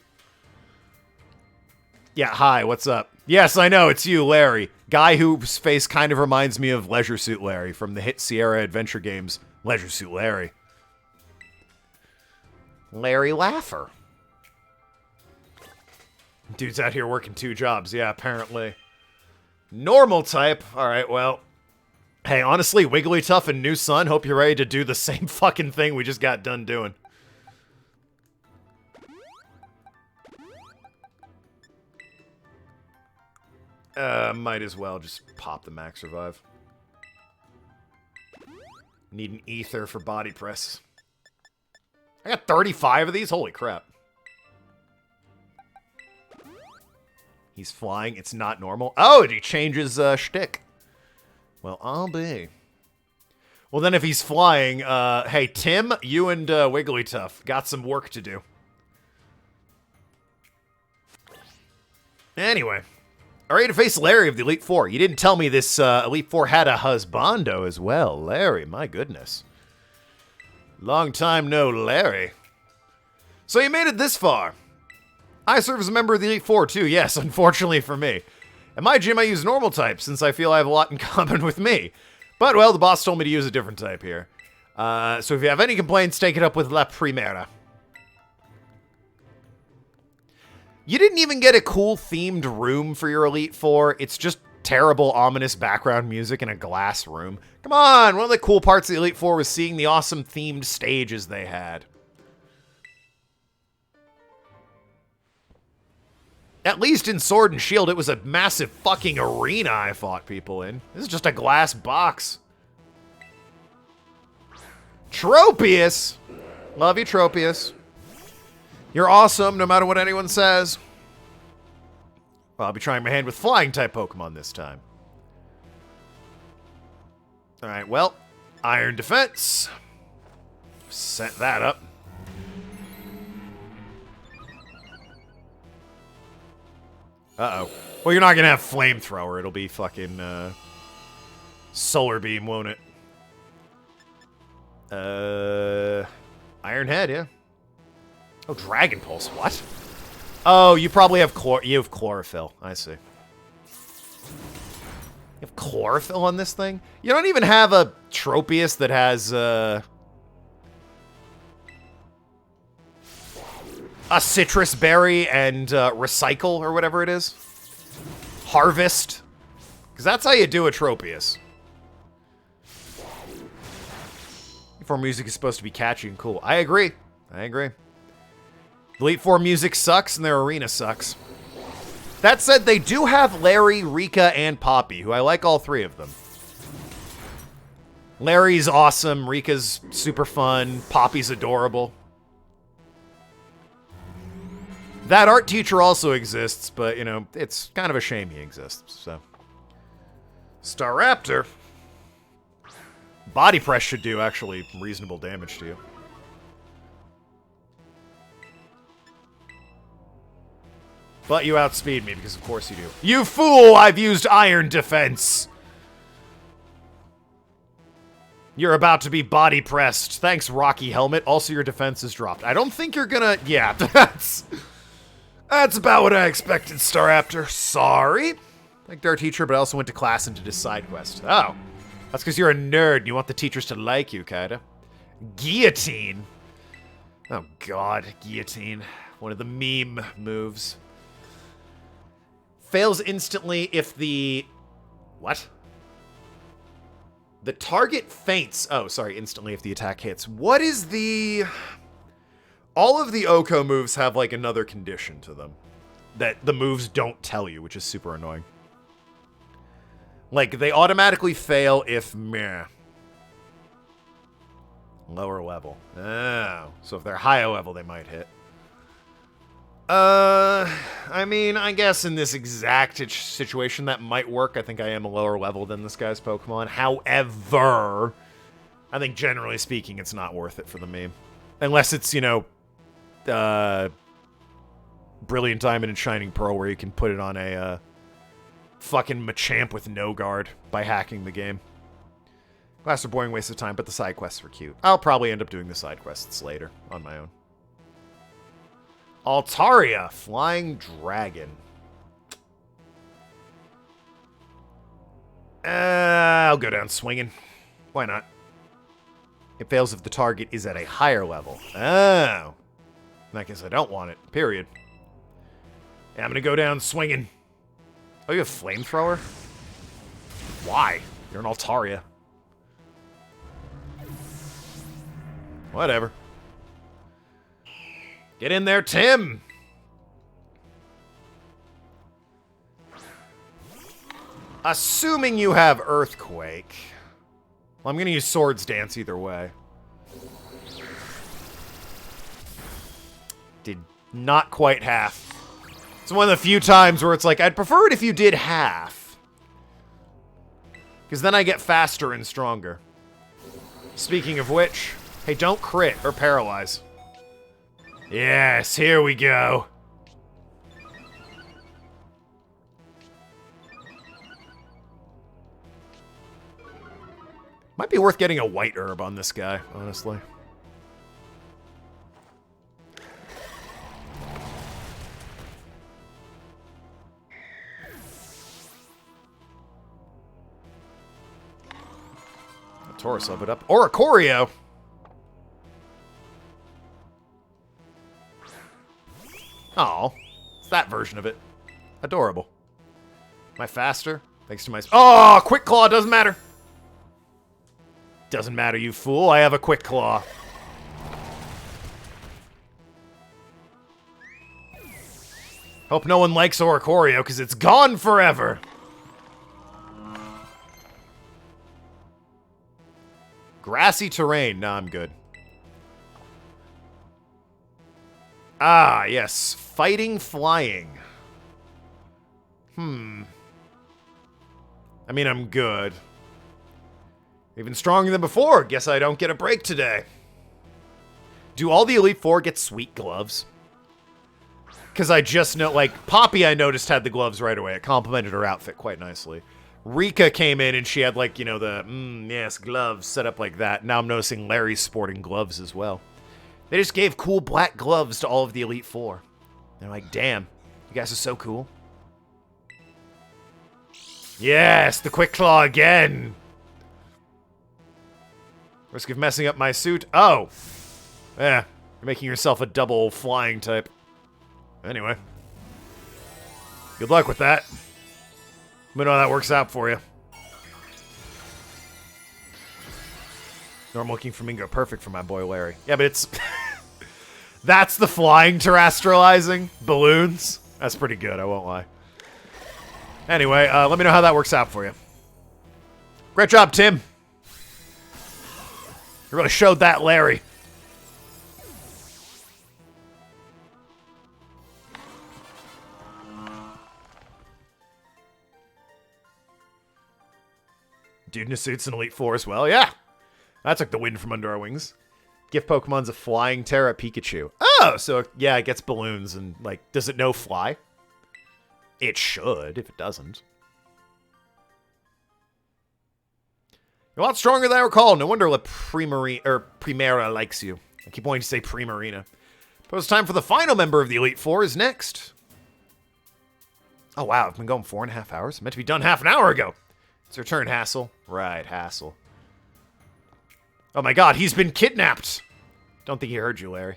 Yeah, hi, what's up? Yes, I know, it's you, Larry. Guy whose face kind of reminds me of Leisure Suit Larry from the hit Sierra Adventure games, Leisure Suit Larry. Larry Laffer. Dude's out here working 2 jobs, yeah, apparently. Normal type. Alright, well. Hey, honestly, Wigglytuff and New Sun, hope you're ready to do the same fucking thing we just got done doing. Might as well just pop the max revive. Need an ether for body press. I got 35 of these? Holy crap. He's flying. It's not normal. Oh, he changes shtick. Well, I'll be. Well, then if he's flying, hey, Tim, you and Wigglytuff got some work to do. Anyway. All right, to face Larry of the Elite Four. You didn't tell me this Elite Four had a husbando as well. Larry, my goodness. Long time no Larry. So you made it this far. I serve as a member of the Elite Four, too. Yes, unfortunately for me. At my gym, I use normal type, since I feel I have a lot in common with me. But, well, the boss told me to use a different type here. So if you have any complaints, take it up with La Primera. You didn't even get a cool themed room for your Elite Four. It's just terrible, ominous background music in a glass room. Come on! One of the cool parts of the Elite Four was seeing the awesome themed stages they had. At least in Sword and Shield, it was a massive fucking arena I fought people in. This is just a glass box. Tropius! Love you, Tropius. You're awesome, no matter what anyone says. Well, I'll be trying my hand with Flying-type Pokemon this time. Alright, well, Iron Defense. Set that up. Uh-oh. Well, you're not gonna have Flamethrower. It'll be fucking, Solar Beam, won't it? Iron Head, yeah. Oh, Dragon Pulse, what? Oh, you probably have Chlorophyll. I see. You have Chlorophyll on this thing? You don't even have a Tropius that has, a Citrus Berry and, Recycle, or whatever it is. Harvest. Because that's how you do a Tropius. Elite Four music is supposed to be catchy and cool. I agree. I agree. Elite Four music sucks and their arena sucks. That said, they do have Larry, Rika, and Poppy, who I like all three of them. Larry's awesome, Rika's super fun, Poppy's adorable. That art teacher also exists, but, you know, it's kind of a shame he exists, so. Staraptor. Body press should do, actually, reasonable damage to you. But you outspeed me, because of course you do. You fool! I've used Iron Defense! You're about to be body pressed. Thanks, Rocky Helmet. Also, your defense is dropped. I don't think you're gonna... Yeah, that's about what I expected, Staraptor. Sorry. Like our teacher, but I also went to class and did a side quest. Oh. That's because you're a nerd and you want the teachers to like you, kinda. Guillotine. Oh, God. Guillotine. One of the meme moves. Fails instantly if the... What? The target faints. Oh, sorry. Instantly if the attack hits. What is the... All of the Oko moves have, like, another condition to them. That the moves don't tell you, which is super annoying. Like, they automatically fail if meh. Lower level. Oh. So if they're higher level, they might hit. I mean, I guess in this exact situation that might work. I think I am a lower level than this guy's Pokemon. However, I think generally speaking, it's not worth it for the meme. Unless it's, you know, Brilliant Diamond and Shining Pearl where you can put it on a, fucking Machamp with no guard by hacking the game. Class are boring waste of time, but the side quests were cute. I'll probably end up doing the side quests later on my own. Altaria, Flying Dragon. I'll go down swinging. Why not? It fails if the target is at a higher level. Oh. In that case, I don't want it. Period. Yeah, I'm gonna go down swinging. Oh, you have Flamethrower? Why? You're an Altaria. Whatever. Get in there, Tim! Assuming you have Earthquake. Well, I'm gonna use Swords Dance either way. Did not quite half. It's one of the few times where it's like, I'd prefer it if you did half. Because then I get faster and stronger. Speaking of which, hey, don't crit or paralyze. Yes, here we go. Might be worth getting a white herb on this guy, honestly. Taurus leveled up. Oricorio! Oh, it's that version of it. Adorable. Am I faster? Thanks to my... Oh, Quick Claw doesn't matter. Doesn't matter, you fool. I have a Quick Claw. Hope no one likes Oricorio, because it's gone forever. Grassy terrain. Nah, I'm good. Ah, yes. Fighting Flying. I mean, I'm good. Even stronger than before. Guess I don't get a break today. Do all the Elite Four get sweet gloves? Because I just know, like, Poppy I noticed had the gloves right away. It complemented her outfit quite nicely. Rika came in and she had, like, you know, the, yes, gloves set up like that. Now I'm noticing Larry's sporting gloves as well. They just gave cool black gloves to all of the Elite Four. They're like, damn, you guys are so cool. Yes, the Quick Claw again. Risk of messing up my suit. Oh. Yeah, you're making yourself a double flying type. Anyway. Good luck with that. Let me know how that works out for you. Normal King Flamingo. Perfect for my boy Larry. Yeah, but it's... That's the flying terrestrializing balloons. That's pretty good, I won't lie. Anyway, let me know how that works out for you. Great job, Tim. You really showed that, Larry. Dude in a suit's an Elite Four as well. Yeah. That took the wind from under our wings. Gift Pokemon's a flying Terra Pikachu. Oh, so yeah, it gets balloons and, like, does it know fly? It should, if it doesn't. You're a lot stronger than I recall. No wonder La Primera likes you. I keep wanting to say Primarina. But it's time for the final member of the Elite Four is next. Oh, wow, I've been going 4.5 hours. Meant to be done half an hour ago. It's your turn, Hassel. Right, Hassel. Oh my god, he's been kidnapped! Don't think he heard you, Larry.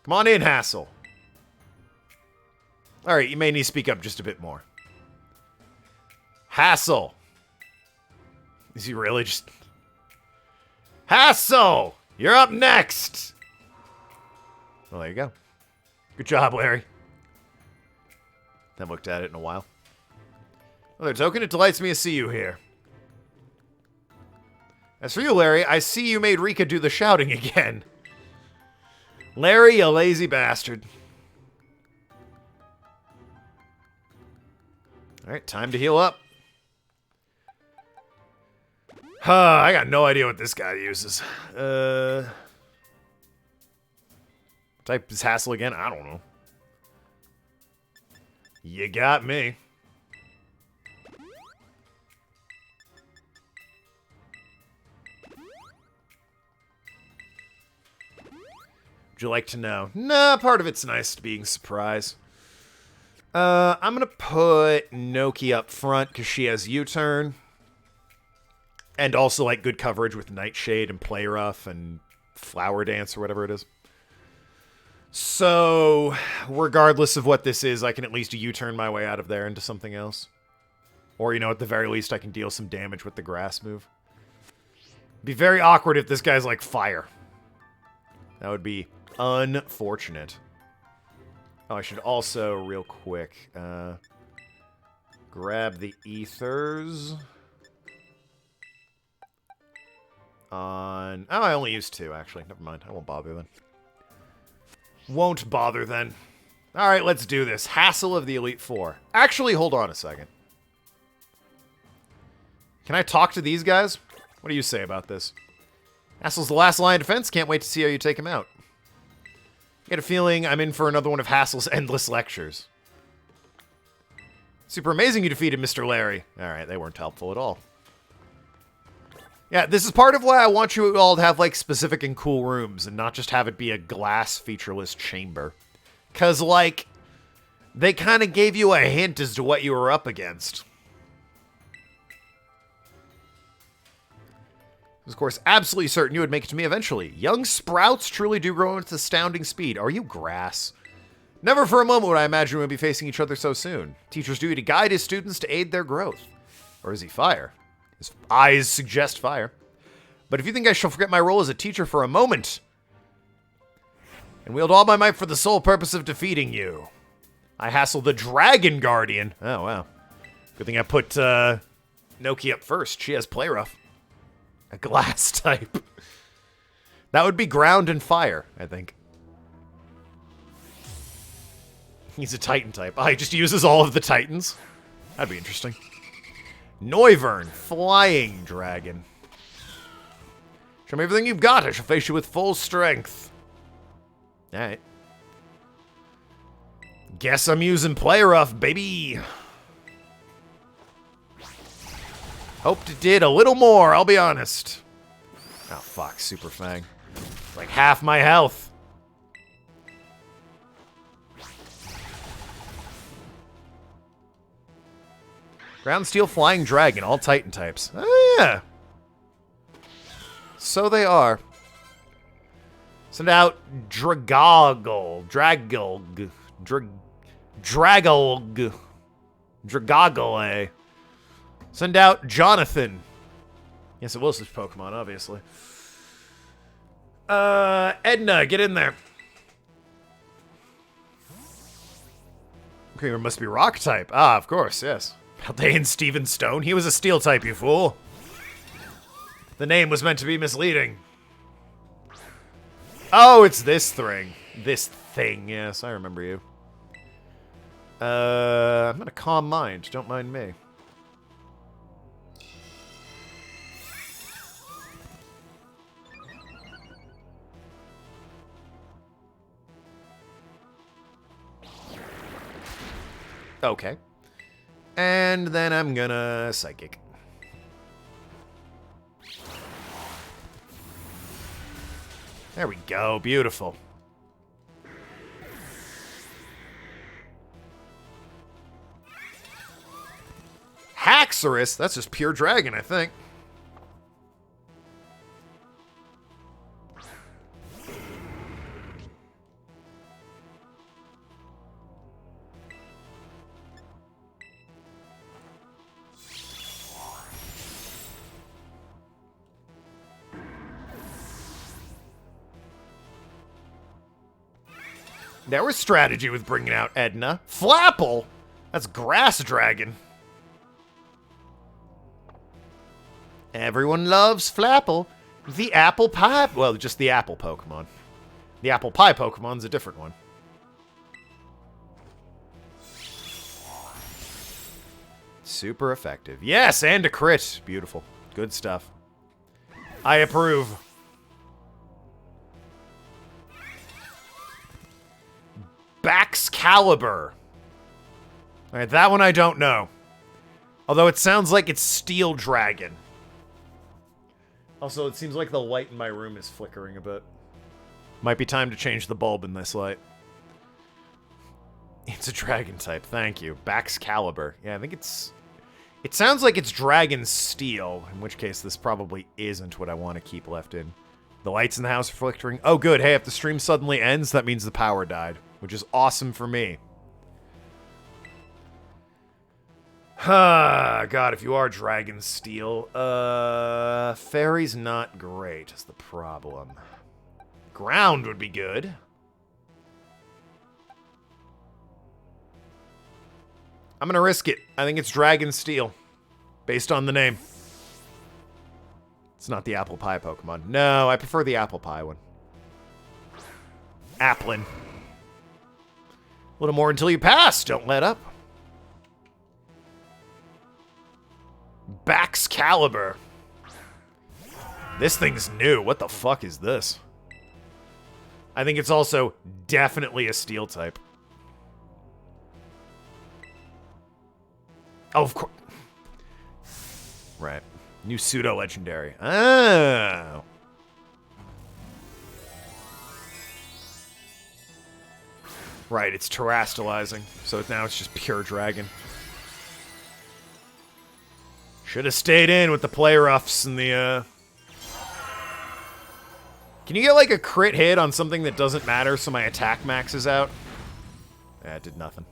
Come on in, Hassel. Alright, you may need to speak up just a bit more. Hassel! Is he really just... Hassel! You're up next! Well, there you go. Good job, Larry. Haven't looked at it in a while. Another token, it delights me to see you here. As for you, Larry, I see you made Rika do the shouting again. Larry, you lazy bastard. Alright, time to heal up. I got no idea what this guy uses. Type this Hassel again? I don't know. You got me. Would you like to know? Nah, part of it's nice being surprised. I'm gonna put Noki up front because she has U-turn. And also, like, good coverage with Nightshade and Play Rough and Flower Dance or whatever it is. So, regardless of what this is, I can at least U-turn my way out of there into something else. Or, you know, at the very least, I can deal some damage with the grass move. It'd be very awkward if this guy's like fire. That would be unfortunate. Oh, I should also, real quick, grab the ethers. On... Oh, I only used 2, actually. Never mind. I won't bother then. Won't bother then. Alright, let's do this. Hassel of the Elite Four. Actually, hold on a second. Can I talk to these guys? What do you say about this? Hassel's the last line of defense. Can't wait to see how you take him out. Get a feeling I'm in for another one of Hassel's endless lectures. Super amazing you defeated Mr. Larry. Alright, they weren't helpful at all. Yeah, this is part of why I want you all to have, like, specific and cool rooms and not just have it be a glass featureless chamber. Because, like, they kind of gave you a hint as to what you were up against. I was, of course, absolutely certain you would make it to me eventually. Young sprouts truly do grow with astounding speed. Are you grass? Never for a moment would I imagine we would be facing each other so soon. Teacher's duty to guide his students to aid their growth. Or is he fire? His eyes suggest fire. But if you think I shall forget my role as a teacher for a moment, and wield all my might for the sole purpose of defeating you, I hassle the Dragon Guardian. Oh, wow. Good thing I put Noki up first. She has Play Rough. A glass type. That would be ground and fire, I think. He's a Titan type. Oh, he just uses all of the Titans. That'd be interesting. Noivern, Flying Dragon. Show me everything you've got. I shall face you with full strength. Alright. Guess I'm using Play Rough, baby. Hoped it did a little more, I'll be honest. Oh, fuck. Super Fang. Like half my health. Ground Steel Flying Dragon, all Titan types. Oh, yeah. So they are. Send out Dragolg. Dragolg. Dragagale. Send out Jonathan. Yes, it was this Pokemon, obviously. Edna, get in there. Creamer must be rock type. Ah, of course, yes. Paldean Steven Stone. He was a steel type, you fool. The name was meant to be misleading. Oh, it's this thing. This thing, yes, I remember you. I'm gonna calm mind. Don't mind me. Okay. And then I'm gonna Psychic. There we go. Beautiful. Haxorus? That's just pure dragon, I think. There was strategy with bringing out Edna. Flapple? That's Grass Dragon. Everyone loves Flapple. The apple pie... Well, just the apple Pokemon. The apple pie Pokemon's a different one. Super effective. Yes, and a crit. Beautiful. Good stuff. I approve. Baxcalibur. Alright, that one I don't know. Although it sounds like it's Steel Dragon. Also, it seems like the light in my room is flickering a bit. Might be time to change the bulb in this light. It's a dragon type, thank you. Baxcalibur. Yeah, I think it's... It sounds like it's Dragon Steel, in which case this probably isn't what I want to keep left in. The lights in the house are flickering. Oh, good. Hey, if the stream suddenly ends, that means the power died, which is awesome for me. God, if you are Dragon Steel, Fairy's not great is the problem. Ground would be good. I'm gonna risk it. I think it's Dragon Steel, based on the name. It's not the apple pie Pokemon. No, I prefer the apple pie one. Applin. A little more until you pass. Don't let up. Baxcalibur. This thing's new. What the fuck is this? I think it's also definitely a steel type. Oh, of course. Right. New pseudo-legendary. Oh. Right, it's terastallizing. So now it's just pure dragon. Should have stayed in with the play roughs and the, Can you get, like, a crit hit on something that doesn't matter so my attack maxes out? Yeah, it did nothing.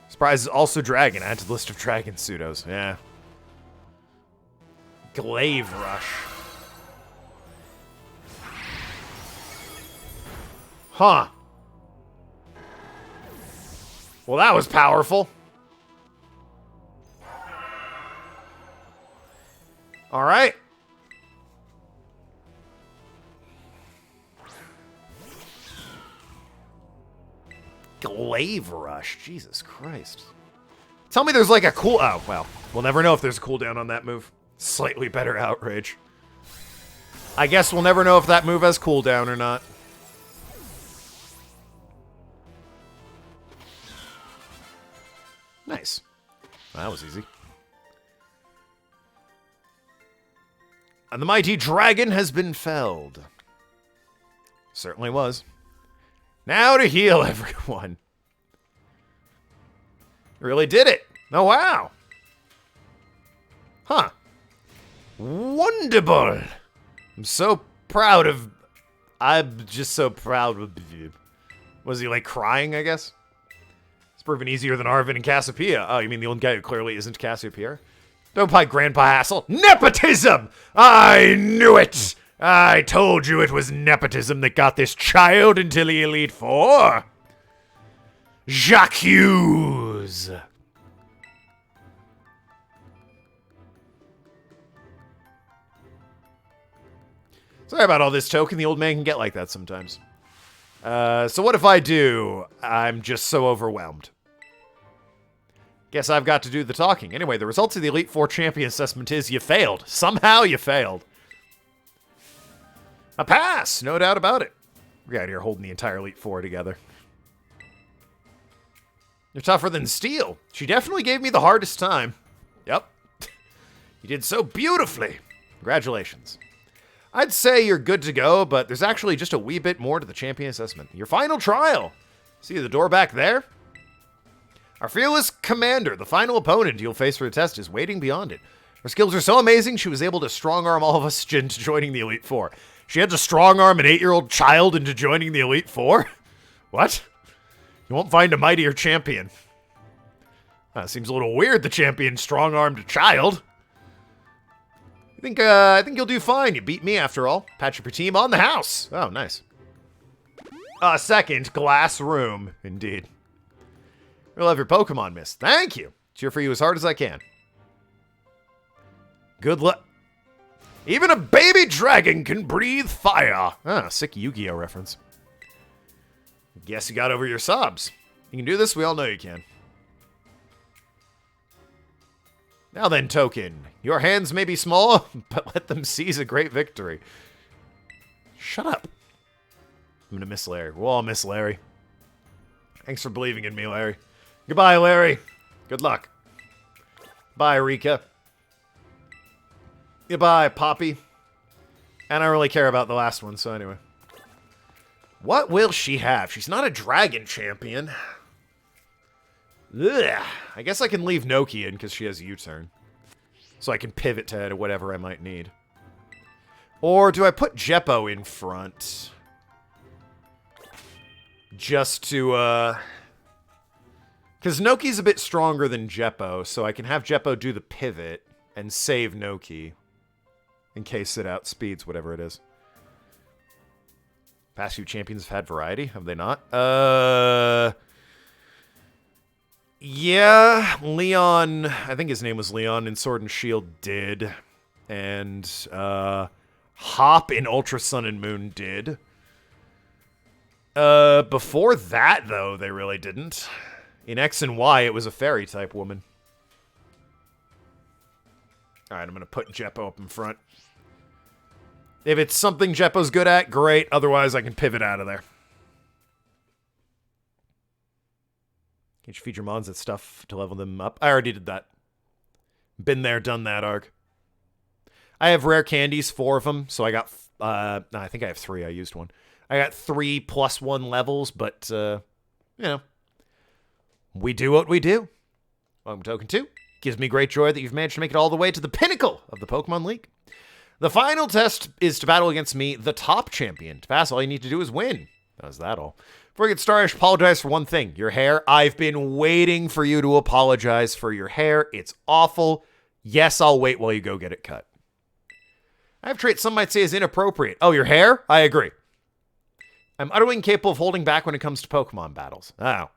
Surprise is also dragon. Add to the list of dragon pseudos. Yeah. Glaive Rush. Huh. Well, that was powerful. All right. Glaive Rush. Jesus Christ. Tell me there's like a cool... Oh, well. We'll never know if there's a cooldown on that move. Slightly better Outrage. I guess we'll never know if that move has cooldown or not. Nice. That was easy. And the mighty dragon has been felled. Certainly was. Now to heal everyone. Really did it. Oh, wow. Huh. Wonderful. I'm so proud of... I'm just so proud of you. Was he, like, crying, I guess? It's proven easier than Arvin and Cassiopeia. Oh, you mean the old guy who clearly isn't Cassiopeia? Don't buy Grandpa Hassel. Nepotism! I knew it! I told you it was nepotism that got this child into the Elite Four. Jacques Hughes. Sorry about all this, Token. The old man can get like that sometimes. So what if I do? I'm just so overwhelmed. Guess I've got to do the talking. Anyway, the results of the Elite Four Champion Assessment is you failed. Somehow you failed. A pass, no doubt about it. We're out here holding the entire Elite Four together. You're tougher than steel. She definitely gave me the hardest time. Yep. You did so beautifully. Congratulations. I'd say you're good to go, but there's actually just a wee bit more to the champion assessment. Your final trial. See the door back there? Our fearless commander, the final opponent you'll face for the test, is waiting beyond it. Her skills are so amazing, she was able to strong-arm all of us into joining the Elite Four. She had to strong-arm an 8-year-old child into joining the Elite Four? What? You won't find a mightier champion. Seems a little weird the champion strong-armed a child. I think you'll do fine. You beat me after all. Patch up your team on the house. Oh, nice. Second, glass room. Indeed. We'll have your Pokemon miss. Thank you. Cheer for you as hard as I can. Good luck. Even a baby dragon can breathe fire. Sick Yu-Gi-Oh reference. Guess you got over your sobs. You can do this. We all know you can. Now then, Token. Your hands may be small, but let them seize a great victory. Shut up. I'm gonna miss Larry. We'll all miss Larry. Thanks for believing in me, Larry. Goodbye, Larry. Good luck. Bye, Rika. Goodbye, Poppy. And I don't really care about the last one, so anyway. What will she have? She's not a dragon champion. Ugh. I guess I can leave Noki in because she has a U-turn. So I can pivot to whatever I might need. Or do I put Jeppo in front? Just to, because Noki's a bit stronger than Jeppo, so I can have Jeppo do the pivot and save Noki. In case it outspeeds whatever it is. Past few champions have had variety, have they not? Yeah, Leon, I think his name was Leon in Sword and Shield did. And, Hop in Ultra Sun and Moon did. Before that, though, they really didn't. In X and Y, it was a fairy-type woman. Alright, I'm gonna put Jeppo up in front. If it's something Jeppo's good at, great. Otherwise, I can pivot out of there. Can't you feed your mons at stuff to level them up? I already did that. Been there, done that, Arg. I have rare candies, 4 of them, so I got... no, I think I have 3. I used 1. I got 3 +1 levels, but, you know. We do what we do. Welcome to Token 2. Gives me great joy that you've managed to make it all the way to the pinnacle of the Pokemon League. The final test is to battle against me, the top champion. To pass, all you need to do is win. How's that all? Before we get started, I should apologize for one thing. Your hair. I've been waiting for you to apologize for your hair. It's awful. Yes, I'll wait while you go get it cut. I have traits some might say is inappropriate. Oh, your hair? I agree. I'm utterly incapable of holding back when it comes to Pokemon battles. Oh.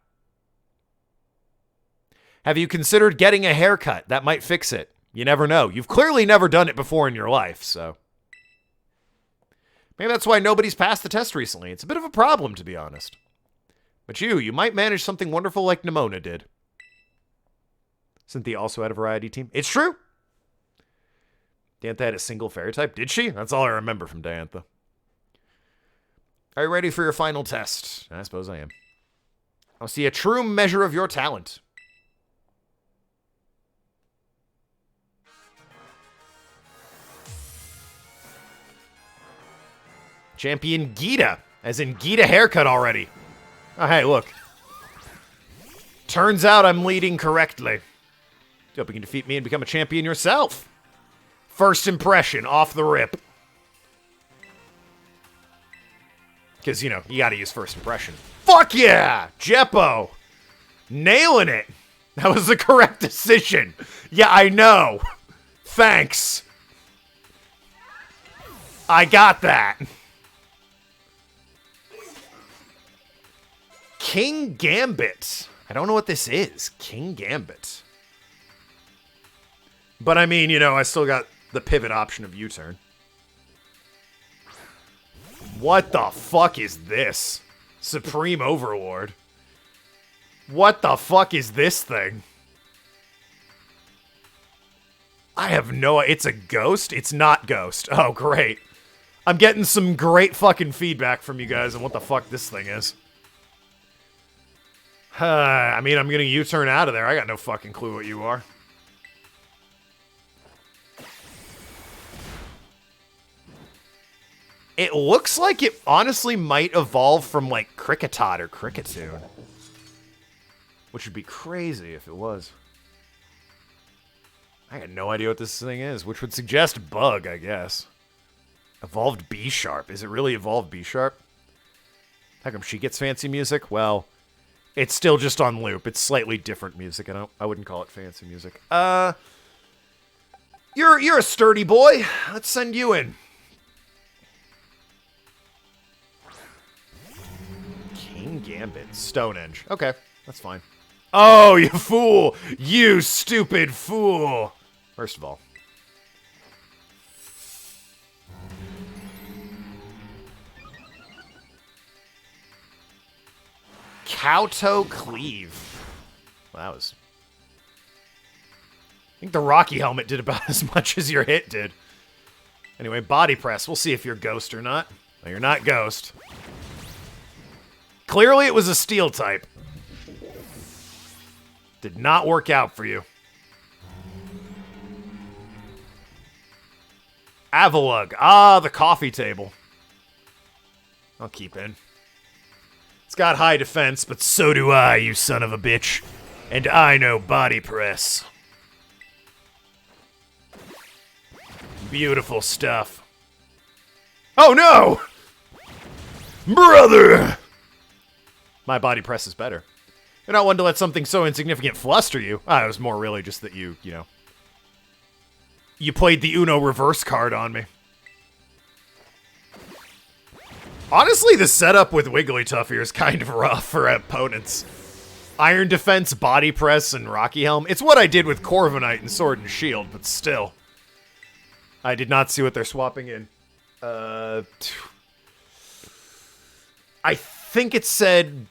Have you considered getting a haircut? That might fix it. You never know. You've clearly never done it before in your life, so. Maybe that's why nobody's passed the test recently. It's a bit of a problem, to be honest. But you might manage something wonderful like Nimona did. Cynthia also had a variety team. It's true. Diantha had a single fairy type. Did she? That's all I remember from Diantha. Are you ready for your final test? I suppose I am. I'll see a true measure of your talent. Champion Gita, as in Gita haircut already. Oh, hey, look. Turns out I'm leading correctly. Hope you can defeat me and become a champion yourself. First impression, off the rip. Because, you know, you gotta use first impression. Fuck yeah! Jeppo! Nailing it. That was the correct decision. Yeah, I know. Thanks. I got that. King Gambit. I don't know what this is. King Gambit. But I mean, you know, I still got the pivot option of U-turn. What the fuck is this? Supreme Overlord. What the fuck is this thing? I have no... It's a ghost? It's not ghost. Oh, great. I'm getting some great fucking feedback from you guys on what the fuck this thing is. I mean, I'm gonna U-turn out of there. I got no fucking clue what you are. It looks like it honestly might evolve from, like, Kricketot or Kricketune. Which would be crazy if it was. I got no idea what this thing is, which would suggest Bug, I guess. Evolved B-Sharp. Is it really Evolved B-Sharp? How come she gets fancy music? Well, it's still just on loop. It's slightly different music. I wouldn't call it fancy music. You're a sturdy boy. Let's send you in. King Gambit. Stonehenge. Okay, that's fine. Oh, you fool! You stupid fool! First of all. Cowtoe Cleave. Well, that was... I think the Rocky Helmet did about as much as your hit did. Anyway, Body Press. We'll see if you're Ghost or not. No, you're not Ghost. Clearly it was a Steel type. Did not work out for you. Avalug. Ah, the coffee table. I'll keep in. It's got high defense, but so do I, you son of a bitch. And I know Body Press. Beautiful stuff. Oh no! Brother! My Body Press is better. You're not one to let something so insignificant fluster you. It was more really just that you know... You played the Uno reverse card on me. Honestly, the setup with Wigglytuff here is kind of rough for opponents. Iron Defense, Body Press, and Rocky Helm. It's what I did with Corviknight and Sword and Shield, but still. I did not see what they're swapping in. I think it said...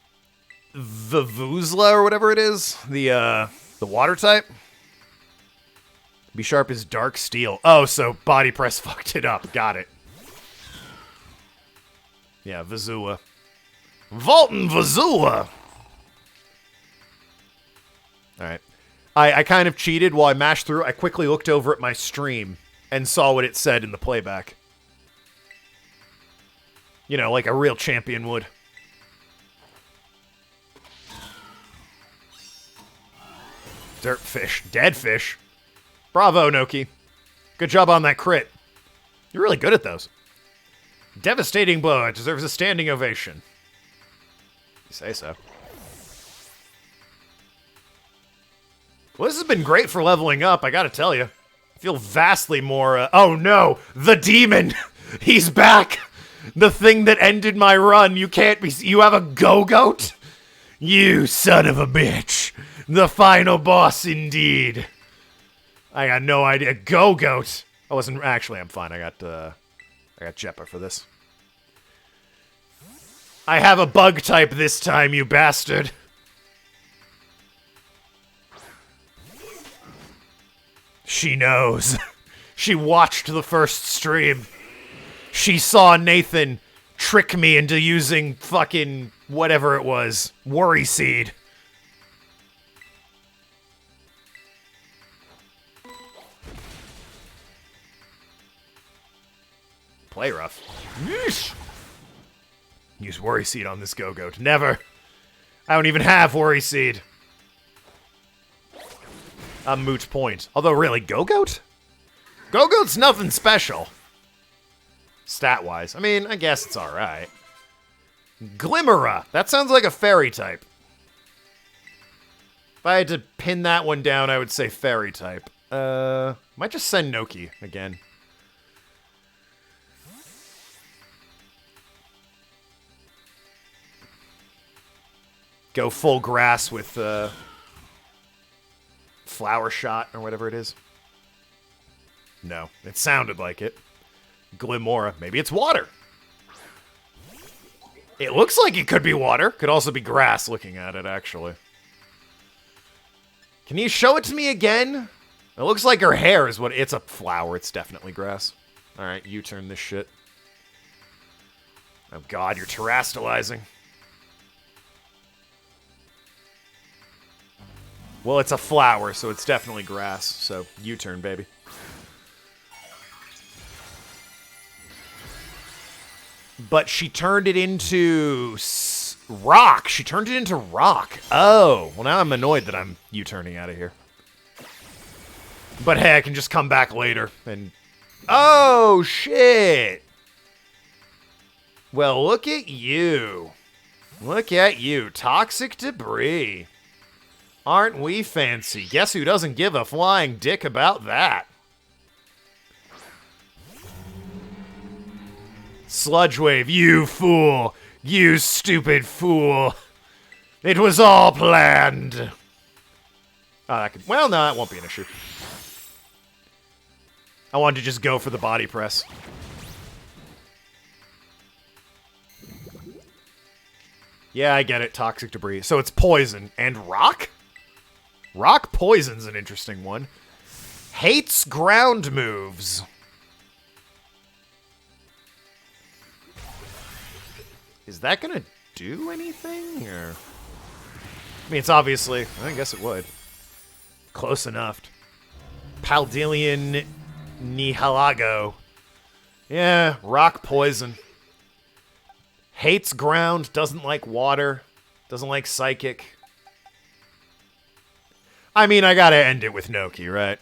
Vuvuzela or whatever it is. The water type. B-Sharp is Dark Steel. Oh, so Body Press fucked it up. Got it. Yeah, Vazula. Volton Vazula! Alright. I kind of cheated while I mashed through. I quickly looked over at my stream and saw what it said in the playback. You know, like a real champion would. Dirt fish. Dead fish. Bravo, Noki. Good job on that crit. You're really good at those. Devastating blow. It deserves a standing ovation. You say so. Well, this has been great for leveling up, I gotta tell you. I feel vastly more, oh no! The demon! He's back! The thing that ended my run. You can't be... You have a Go-Goat? You son of a bitch. The final boss, indeed. I got no idea. Go-Goat. I wasn't... Actually, I'm fine. I got Jeppa for this. I have a bug type this time, you bastard. She knows. She watched the first stream. She saw Nathan trick me into using fucking whatever it was. Worry Seed. Play rough. Yeesh. Use Worry Seed on this Go-Goat. Never. I don't even have Worry Seed. A moot point. Although, really, Go-Goat? Go-Goat's nothing special. Stat-wise. I mean, I guess it's alright. Glimmera. That sounds like a fairy type. If I had to pin that one down, I would say fairy type. Might just send Noki again. Go full grass with Flower Shot or whatever it is. No, it sounded like it. Glimora. Maybe it's water. It looks like it could be water. Could also be grass looking at it, actually. Can you show it to me again? It looks like her hair is what... It's a flower. It's definitely grass. Alright, U-turn this shit. Oh god, you're terastallizing. Well, it's a flower, so it's definitely grass. So, U-turn, baby. But she turned it into rock. She turned it into rock. Oh, well now I'm annoyed that I'm U-turning out of here. But hey, I can just come back later and... Oh, shit! Well, look at you. Look at you. Toxic debris. Aren't we fancy? Guess who doesn't give a flying dick about that? Sludge Wave, you fool! You stupid fool! It was all planned! Oh, that could... Well, no, that won't be an issue. I wanted to just go for the body press. Yeah, I get it. Toxic debris. So it's poison. And rock? Rock poison's an interesting one. Hates ground moves. Is that gonna do anything, or... I mean, it's obviously... I guess it would. Close enough. Paldilian Nihalago. Yeah, rock poison. Hates ground, doesn't like water, doesn't like psychic. I mean, I gotta end it with Noki, right?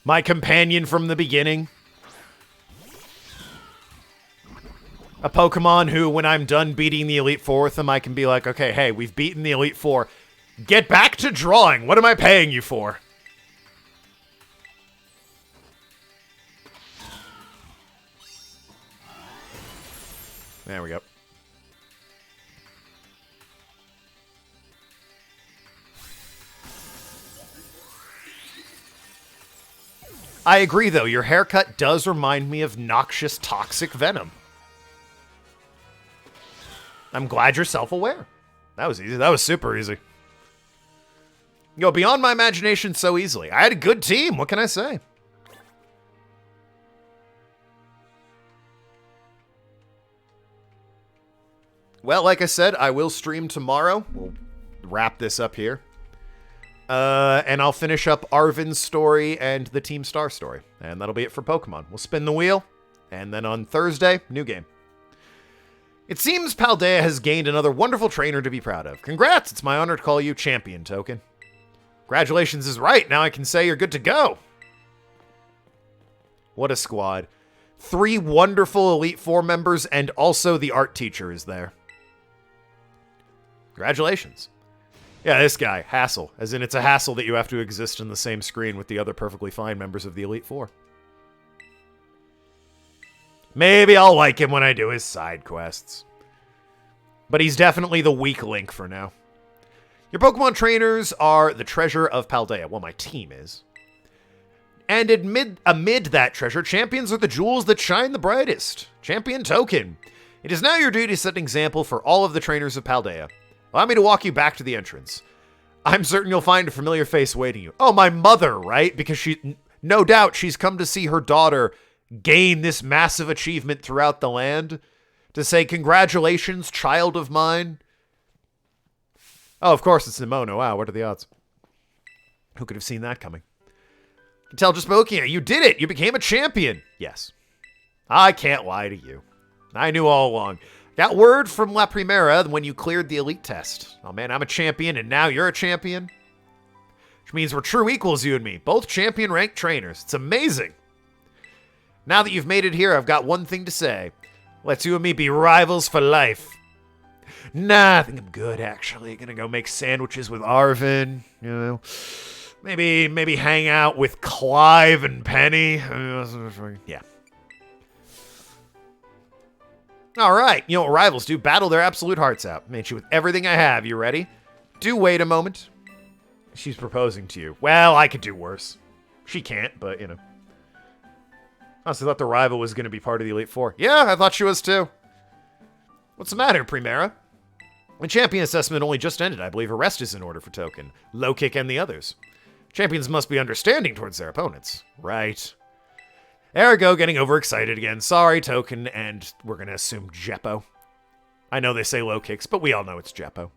My companion from the beginning. A Pokemon who, when I'm done beating the Elite Four with them, I can be like, okay, hey, we've beaten the Elite Four. Get back to drawing. What am I paying you for? There we go. I agree, though. Your haircut does remind me of noxious, toxic venom. I'm glad you're self-aware. That was easy. That was super easy. You go beyond my imagination so easily. I had a good team. What can I say? Well, like I said, I will stream tomorrow. We'll wrap this up here. And I'll finish up Arvin's story and the Team Star story. And that'll be it for Pokemon. We'll spin the wheel. And then on Thursday, new game. It seems Paldea has gained another wonderful trainer to be proud of. Congrats! It's my honor to call you champion, Token. Congratulations is right. Now I can say you're good to go. What a squad. 3 wonderful Elite Four members and also the art teacher is there. Congratulations. Yeah, this guy, hassle. As in, it's a hassle that you have to exist in the same screen with the other perfectly fine members of the Elite Four. Maybe I'll like him when I do his side quests. But he's definitely the weak link for now. Your Pokemon trainers are the treasure of Paldea. Well, my team is. And amid that treasure, champions are the jewels that shine the brightest. Champion Token. It is now your duty to set an example for all of the trainers of Paldea. Allow me to walk you back to the entrance. I'm certain you'll find a familiar face waiting you. Oh, my mother, right? Because she, no doubt, she's come to see her daughter gain this massive achievement throughout the land. To say, congratulations, child of mine. Oh, of course, it's Nimona. Wow, what are the odds? Who could have seen that coming? You can tell just by looking at you. You did it! You became a champion! Yes. I can't lie to you. I knew all along. Got word from La Primera when you cleared the elite test. Oh man, I'm a champion and now you're a champion? Which means we're true equals, you and me. Both champion ranked trainers. It's amazing. Now that you've made it here, I've got one thing to say. Let's you and me be rivals for life. Nah, I think I'm good, actually. Gonna go make sandwiches with Arvin, you know. Maybe hang out with Clive and Penny. Yeah. All right. You know what rivals do? Battle their absolute hearts out. Made you with everything I have. You ready? Do wait a moment. She's proposing to you. Well, I could do worse. She can't, but, you know. Honestly, thought the rival was going to be part of the Elite Four. Yeah, I thought she was too. What's the matter, Primera? The champion assessment only just ended. I believe arrest is in order for Token, Low Kick, and the others. Champions must be understanding towards their opponents. Right. Ergo getting overexcited again. Sorry, Token, and we're going to assume Jeppo. I know they say low kicks, but we all know it's Jeppo.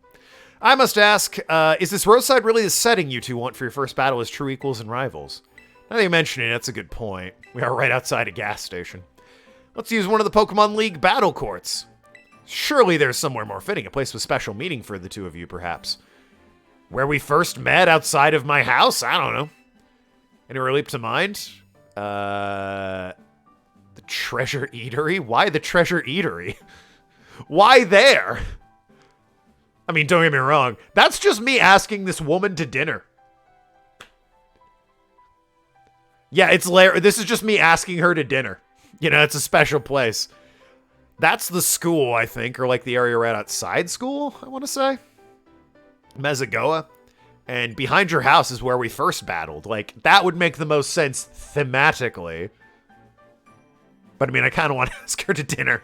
I must ask, is this roadside really the setting you two want for your first battle as true equals and rivals? Now that you mention it, that's a good point. We are right outside a gas station. Let's use one of the Pokemon League battle courts. Surely there's somewhere more fitting, a place with special meaning for the two of you, perhaps. Where we first met outside of my house? I don't know. Anywhere leap to mind? The Treasure Eatery? Why the Treasure Eatery? Why there? I mean, don't get me wrong. That's just me asking this woman to dinner. Yeah, it's this is just me asking her to dinner. You know, it's a special place. That's the school, I think, or like the area right outside school, I want to say. Mezagoa. And behind your house is where we first battled. Like, that would make the most sense thematically. But I mean, I kind of want to ask her to dinner.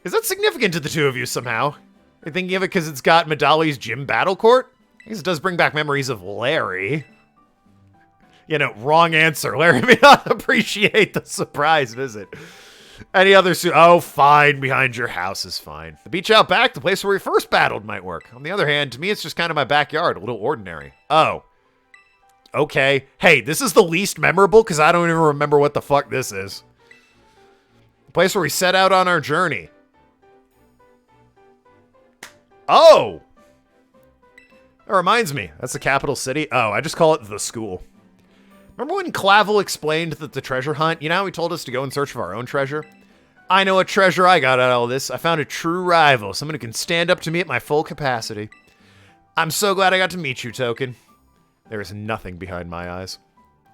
Is that significant to the two of you somehow? Are you thinking of it because it's got Medali's gym battle court? I guess it does bring back memories of Larry. You know, wrong answer. Larry may not appreciate the surprise visit. Any other oh, fine. Behind your house is fine. The beach out back, the place where we first battled, might work. On the other hand, to me, it's just kind of my backyard. A little ordinary. Oh. Okay. Hey, this is the least memorable because I don't even remember what the fuck this is. The place where we set out on our journey. Oh! That reminds me. That's the capital city. Oh, I just call it the school. Remember when Clavel explained that the treasure hunt, you know how he told us to go in search of our own treasure? I know what treasure I got out of all this. I found a true rival, someone who can stand up to me at my full capacity. I'm so glad I got to meet you, Token. There is nothing behind my eyes.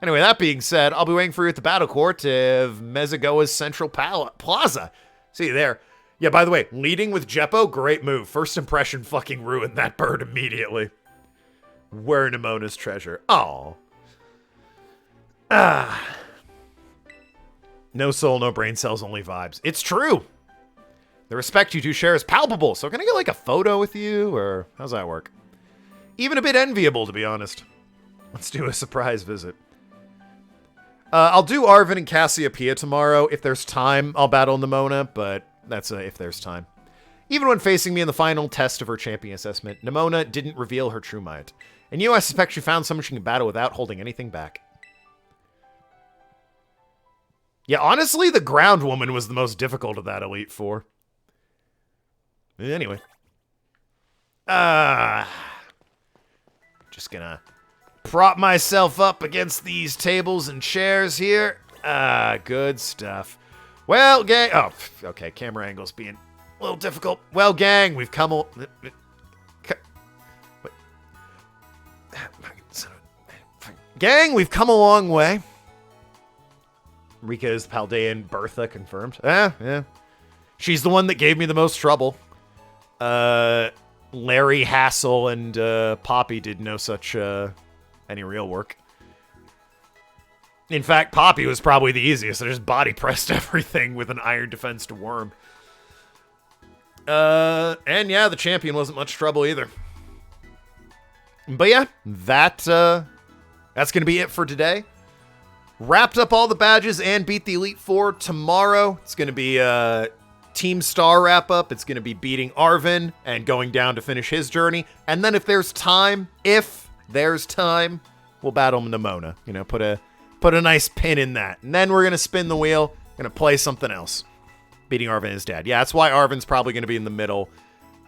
Anyway, that being said, I'll be waiting for you at the battle court of Mezagoa's Central Plaza. See you there. Yeah, by the way, leading with Jeppo, great move. First impression fucking ruined that bird immediately. Where Nemona's treasure. Aw. Ah. No soul, no brain cells, only vibes. It's true. The respect you two share is palpable. So can I get like a photo with you? Or how's that work? Even a bit enviable, to be honest. Let's do a surprise visit. I'll do Arvin and Cassiopeia tomorrow. If there's time, I'll battle Nemona, but that's if there's time. Even when facing me in the final test of her champion assessment, Nemona didn't reveal her true might. And I suspect she found someone she can battle without holding anything back. Yeah, honestly, the ground woman was the most difficult of that Elite Four. Anyway. Just gonna prop myself up against these tables and chairs here. Good stuff. Well, gang... Oh, okay, camera angle's being a little difficult. Well, gang, we've come... Gang, we've come a long way. Rika's Paldean Bertha confirmed. Yeah. She's the one that gave me the most trouble. Larry, Hassel, and Poppy did no such any real work. In fact, Poppy was probably the easiest. I just body pressed everything with an iron defense to Worm. And yeah, the champion wasn't much trouble either. But yeah, that's gonna be it for today. Wrapped up all the badges and beat the Elite Four tomorrow. It's going to be a Team Star wrap-up. It's going to be beating Arvin and going down to finish his journey. And then if there's time, we'll battle Nemona. You know, put a nice pin in that. And then we're going to spin the wheel, going to play something else. Beating Arvin and his dad. Yeah, that's why Arvin's probably going to be in the middle.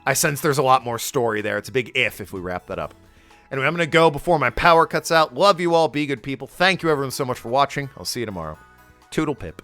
I sense there's a lot more story there. It's a big if we wrap that up. Anyway, I'm going to go before my power cuts out. Love you all. Be good people. Thank you everyone so much for watching. I'll see you tomorrow. Toodle pip.